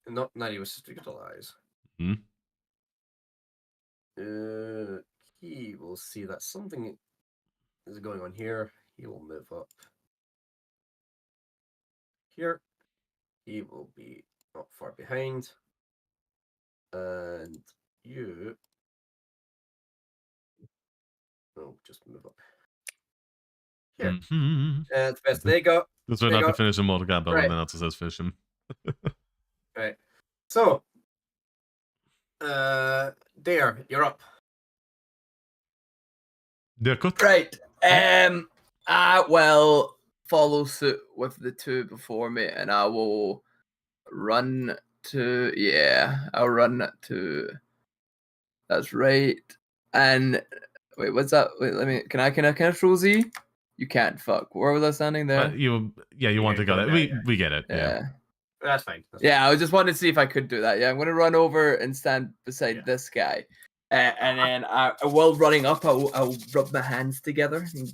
Not that he was to utilize. He will see that something is going on here. He will move up. Here, he will be not far behind. And you... Oh, just move up. Here. That's the best. There you go. That's why not to finish him Mortal Kombat, and then it says finish him. Right. So, there, you're up. They're good. Right. I will follow suit with the two before me, and I will run to. Yeah, I'll run to. That's right. And wait, what's that? Wait, let me. Can I control Z? You can't. Fuck. Where was I standing there? You want to go there. We get it. Yeah. That's fine. Yeah, I just wanted to see if I could do that. Yeah, I'm gonna run over and stand beside this guy, and then while running up, I'll rub my hands together, and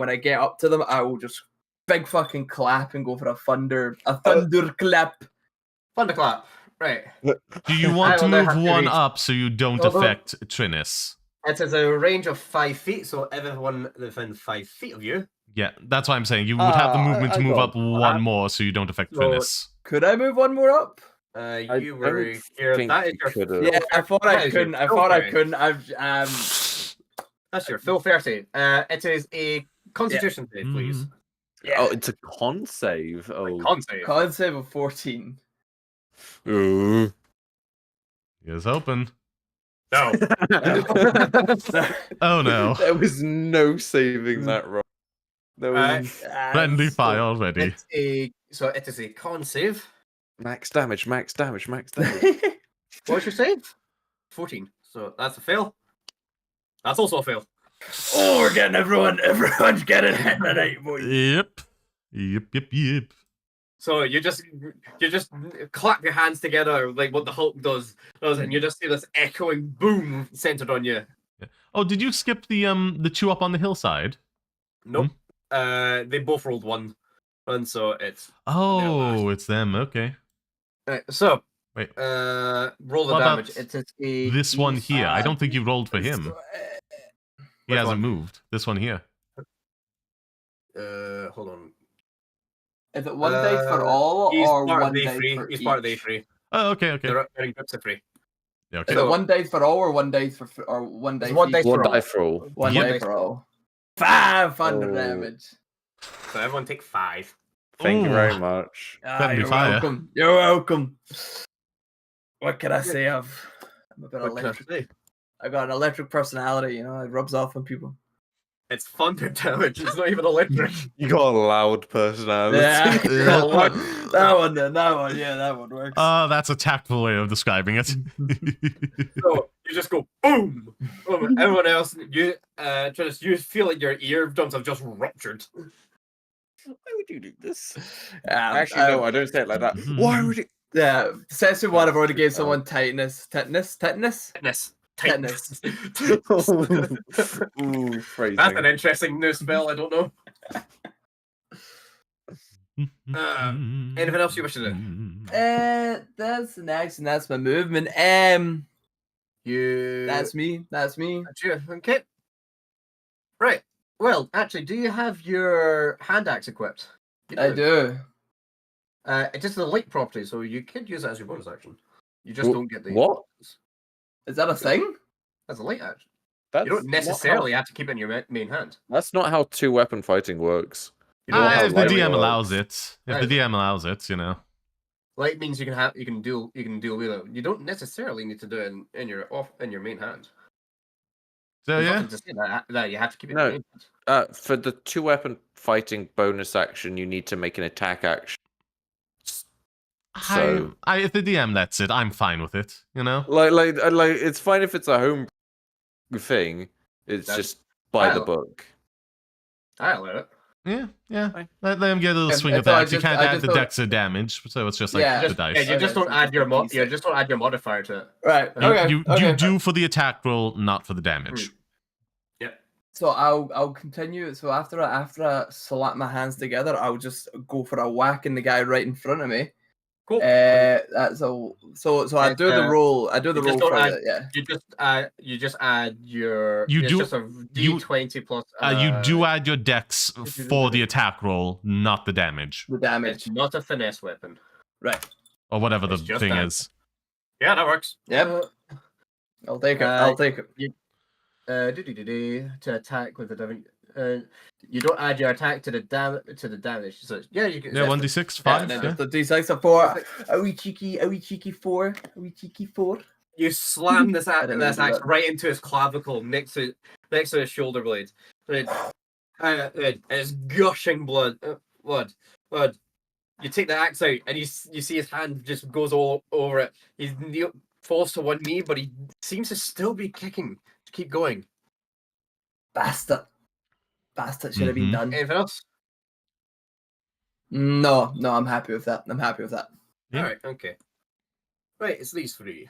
when I get up to them, I will just big fucking clap and go for a thunder clap. Thunderclap. Right. Do you want to move one up so you don't affect Trinis? It is a range of 5 feet, so everyone within 5 feet of you. Yeah, that's what I'm saying. You would have the movement to move up one more so you don't affect Trinis. Could I move one more up? You were here. That is your yeah, I thought I couldn't. I thought I couldn't. That's your full 30. It is a Constitution save, please. Yeah. Oh, it's a con save. Oh, Con save of 14. Ooh. Here's hoping. No. Oh no. There was no saving that roll. There was friendly fire already. So it is a con save. Max damage, max damage, max damage. What's your save? 14. So that's a fail. That's also a fail. Oh, we're getting everyone's getting hit tonight, boy. Yep. So you just clap your hands together like what the Hulk does, and you just see this echoing boom centered on you. Yeah. Oh, did you skip the two up on the hillside? Nope. They both rolled one, and so it's. Oh, it's them. Okay. Right, so wait. Roll the what damage. about It's a this one here. I don't think you rolled for him. He Which hasn't one? moved. This one here. Hold on. Is it one dice for all he's or part one of the dice free. for He's each? part of the free. Oh, okay. They're in groups of free. Yeah, okay. Is it one dice for all or one dice for or one dice? One dice One for all. die for all. One Yep. dice for all. 500 damage. So everyone take 5. Thank you Ooh. very much. Friendly You're fire. welcome. You're welcome. What can I say? I'm a bit What can I electric. say? I got an electric personality. You know, it rubs off on people. It's thunder damage. It's not even electric. You got a loud personality. Yeah, Yeah. that one then. That one, yeah, that one works. That's a tactful way of describing it. So you just go boom. Boom. Everyone else, you feel like your eardrums have just ruptured. Why would you do this? Actually, Actually, no, I don't say it like that. Why would you? Yeah, session one, I've already gave someone tetanus. Tetanus. Tetanus. Ooh, phrasing. That's an interesting new spell. I don't know. Anything else you wish to do? That's next, and that's my movement. You. That's me. That's me. That's you. Okay. Right. Well, actually, do you have your hand axe equipped? You I do. It's just a light property, so you could use it as your bonus action. You just don't get the. What? Is that a thing? That's a light action. That's You don't not necessarily how- have to keep it in your main hand. That's not how two-weapon fighting works. You know how If the light DM works. allows it. If Right. the DM allows it, you know. Light means you can deal with it. You don't necessarily need to do it in your main hand. So There's yeah. nothing to say that you have to keep it in No. your main hand. For the two-weapon fighting bonus action, you need to make an attack action. So, if the DM lets it, I'm fine with it. You know. like, it's fine if it's a home thing. It's That's- just by the I'll- book. I'll let it. Yeah. Let them get a little swing of so I that. You just- can't I add just the don't- dex of damage, so it's just like Yeah. the Yeah, dice. you just don't Okay, add your so it's a just don't add your modifier to it. Right. You, Okay. you okay. do for the attack roll, not for the damage. Yep. So I'll continue. So after I slap my hands together, I'll just go for a whack in the guy right in front of me. Cool. That's all. So I do the roll. I do the you roll just for don't it. Yeah. You just add your. You it's do- just a D20 plus. You do add your dex for the attack roll, not the damage, The damage. It's not a finesse weapon. Right. or whatever the It's just thing that. is. Yeah, that works. Yep. I'll take it. I'll take it. To attack with the damage. You don't add your attack to the damage. So yeah, you can. Yeah, 1d6, 5. Yeah, Yeah. the D6 are 4. A wee cheeky 4. A wee cheeky 4. You slam this I didn't axe do that. right into his clavicle next to his shoulder blade. It's gushing blood. Blood. You take the axe out, and you see his hand just goes all over it. He falls to one knee, but he seems to still be kicking to keep going. Bastard should have been done. Anything else? No, I'm happy with that. Yeah. Alright, okay. Right, it's these three.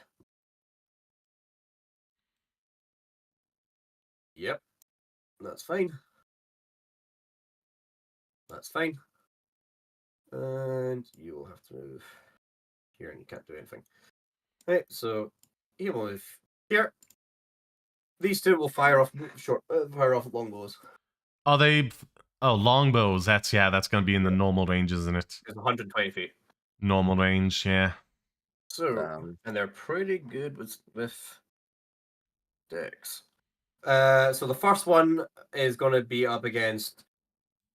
Yep. That's fine. That's fine. And you will have to move here and you can't do anything. Right, so you move here. These two will fire off longbows. Are they? Oh, longbows. That's going to be in the normal range, isn't it? It's 120 feet. Normal range, yeah. So, and they're pretty good with decks. So the first one is going to be up against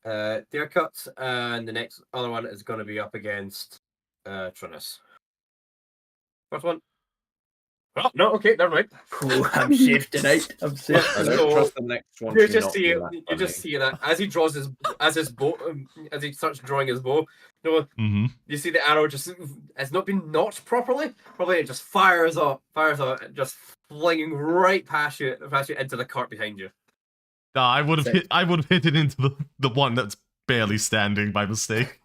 Deercut, and the next other one is going to be up against Trinus. First one. Oh, no, okay, never mind. Cool, I'm shifting out. I'm shifting I don't trust the next one. You to just not see be it. that You just see that as he draws his bow, as he starts drawing his bow. You see the arrow just has not been notched properly. Probably it just fires up, just flinging right past you into the cart behind you. No, I would have hit it into the one that's barely standing by mistake.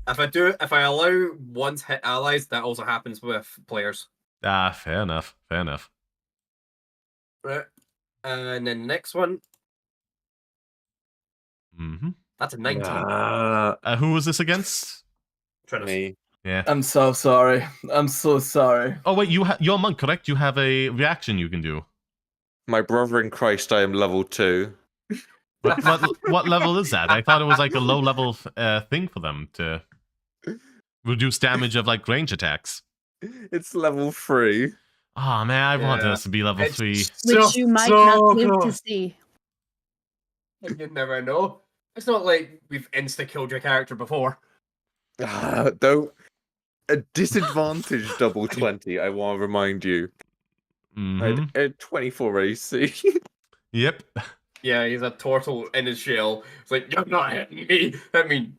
If I allow one to hit allies, that also happens with players. Ah, fair enough. Right. And then the next one. That's a 19. Who was this against? Me. Yeah. I'm so sorry. I'm so sorry. Oh wait, you're a monk, correct? You have a reaction you can do. My brother in Christ, I am level 2. What level is that? I thought it was like a low level thing for them to reduce damage of like range attacks. It's level 3. Oh man, I wanted us to be level 3. Which you might not live to see. You never know. It's not like we've insta-killed your character before. Don't. A disadvantage double 20, I want to remind you. I had 24 AC. Yep. Yeah, he's a turtle in his shell. It's like, you're not hitting me. I mean,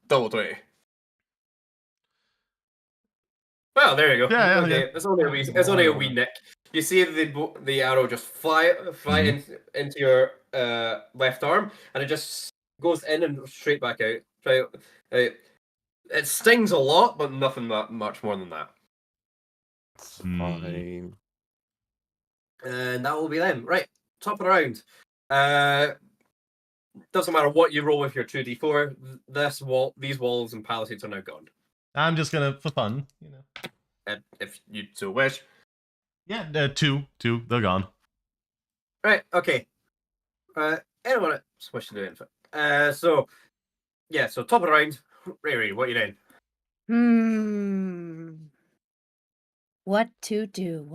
double 20. Well, there you go. Yeah, okay. yeah. It's only a wee nick. You see the arrow just fly into your left arm, and it just goes in and straight back out. It stings a lot, but nothing much more than that. Fine. And that will be them. Right, top of the round. Doesn't matter what you roll with your 2d4. These walls and palisades are now gone. I'm just gonna, for fun, if you so wish. Yeah, two, they're gone. Right, okay. Anyone else wish to do anything? So top of the round. Riri, what are you doing? What to do?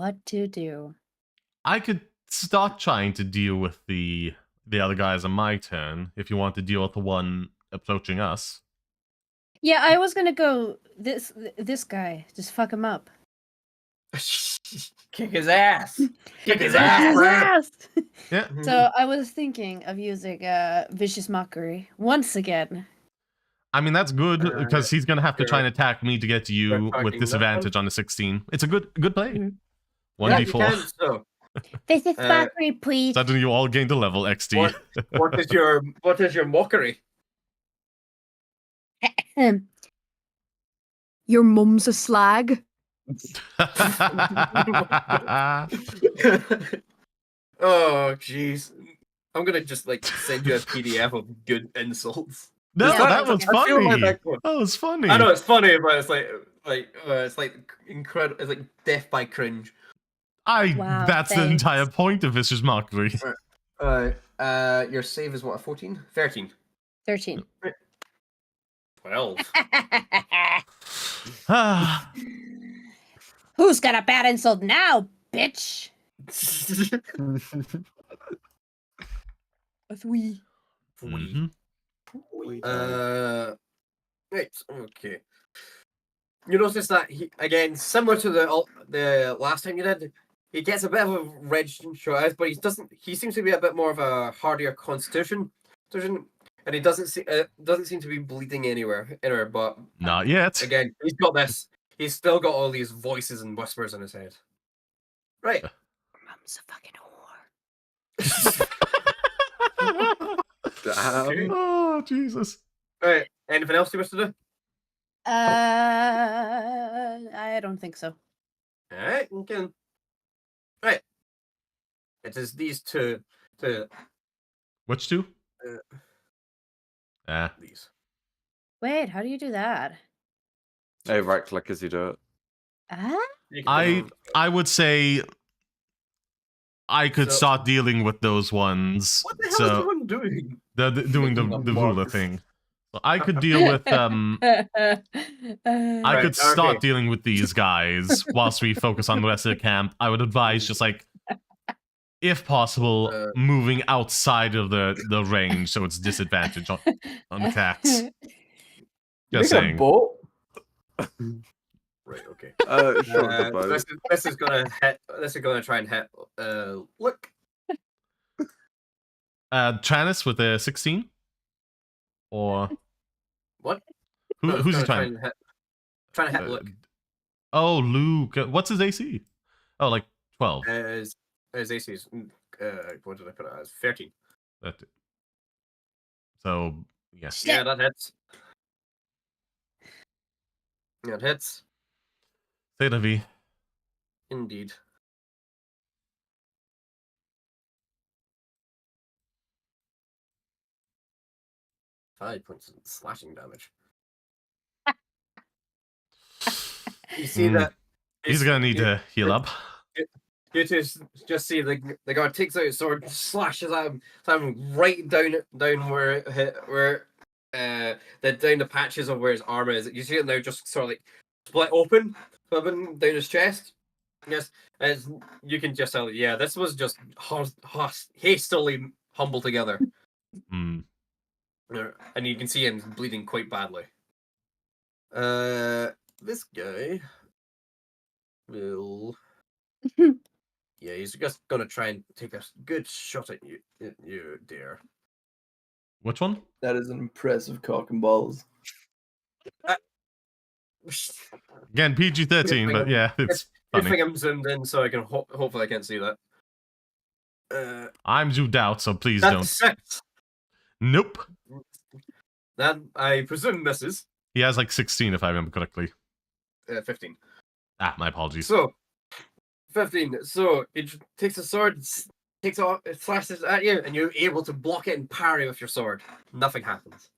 I could start trying to deal with the other guys on my turn, if you want to deal with the one approaching us. Yeah, I was gonna go this guy. Just fuck him up. Kick his ass. Kick his ass. Yeah. So I was thinking of using vicious mockery once again. I mean, that's good, because he's going to have to try and attack me to get to you with disadvantage on the 16. It's a good play. 1d4. This is mockery, please. Suddenly you all gained a level, XD. What is your mockery? Your mum's a slag. Oh, jeez. I'm going to just, send you a PDF of good insults. No, that was funny. That was funny. I know it's funny, but it's incredible. It's like death by cringe. That's the entire point of Vicious Mockery. Your save is what, a 14? 13. 13. 12. Who's got a bad insult now, bitch? A 3. Right, okay. You notice that again, similar to the last time you did, he gets a bit of a red short eyes, but he seems to be a bit more of a hardier constitution, and he doesn't seem to be bleeding anywhere, but not yet. Again, he's got this. He's still got all these voices and whispers in his head. Right. Mum's a fucking whore. Damn. Oh, Jesus. Right. Anything else you wish to do? I don't think so. Alright, you can. Right. It is these two. Which two? These. Wait, how do you do that? Oh, right click as you do it. I would say I could start dealing with those ones. What the hell is everyone doing? They're doing the ruler thing. So I could deal with I could start dealing with these guys whilst we focus on the rest of the camp. I would advise just like, if possible, moving outside of the range so it's disadvantage on attacks. Just saying. Right, okay. Sure, this is gonna hit. This is gonna try and hit. Look. Tranis with a 16, or what? Who's he trying? Trying to hit Luke. Oh, Luke. What's his AC? Oh, like 12. His AC is what did I put it as? 13. So yes. Yeah, that hits. Yeah, it hits. C'est la vie. Indeed. Five points of slashing damage. You see that? He's gonna need to heal up. You just see the guard takes out his sword, slashes at him right down where it hit, where down the patches of where his armor is. You see it now, just sort of like split open down his chest. Yes, as you can just tell. Yeah, this was just hastily humbled together. And you can see him bleeding quite badly. This guy will. Yeah, he's just gonna try and take a good shot at you, dear. Which one? That is an impressive cock and balls. Again, PG-13, but yeah, it's I funny. think I'm zoomed in, so I can hopefully I can see that. I'm zoomed out, so please That's don't. 6. Nope. That I presume misses. He has like 16, if I remember correctly. 15. My apologies. So, 15. So he takes a sword, takes off, it slashes at you, and you're able to block it and parry with your sword. Nothing happens.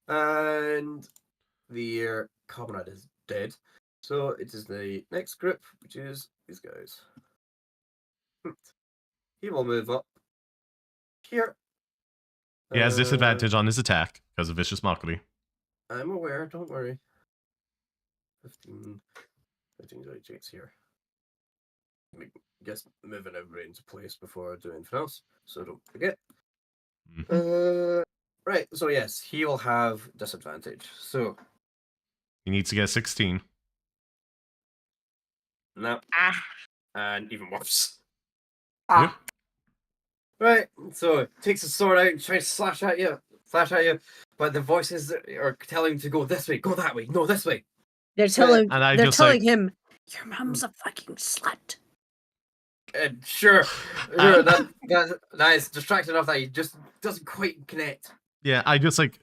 And the comrade is dead. So it is the next group, which is these guys. He will move up here. He has disadvantage on his attack because of vicious mockery. I'm aware, don't worry. 15 takes here. I guess moving everybody into place before doing anything else, so don't forget. Right, so yes, he will have disadvantage. So He needs to get 16. no. And even worse. Yep. Right, so takes his sword out and tries to slash at you, but the voices are telling him to go this way, go that way, no, this way. They're telling, And I they're just, telling like- him, your mom's a fucking slut. Sure, that is distracted enough that he just doesn't quite connect. Yeah, I just like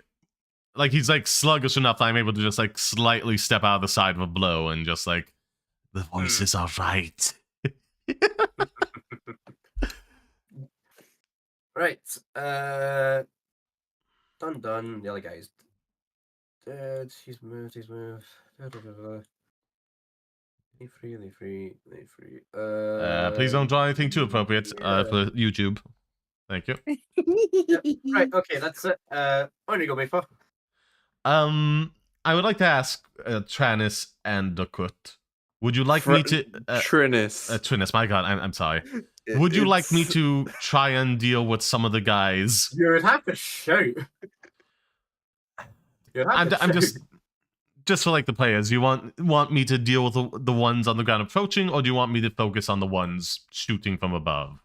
he's like sluggish enough that I'm able to just like slightly step out of the side of a blow and just like, the voices are right. Right, done. The other guy's dead. He's moved. They free. Please don't draw anything too appropriate for YouTube. Thank you. Yep. Right, okay, that's it. On you go, Magepaw. I would like to ask Tranis and Dokut. Would you like me to Trinis? My God, I'm sorry. Would you like me to try and deal with some of the guys? You would have to shout. I'm just for like the players. You want me to deal with the ones on the ground approaching, or do you want me to focus on the ones shooting from above?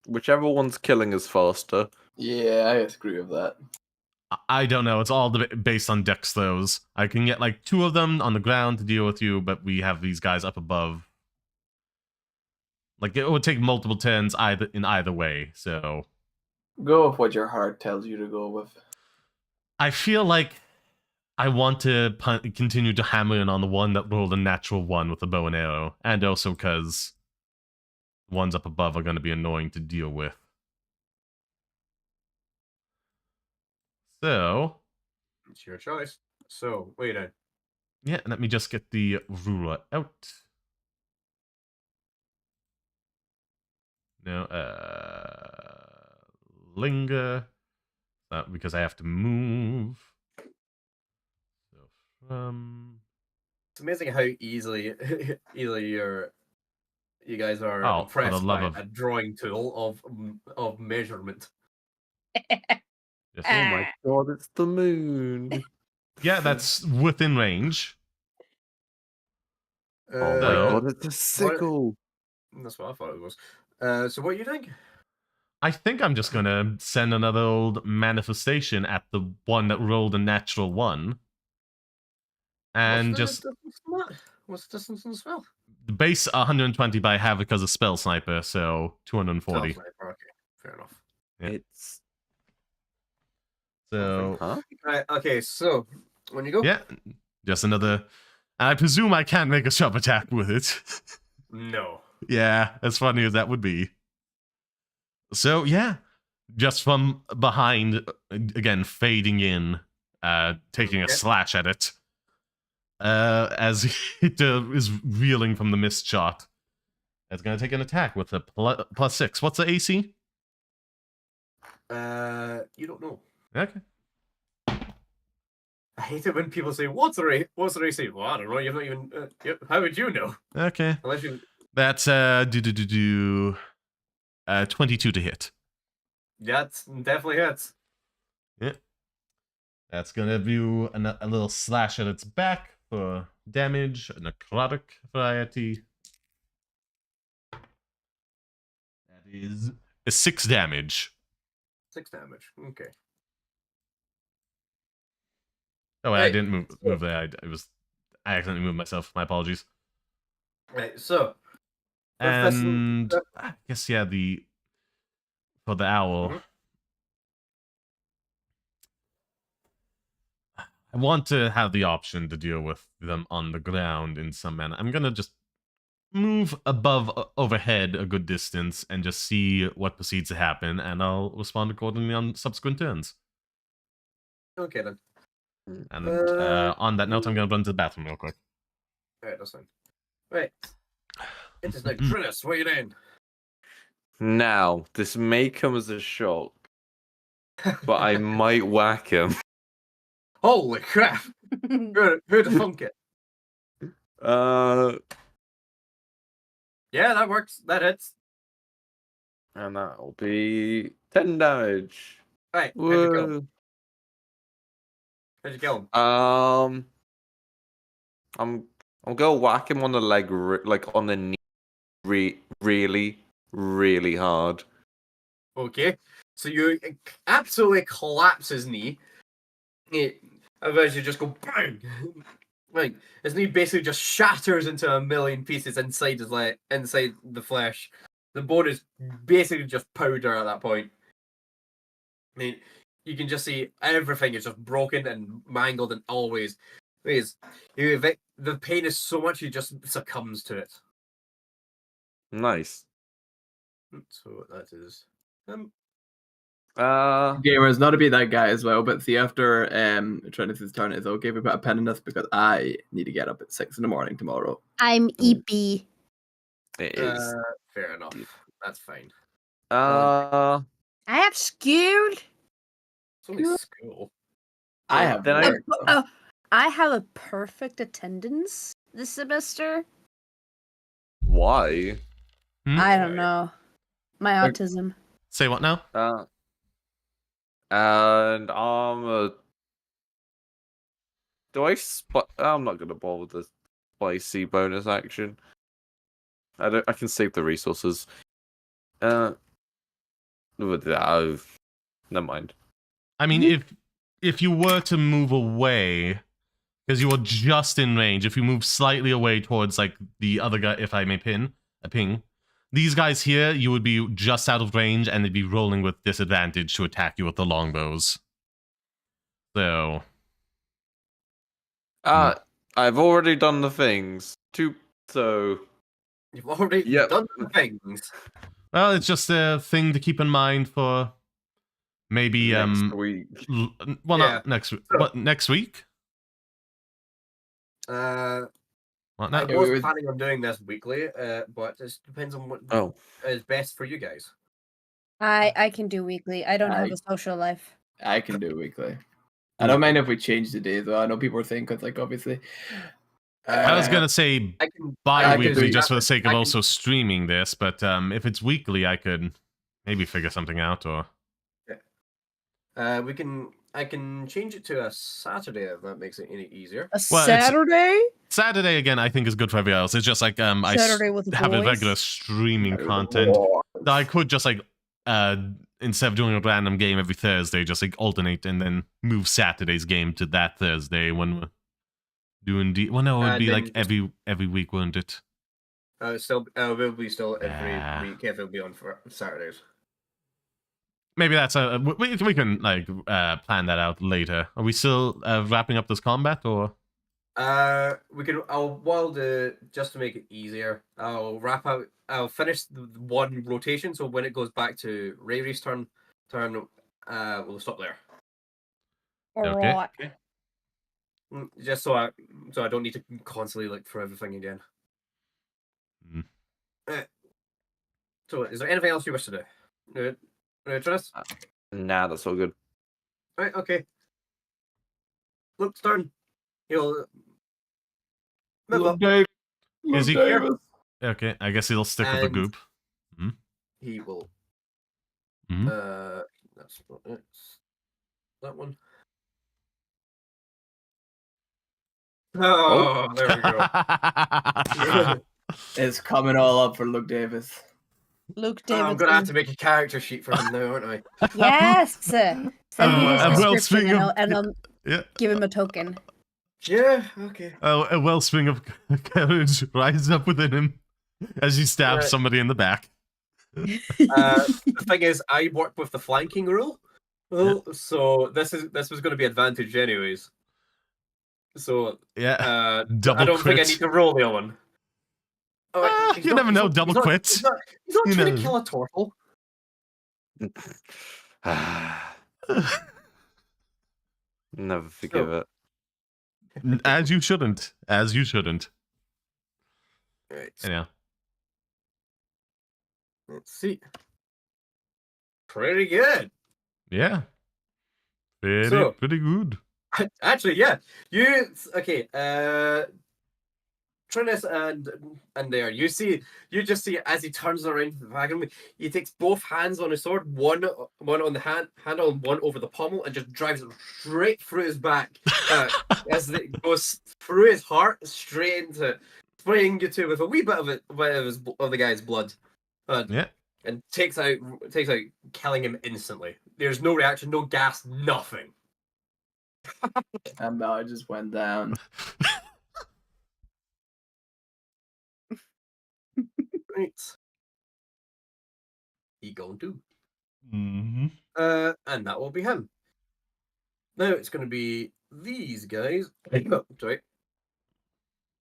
Whichever one's killing is faster. Yeah, I agree with that. I don't know. It's all based on dex throws. I can get like 2 of them on the ground to deal with you, but we have these guys up above. Like it would take multiple turns in either way. So Go with what your heart tells you to go with. I feel like I want to continue to hammer in on the one that rolled a natural 1 with a bow and arrow, and also because the ones up above are going to be annoying to deal with. So, it's your choice. So, wait a... Yeah, let me just get the ruler out. No, linger. Because I have to move. So from... It's amazing how easily you guys are Oh, impressed by a drawing tool of measurement. Yes. Oh my god, it's the moon. Yeah, that's within range. Oh my god, it's a sickle. That's what I thought it was. So what do you think? I think I'm just gonna send another old manifestation at the one that rolled a natural 1. And What's the distance in the spell? The base 120, but I have it because of spell sniper, so 240. Spell sniper, okay, fair enough. Yeah. It's so Right, okay, so when you go, yeah, just another. I presume I can't make a sharp attack with it. No. Yeah, as funny as that would be. So yeah, just from behind, again fading in, taking a slash at it. As it is reeling from the mist shot. It's going to take an attack with a +6. What's the AC? You don't know. Okay. I hate it when people say, what's the AC? Well, I don't know, you've not even... how would you know? Okay. Unless you... That's 22 to hit. Yeah, it's definitely hits. Yeah. That's going to do a little slash at its back. For damage, necrotic variety. That is 6 damage. 6 damage. Okay. Oh, I didn't move there. I accidentally moved myself. My apologies. Right. So. And I guess yeah, for the owl. Mm-hmm. I want to have the option to deal with them on the ground in some manner. I'm gonna just move overhead a good distance and just see what proceeds to happen, and I'll respond accordingly on subsequent turns. Okay then. And on that note, I'm gonna run to the bathroom real quick. Alright, that's fine. Right. It is like Trinus, wait in. Now, this may come as a shock, but I might whack him. Holy crap! Who'd have thunk it? Yeah, that works. That hits. And that'll be 10 damage. Right, how'd you kill him? How'd you kill him? I'm gonna whack him on the leg, like on the knee, really hard. Okay, so you absolutely collapse his knee. Otherwise, you just go bang. Like his knee basically just shatters into a million pieces inside his inside the flesh. The bone is basically just powder at that point. I mean, you can just see everything is just broken and mangled and always. The pain is so much he just succumbs to it. Nice. So that is Gamers, not to be that guy as well, but see after Trinus's turn, it's okay if we put a pin in this because I need to get up at 6 a.m. tomorrow. I'm EP. It is. Fair enough. That's fine. I have skewed. It's only school. I have. I have a perfect attendance this semester. Why? I don't know. My autism. Say what now? And I'm not gonna bother with the spicy bonus action. I can save the resources. Never mind. I mean, if you were to move away, because you were just in range, if you move slightly away towards like the other guy, if I may ping, These guys here, you would be just out of range, and they'd be rolling with disadvantage to attack you with the longbows. So... I've already done the things. So... You've already done the things. Well, it's just a thing to keep in mind for maybe next week. Well, not next week. What, next week? I What, was planning on doing this weekly, but it depends on what is best for you guys. I can do weekly. I don't have a social life. I can do weekly. I don't mind if we change the day though. I know people are saying because like obviously. I was gonna say bi-weekly just for the sake of also streaming this, but if it's weekly, I could maybe figure something out. Or I can change it to a Saturday if that makes it any easier. Saturday? Saturday again, I think is good for everybody else. It's just like Saturday with have a boys? regular streaming content. I could just like instead of doing a random game every Thursday, just like alternate and then move Saturday's game to that Thursday when we're doing well, no, it would be like every week, wouldn't it? Will be still every week if it'll be on for Saturdays. Maybe that's we can like plan that out later. Are we still wrapping up this combat or? We can. Just to make it easier, I'll finish the one rotation. So when it goes back to Rave's turn, we'll stop there. Okay. Just so I don't need to constantly look for everything again. So, is there anything else you wish to do? Tris? Nah, that's all good. Right. Okay. Look, Stern. He'll. Is he here? Okay, I guess he'll stick with the goop. He will. That's not it. That one. Oh, there we go. It's coming all up for Luke Davis. Luke Davis. I'm gonna have to make a character sheet for him now, aren't I? Yes. Send me his description and I'll give him a token. Yeah. Okay. A wellspring of courage rises up within him as he stabs somebody in the back. The thing is, I work with the flanking rule, so this was going to be advantage anyways. So yeah, I don't think I need to roll the other one. You never know, double quits. He's not trying to kill a turtle. Never forgive it. As you shouldn't. As you shouldn't. Right. Anyhow. Let's see. Pretty good. Yeah. Pretty good. Actually, yeah. Trinus and there, you just see as he turns around the wagon, he takes both hands on his sword, one on the handle and one over the pommel, and just drives it straight through his back as it goes through his heart, straight into spraying you two with a wee bit of the guy's blood. And takes out, killing him instantly. There's no reaction, no gas, nothing. And now I just went down. Right. He going to. Mm-hmm. And that will be him. Now it's going to be these guys. Oh, sorry.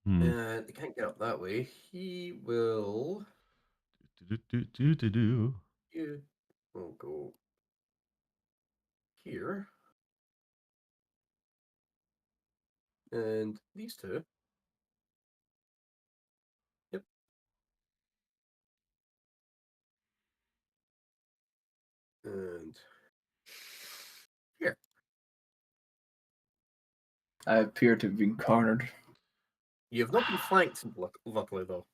They can't get up that way. He will. We'll go here. And these two. Yep. And here. I appear to have been cornered. You have not been flanked, luckily, though.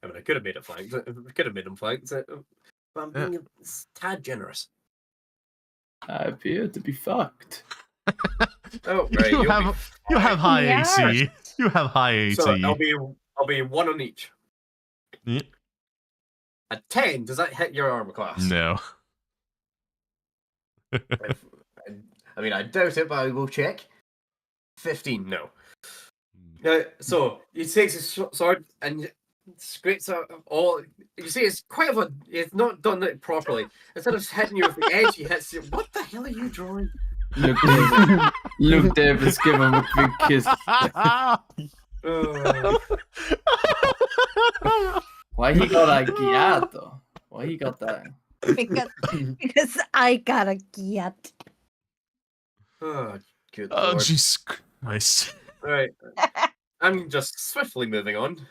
I mean, I could have made it flanked. I could have made them flanked. But I'm being a tad generous. I appear to be fucked. Oh, right. You have high AC. You have high AC. So I'll be one on each. Yeah. A 10, does that hit your armor class? No. I mean, I doubt it, but I will check. 15, no. So he takes his sword, and scrapes out all. You see, it's quite a. It's not done it properly. Instead of just hitting you with the edge, he hits you. What the hell are you drawing? Luke Davis. Luke Davis, give him a big kiss. Why he got a ghiato? Why he got that? Because I got a giat. Oh, good Oh, lord. Jesus Christ. Right. I'm just swiftly moving on.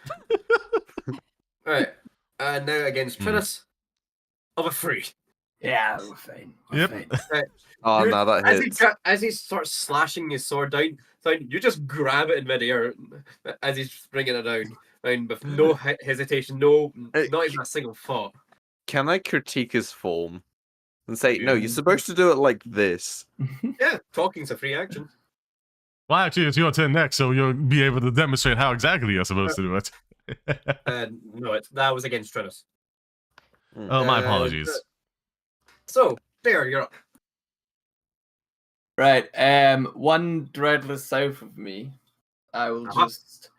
Right. And now against Trinus of a free. Yeah, we're fine. Yep. Right. Oh, no, that hits. As he starts slashing his sword down, you just grab it in midair as he's bringing it down with no hesitation, not even a single thought. Can I critique his form and say, no, you're supposed to do it like this? Yeah, talking's a free action. Well, actually, it's your turn next, so you'll be able to demonstrate how exactly you're supposed to do it. No, that was against Trinus. Oh, my apologies. So, there, you're up. Right, one dreadless south of me. I will just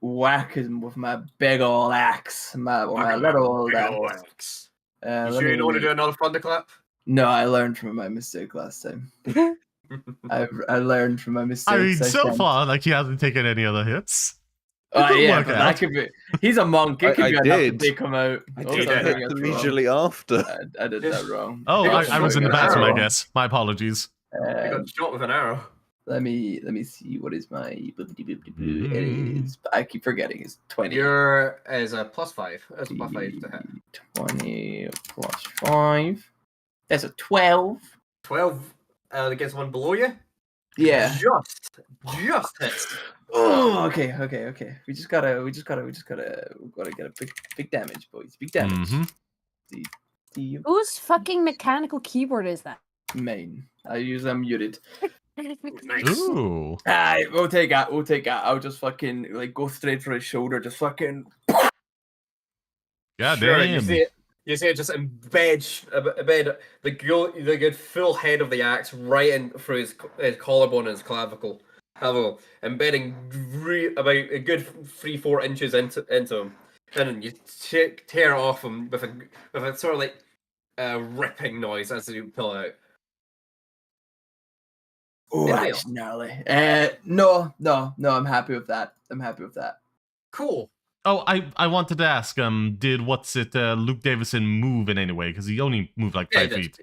whack him with my big ol' axe. My little old axe. You sure you don't want to do another thunderclap? No, I learned from my mistake last time. I learned from my mistakes. I mean, so far, like, he hasn't taken any other hits. Oh, yeah, but that could be... He's a monk. It could be enough to take him out. I did immediately after. I did that wrong. Oh, I was in the bathroom, I guess. My apologies. I got shot with an arrow. Let me see. What is my... It is... I keep forgetting. It's 20. Your is a +5. That's a +5 to hit. 20 plus 5. That's a 12. 12 against one below you? Yeah. Just hits. Oh, okay. We gotta get a big damage, boys. Big damage. Whose fucking mechanical keyboard is that? Main. I use muted. Nice. Ooh. Alright, we'll take that. I'll just fucking go straight for his shoulder. Just fucking. God Sure, damn. You see it just embed the good full head of the axe right in through his collarbone and his clavicle, embedding about a good 3-4 inches into him, and then you tear off him with a sort of ripping noise as you pull it out. Oh, that's gnarly. No, I'm happy with that. Cool. Oh, I wanted to ask, did Luke Davison move in any way? Because he only moved like 5 feet.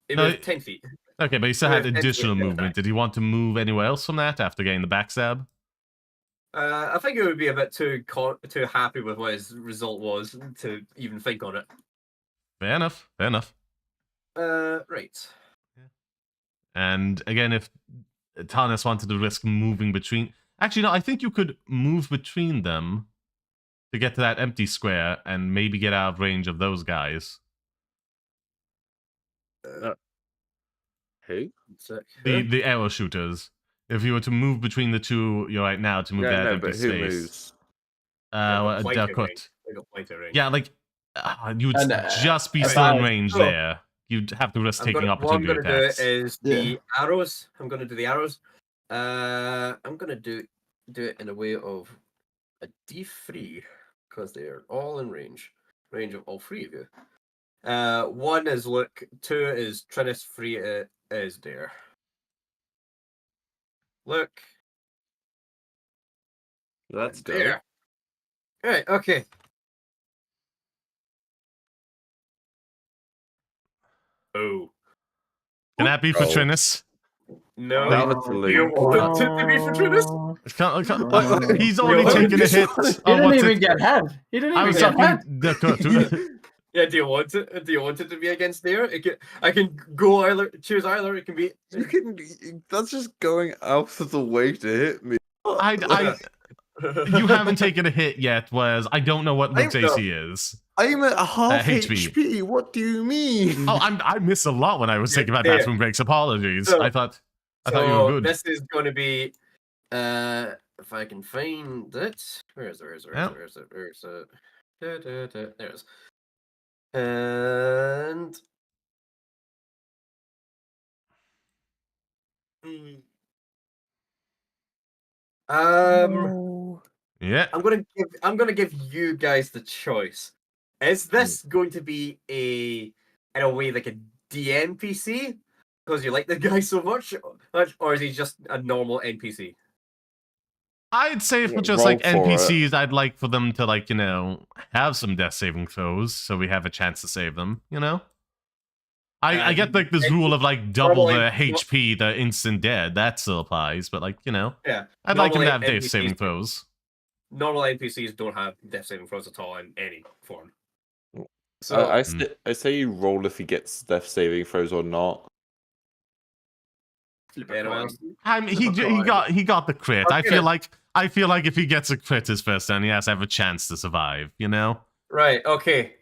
He moved 10 feet. Okay, but he still had additional movement. Did he want to move anywhere else from that after getting the backstab? I think it would be a bit too happy with what his result was to even think on it. Fair enough. Right. And again, if Tarnis wanted to risk moving between... Actually, no, I think you could move between them to get to that empty square and maybe get out of range of those guys. Who? The arrow shooters. If you were to move between the two, you're right now to move that empty but who space. moves? Dakut. Yeah, you would just be still in range there. You'd have to risk taking opportunity attacks. What I'm going to do is the arrows. I'm going to do the arrows. I'm going to do it in a way of a D3 because they're all in range of all three of you. 1 is Luke, 2 is Trinus, 3 is Dare. Luke. That's Dare. Right, okay. Oh. Can that be for Trinus? No. You want it to be for Trinus? He's already taken a hit. He didn't even get hit. Yeah, do you want it? Do you want it to be against there? I can go choose either. It can be. That's just going out of the way to hit me. You haven't taken a hit yet, whereas I don't know what Luke's AC is. I'm at half HP. What do you mean? Oh, I missed a lot when I was thinking about bathroom breaks. Apologies. I thought you were good. This is going to be, if I can find it. Where is it? There it is. And Yeah. I'm gonna give you guys the choice. Is this going to be in a way like a DNPC because you like the guy so much, or is he just a normal NPC? I'd say for just like NPCs, I'd like for them to like, have some death saving throws so we have a chance to save them, I get like this rule of like double the HP, the instant dead, that still applies, but like, Yeah. I'd like him to have death saving throws. Normal NPCs don't have death saving throws at all in any form. So I say you roll if he gets death saving throws or not. He got the crit. I feel like if he gets a crit his first turn, he has to have a chance to survive. Right. Okay.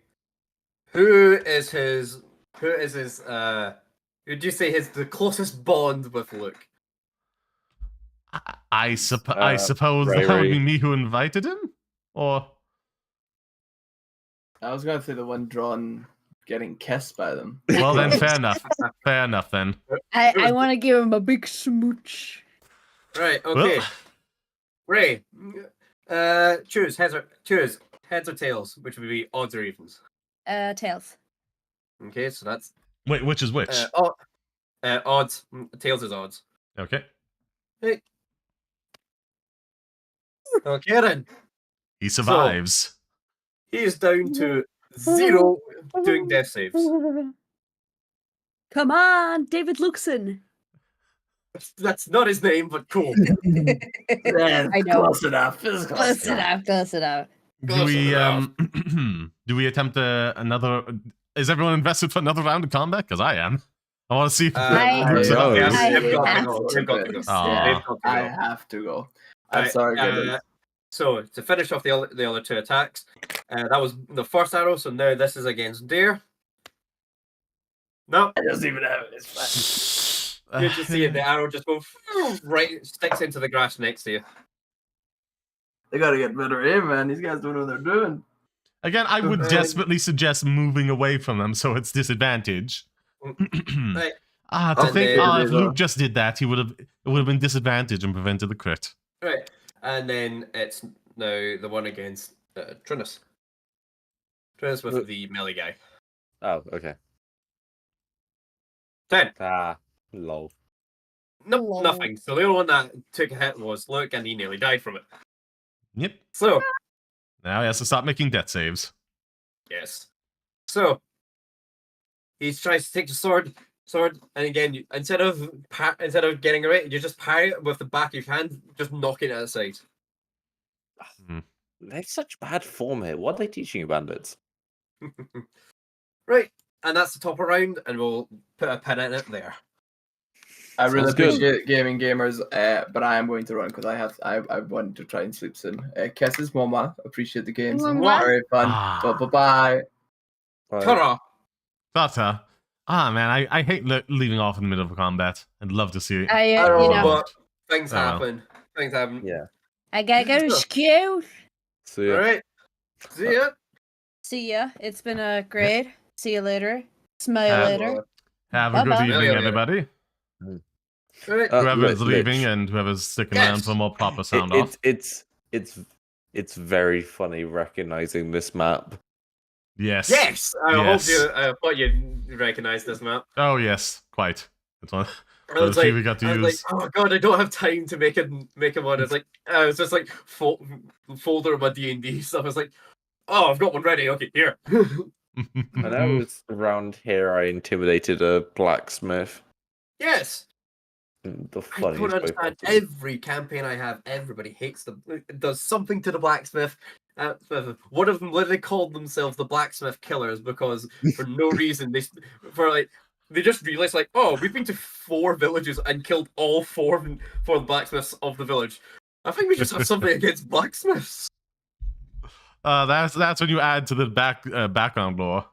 Who is his? Would you say the closest bond with Luke? I suppose that would be me who invited him, or I was gonna say the one drawn getting kissed by them. Well then, fair enough. Fair enough then. I want to give him a big smooch. Right. Okay. Ray, choose heads or tails, which would be odds or evens. Tails. Okay, so that's wait, which is which? Odds. Tails is odds. Okay. Hey. Okay then. He survives. So, he is down to 0 doing death saves. Come on, David Luxon. That's not his name, but cool. I know. Close enough. Close enough. Do we attempt another? Is everyone invested for another round of combat? Because I am. I want to see if I have to go. I'm sorry, guys. So to finish off the other two attacks, that was the first arrow. So now this is against deer. No, it doesn't even have it. It's fine. You just see the arrow just go right, sticks into the grass next to you. They gotta get better aim, man. These guys don't know what they're doing. Again, I would desperately suggest moving away from them so it's disadvantage. Right. If Luke just did that, it would have been disadvantage and prevented the crit. Right. And then it's now the one against Trinus. Trinus with the melee guy. Oh, okay. 10. Lol. Nope, nothing. So the only one that took a hit was Luke, and he nearly died from it. Yep. So now he has to stop making death saves. Yes. So he tries to take the sword, and again, instead of getting it, you just parry it with the back of your hand, just knocking it aside. They're such bad form here. What are they teaching you, bandits? Right, and that's the top of round, and we'll put a pin in it there. I really appreciate gaming gamers, but I am going to run because I want to try and sleep soon. Kisses, mama. Appreciate the games. Very fun. Bye. Ta-ra. Ta-ta. Man, I hate leaving off in the middle of a combat. I'd love to see it. But things happen. Things happen. Yeah. I gotta go to school. See ya. All right. See ya. See ya. It's been a great. See you later. Smile later. Have a good evening, everybody. Whoever's leaving and whoever's sticking around for more proper sound off. It's very funny recognizing this map. Yes. Yes. I thought you recognized this map. Oh yes, quite. It's one. I was like, oh god, I don't have time to make a one. It's like I was just like folder of my DND stuff. I was like, oh, I've got one ready. Okay, here. When I was around here, I intimidated a blacksmith. Yes. The I don't understand. Every campaign I have, everybody hates them. It does something to the blacksmith. One of them literally called themselves the blacksmith killers because for no reason they just realized like, oh, we've been to 4 villages and killed all 4 the blacksmiths of the village. I think we just have something against blacksmiths. That's when you add to the background lore.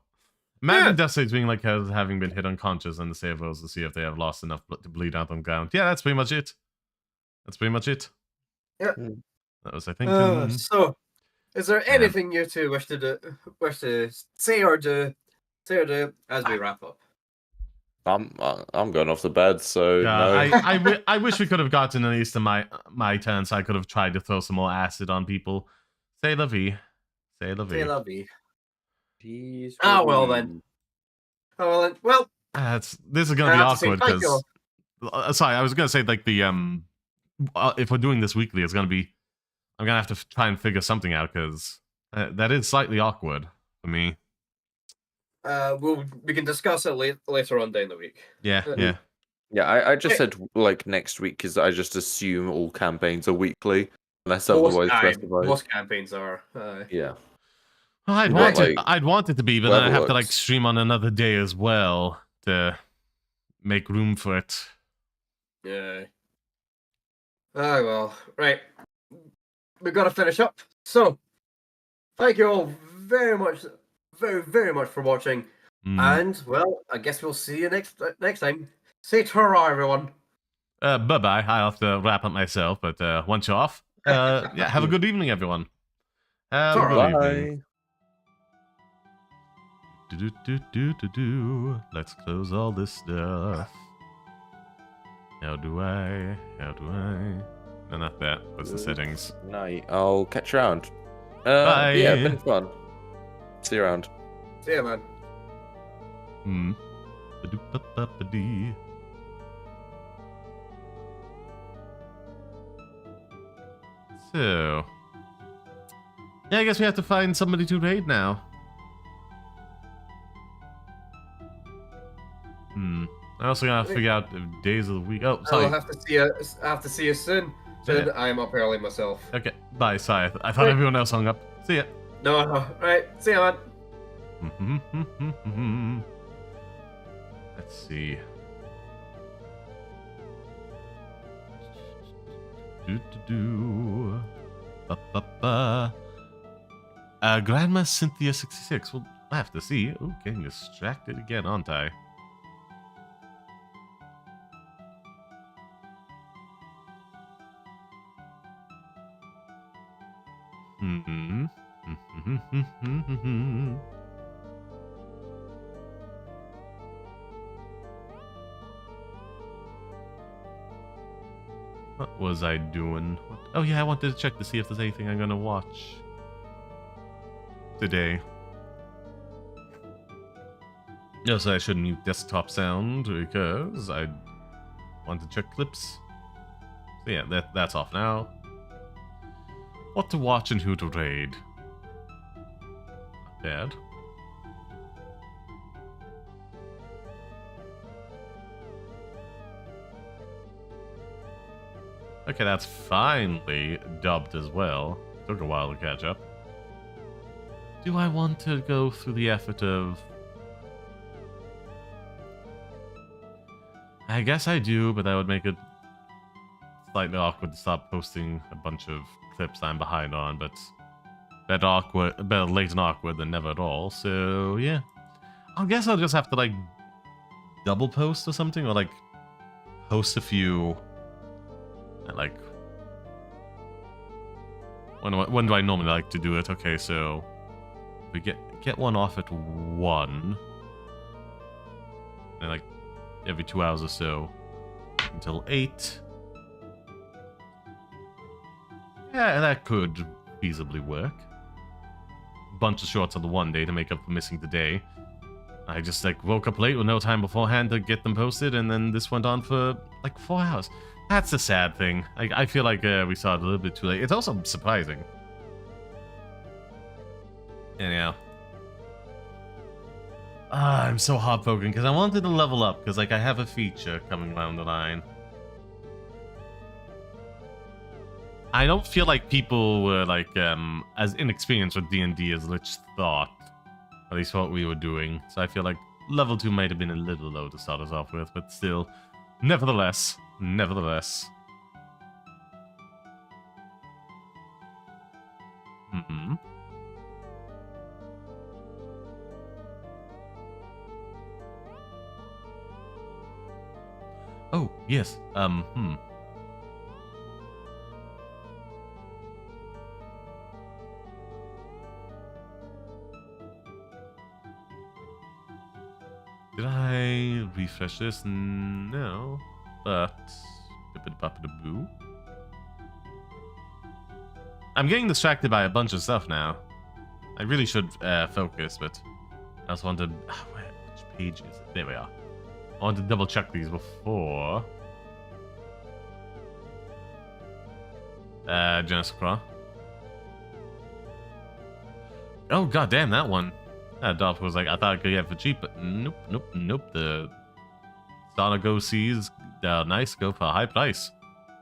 Imagine death saves being like having been hit unconscious and the save rolls to see if they have lost enough blood to bleed out on the ground. Yeah, that's pretty much it. Yeah. That was, I think. So, is there anything you two wish to say or do as we wrap up? I'm going off the bed, so no. I wish we could have gotten at least to my turn, so I could have tried to throw some more acid on people. Say la vie. Say la vie. Say la vie. Jeez, Well then. Well, this is gonna be awkward because. Sorry, I was gonna say like the if we're doing this weekly, it's gonna be. I'm gonna have to try and figure something out because that is slightly awkward for me. We can discuss it later on down the week. Yeah. I just said like next week because I just assume all campaigns are weekly unless otherwise specified. Most campaigns are. Yeah. I'd want it to be, but then I have to like stream on another day as well to make room for it. Yeah. Well, right. We've got to finish up. So, thank you all very much for watching. And well, I guess we'll see you next time. Say ta-ra, everyone. Bye-bye. I'll have to wrap up myself, but once you're off, yeah, have a good evening, everyone. Have a good evening. Let's close all this stuff. How do I? No, not that. What's the settings? Night. I'll catch you around. Bye. Yeah, been fun. See you around. See ya, man. So, yeah, I guess we have to find somebody to raid now. I also gotta figure out the days of the week. Oh, sorry. I'll have to see you soon. Yeah. I'm up early myself. Okay, bye. Sorry, I thought everyone else hung up. See ya. No. Right, see ya, man. Let's see. Grandma Cynthia 66. Well, I have to see. Oh, getting distracted again, aren't I? What was I doing? Oh yeah, I wanted to check to see if there's anything I'm gonna watch today. Also, I should mute desktop sound because I want to check clips. So yeah, that's off now. What to watch and who to raid. Not bad. Okay, that's finally dubbed as well. Took a while to catch up. Do I want to go through the effort of... I guess I do, but that would make it slightly awkward to stop posting a bunch of clips I'm behind on, but better late and awkward than never at all, so yeah. I guess I'll just have to like double post or something, or like post a few like when do I normally like to do it? Okay, so we get one off at 1 and like every 2 hours or so until 8. Yeah, that could feasibly work. Bunch of shorts on the one day to make up for missing the day. I just like woke up late with no time beforehand to get them posted, and then this went on for like 4 hours. That's the sad thing. I feel like we saw it a little bit too late. It's also surprising. Anyhow. I'm so heartbroken because I wanted to level up because like I have a feature coming down the line. I don't feel like people were like as inexperienced with D&D as Lich thought. At least what we were doing. So I feel like level 2 might have been a little low to start us off with, but still, nevertheless. Oh, yes. Did I refresh this? No. But... boo. I'm getting distracted by a bunch of stuff now. I really should focus, but I also want to... which page is it? There we are. I want to double check these before. Genesis Cross. Oh, goddamn, that one. That Dolph was like, I thought I could get it for cheap, but nope, nope, nope. The Sonic OCs, nice, go for a high price.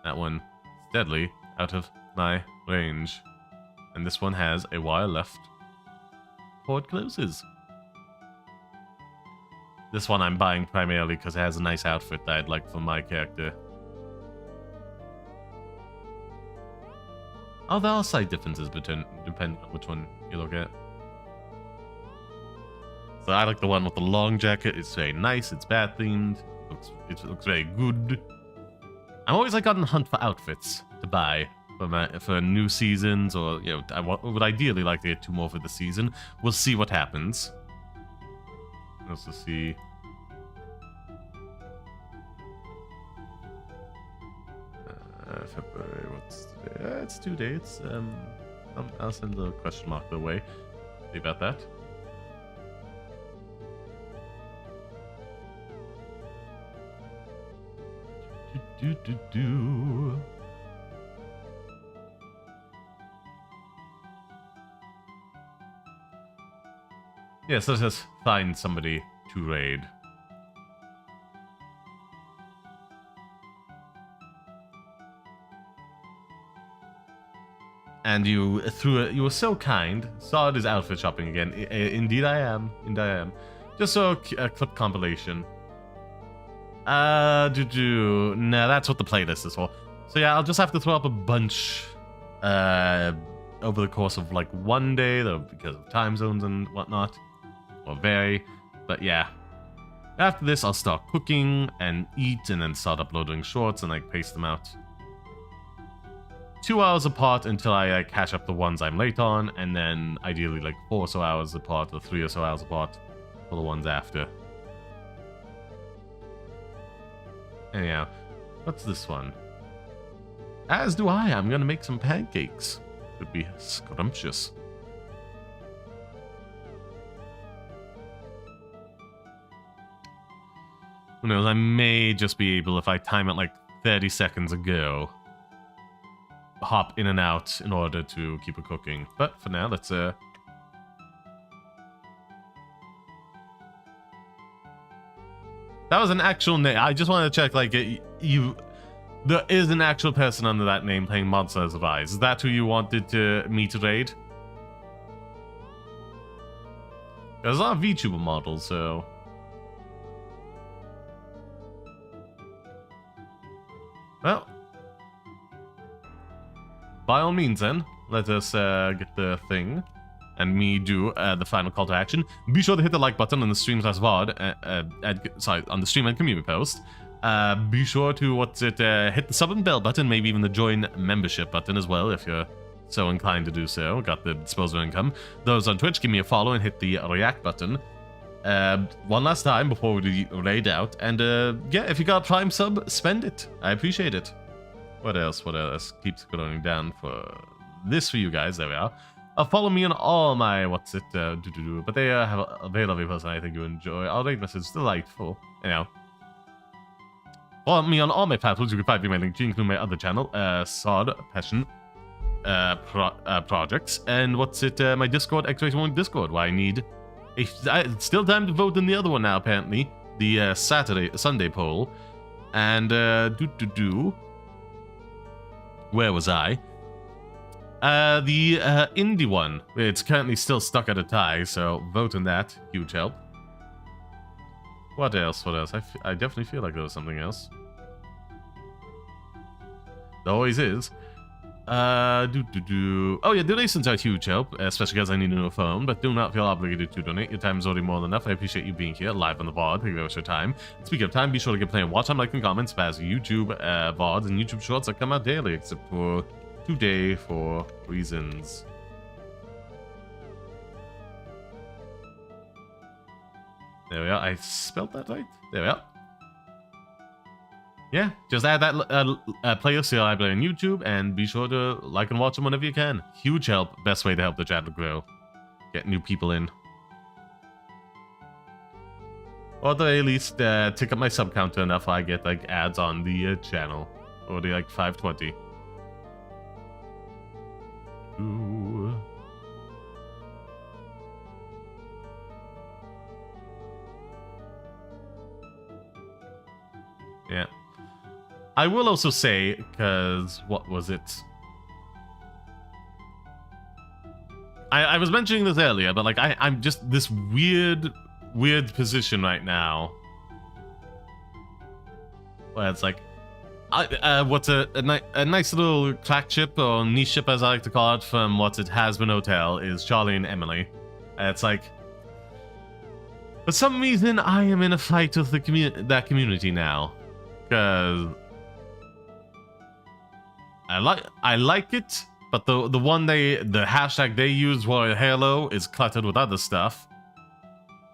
That one is deadly out of my range. And this one has a wire left before it closes. This one I'm buying primarily because it has a nice outfit that I'd like for my character. Oh, there are slight differences depending on which one you look at. So I like the one with the long jacket. It's very nice. It's bat themed. It looks very good. I'm always like on the hunt for outfits to buy for new seasons, or you know, I would ideally like to get 2 more for the season. We'll see what happens. Let's just see. February. What's today? It's 2 dates. I'll send a little question mark their way. See about that. Yes, let's just find somebody to raid. And you were so kind. Saw his outfit shopping again. Indeed I am. Indeed I am. Just so a clip compilation. Nah, that's what the playlist is for. So yeah, I'll just have to throw up a bunch over the course of like one day, though, because of time zones and whatnot. Will vary. But yeah. After this, I'll start cooking and eat, and then start uploading shorts and like paste them out. 2 hours apart until I catch up the ones I'm late on, and then ideally like 4 or so hours apart, or 3 or so hours apart for the ones after. Anyhow, what's this one? As do I. I'm gonna make some pancakes. Could be scrumptious. Who knows? I may just be able, if I time it like 30 seconds ago, hop in and out in order to keep it cooking. But for now, let's that was an actual name. I just wanted to check, like, there is an actual person under that name playing Monsters of Eyes. Is that who you wanted me to raid? There's a lot of VTuber models, so... Well... By all means, then, let us get the thing, and me do the final call to action. Be sure to hit the like button on the stream slash VOD, sorry, on the stream and community post. Be sure to, hit the sub and bell button, maybe even the join membership button as well, if you're so inclined to do so. Got the disposable income. Those on Twitch, give me a follow and hit the react button. One last time before we raid out, and yeah, if you got a Prime sub, spend it. I appreciate it. What else? What else? Keep scrolling down for this for you guys. There we are. Follow me on all my but they have a very lovely person I think you enjoy. Our raid message is delightful. Anyhow, follow me on all my platforms. You can find me my link to include my other channel, Sod Passion Projects, and my Discord, X-Ray1 Discord. Why I need still time to vote in the other one now. Apparently, the Sunday poll, and where was I? The indie one. It's currently still stuck at a tie, so vote on that. Huge help. What else? What else? I definitely feel like there was something else. There always is. Oh yeah, donations are huge help, especially because I need a new phone, but do not feel obligated to donate. Your time is already more than enough. I appreciate you being here, live on the VOD. Thank you very much for your time. Speaking of time, be sure to get plenty of watch time, like, and comments, as YouTube VODs and YouTube Shorts that come out daily, except for today for reasons. There we are. I spelled that right. There we are. Yeah, just add that playlist to your library on YouTube, and be sure to like and watch them whenever you can. Huge help. Best way to help the channel grow. Get new people in. Or at the very least, tick up my sub counter enough I get like ads on the channel. Already like 520. Ooh. Yeah. I will also say, because what was it? I was mentioning this earlier, but like I'm just this weird position right now where it's like what's a nice little crack ship, or niche ship as I like to call it, from What's It Has Been Hotel is Charlie and Emily. It's like, for some reason I am in a fight with that community now, because I like it, but the hashtag they use, Royal Halo, is cluttered with other stuff.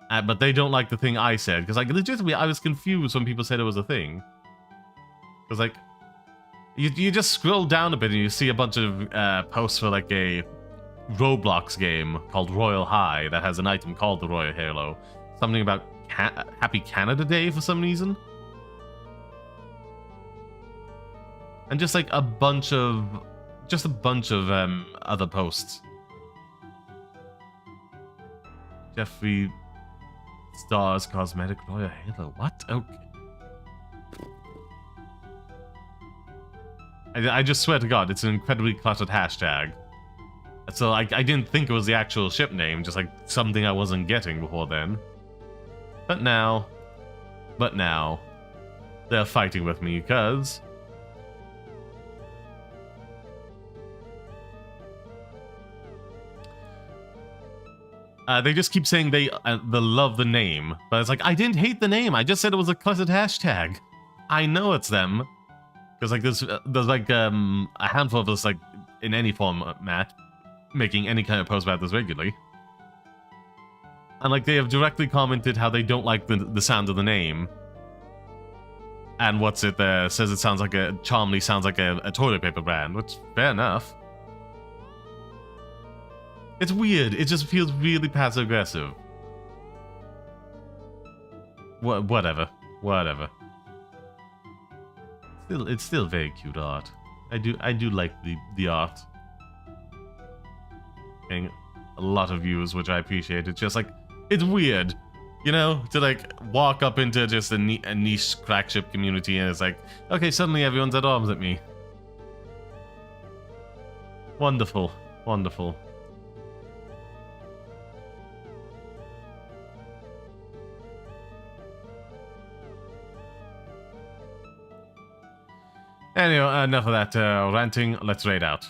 But they don't like the thing I said, because like legitimately I was confused when people said it was a thing. Because like you just scroll down a bit and you see a bunch of posts for like a Roblox game called Royal High that has an item called the Royal Halo. Something about Happy Canada Day for some reason. And just like a bunch of other posts. Jeffree Stars Cosmetic Royal Halo. What? Okay. I just swear to God, it's an incredibly cluttered hashtag. So I didn't think it was the actual ship name, just like something I wasn't getting before then. But now, they're fighting with me because they just keep saying they love the name, but it's like, I didn't hate the name. I just said it was a cluttered hashtag. I know it's them. Because like there's like a handful of us like in any format making any kind of post about this regularly, and like they have directly commented how they don't like the sound of the name, and What's It says it sounds like charmly sounds like a toilet paper brand, which fair enough. It's weird. It just feels really passive aggressive. Whatever. It's still very cute art. I do like the art. Getting a lot of views, which I appreciate. It's just like, it's weird, you know, to like walk up into just a niche crack ship community and it's like, okay, suddenly everyone's at arms at me. Wonderful. Anyway, enough of that ranting. Let's raid out.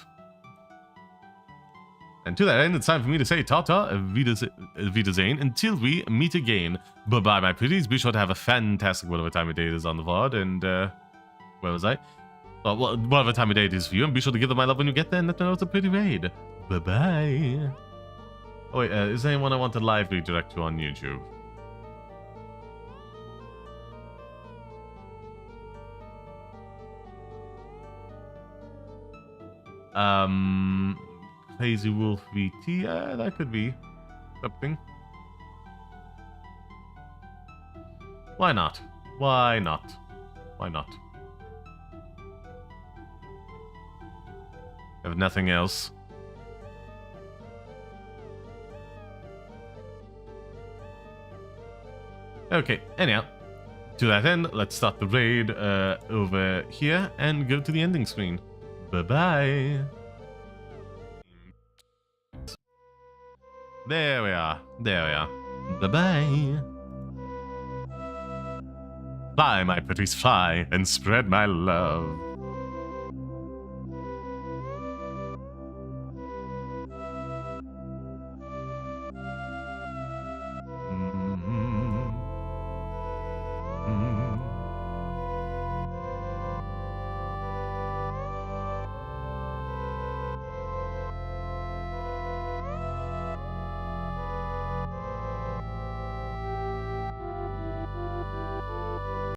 And to that end, it's time for me to say ta-ta, Wiedersehen, until we meet again. Bye-bye, my pretties. Be sure to have a fantastic whatever time of day it is on the VOD. And, where was I? Well, whatever time of day it is for you. And be sure to give them my love when you get there and let them know it's a pretty raid. Bye-bye. Oh, wait, is there anyone I want to live redirect to on YouTube? Crazy Wolf VT, that could be something. Why not? Why not? If nothing else. Okay, anyhow, to that end, let's start the raid over here and go to the ending screen. Bye-bye. There we are. Bye-bye. Fly, my pretties, fly, and spread my love.